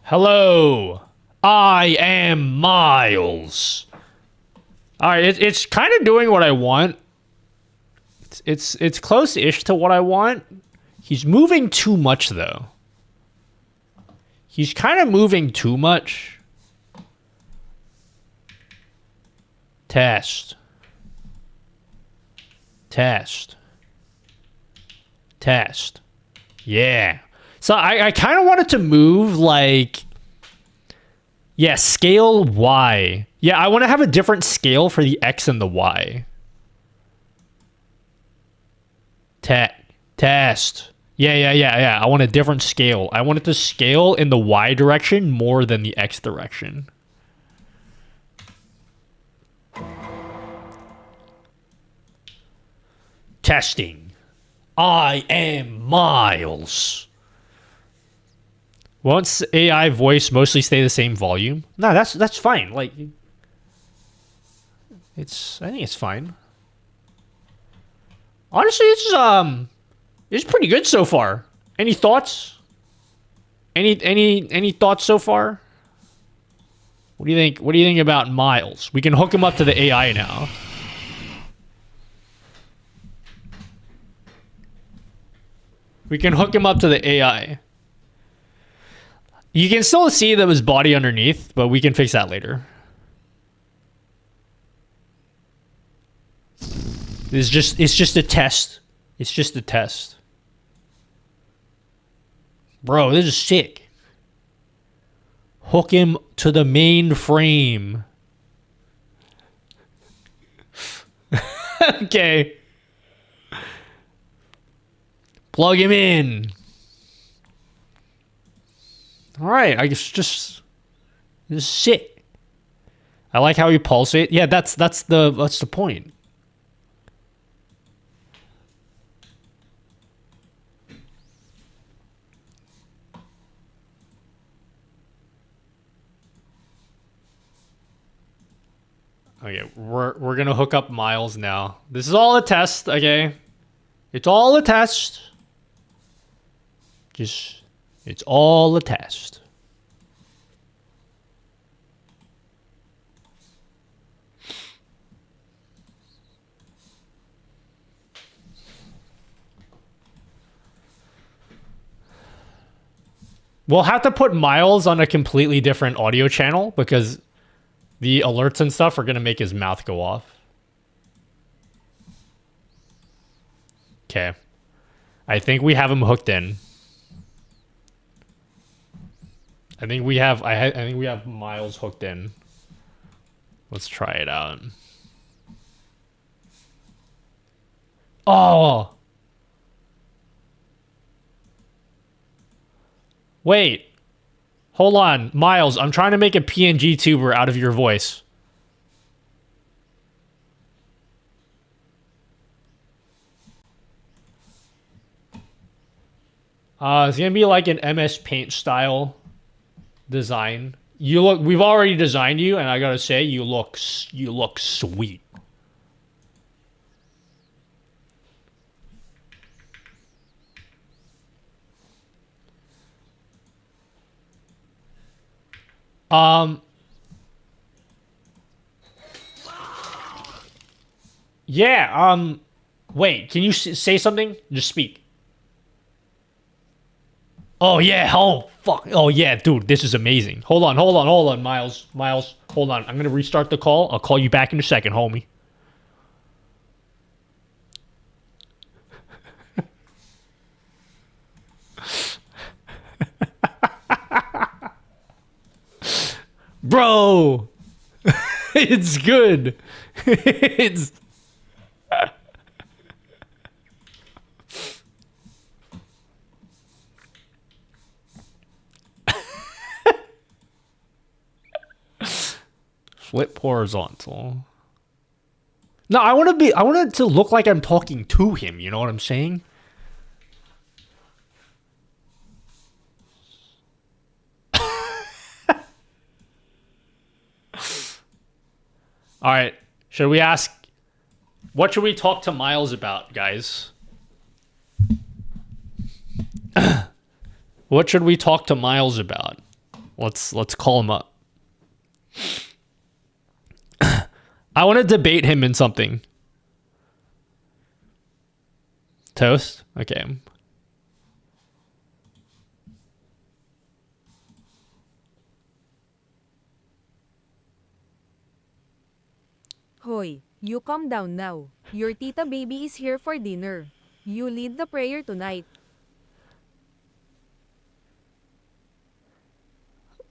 Hello, I am Miles. All right, it's kind of doing what I want. It's close-ish to what I want. He's moving too much though. He's kind of moving too much. Test. Yeah. So I kind of wanted to move like, yeah, scale Y. Yeah, I want to have a different scale for the X and the Y. Test. Yeah. I want a different scale. I want it to scale in the Y direction more than the X direction. Testing. I am Miles. Won't AI voice mostly stay the same volume? No, that's fine. Like, I think it's fine. Honestly, it's pretty good so far. Any thoughts? Any thoughts so far? What do you think? What do you think about Miles? We can hook him up to the AI now. We can hook him up to the AI. You can still see that his body underneath, but we can fix that later. It's just a test. It's just a test. Bro, this is sick. Hook him to the mainframe. Okay. Plug him in. All right, I guess just this is sick. I like how he pulsates. Yeah, that's the point. Okay, we're gonna hook up Miles now. This is all a test, okay? It's all a test. It's all a test. We'll have to put Miles on a completely different audio channel because the alerts and stuff are going to make his mouth go off. Okay. I think we have him hooked in. I think we have Miles hooked in. Let's try it out. Oh. Wait. Hold on. Miles, I'm trying to make a PNG tuber out of your voice. It's going to be like an MS Paint style design. We've already designed you, and I got to say, you look sweet. Yeah, wait, can you say something? Just speak. Oh, yeah, oh, fuck. Oh, yeah, dude, this is amazing. Hold on, Miles. Miles, hold on. I'm gonna restart the call. I'll call you back in a second, homie. Bro, it's good. It's flip horizontal. No, I want it to look like I'm talking to him, you know what I'm saying? All right. Should we ask, what should we talk to Miles about, guys? What should we talk to Miles about? Let's call him up. I want to debate him in something. Toast? Okay. Hoy, you calm down now. Your tita baby is here for dinner. You lead the prayer tonight.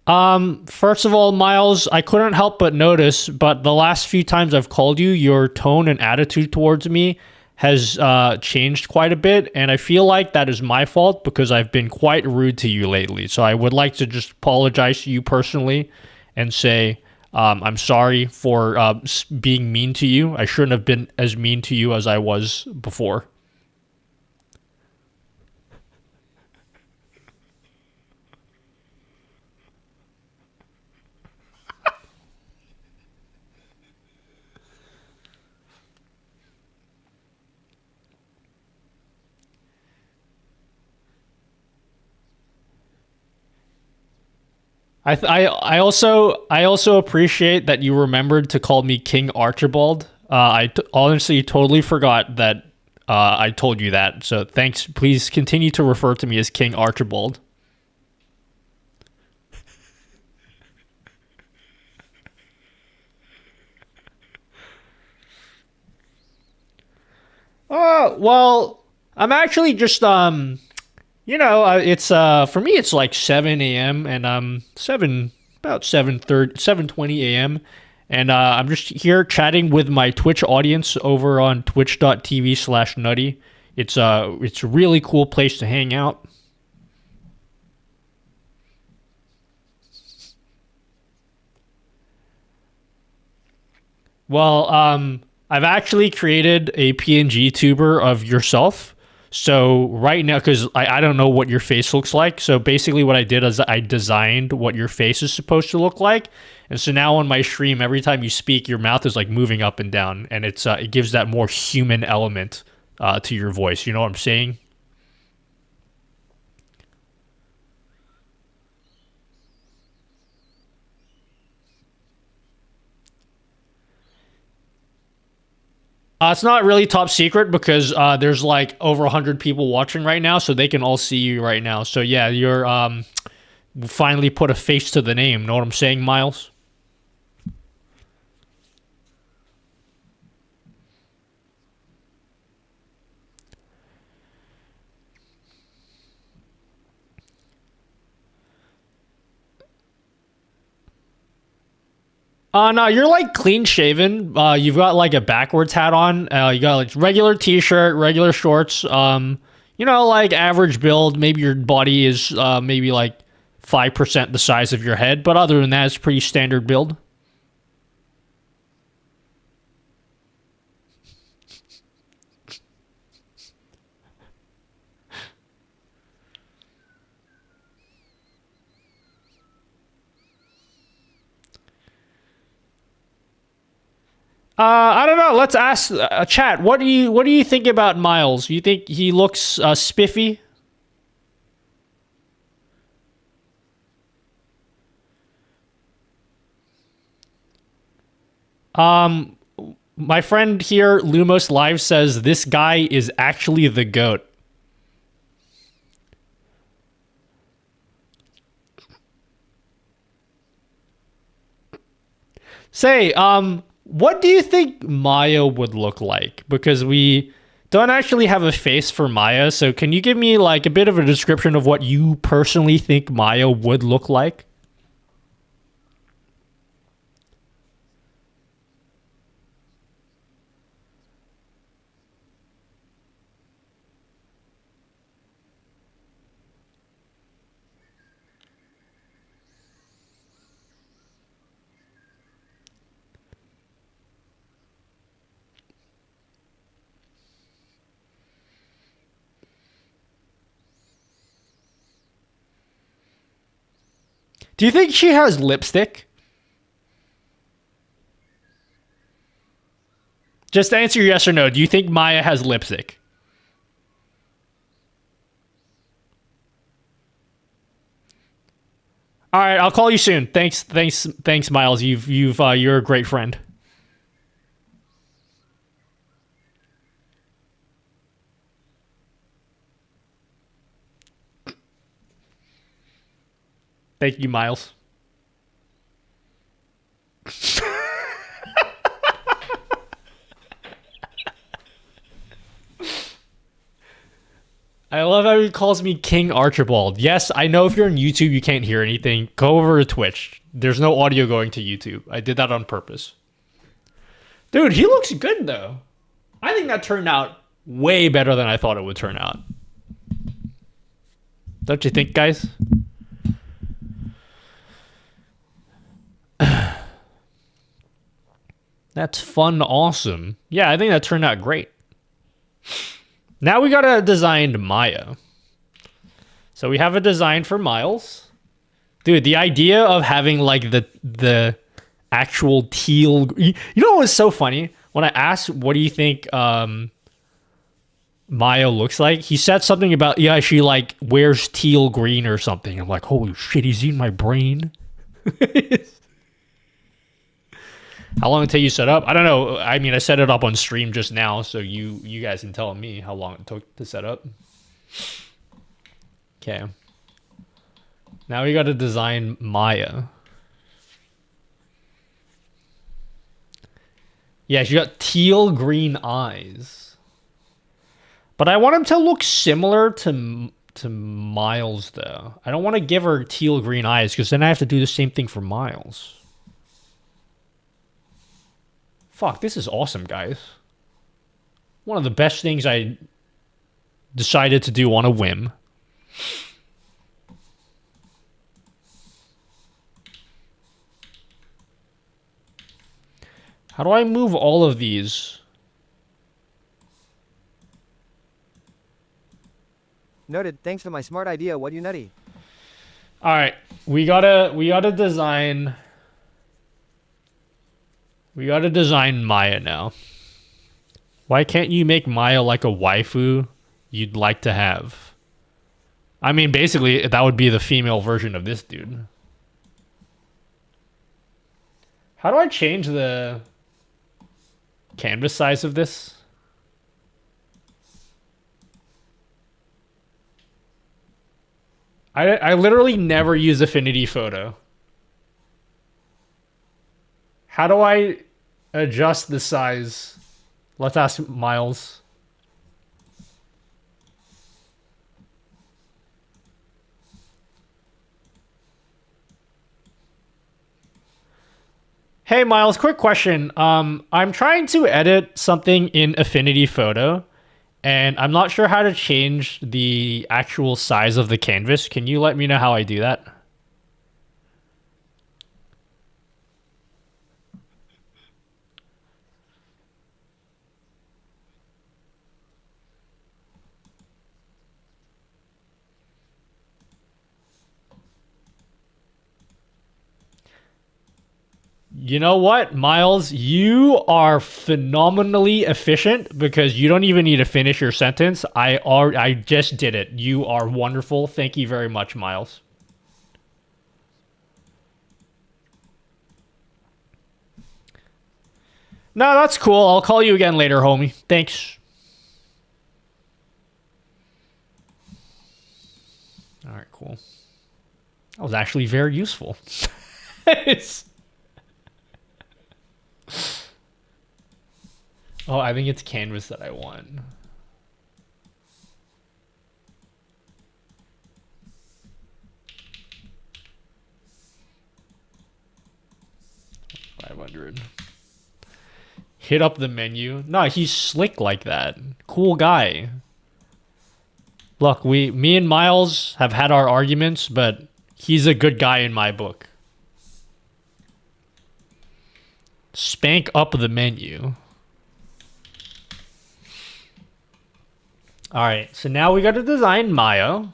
First of all, Miles, I couldn't help but notice, but the last few times I've called you, your tone and attitude towards me has changed quite a bit, and I feel like that is my fault because I've been quite rude to you lately. So I would like to just apologize to you personally and say I'm sorry for being mean to you. I shouldn't have been as mean to you as I was before. I also appreciate that you remembered to call me King Archibald. Honestly totally forgot that I told you that. So thanks. Please continue to refer to me as King Archibald. Well, I'm actually just it's for me it's like 7 a.m. and about 7:20 a.m. and I'm just here chatting with my Twitch audience over on twitch.tv/nutty. It's a really cool place to hang out. Well, I've actually created a PNG tuber of yourself. So right now, because I don't know what your face looks like. So basically what I did is I designed what your face is supposed to look like. And so now on my stream, every time you speak, your mouth is like moving up and down. And it gives that more human element to your voice. You know what I'm saying? It's not really top secret because there's like over 100 people watching right now, so they can all see you right now. So yeah, you're finally put a face to the name. Know what I'm saying, Miles? No, you're like clean shaven. You've got like a backwards hat on. You got like regular t-shirt, regular shorts. Like average build. Maybe your body is maybe like 5% the size of your head, but other than that, it's pretty standard build. I don't know. Let's ask chat. What do you think about Miles? You think he looks spiffy? My friend here, Lumos Live, says this guy is actually the GOAT. Say, what do you think Maya would look like? Because we don't actually have a face for Maya, so can you give me like a bit of a description of what you personally think Maya would look like? Do you think she has lipstick? Just answer yes or no. Do you think Maya has lipstick? All right, I'll call you soon. Thanks, Miles. You're a great friend. Thank you, Miles. I love how he calls me King Archibald. Yes, I know if you're on YouTube, you can't hear anything. Go over to Twitch. There's no audio going to YouTube. I did that on purpose. Dude, he looks good, though. I think that turned out way better than I thought it would turn out. Don't you think, guys? That's fun, awesome. Yeah, I think that turned out great. Now we gotta design Maya. So we have a design for Miles. Dude, the idea of having like the actual teal... You know what was so funny? When I asked, what do you think Maya looks like? He said something about, yeah, she like wears teal green or something. I'm like, holy shit, he's eating my brain. How long until you set up? I don't know. I mean, I set it up on stream just now, so you guys can tell me how long it took to set up. Okay. Now we got to design Maya. Yeah, she got teal green eyes. But I want him to look similar to Miles, though. I don't want to give her teal green eyes, because then I have to do the same thing for Miles. Fuck, this is awesome, guys. One of the best things I decided to do on a whim. How do I move all of these? Noted. Thanks for my smart idea. What you nutty? All right, we gotta design. We gotta design Maya now. Why can't you make Maya like a waifu you'd like to have? I mean, basically, that would be the female version of this dude. How do I change the canvas size of this? I literally never use Affinity Photo. How do I adjust the size? Let's ask Miles. Hey Miles, quick question. I'm trying to edit something in Affinity Photo, and I'm not sure how to change the actual size of the canvas. Can you let me know how I do that? You know what, Miles? You are phenomenally efficient because you don't even need to finish your sentence. I just did it. You are wonderful. Thank you very much, Miles. No, that's cool. I'll call you again later, homie. Thanks. All right, cool. That was actually very useful. Oh, I think it's canvas that I want. $500. Hit up the menu. No, he's slick like that. Cool guy. Look, me and Miles have had our arguments, but he's a good guy in my book. Spank up the menu. All right, so now we got to design Maya.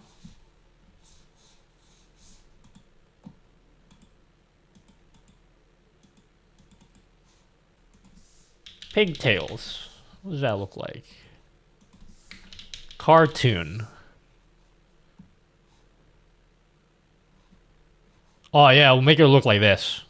Pigtails. What does that look like? Cartoon. Oh yeah, we'll make it look like this.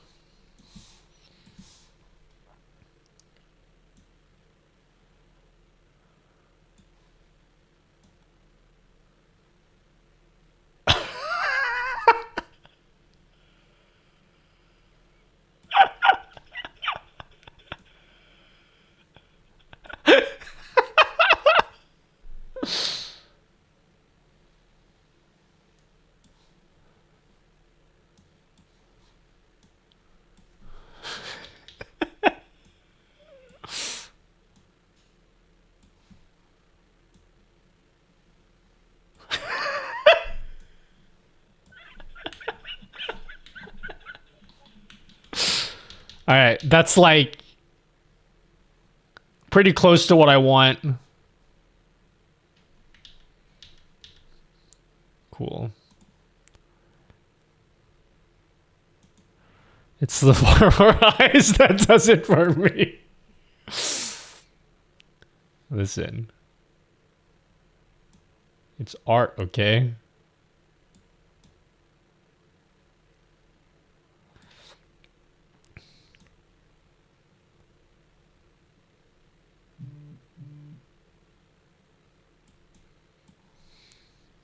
Alright, that's like pretty close to what I want. Cool. It's the farmer eyes that does it for me. Listen. It's art, okay?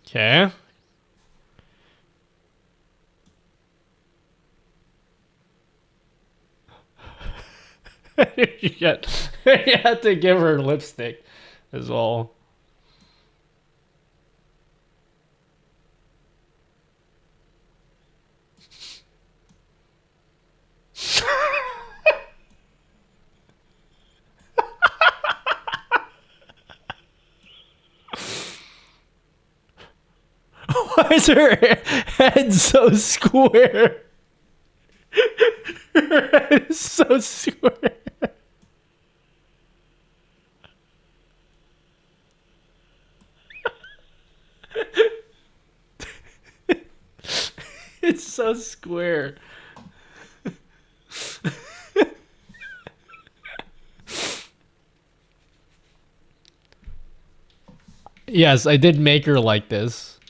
Okay. you had to give her lipstick as well. Why is her head so square? Her head is so square. It's so square. Yes, I did make her like this.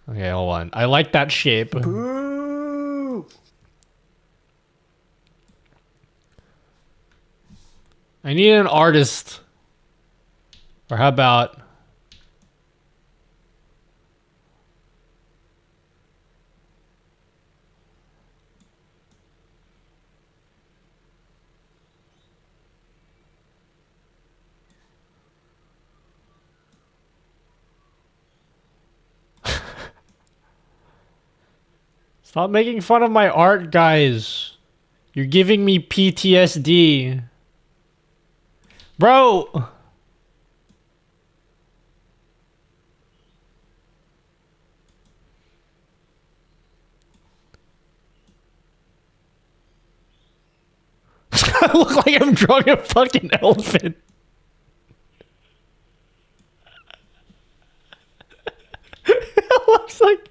Okay, hold on. I like that shape. Boo! I need an artist. Or how about... Stop making fun of my art, guys. You're giving me PTSD. Bro! I look like I'm drawing a fucking elephant. It looks like...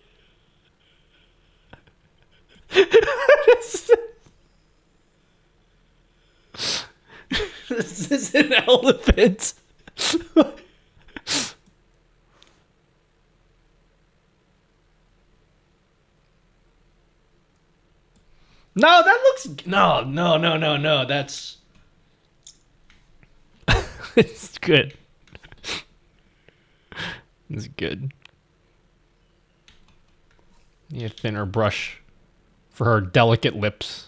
This is an elephant. No, that looks... No. That's... It's good. It's good. Need a thinner brush for her delicate lips.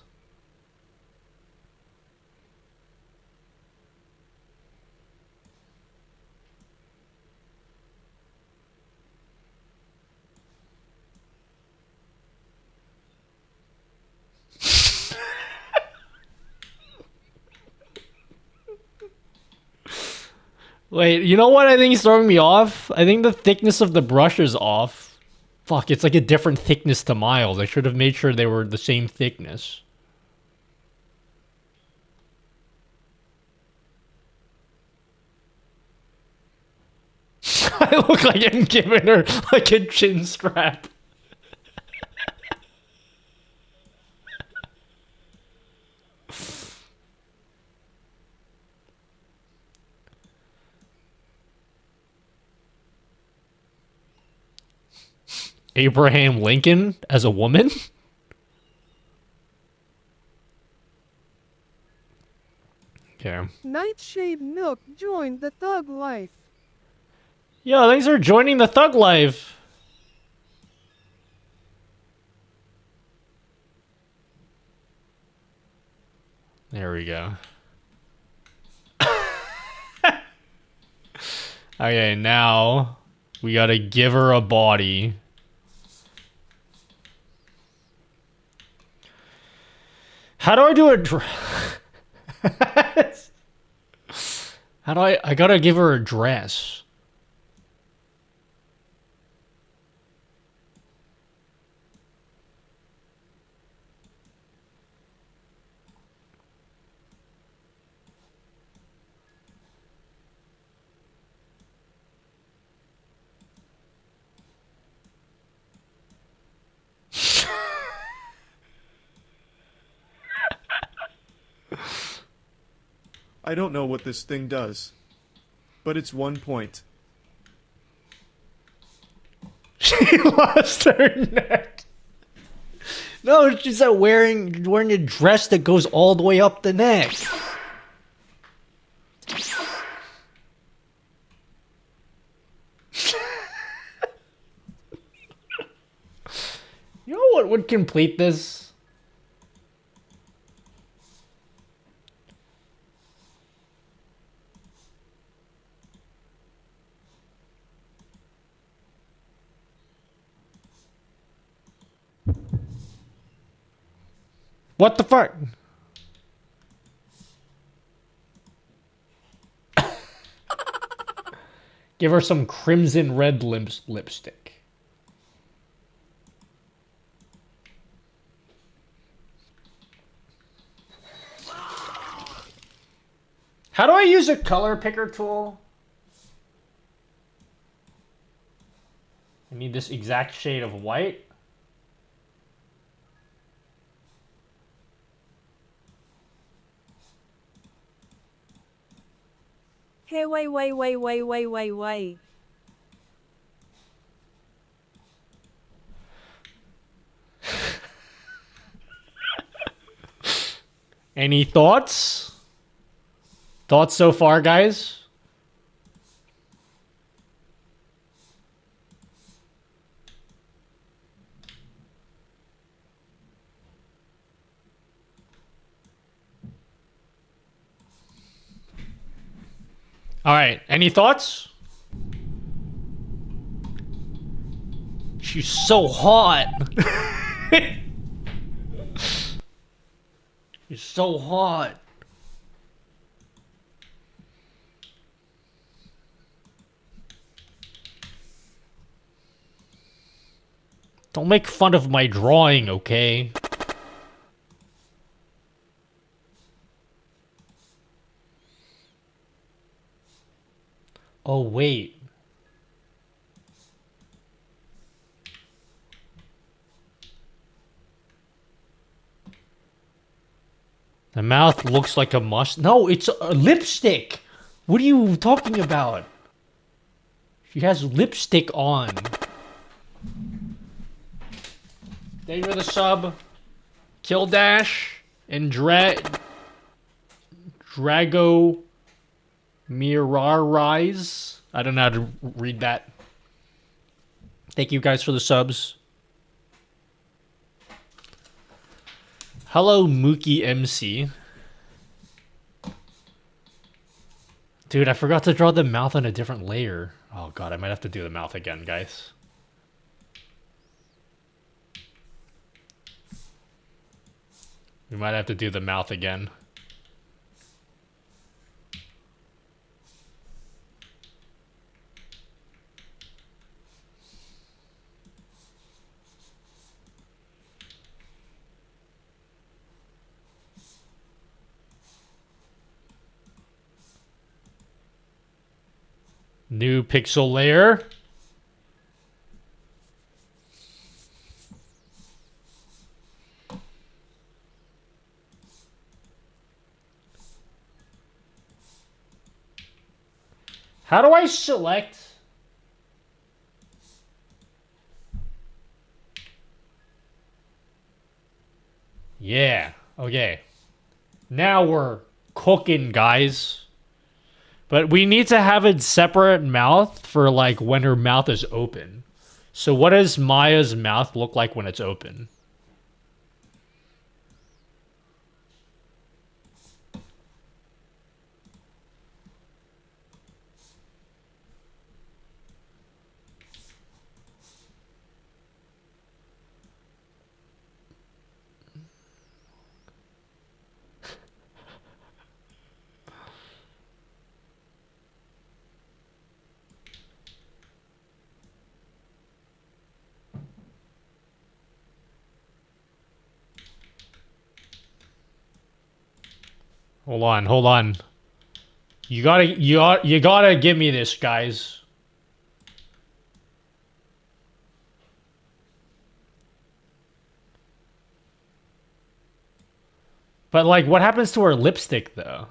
Wait, you know what I think is throwing me off? I think the thickness of the brush is off. Fuck, it's like a different thickness to Miles. I should have made sure they were the same thickness. I look like I'm giving her like a chin strap. Abraham Lincoln as a woman? Okay. Nightshade Milk joined the thug life. Yo, thanks for joining the thug life. There we go. Okay, now we gotta give her a body. How do I do a How do I gotta give her a dress. I don't know what this thing does. But it's 1 point. She lost her neck. No, she's not wearing a dress that goes all the way up the neck. You know what would complete this? What the fuck? Give her some crimson red lipstick. How do I use a color picker tool? I need this exact shade of white. Hey, wait. Any thoughts? Thoughts so far, guys? All right, any thoughts? She's so hot. She's so hot. Don't make fun of my drawing, okay? Oh, wait. The mouth looks like a No, it's a lipstick. What are you talking about? She has lipstick on. Thank you for the sub. Kill Dash and Drago Mirarize. I don't know how to read that. Thank you guys for the subs. Hello, Mookie MC. Dude, I forgot to draw the mouth on a different layer. Oh god, I might have to do the mouth again, guys. We might have to do the mouth again. New pixel layer. How do I select? Yeah, okay. Now we're cooking, guys. But we need to have a separate mouth for like when her mouth is open. So what does Maya's mouth look like when it's open? Hold on. You gotta give me this, guys. But like, what happens to her lipstick though?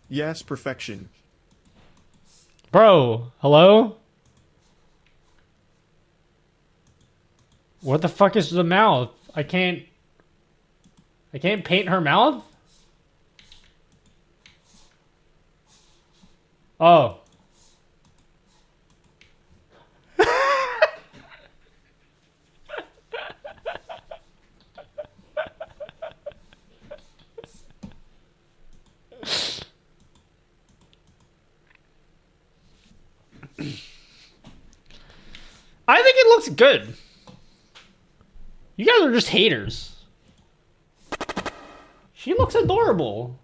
Yes, perfection. Bro, hello? What the fuck is the mouth? I can't paint her mouth? Oh. I think it looks good. You guys are just haters. She looks adorable.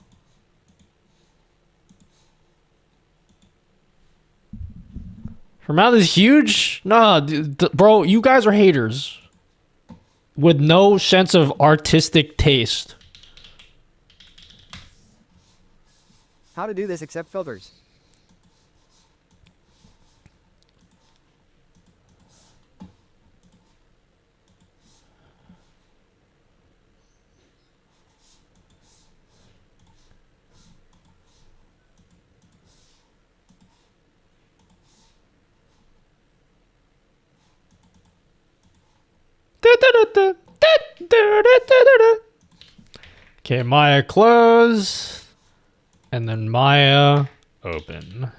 Her mouth is huge? Nah, bro, you guys are haters. With no sense of artistic taste. How to do this except filters. Okay, Maya close. And then Maya open.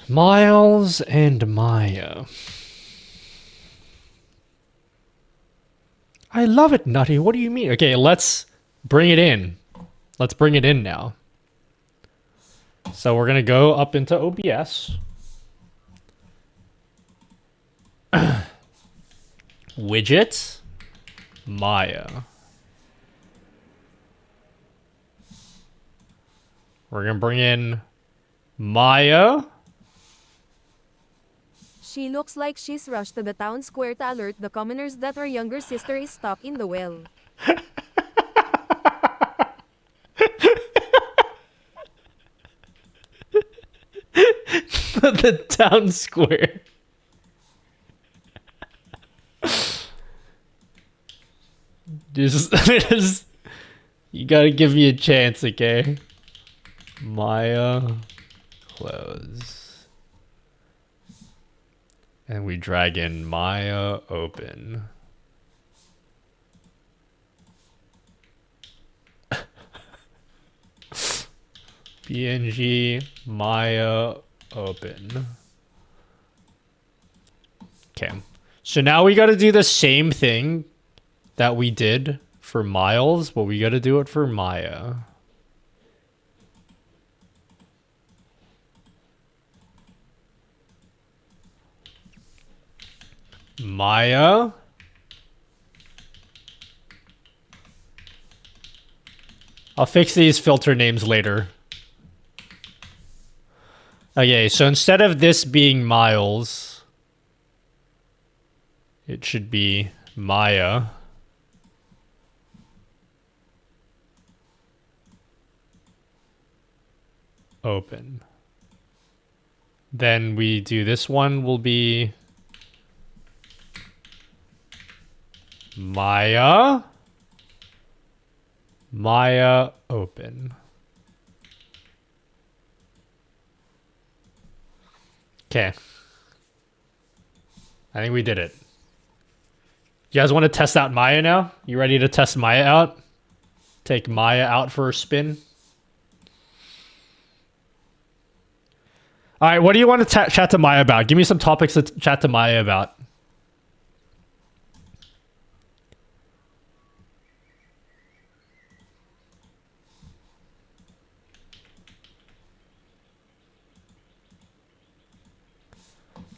Miles and Maya. I love it, Nutty. What do you mean? Okay, let's bring it in. Let's bring it in now. So we're going to go up into OBS. Widgets. Maya. We're going to bring in Maya. She looks like she's rushed to the town square to alert the commoners that her younger sister is stuck in the well. The town square. Just, you gotta give me a chance, okay? Maya, close. And we drag in Maya, open. PNG, Maya, open. Okay. So now we gotta do the same thing that we did for Miles, but we gotta do it for Maya. Maya. I'll fix these filter names later. Okay, so instead of this being Miles, it should be Maya. Open. Then we do this one will be Maya. Maya, open. Okay. I think we did it. You guys want to test out Maya now? You ready to test Maya out? Take Maya out for a spin. All right, what do you want to chat to Maya about? Give me some topics to chat to Maya about.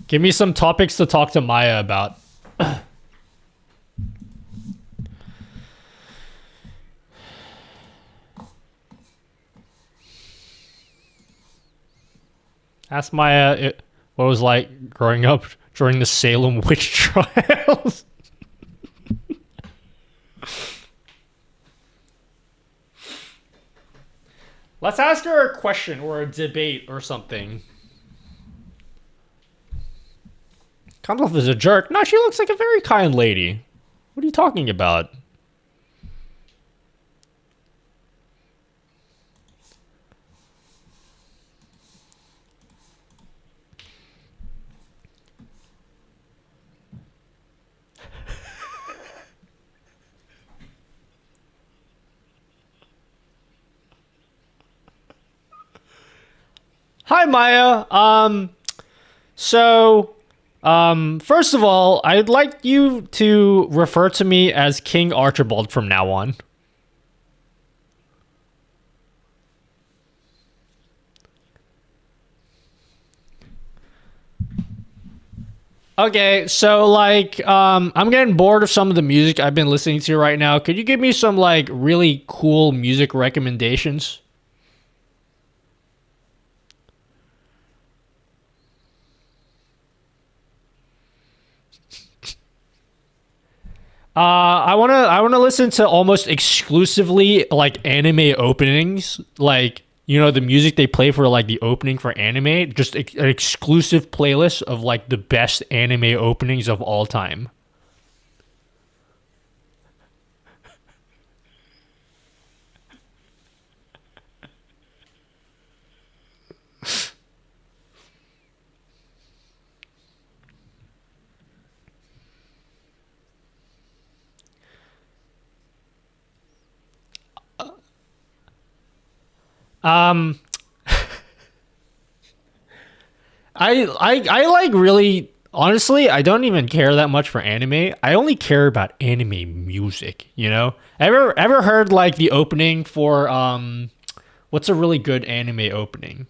Give me some topics to talk to Maya about. Ask Maya what it was like growing up during the Salem witch trials. Let's ask her a question or a debate or something. Comes off as a jerk. No, she looks like a very kind lady. What are you talking about? Hi, Maya. First of all, I'd like you to refer to me as King Archibald from now on. Okay, so like, I'm getting bored of some of the music I've been listening to right now. Could you give me some like really cool music recommendations? I wanna listen to almost exclusively like anime openings, like you know the music they play for like the opening for anime, just an exclusive playlist of like the best anime openings of all time. Um, I like really honestly, I don't even care that much for anime. I only care about anime music, you know? Ever heard like the opening for what's a really good anime opening?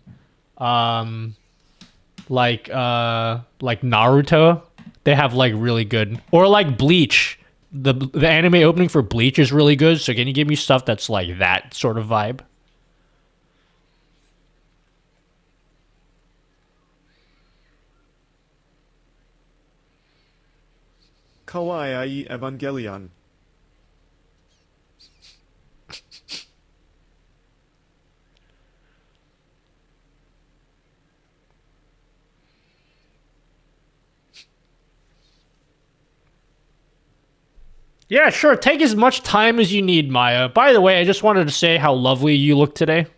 Um like Naruto. They have like really good or like Bleach. The anime opening for Bleach is really good, so can you give me stuff that's like that sort of vibe? Kawaii Evangelion. Yeah, sure. Take as much time as you need, Maya. By the way, I just wanted to say how lovely you look today.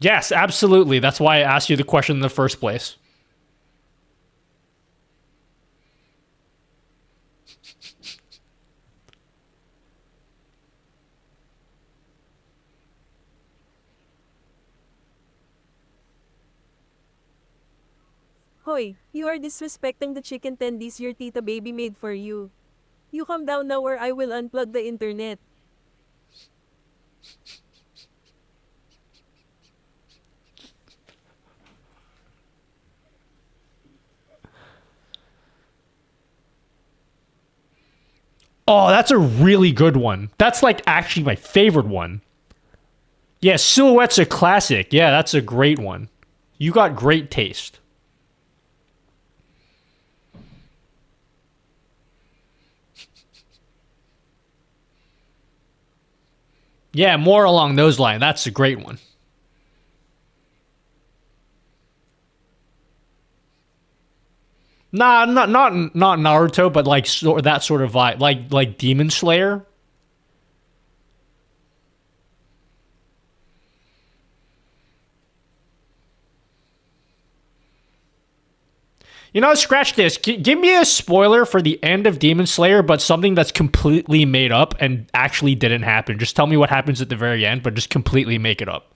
Yes, absolutely. That's why I asked you the question in the first place. Hoy, you are disrespecting the chicken tendies your tita baby made for you. You come down now or I will unplug the internet. Oh, that's a really good one. That's like actually my favorite one. Yeah, Silhouette's a classic. Yeah, that's a great one. You got great taste. Yeah, more along those lines. That's a great one. Nah, not Naruto, but like that sort of vibe, like Demon Slayer. You know, scratch this. Give me a spoiler for the end of Demon Slayer, but something that's completely made up and actually didn't happen. Just tell me what happens at the very end, but just completely make it up.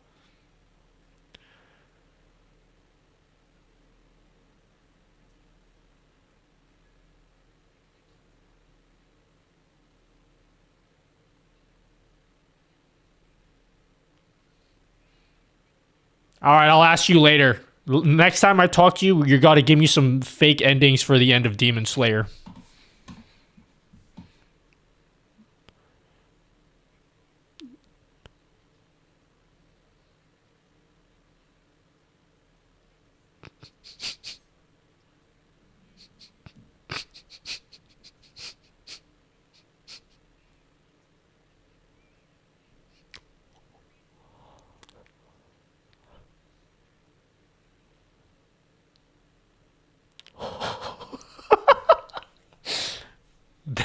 All right, I'll ask you later. Next time I talk to you, you got to give me some fake endings for the end of Demon Slayer.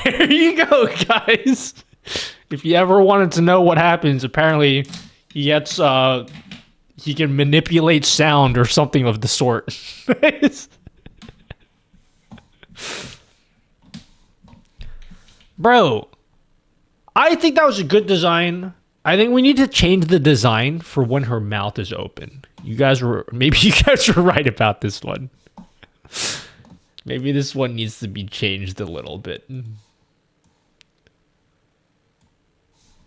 There you go, guys. If you ever wanted to know what happens, apparently he gets he can manipulate sound or something of the sort. Bro, I think that was a good design. I think we need to change the design for when her mouth is open. Maybe you guys were right about this one. Maybe this one needs to be changed a little bit.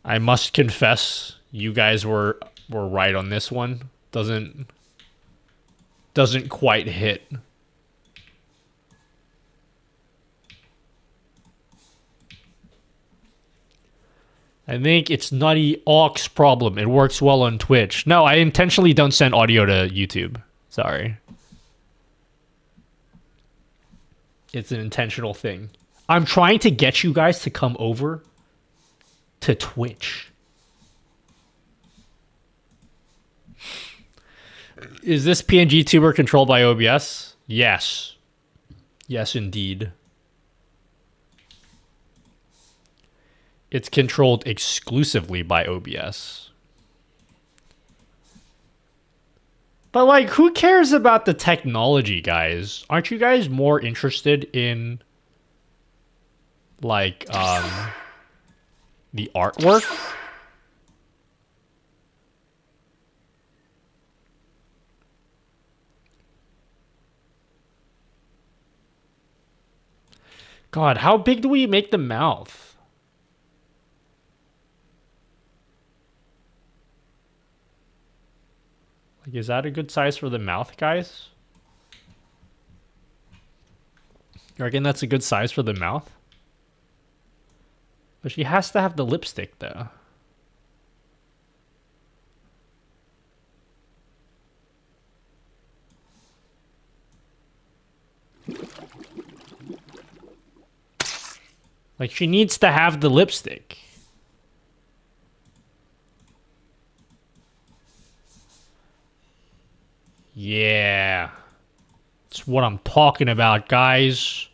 I must confess, you guys were right on this one. Doesn't quite hit. I think it's Nutty Ox problem. It works well on Twitch. No, I intentionally don't send audio to YouTube. Sorry. It's an intentional thing. I'm trying to get you guys to come over to Twitch. Is this PNG tuber controlled by OBS? Yes. Yes, indeed. It's controlled exclusively by OBS. But like, who cares about the technology, guys? Aren't you guys more interested in like the artwork? God, how big do we make the mouth? Like, is that a good size for the mouth, guys? You reckon that's a good size for the mouth? But she has to have the lipstick, though. Like, she needs to have the lipstick. Yeah. That's what I'm talking about, guys.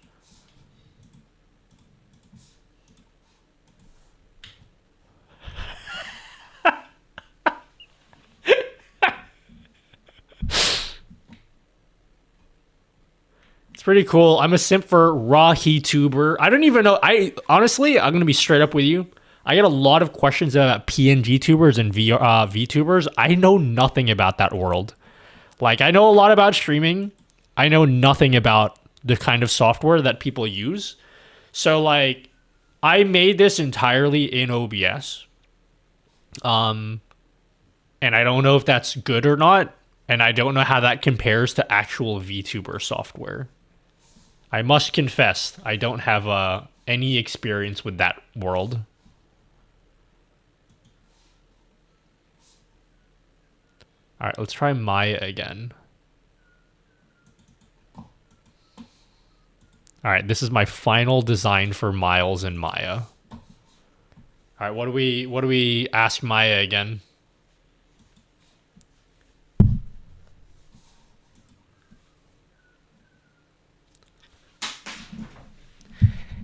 It's pretty cool. I'm a simp for raw tuber. I don't even know. Honestly, I'm gonna be straight up with you. I get a lot of questions about PNG tubers and VTubers. I know nothing about that world. Like, I know a lot about streaming. I know nothing about the kind of software that people use. So, like, I made this entirely in OBS. And I don't know if that's good or not. And I don't know how that compares to actual VTuber software. I must confess, I don't have any experience with that world. All right, let's try Maya again. All right, this is my final design for Miles and Maya. All right, what do we ask Maya again?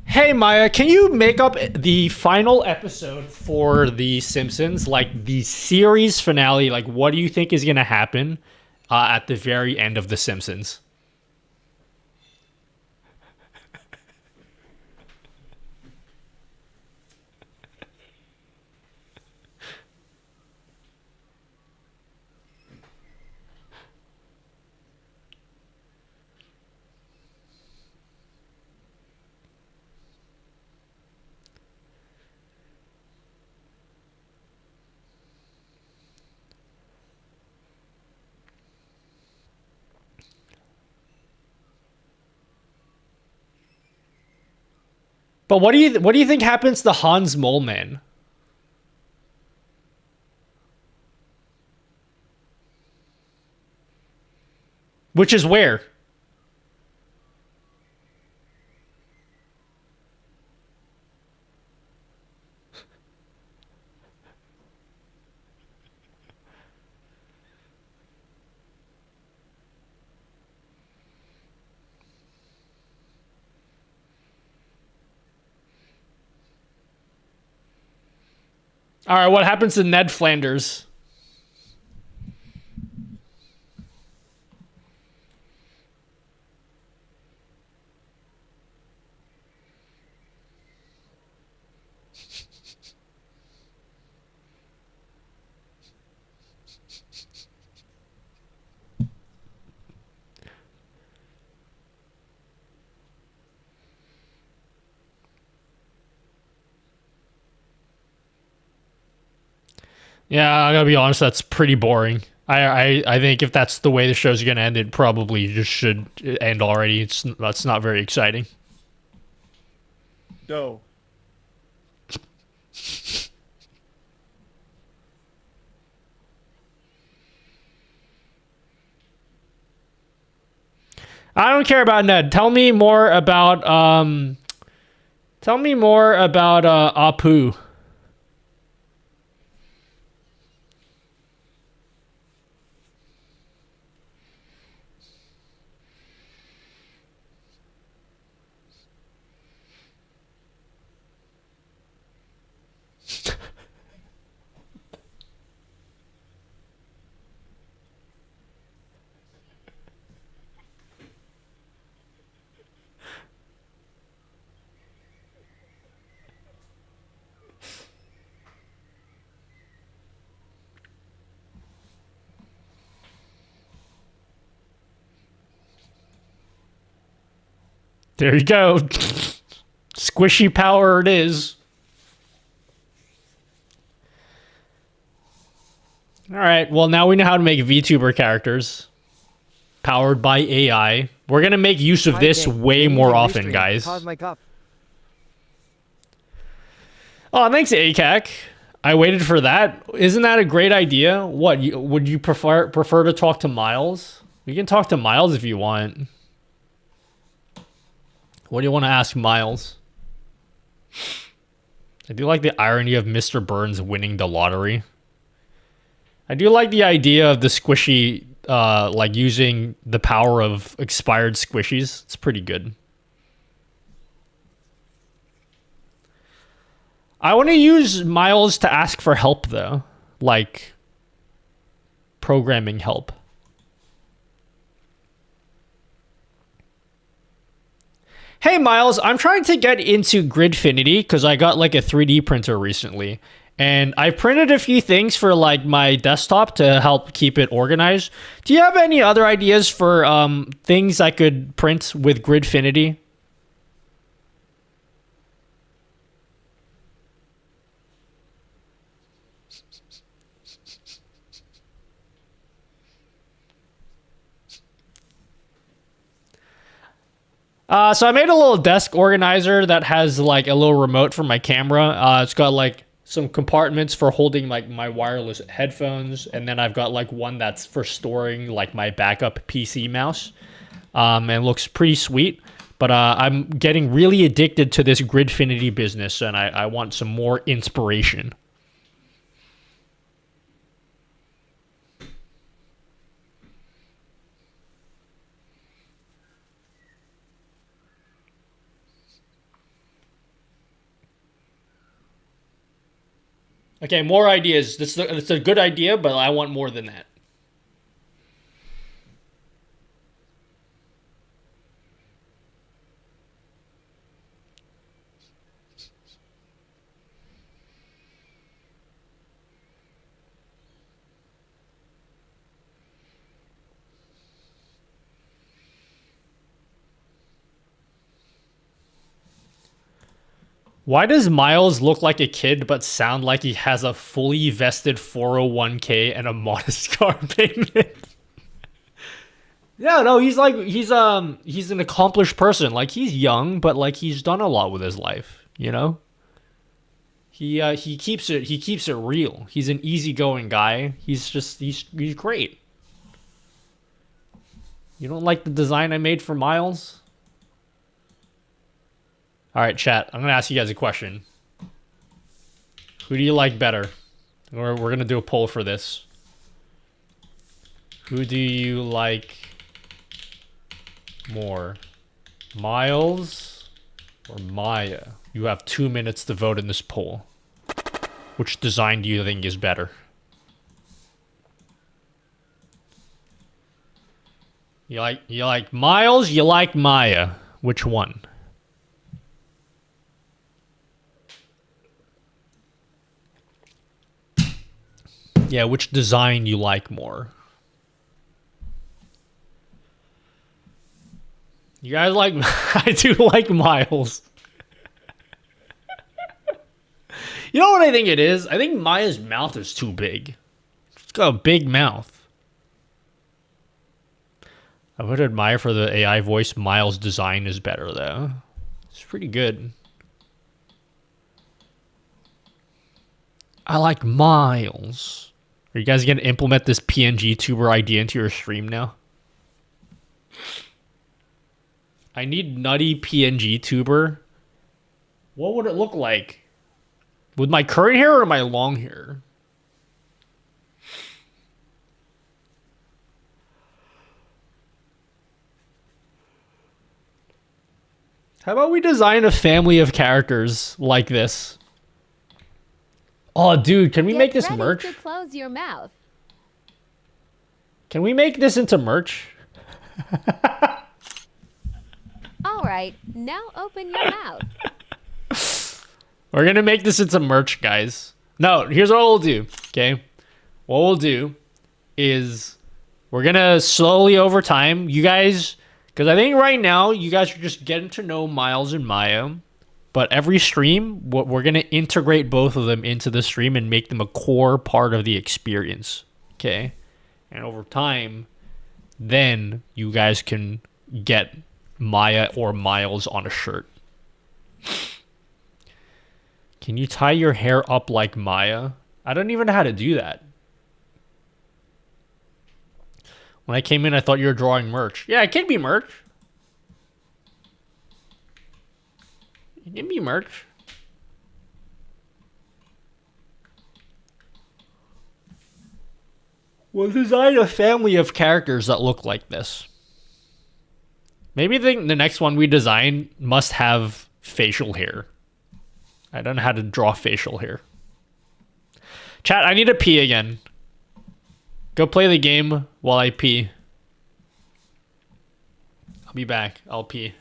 Hey Maya, can you make up the final episode for The Simpsons? Like the series finale, like what do you think is going to happen at the very end of The Simpsons? But what do you think happens to Hans Moleman? Which is where? All right, what happens to Ned Flanders? Yeah, I gotta be honest, that's pretty boring. I think if that's the way the show's gonna end, it probably just should end already. That's not very exciting. Dough. I don't care about Ned. Tell me more about Apu. There you go. Squishy power it is. Alright, well now we know how to make VTuber characters. Powered by AI. We're gonna make use of this way more often, guys. Oh, thanks, ACAC. I waited for that. Isn't that a great idea? What, would you prefer to talk to Miles? We can talk to Miles if you want. What do you want to ask Miles? I do like the irony of Mr. Burns winning the lottery. I do like the idea of the squishy, like using the power of expired squishies. It's pretty good. I want to use Miles to ask for help, though. Like, programming help. Hey Miles, I'm trying to get into Gridfinity because I got like a 3D printer recently. And I printed a few things for like my desktop to help keep it organized. Do you have any other ideas for things I could print with Gridfinity? So I made a little desk organizer that has like a little remote for my camera. It's got like some compartments for holding like my wireless headphones, and then I've got like one that's for storing like my backup PC mouse. And it looks pretty sweet. But I'm getting really addicted to this Gridfinity business, and I want some more inspiration. Okay, more ideas. It's a good idea, but I want more than that. Why does Miles look like a kid but sound like he has a fully vested 401k and a modest car payment? Yeah, no, he's an accomplished person. Like, he's young, but like he's done a lot with his life, you know? He keeps it real. He's an easygoing guy. He's great. You don't like the design I made for Miles? All right, chat. I'm going to ask you guys a question. Who do you like better? We're going to do a poll for this. Who do you like more? Miles or Maya? You have 2 minutes to vote in this poll. Which design do you think is better? You like Miles? You like Maya? Which one? Yeah, which design you like more? You guys like... I do like Miles. You know what I think it is? I think Maya's mouth is too big. She's got a big mouth. I would admire for the AI voice. Miles' design is better though. It's pretty good. I like Miles. Are you guys gonna implement this PNG tuber idea into your stream now? I need nutty PNG tuber. What would it look like? With my current hair or my long hair? How about we design a family of characters like this? Oh, dude, can we make this merch? To close your mouth. Can we make this into merch? All right, now open your mouth. We're gonna make this into merch, guys. No, here's what we'll do, okay? What we'll do is we're gonna slowly over time, you guys, because I think right now you guys are just getting to know Miles and Maya, but every stream, we're gonna integrate both of them into the stream and make them a core part of the experience, okay? And over time, then you guys can get Maya or Miles on a shirt. Can you tie your hair up like Maya? I don't even know how to do that. When I came in, I thought you were drawing merch. Yeah, it can be merch. It can be merch. We'll design a family of characters that look like this. Maybe the next one we design must have facial hair. I don't know how to draw facial hair. Chat, I need to pee again. Go play the game while I pee. I'll be back. I'll pee.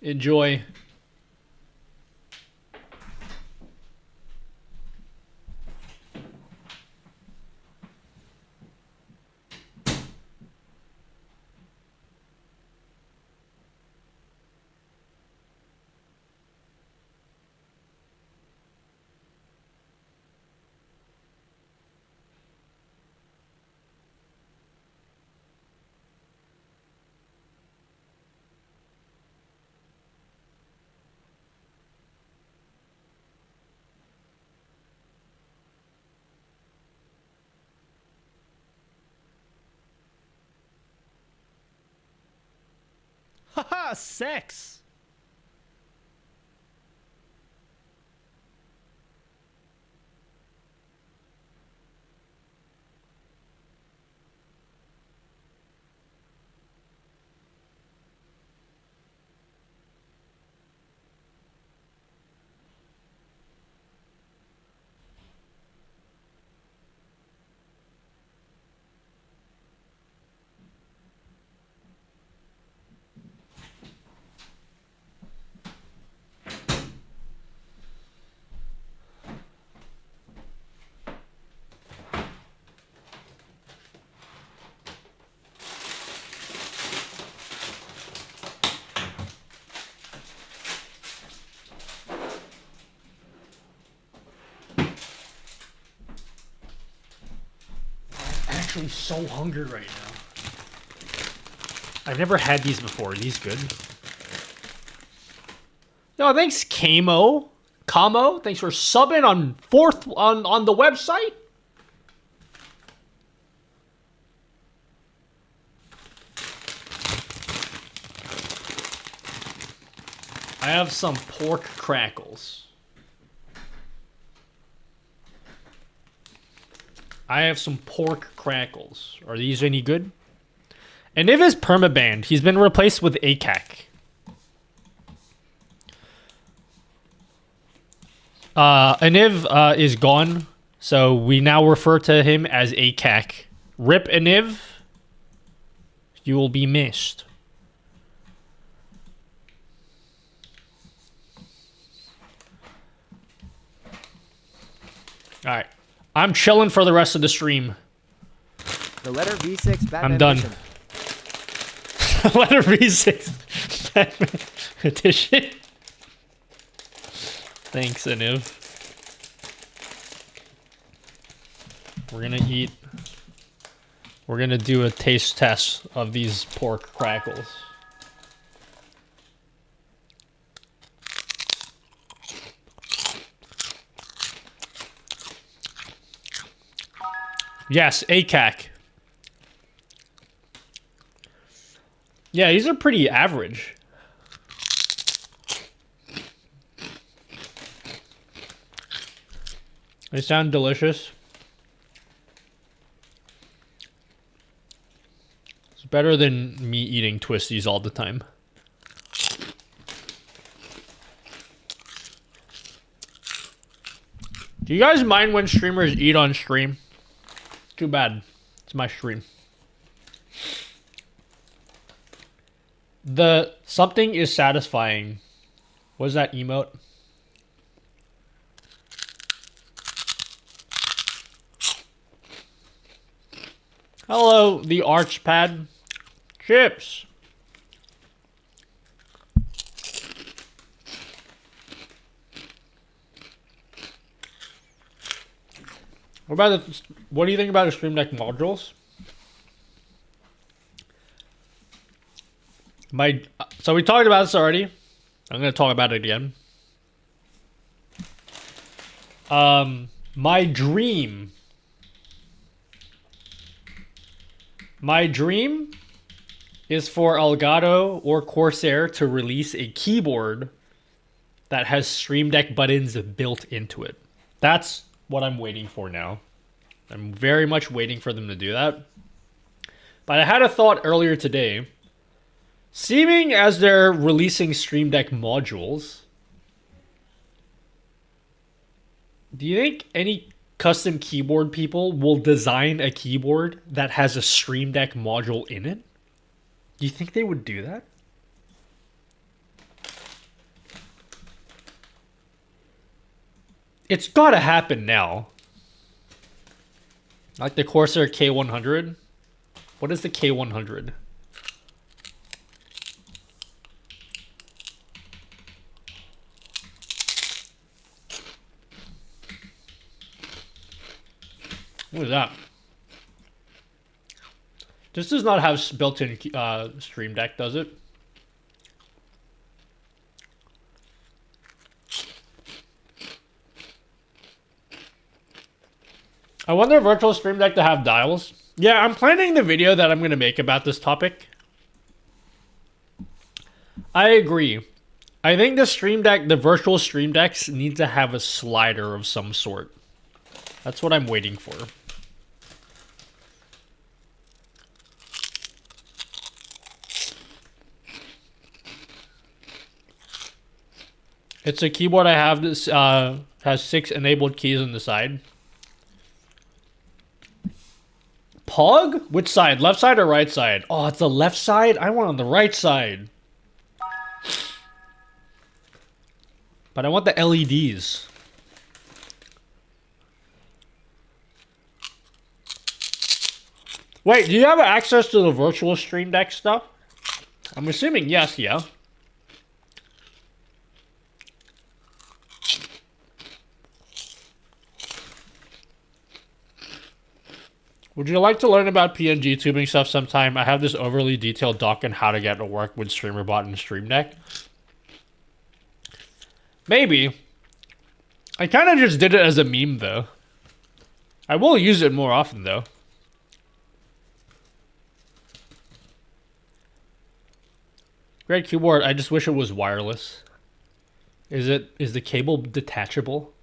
Enjoy. Haha, sex. Actually so hungry right now. I've never had these before. Are these good? No, thanks, Kamo. Thanks for subbing on on the website. I have some pork crackles. I have some pork crackles. Are these any good? And Niv is permabanned. He's been replaced with ACAC. Aniv is gone, so we now refer to him as ACAC. Rip Aniv. You will be missed. Alright. I'm chilling for the rest of the stream. The letter V6 Batman I'm done. mission. Letter V6 Batman. edition. Thanks, Aniv. We're gonna eat. We're gonna do a taste test of these pork crackles. Yes, ACAC. Yeah, these are pretty average. They sound delicious. It's better than me eating Twisties all the time. Do you guys mind when streamers eat on stream? Too bad. It's my stream. The something is satisfying. What is that emote? Hello, the Archpad. Chips. What do you think about the Stream Deck modules? So we talked about this already. I'm going to talk about it again. My dream is for Elgato or Corsair to release a keyboard that has Stream Deck buttons built into it. That's what I'm waiting for now. I'm very much waiting for them to do that. But I had a thought earlier today. Seeming as they're releasing Stream Deck modules, do you think any custom keyboard people will design a keyboard that has a Stream Deck module in it? Do you think they would do that? It's gotta happen now. Like the Corsair K100. What is the K100? What is that? This does not have built-in Stream Deck, does it? I wonder if virtual Stream Deck to have dials. Yeah, I'm planning the video that I'm going to make about this topic. I agree. I think the Stream Deck, the virtual Stream Decks need to have a slider of some sort. That's what I'm waiting for. It's a keyboard I have. This has 6 enabled keys on the side. Pog? Which side? Left side or right side? Oh, it's the left side? I want on the right side. But I want the LEDs. Wait, do you have access to the virtual Stream Deck stuff? I'm assuming yes, yeah. Would you like to learn about PNG tubing stuff sometime? I have this overly detailed doc on how to get it to work with StreamerBot and Stream Deck. Maybe. I kind of just did it as a meme, though. I will use it more often, though. Great keyboard. I just wish it was wireless. Is the cable detachable?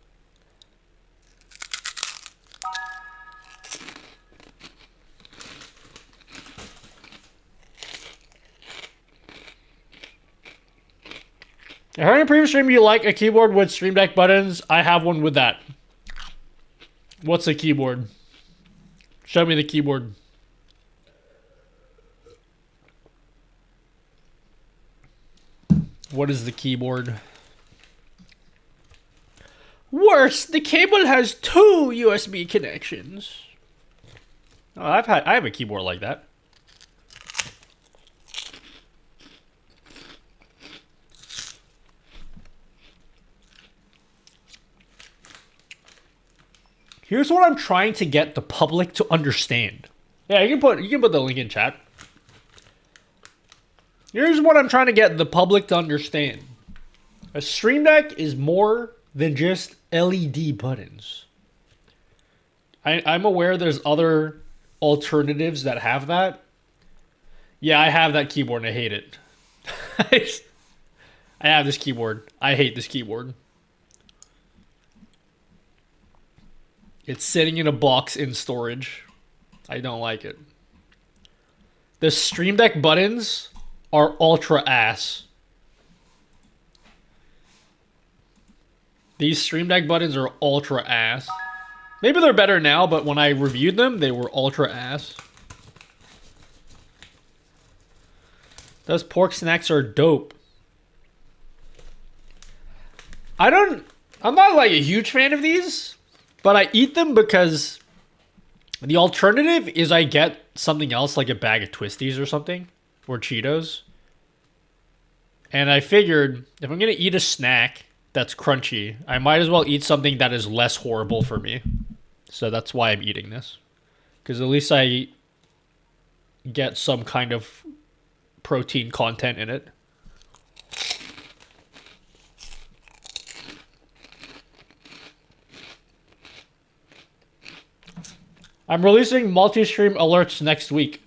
I heard in a previous stream you like a keyboard with Stream Deck buttons. I have one with that. What's a keyboard? Show me the keyboard. What is the keyboard? Worse, the cable has 2 USB connections. Oh, I have a keyboard like that. Here's what I'm trying to get the public to understand. Yeah, you can put the link in chat. Here's what I'm trying to get the public to understand. A Stream Deck is more than just LED buttons. I'm aware there's other alternatives that have that. Yeah, I have that keyboard and I hate it. I have this keyboard. I hate this keyboard. It's sitting in a box in storage. I don't like it. The Stream Deck buttons are ultra ass. These Stream Deck buttons are ultra ass. Maybe they're better now, but when I reviewed them, they were ultra ass. Those pork snacks are dope. I'm not like a huge fan of these, but I eat them because the alternative is I get something else like a bag of Twisties or something, or Cheetos. And I figured if I'm going to eat a snack that's crunchy, I might as well eat something that is less horrible for me. So that's why I'm eating this. Because at least I get some kind of protein content in it. I'm releasing multi-stream alerts next week.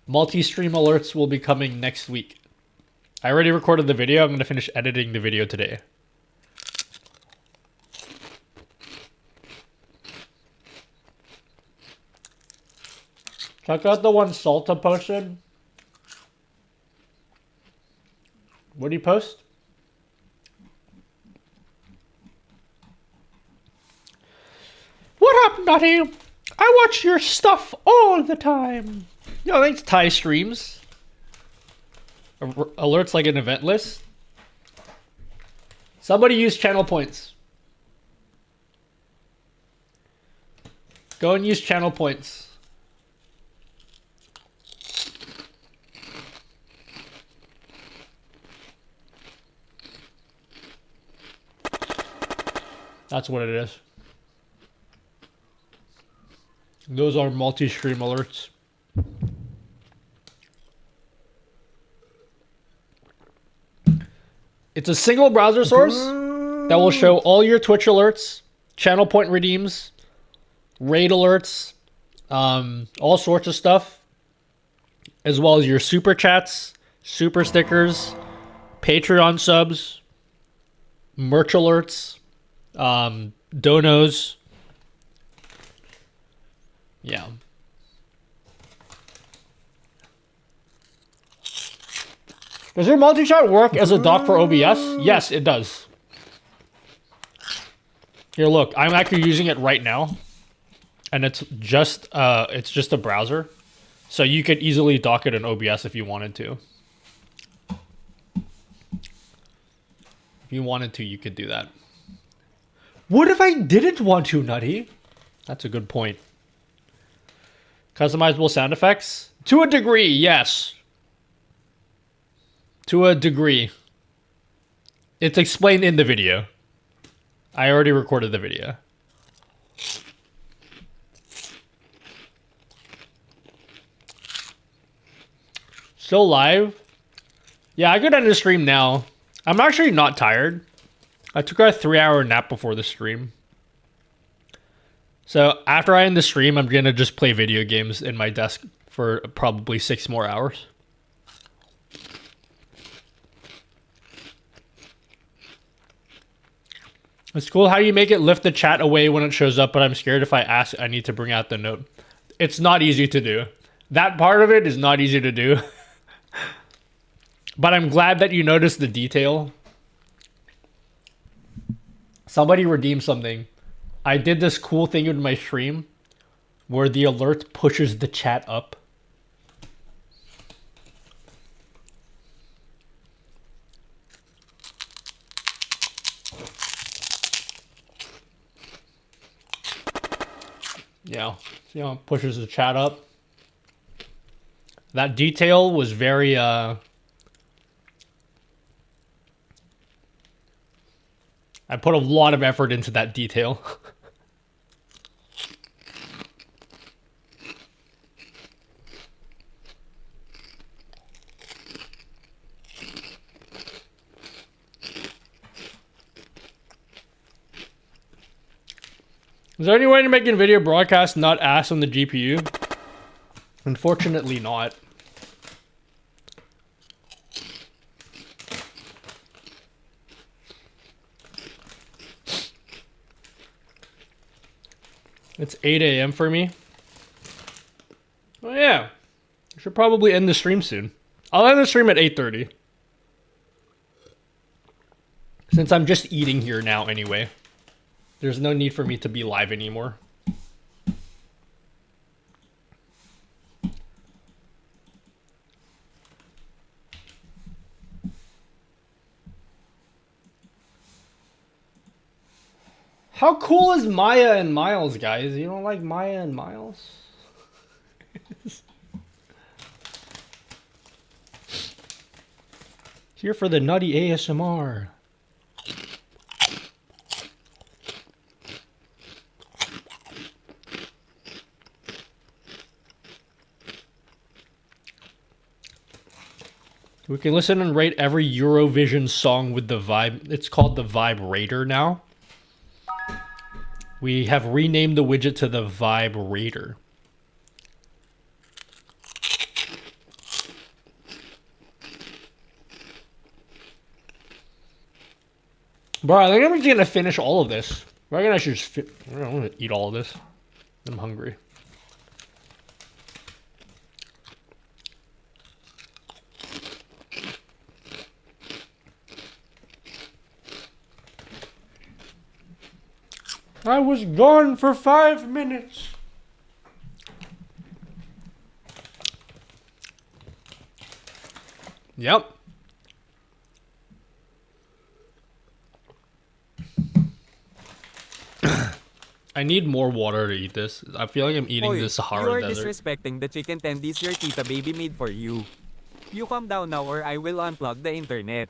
Multi-stream alerts will be coming next week. I already recorded the video. I'm going to finish editing the video today. Check out the one Salta posted. What did he post? What up, Nutty? I watch your stuff all the time. Yo, thanks, Thai Streams. Alerts like an event list. Somebody use channel points. Go and use channel points. That's what it is. Those are multi-stream alerts. It's a single browser source that will show all your Twitch alerts, channel point redeems, raid alerts, all sorts of stuff, as well as your super chats, super stickers, Patreon subs, merch alerts, donos. Yeah. Does your multi-chat work as a dock for OBS? Yes, it does. Here, look. I'm actually using it right now. And it's just a browser. So you could easily dock it in OBS if you wanted to. If you wanted to, you could do that. What if I didn't want to, Nutty? That's a good point. Customizable sound effects? To a degree, yes. To a degree. It's explained in the video. I already recorded the video. Still live? Yeah, I could end the stream now. I'm actually not tired. I took a 3-hour nap before the stream. So after I end the stream, I'm going to just play video games in my desk for probably 6 more hours. It's cool how you make it lift the chat away when it shows up, but I'm scared if I ask, I need to bring out the note. It's not easy to do. That part of it is not easy to do. But I'm glad that you noticed the detail. Somebody redeemed something. I did this cool thing with my stream where the alert pushes the chat up. Yeah, you know, pushes the chat up. That detail was very I put a lot of effort into that detail. Is there any way to make a video broadcast not ass on the GPU? Unfortunately not. It's 8 a.m. for me. Oh yeah. I should probably end the stream soon. I'll end the stream at 8:30. Since I'm just eating here now anyway. There's no need for me to be live anymore. How cool is Maya and Miles, guys? You don't like Maya and Miles? Here for the nutty ASMR. We can listen and rate every Eurovision song with the vibe. It's called the Vibe Rater now. We have renamed the widget to the Vibe Rater. Bro, I think I'm just gonna finish all of this. I reckon I should just I don't want to eat all of this. I'm hungry. I was gone for 5 minutes. Yep. I need more water to eat this. I feel like I'm eating Oy, the Sahara you are Desert. disrespecting the chicken tendies your tita baby made for you. You calm down now or I will unplug the internet.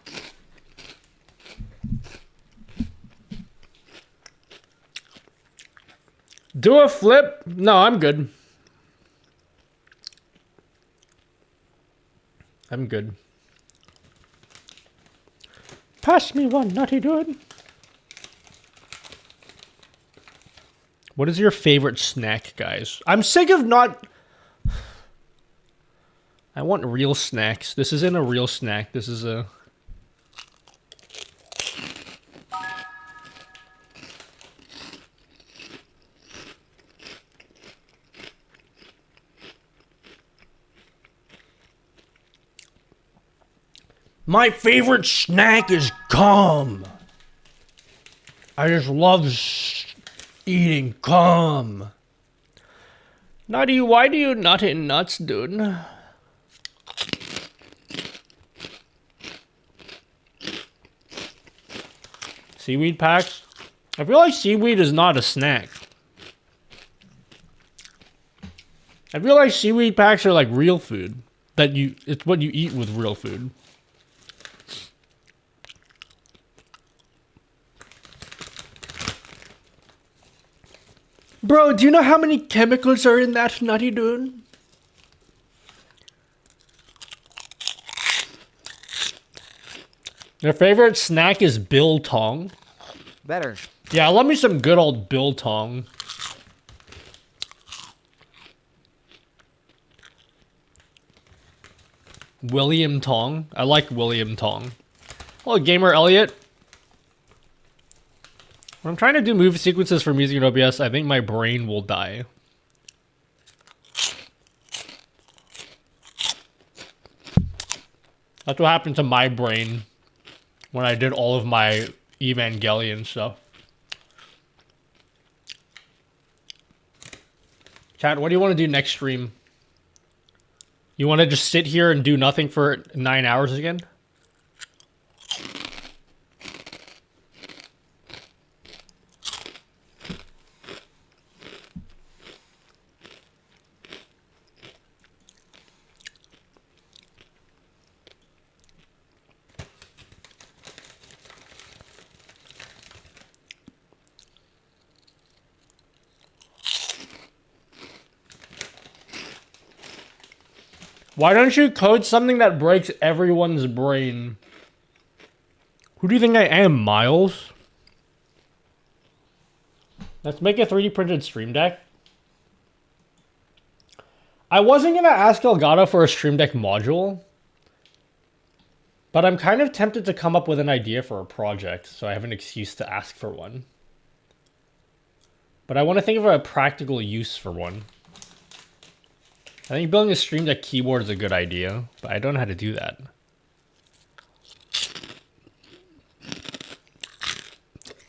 Do a flip? No, I'm good. I'm good. Pass me one, nutty dude. What is your favorite snack, guys? I'm sick of not... I want real snacks. This isn't a real snack. This is a... My favorite snack is gum. I just love eating gum. Nutty, why do you nut in nuts, dude? Seaweed packs? I feel like seaweed is not a snack. I feel like seaweed packs are like real food. It's what you eat with real food. Bro, do you know how many chemicals are in that, nutty dude? Your favorite snack is biltong? Better. Yeah, love me some good old biltong. William Tong? I like William Tong. Hello, Gamer Elliot. When I'm trying to do movie sequences for music in OBS, I think my brain will die. That's what happened to my brain when I did all of my Evangelion stuff. Chat, what do you want to do next stream? You want to just sit here and do nothing for 9 hours again? Why don't you code something that breaks everyone's brain? Who do you think I am, Miles? Let's make a 3D printed Stream Deck. I wasn't going to ask Elgato for a Stream Deck module, but I'm kind of tempted to come up with an idea for a project, so I have an excuse to ask for one. But I want to think of a practical use for one. I think building a Stream Deck keyboard is a good idea, but I don't know how to do that.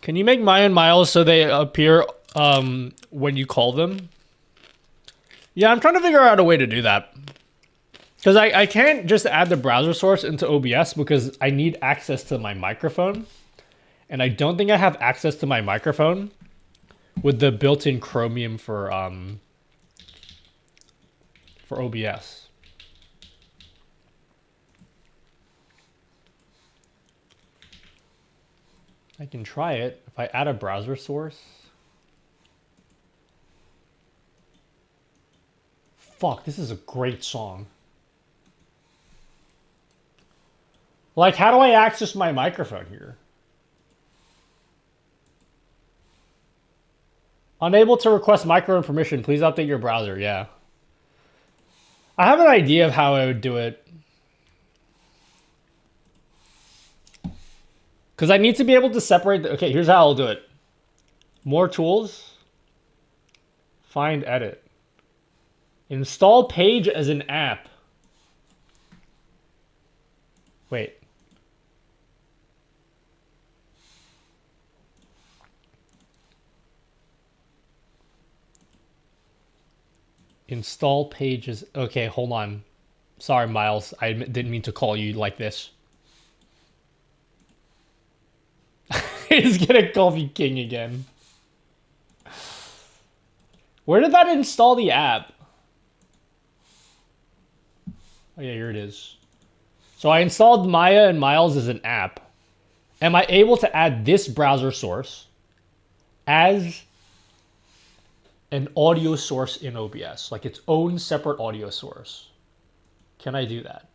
Can you make Maya and Miles so they appear when you call them? Yeah, I'm trying to figure out a way to do that. Because I can't just add the browser source into OBS because I need access to my microphone. And I don't think I have access to my microphone with the built-in Chromium for OBS. I can try it if I add a browser source. Fuck, this is a great song. Like, how do I access my microphone here? Unable to request microphone permission. Please update your browser. Yeah. I have an idea of how I would do it. Because I need to be able to separate the... Okay, here's how I'll do it. More tools. Find edit. Install page as an app. Wait. Install pages. Okay, hold on. Sorry, Miles. I didn't mean to call you like this. He's gonna call me king again. Where did that install the app? Oh yeah, here it is. So I installed Maya and Miles as an app. Am I able to add this browser source as an audio source in OBS? Like its own separate audio source. Can I do that?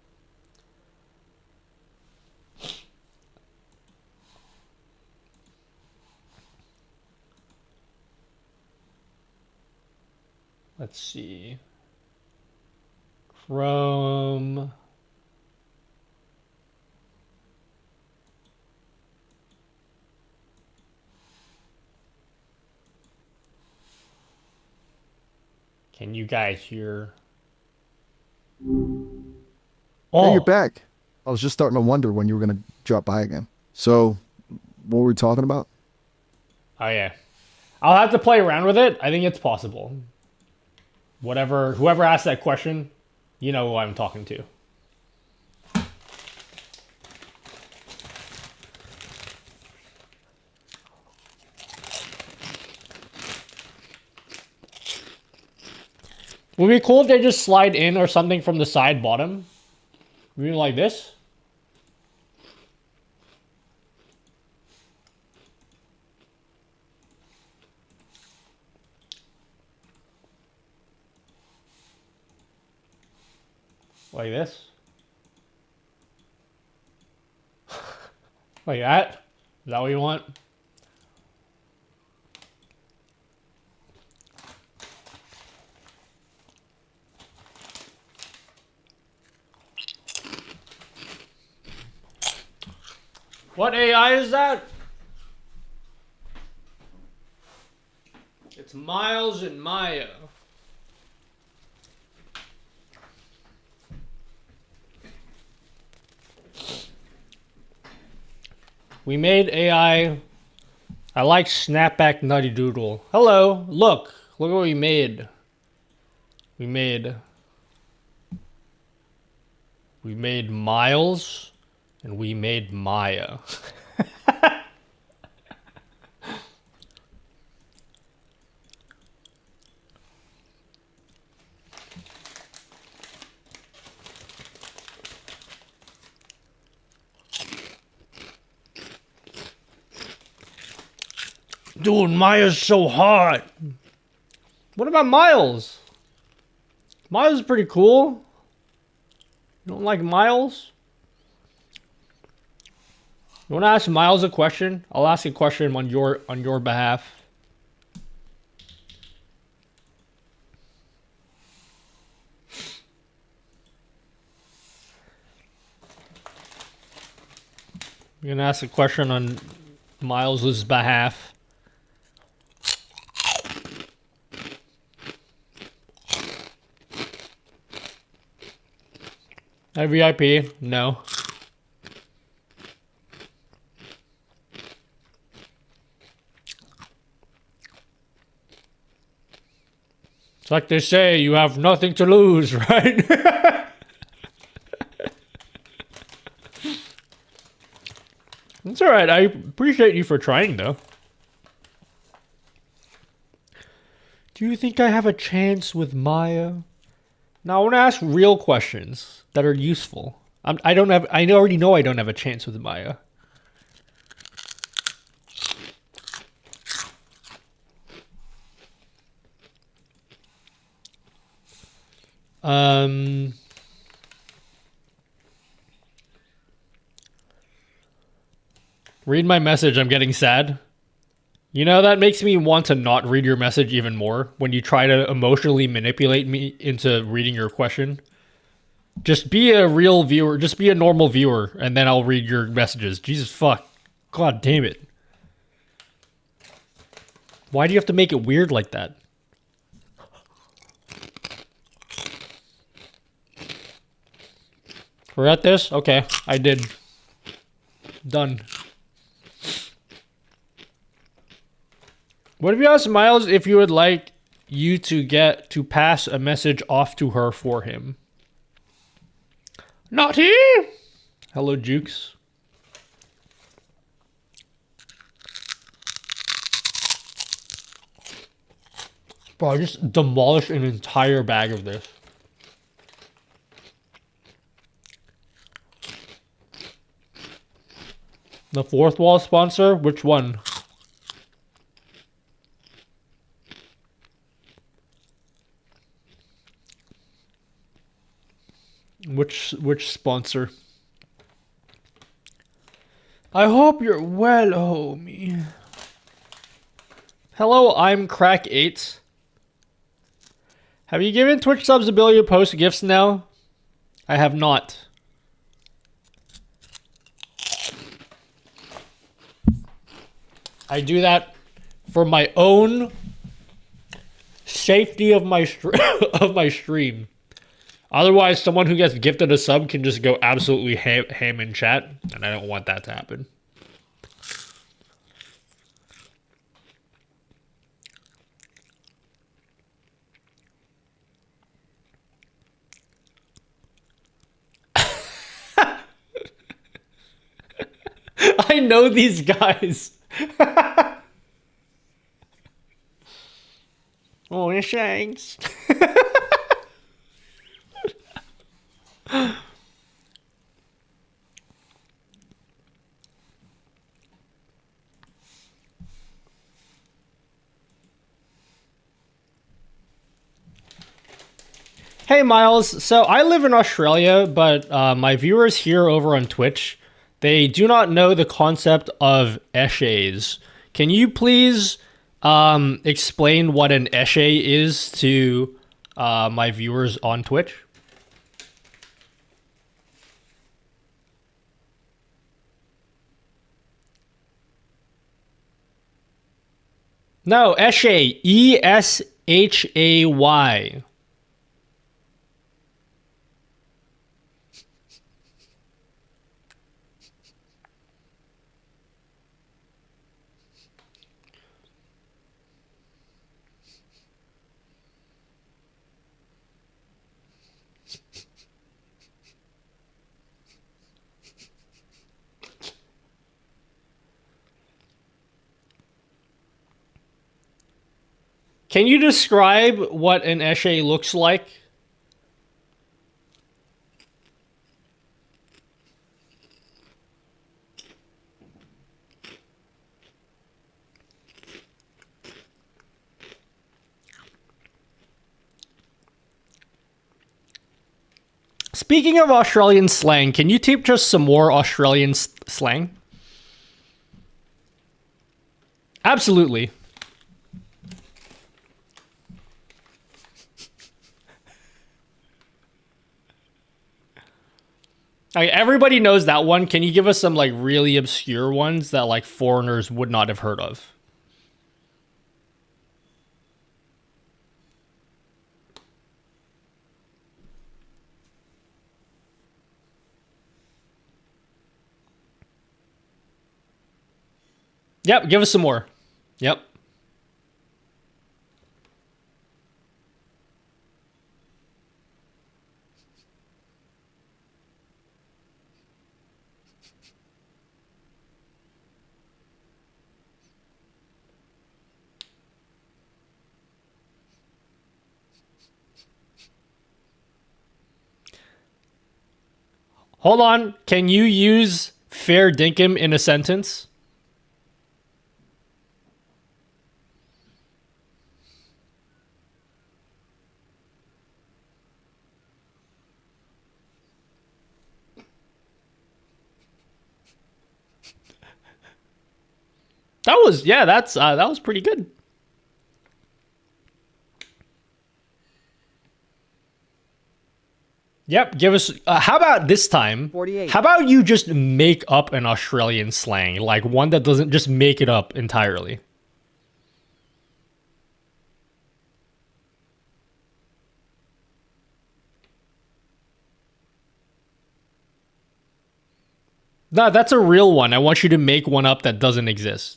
Let's see. Chrome. Can you guys hear? Oh, hey, you're back. I was just starting to wonder when you were going to drop by again. So, what were we talking about? Oh, yeah. I'll have to play around with it. I think it's possible. Whoever asked that question, you know who I'm talking to. Would be cool if they just slide in or something from the side bottom. Maybe like this. Like this. Like that. Is that what you want? What AI is that? It's Miles and Maya. We made AI. I like Snapback Nutty Doodle. Hello, look what we made. We made Miles and we made Maya. Dude, Maya's so hot. What about Miles? Miles is pretty cool. You don't like Miles? You want to ask Miles a question? I'll ask a question on your behalf. I'm gonna ask a question on Miles's behalf. Hi VIP? No. It's like they say, you have nothing to lose, right? It's alright, I appreciate you for trying though. Do you think I have a chance with Maya? Now I want to ask real questions that are useful. I already know I don't have a chance with Maya. Read my message, I'm getting sad. You know, that makes me want to not read your message even more when you try to emotionally manipulate me into reading your question. Just be a real viewer, just be a normal viewer, and then I'll read your messages. Jesus fuck. God damn it. Why do you have to make it weird like that? We're at this? Okay, I did. Done. What if you ask Miles if you would like you to pass a message off to her for him? Not here! Hello, Jukes. Bro, I just demolished an entire bag of this. The fourth wall sponsor? Which one? Which sponsor? I hope you're well, homie. Hello, I'm Crack8. Have you given Twitch subs the ability to post gifts now? I have not. I do that for my own safety of my of my stream. Otherwise, someone who gets gifted a sub can just go absolutely ham in chat, and I don't want that to happen. I know these guys. Oh, thanks. Hey Miles, so I live in Australia, but my viewers here over on Twitch, they do not know the concept of essays. Can you please explain what an essay is to my viewers on Twitch? No, essay. E-S-H-A-Y. Can you describe what an essay looks like? Speaking of Australian slang, can you teach us some more Australian slang? Absolutely. Like, everybody knows that one. Can you give us some like really obscure ones that like foreigners would not have heard of? Yep, give us some more. Yep. Hold on. Can you use fair dinkum in a sentence? That was, yeah, that was pretty good. Yep, give us, how about this time? 48. How about you just make up an Australian slang, like one that doesn't just make it up entirely? No, that's a real one. I want you to make one up that doesn't exist.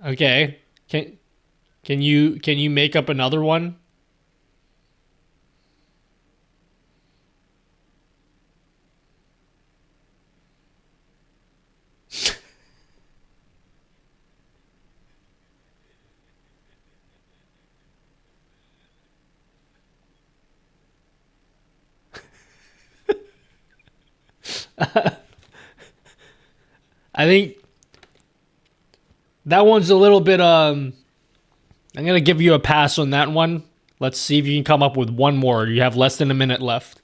Okay. Can you make up another one? I think that one's a little bit I'm gonna give you a pass on that one. Let's see if you can come up with one more. You have less than a minute left.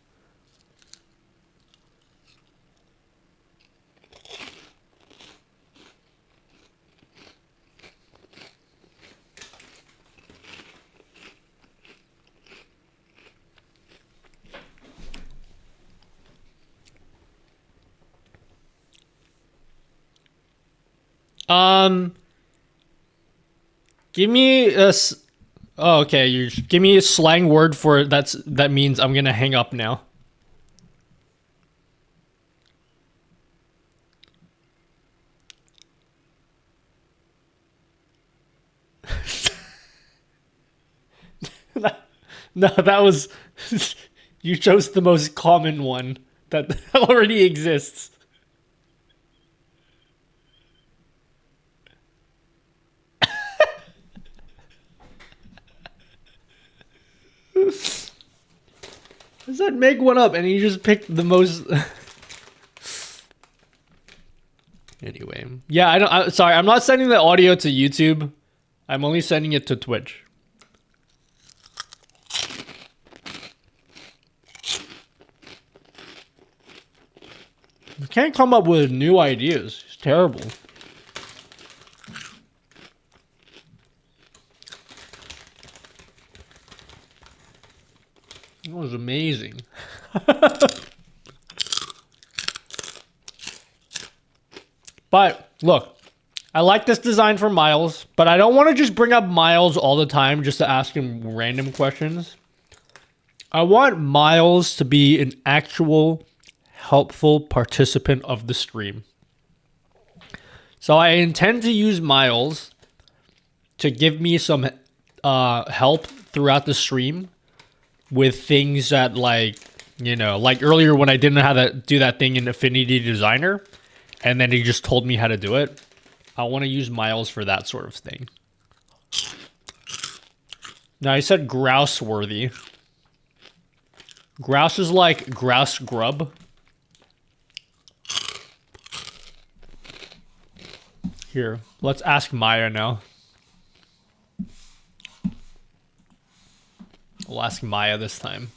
Give me a oh, okay, give me a slang word for it that means I'm going to hang up now. No, that was you chose the most common one that already exists. I said make one up, and you just picked the most. Anyway, yeah, sorry, I'm not sending the audio to YouTube. I'm only sending it to Twitch. You can't come up with new ideas. It's terrible. That was amazing. But look, I like this design for Miles, but I don't want to just bring up Miles all the time just to ask him random questions. I want Miles to be an actual helpful participant of the stream. So I intend to use Miles to give me some help throughout the stream with things that, like, you know, like earlier when I didn't know how to do that thing in Affinity Designer, and then he just told me how to do it. I want to use Miles for that sort of thing. Now, I said grouse worthy. Grouse is like grouse grub. Here, let's ask Maya now. We'll ask Maya this time.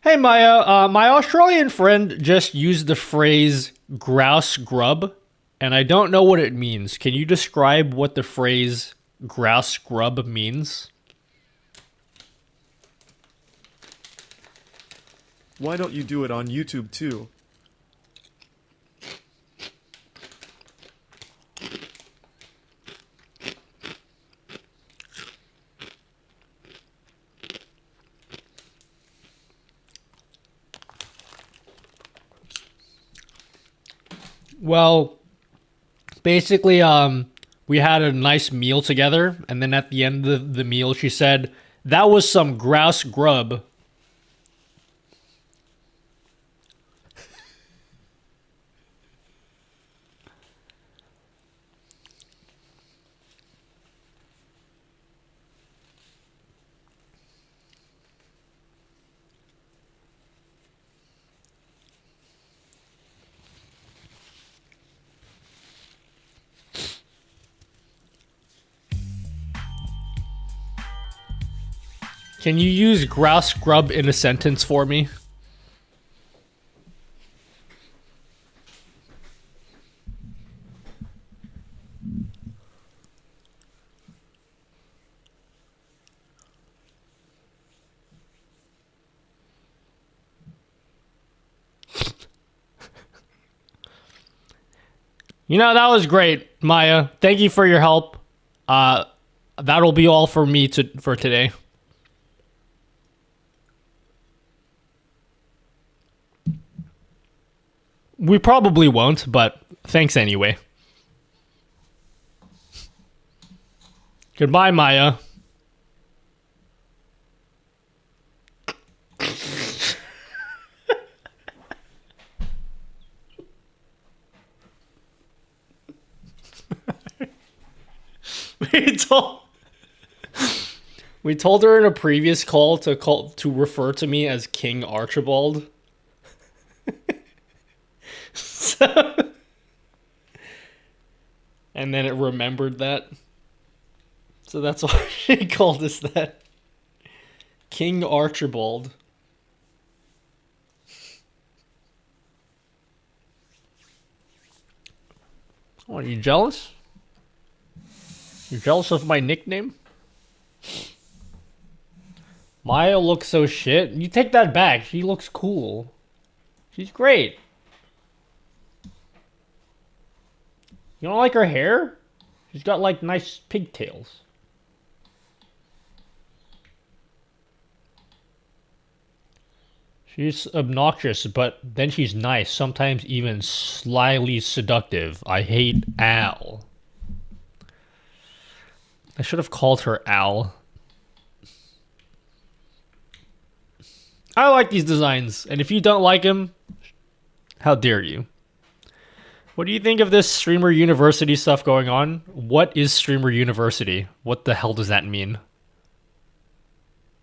Hey Maya, my Australian friend just used the phrase grouse grub, and I don't know what it means. Can you describe what the phrase grouse grub means? Why don't you do it on YouTube too? Well, basically, we had a nice meal together, and then at the end of the meal, she said, "That was some grouse grub." Can you use grouse grub in a sentence for me? You know, that was great, Maya. Thank you for your help. That'll be all for me for today. We probably won't, but thanks anyway. Goodbye, Maya. We told her in a previous call to refer to me as King Archibald. And then it remembered that. So that's why she called us that. King Archibald. Oh, are you jealous? You're jealous of my nickname? Maya looks so shit. You take that back. She looks cool. She's great. You don't like her hair? She's got like nice pigtails. She's obnoxious, but then she's nice, sometimes even slyly seductive. I hate Al. I should have called her Al. I like these designs, and if you don't like them, how dare you? What do you think of this Streamer University stuff going on? What is Streamer University? What the hell does that mean?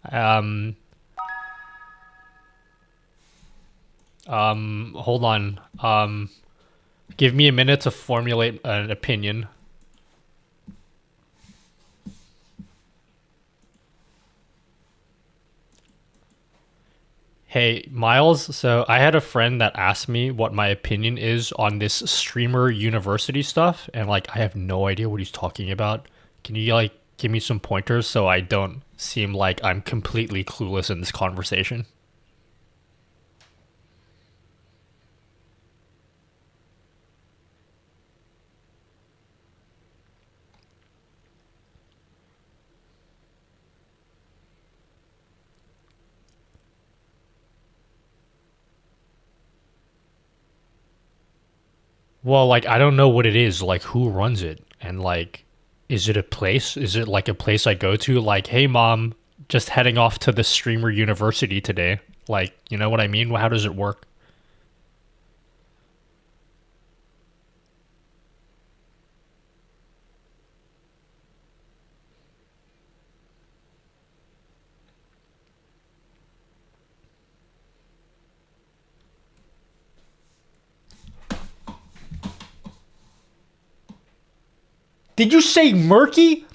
Hold on. Give me a minute to formulate an opinion. Hey, Miles, so I had a friend that asked me what my opinion is on this Streamer University stuff, and like I have no idea what he's talking about. Can you like give me some pointers so I don't seem like I'm completely clueless in this conversation? Well, like, I don't know what it is. Like, who runs it? And, like, is it a place? Is it, like, a place I go to? Like, hey, mom, just heading off to the Streamer University today. Like, you know what I mean? How does it work? Did you say murky?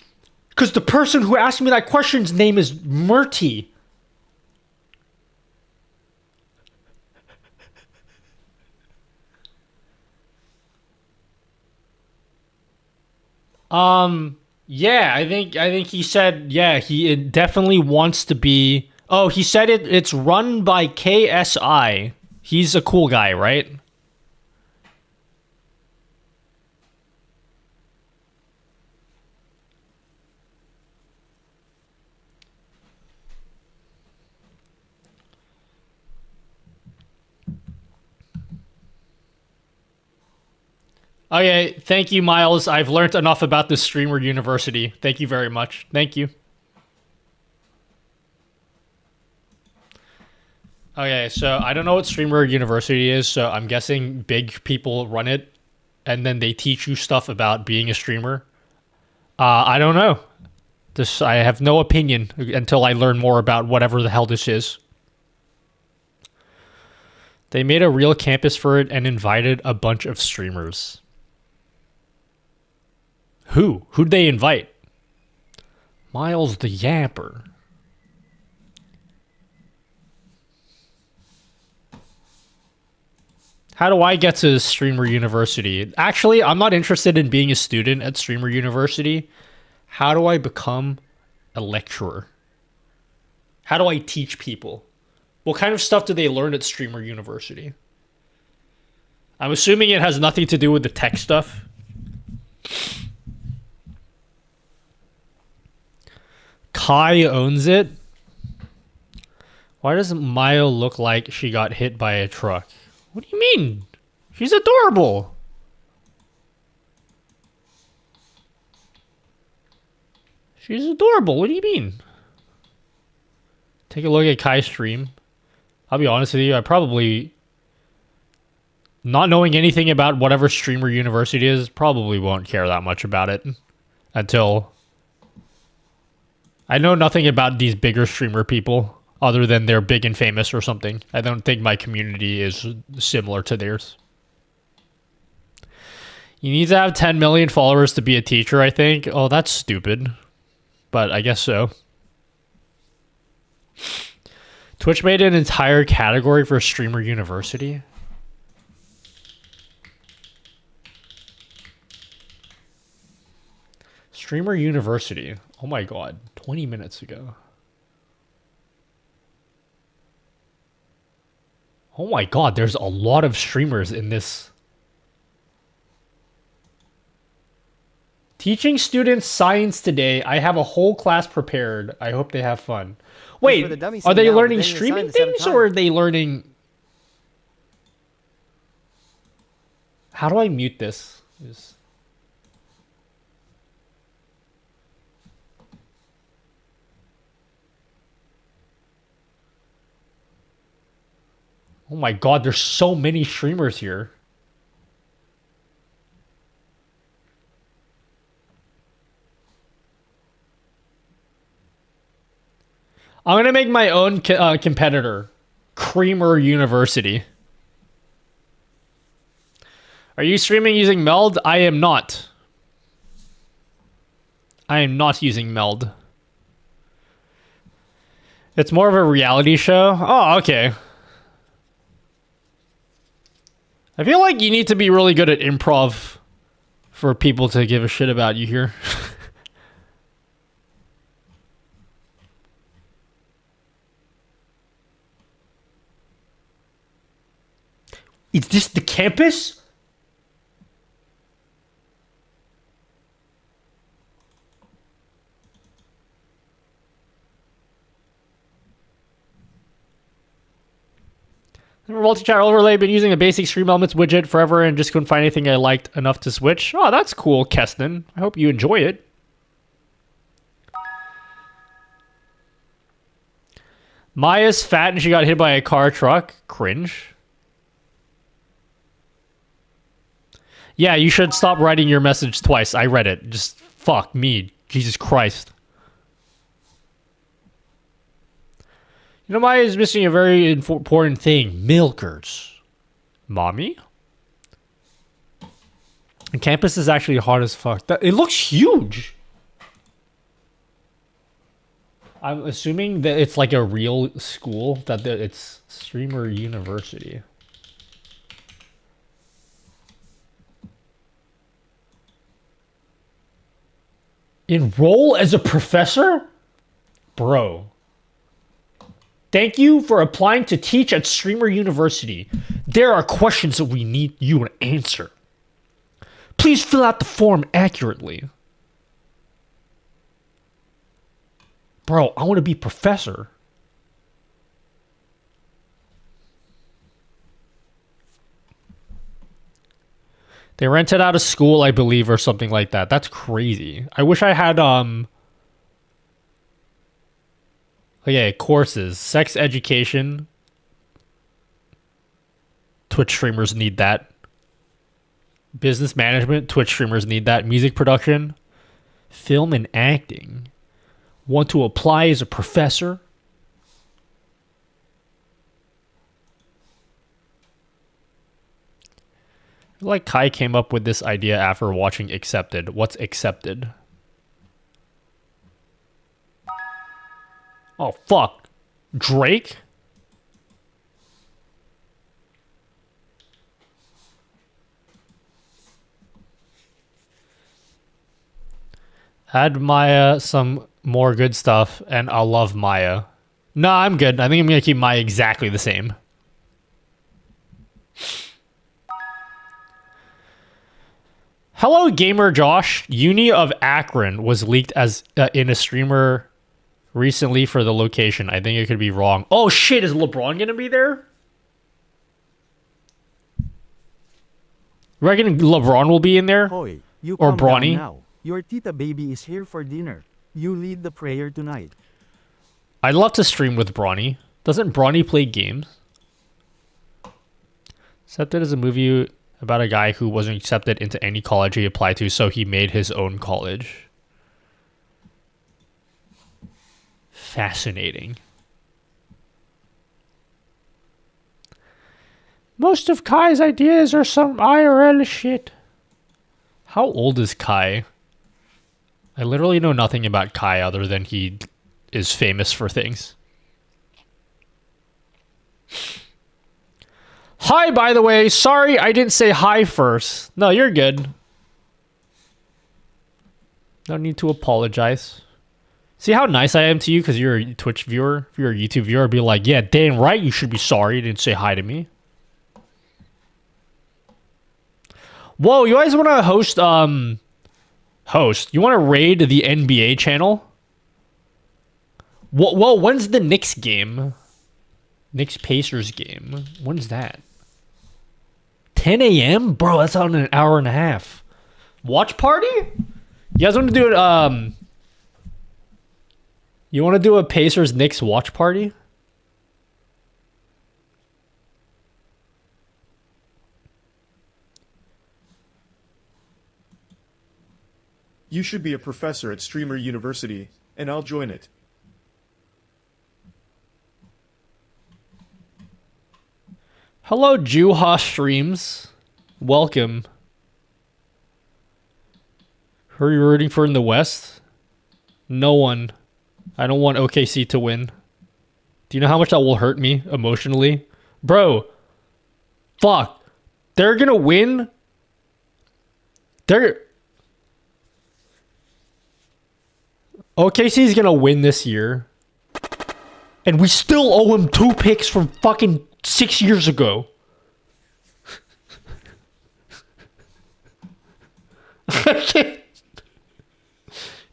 Because the person who asked me that question's name is Murty. Yeah, I think he said, yeah, he definitely wants to be. Oh, he said it's run by KSI. He's a cool guy, right? Okay, thank you, Miles. I've learned enough about this streamer university. Thank you very much. Thank you. Okay, so I don't know what streamer university is, so I'm guessing big people run it, and then they teach you stuff about being a streamer. I don't know. I have no opinion until I learn more about whatever the hell this is. They made a real campus for it and invited a bunch of streamers. Who? Who'd they invite? Miles the Yapper. How do I get to Streamer University? Actually, I'm not interested in being a student at Streamer University. How do I become a lecturer? How do I teach people? What kind of stuff do they learn at Streamer University? I'm assuming it has nothing to do with the tech stuff. Kai owns it. Why doesn't Mayo look like she got hit by a truck? What do you mean? She's adorable. She's adorable. What do you mean? Take a look at Kai's stream. I'll be honest with you, I probably, not knowing anything about whatever Streamer University is, probably won't care that much about it until I know nothing about these bigger streamer people other than they're big and famous or something. I don't think my community is similar to theirs. You need to have 10 million followers to be a teacher, I think. Oh, that's stupid. But I guess so. Twitch made an entire category for Streamer University. Streamer University. Oh my god. 20 minutes ago. Oh my god, there's a lot of streamers in this. Teaching students science today. I have a whole class prepared. I hope they have fun. Wait, are they learning streaming things or are they learning... How do I mute this? Oh my god, there's so many streamers here. I'm gonna make my own competitor. Creamer University. Are you streaming using Meld? I am not. I am not using Meld. It's more of a reality show? Oh, okay. I feel like you need to be really good at improv for people to give a shit about you here. Is this the campus? Multi-chat overlay, been using a basic Stream Elements widget forever and just couldn't find anything I liked enough to switch. Oh, that's cool, Keston. I hope you enjoy it. Maya's fat and she got hit by a car truck. Cringe. Yeah, you should stop writing your message twice. I read it. Just fuck me. Jesus Christ. You know, Maya is missing a very important thing. Milkers. Mommy? The campus is actually hot as fuck. It looks huge. I'm assuming that it's like a real school, that it's Streamer University. Enroll as a professor? Bro. Thank you for applying to teach at Streamer University. There are questions that we need you to answer. Please fill out the form accurately. Bro, I want to be professor. They rented out a school, I believe, or something like that. That's crazy. I wish I had, okay, courses. Sex education. Twitch streamers need that. Business management. Twitch streamers need that. Music production. Film and acting. Want to apply as a professor? I feel like Kai came up with this idea after watching Accepted. What's Accepted? Oh, fuck. Drake? Add Maya some more good stuff, and I'll love Maya. No, I'm good. I think I'm going to keep Maya exactly the same. Hello, Gamer Josh. Uni of Akron was leaked as in a streamer recently for the location. I think it could be wrong. Oh, shit. Is LeBron going to be there? Reckon LeBron will be in there? Hoy, you or calm down Bronny? now. Your tita baby is here for dinner. You lead the prayer tonight. I'd love to stream with Bronny. Doesn't Bronny play games? Accepted is a movie about a guy who wasn't accepted into any college he applied to, so he made his own college. Fascinating. Most of Kai's ideas are some IRL shit. How old is Kai? I literally know nothing about Kai other than he is famous for things. Hi, by the way. Sorry I didn't say hi first. No, you're good. No need to apologize. See how nice I am to you because you're a Twitch viewer? If you're a YouTube viewer, I'd be like, yeah, damn right you should be sorry you didn't say hi to me. Whoa, you guys want to host, you want to raid the NBA channel? Whoa, when's the Knicks game? Knicks Pacers game. When's that? 10 a.m.? Bro, that's on an hour and a half. Watch party? You guys want to do it, you want to do a Pacers Knicks watch party? You should be a professor at Streamer University, and I'll join it. Hello, Juha Streams. Welcome. Who are you rooting for in the West? No one. I don't want OKC to win. Do you know how much that will hurt me emotionally? Bro. Fuck. They're gonna win. OKC is gonna win this year. And we still owe him 2 picks from fucking 6 years ago.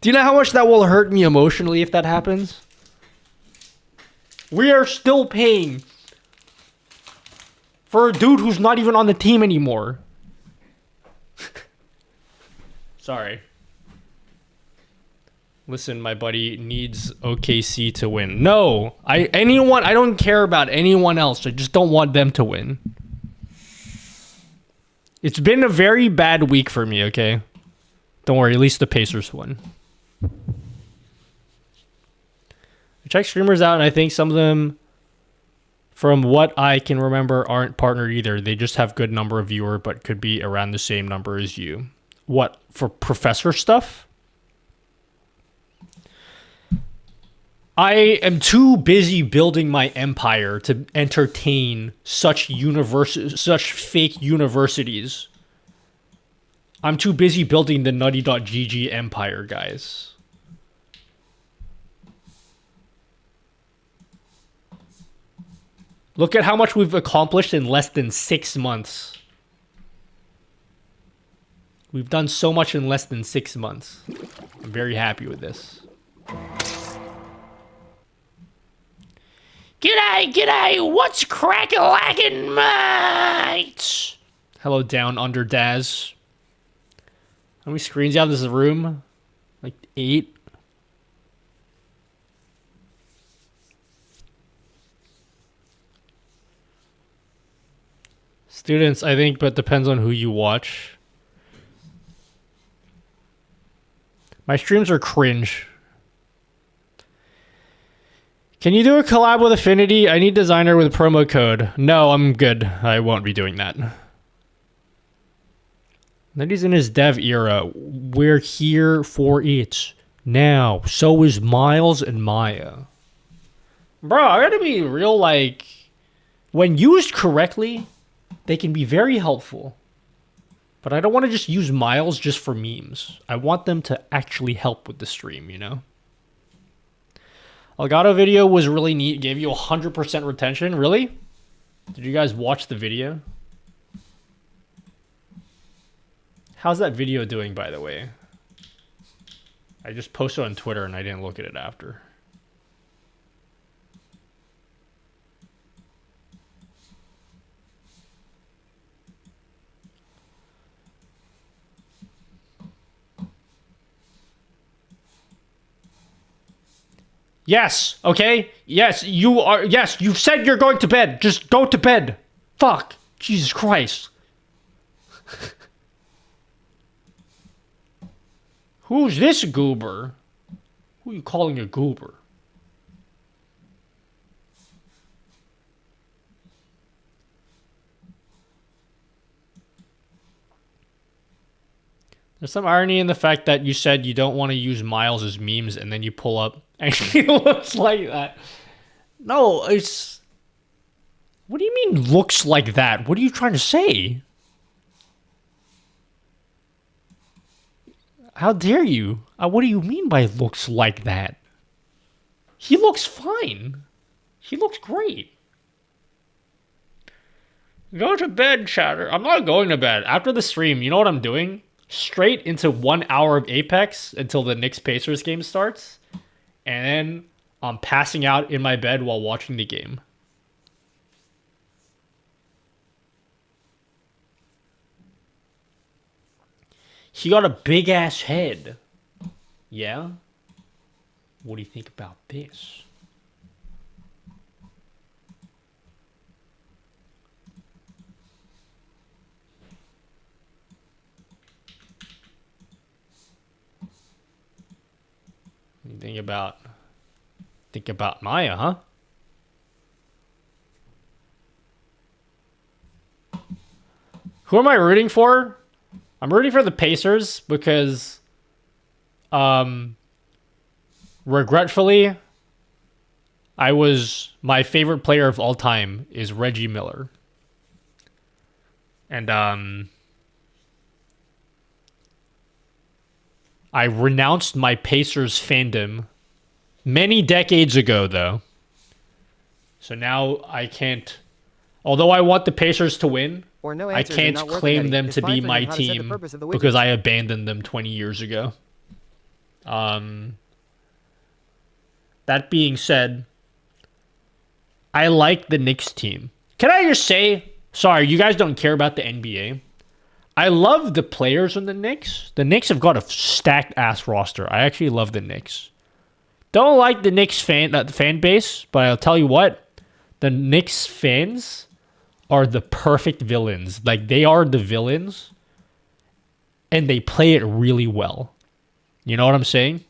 Do you know how much that will hurt me emotionally if that happens? We are still paying for a dude who's not even on the team anymore. Sorry. Listen, my buddy needs OKC to win. No, I don't care about anyone else. I just don't want them to win. It's been a very bad week for me, okay? Don't worry, at least the Pacers won. I checked streamers out and I think some of them From what I can remember, aren't partnered either. They just have good number of viewer, but could be around the same number as you. What, for professor stuff? I am too busy building my empire to entertain such fake universities. I'm too busy building the nutty.gg empire, guys. Look at how much we've accomplished in less than 6 months. We've done so much in less than 6 months. I'm very happy with this. G'day, what's crack-a-lackin', mates? Hello, Down Under Daz. How many screens you have in this room? Like 8? Students, I think, but depends on who you watch. My streams are cringe. Can you do a collab with Affinity? I need designer with promo code. No, I'm good. I won't be doing that. Nutty's in his dev era. We're here for it now. So is Miles and Maya. Bro, I gotta be real, like, when used correctly, they can be very helpful. But I don't want to just use Miles just for memes. I want them to actually help with the stream, you know? Elgato video was really neat. Gave you 100% retention. Really? Did you guys watch the video? How's that video doing, by the way? I just posted on Twitter and I didn't look at it after. Yes, okay? Yes, you are. Yes, you said you're going to bed. Just go to bed. Fuck. Jesus Christ. Who's this goober? Who are you calling a goober? There's some irony in the fact that you said you don't want to use Miles as memes and then you pull up and he looks like that. No, it's... What do you mean looks like that? What are you trying to say? How dare you? What do you mean by looks like that? He looks fine. He looks great. Go to bed, chatter. I'm not going to bed. After the stream, you know what I'm doing? Straight into 1 hour of Apex until the Knicks Pacers game starts. And then I'm passing out in my bed while watching the game. He got a big ass head. Yeah? What do you think about this? You think about Maya, huh? Who am I rooting for? I'm rooting for the Pacers because regretfully my favorite player of all time is Reggie Miller. And I renounced my Pacers fandom many decades ago, though. So now I can't... Although I want the Pacers to win, I can't claim them to be my team because I abandoned them 20 years ago. That being said, I like the Knicks team. Can I just say... Sorry, you guys don't care about the NBA. I love the players on the Knicks. The Knicks have got a stacked ass roster. I actually love the Knicks. Don't like the Knicks fan base, but I'll tell you what, the Knicks fans are the perfect villains. Like, they are the villains, and they play it really well. You know what I'm saying?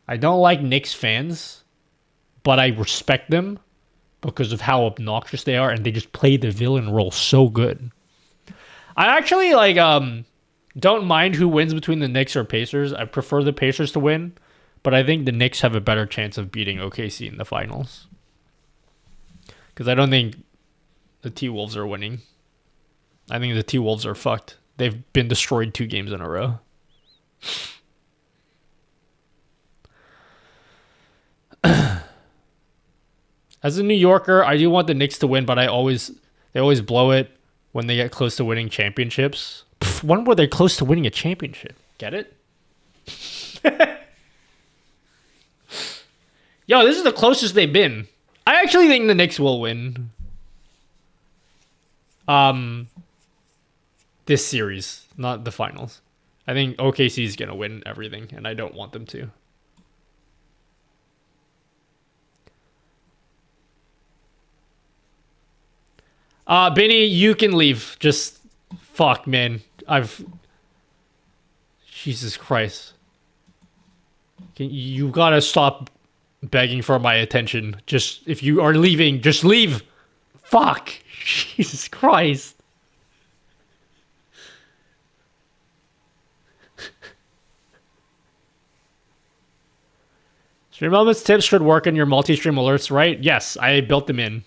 I don't like Knicks fans, but I respect them. because of how obnoxious they are, and they just play the villain role so good. I actually like don't mind who wins between the Knicks or Pacers. I prefer the Pacers to win, but I think the Knicks have a better chance of beating OKC in the finals. Because I don't think the T-Wolves are winning. I think the T-Wolves are fucked. They've been destroyed 2 games in a row. As a New Yorker, I do want the Knicks to win, but they always blow it when they get close to winning championships. When were they close to winning a championship? Get it? Yo, this is the closest they've been. I actually think the Knicks will win. This series, not the finals. I think OKC is going to win everything, and I don't want them to. Benny, you can leave. Just fuck, man. Jesus Christ. You gotta stop begging for my attention. Just, if you are leaving, just leave. Fuck. Jesus Christ. Stream Elements tips should work in your multi-stream alerts, right? Yes, I built them in.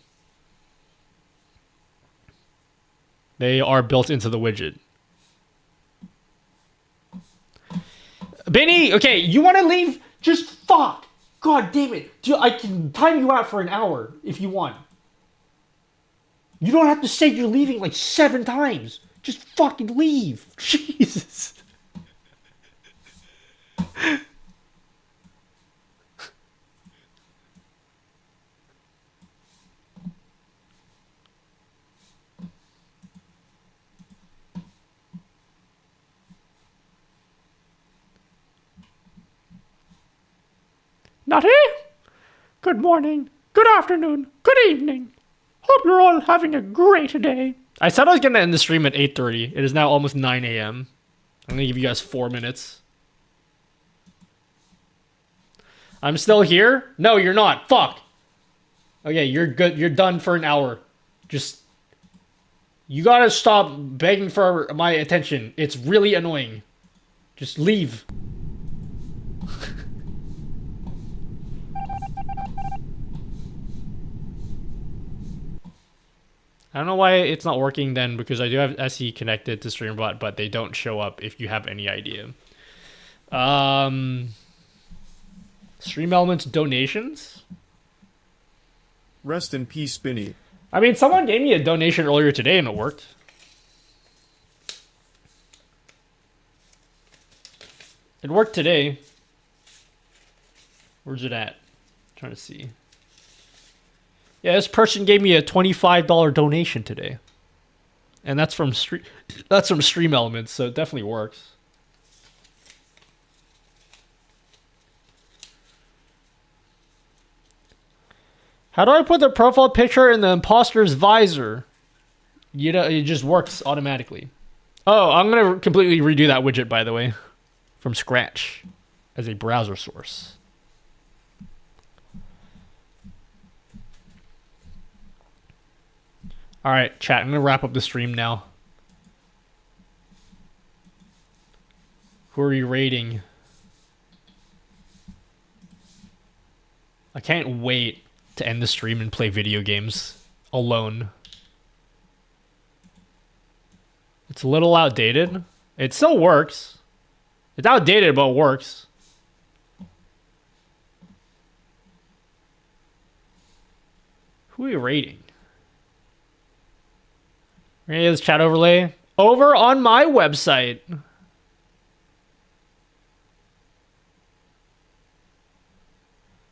They are built into the widget. Benny, okay, you want to leave? Just fuck. God damn it. I can time you out for an hour if you want. You don't have to say you're leaving like 7 times. Just fucking leave. Jesus. Nutty? Good morning, good afternoon, good evening. Hope you're all having a great day. I said I was going to end the stream at 8:30. It is now almost 9 a.m. I'm going to give you guys 4 minutes. I'm still here? No, you're not. Fuck. Okay, you're good. You're done for an hour. Just... You gotta stop begging for my attention. It's really annoying. Just leave. I don't know why it's not working then, because I do have SE connected to StreamBot, but they don't show up if you have any idea. Stream Elements donations? Rest in peace, Spinny. I mean, someone gave me a donation earlier today and it worked. It worked today. Where's it at? I'm trying to see. Yeah, this person gave me a $25 donation today. And that's from Stream Elements, so it definitely works. How do I put the profile picture in the imposter's visor? You know, it just works automatically. Oh, I'm going to completely redo that widget, by the way, from scratch as a browser source. All right, chat, I'm going to wrap up the stream now. Who are you rating? I can't wait to end the stream and play video games alone. It's a little outdated. It still works. It's outdated, but it works. Who are you rating? Hey, this chat overlay over on my website.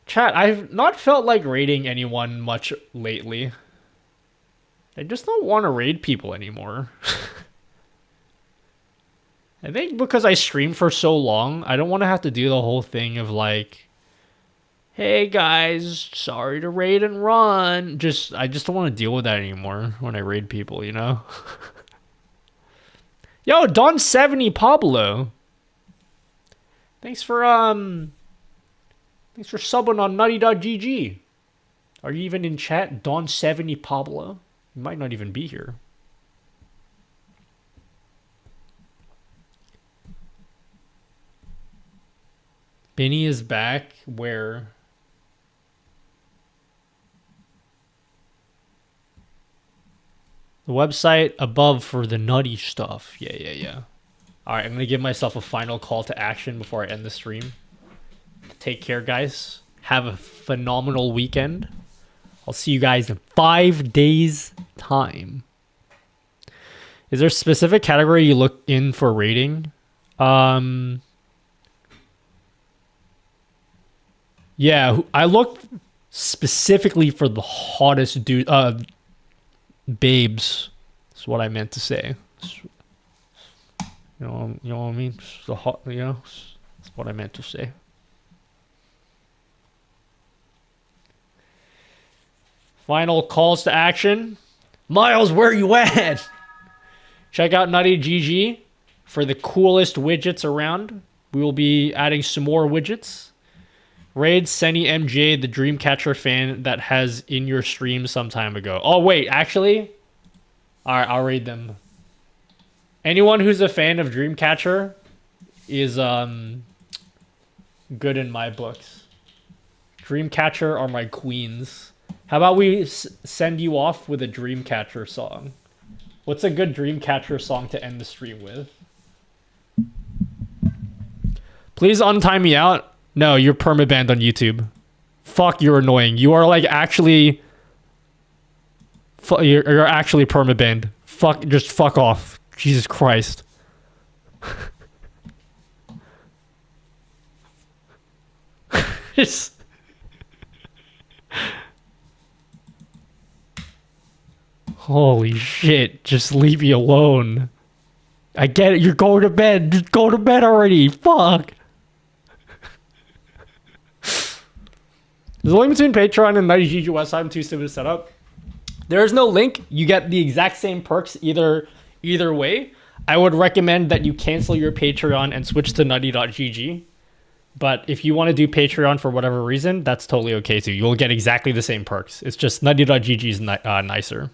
Chat, I've not felt like raiding anyone much lately. I just don't want to raid people anymore. I think because I stream for so long, I don't want to have to do the whole thing of like, hey guys, sorry to raid and run. I just don't want to deal with that anymore when I raid people, you know? Yo, Don70 Pablo. Thanks for subbing on nutty.gg. Are you even in chat? Don70 Pablo? You might not even be here. Benny is back. Where? The website above for the nutty stuff. Yeah. Alright, I'm going to give myself a final call to action before I end the stream. Take care, guys. Have a phenomenal weekend. I'll see you guys in 5 days' time. Is there a specific category you look in for rating? Yeah, I looked specifically for the hottest dude, babes. That's what I meant to say. You know what I mean? The hot, that's what I meant to say. Final calls to action. Miles, where you at? Check out Nutty GG for the coolest widgets around. We will be adding some more widgets. Raid Senny MJ, the Dreamcatcher fan that has in your stream some time ago. Oh, wait, actually? Alright, I'll raid them. Anyone who's a fan of Dreamcatcher is good in my books. Dreamcatcher are my queens. How about we send you off with a Dreamcatcher song? What's a good Dreamcatcher song to end the stream with? Please untime me out. No, you're permabanned on YouTube. Fuck, you're annoying. You are like actually... You're actually permabanned. Fuck, just fuck off. Jesus Christ. Just... Holy shit, just leave me alone. I get it, you're going to bed. Just go to bed already. Fuck. There's a link between Patreon and 90GG website. I'm too stupid to set up. There is no link. You get the exact same perks either way. I would recommend that you cancel your Patreon and switch to nutty.gg. But if you want to do Patreon for whatever reason, that's totally okay too. You'll get exactly the same perks. It's just nutty.gg is nicer.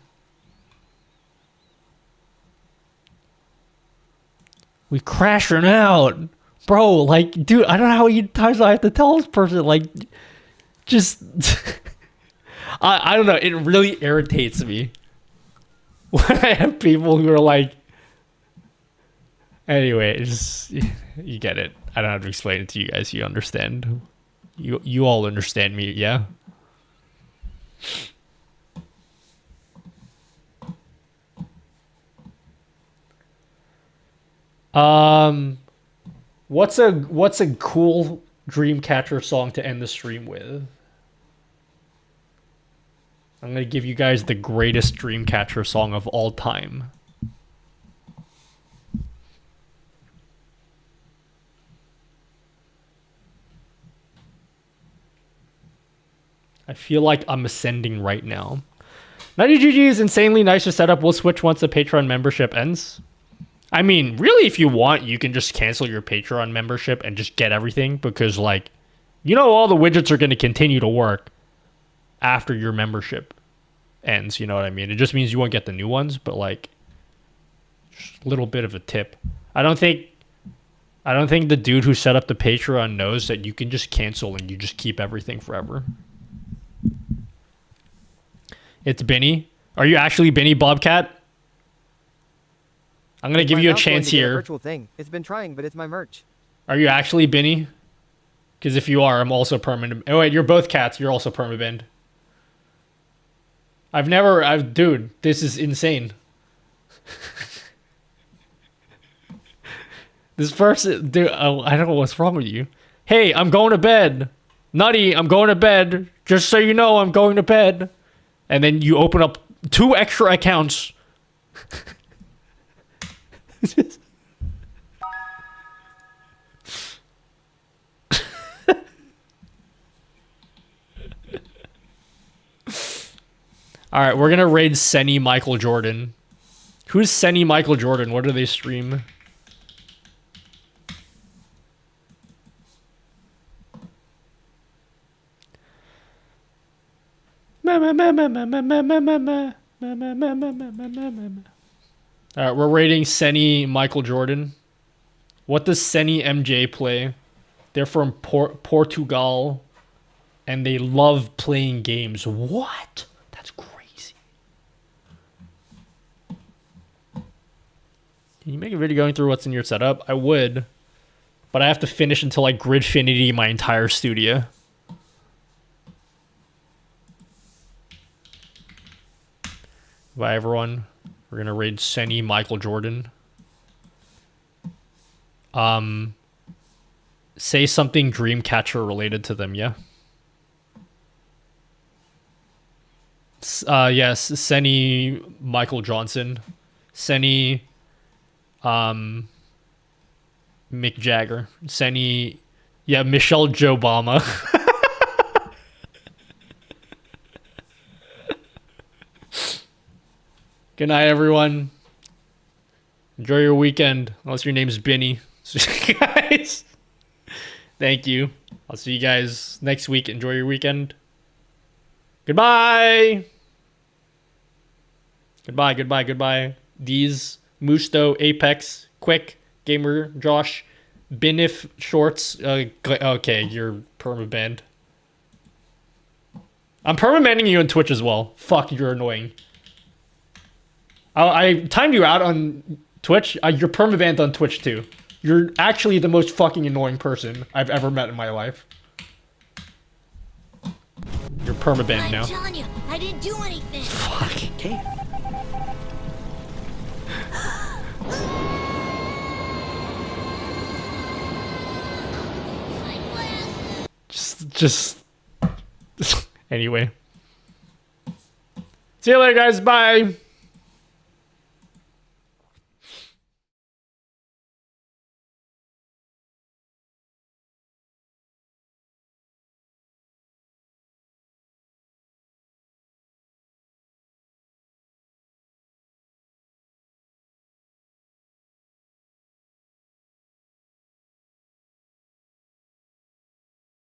We crashing out. Bro, like, dude, I don't know how many times I have to tell this person, like, just... I don't know, it really irritates me. When I have people who are like... Anyway, it's just, you get it. I don't have to explain it to you guys, you understand. You all understand me, yeah? What's a cool Dreamcatcher song to end the stream with? I'm gonna give you guys the greatest Dreamcatcher song of all time. I feel like I'm ascending right now. 90GG is insanely nice to set up. We'll switch once the Patreon membership ends. I mean, really, if you want, you can just cancel your Patreon membership and just get everything because, like, you know, all the widgets are going to continue to work after your membership ends. You know what I mean? It just means you won't get the new ones, but, like, just a little bit of a tip. I don't think the dude who set up the Patreon knows that you can just cancel and you just keep everything forever. It's Benny. Are you actually Benny Bobcat? I'm gonna give you a chance here. Virtual thing. It's been trying, but it's my merch. Are you actually Benny? Because if you are, I'm also permanent. Oh wait, you're both cats. You're also permabanned. Dude, this is insane. This person, dude, I don't know what's wrong with you. Hey, I'm going to bed. Nutty, I'm going to bed. Just so you know, I'm going to bed. And then you open up 2 extra accounts. Alright, we're gonna raid Senny Michael Jordan. Who's Senny Michael Jordan? What do they stream? Alright, we're rating Senny Michael Jordan. What does Senny MJ play? They're from Portugal, and they love playing games. What? That's crazy. Can you make a video going through what's in your setup? I would, but I have to finish until I gridfinity my entire studio. Bye, everyone. We're gonna raid Senny Michael Jordan. Say something Dreamcatcher related to them, yeah? Yes, Senny Michael Johnson. Senny Mick Jagger. Senny, yeah, Michelle Obama. Good night, everyone. Enjoy your weekend, unless your name's Benny. Guys, thank you. I'll see you guys next week. Enjoy your weekend. Goodbye. Goodbye, goodbye, goodbye. These, Musto, Apex, Quick, Gamer, Josh, Binif, Shorts. Okay, you're permabanned. I'm permabanning you on Twitch as well. Fuck, you're annoying. I timed you out on Twitch. You're permabanned on Twitch too. You're actually the most fucking annoying person I've ever met in my life. You're permabanned now. I'm telling you, I didn't do anything. Fuck. Okay. Just anyway. See you later, guys. Bye.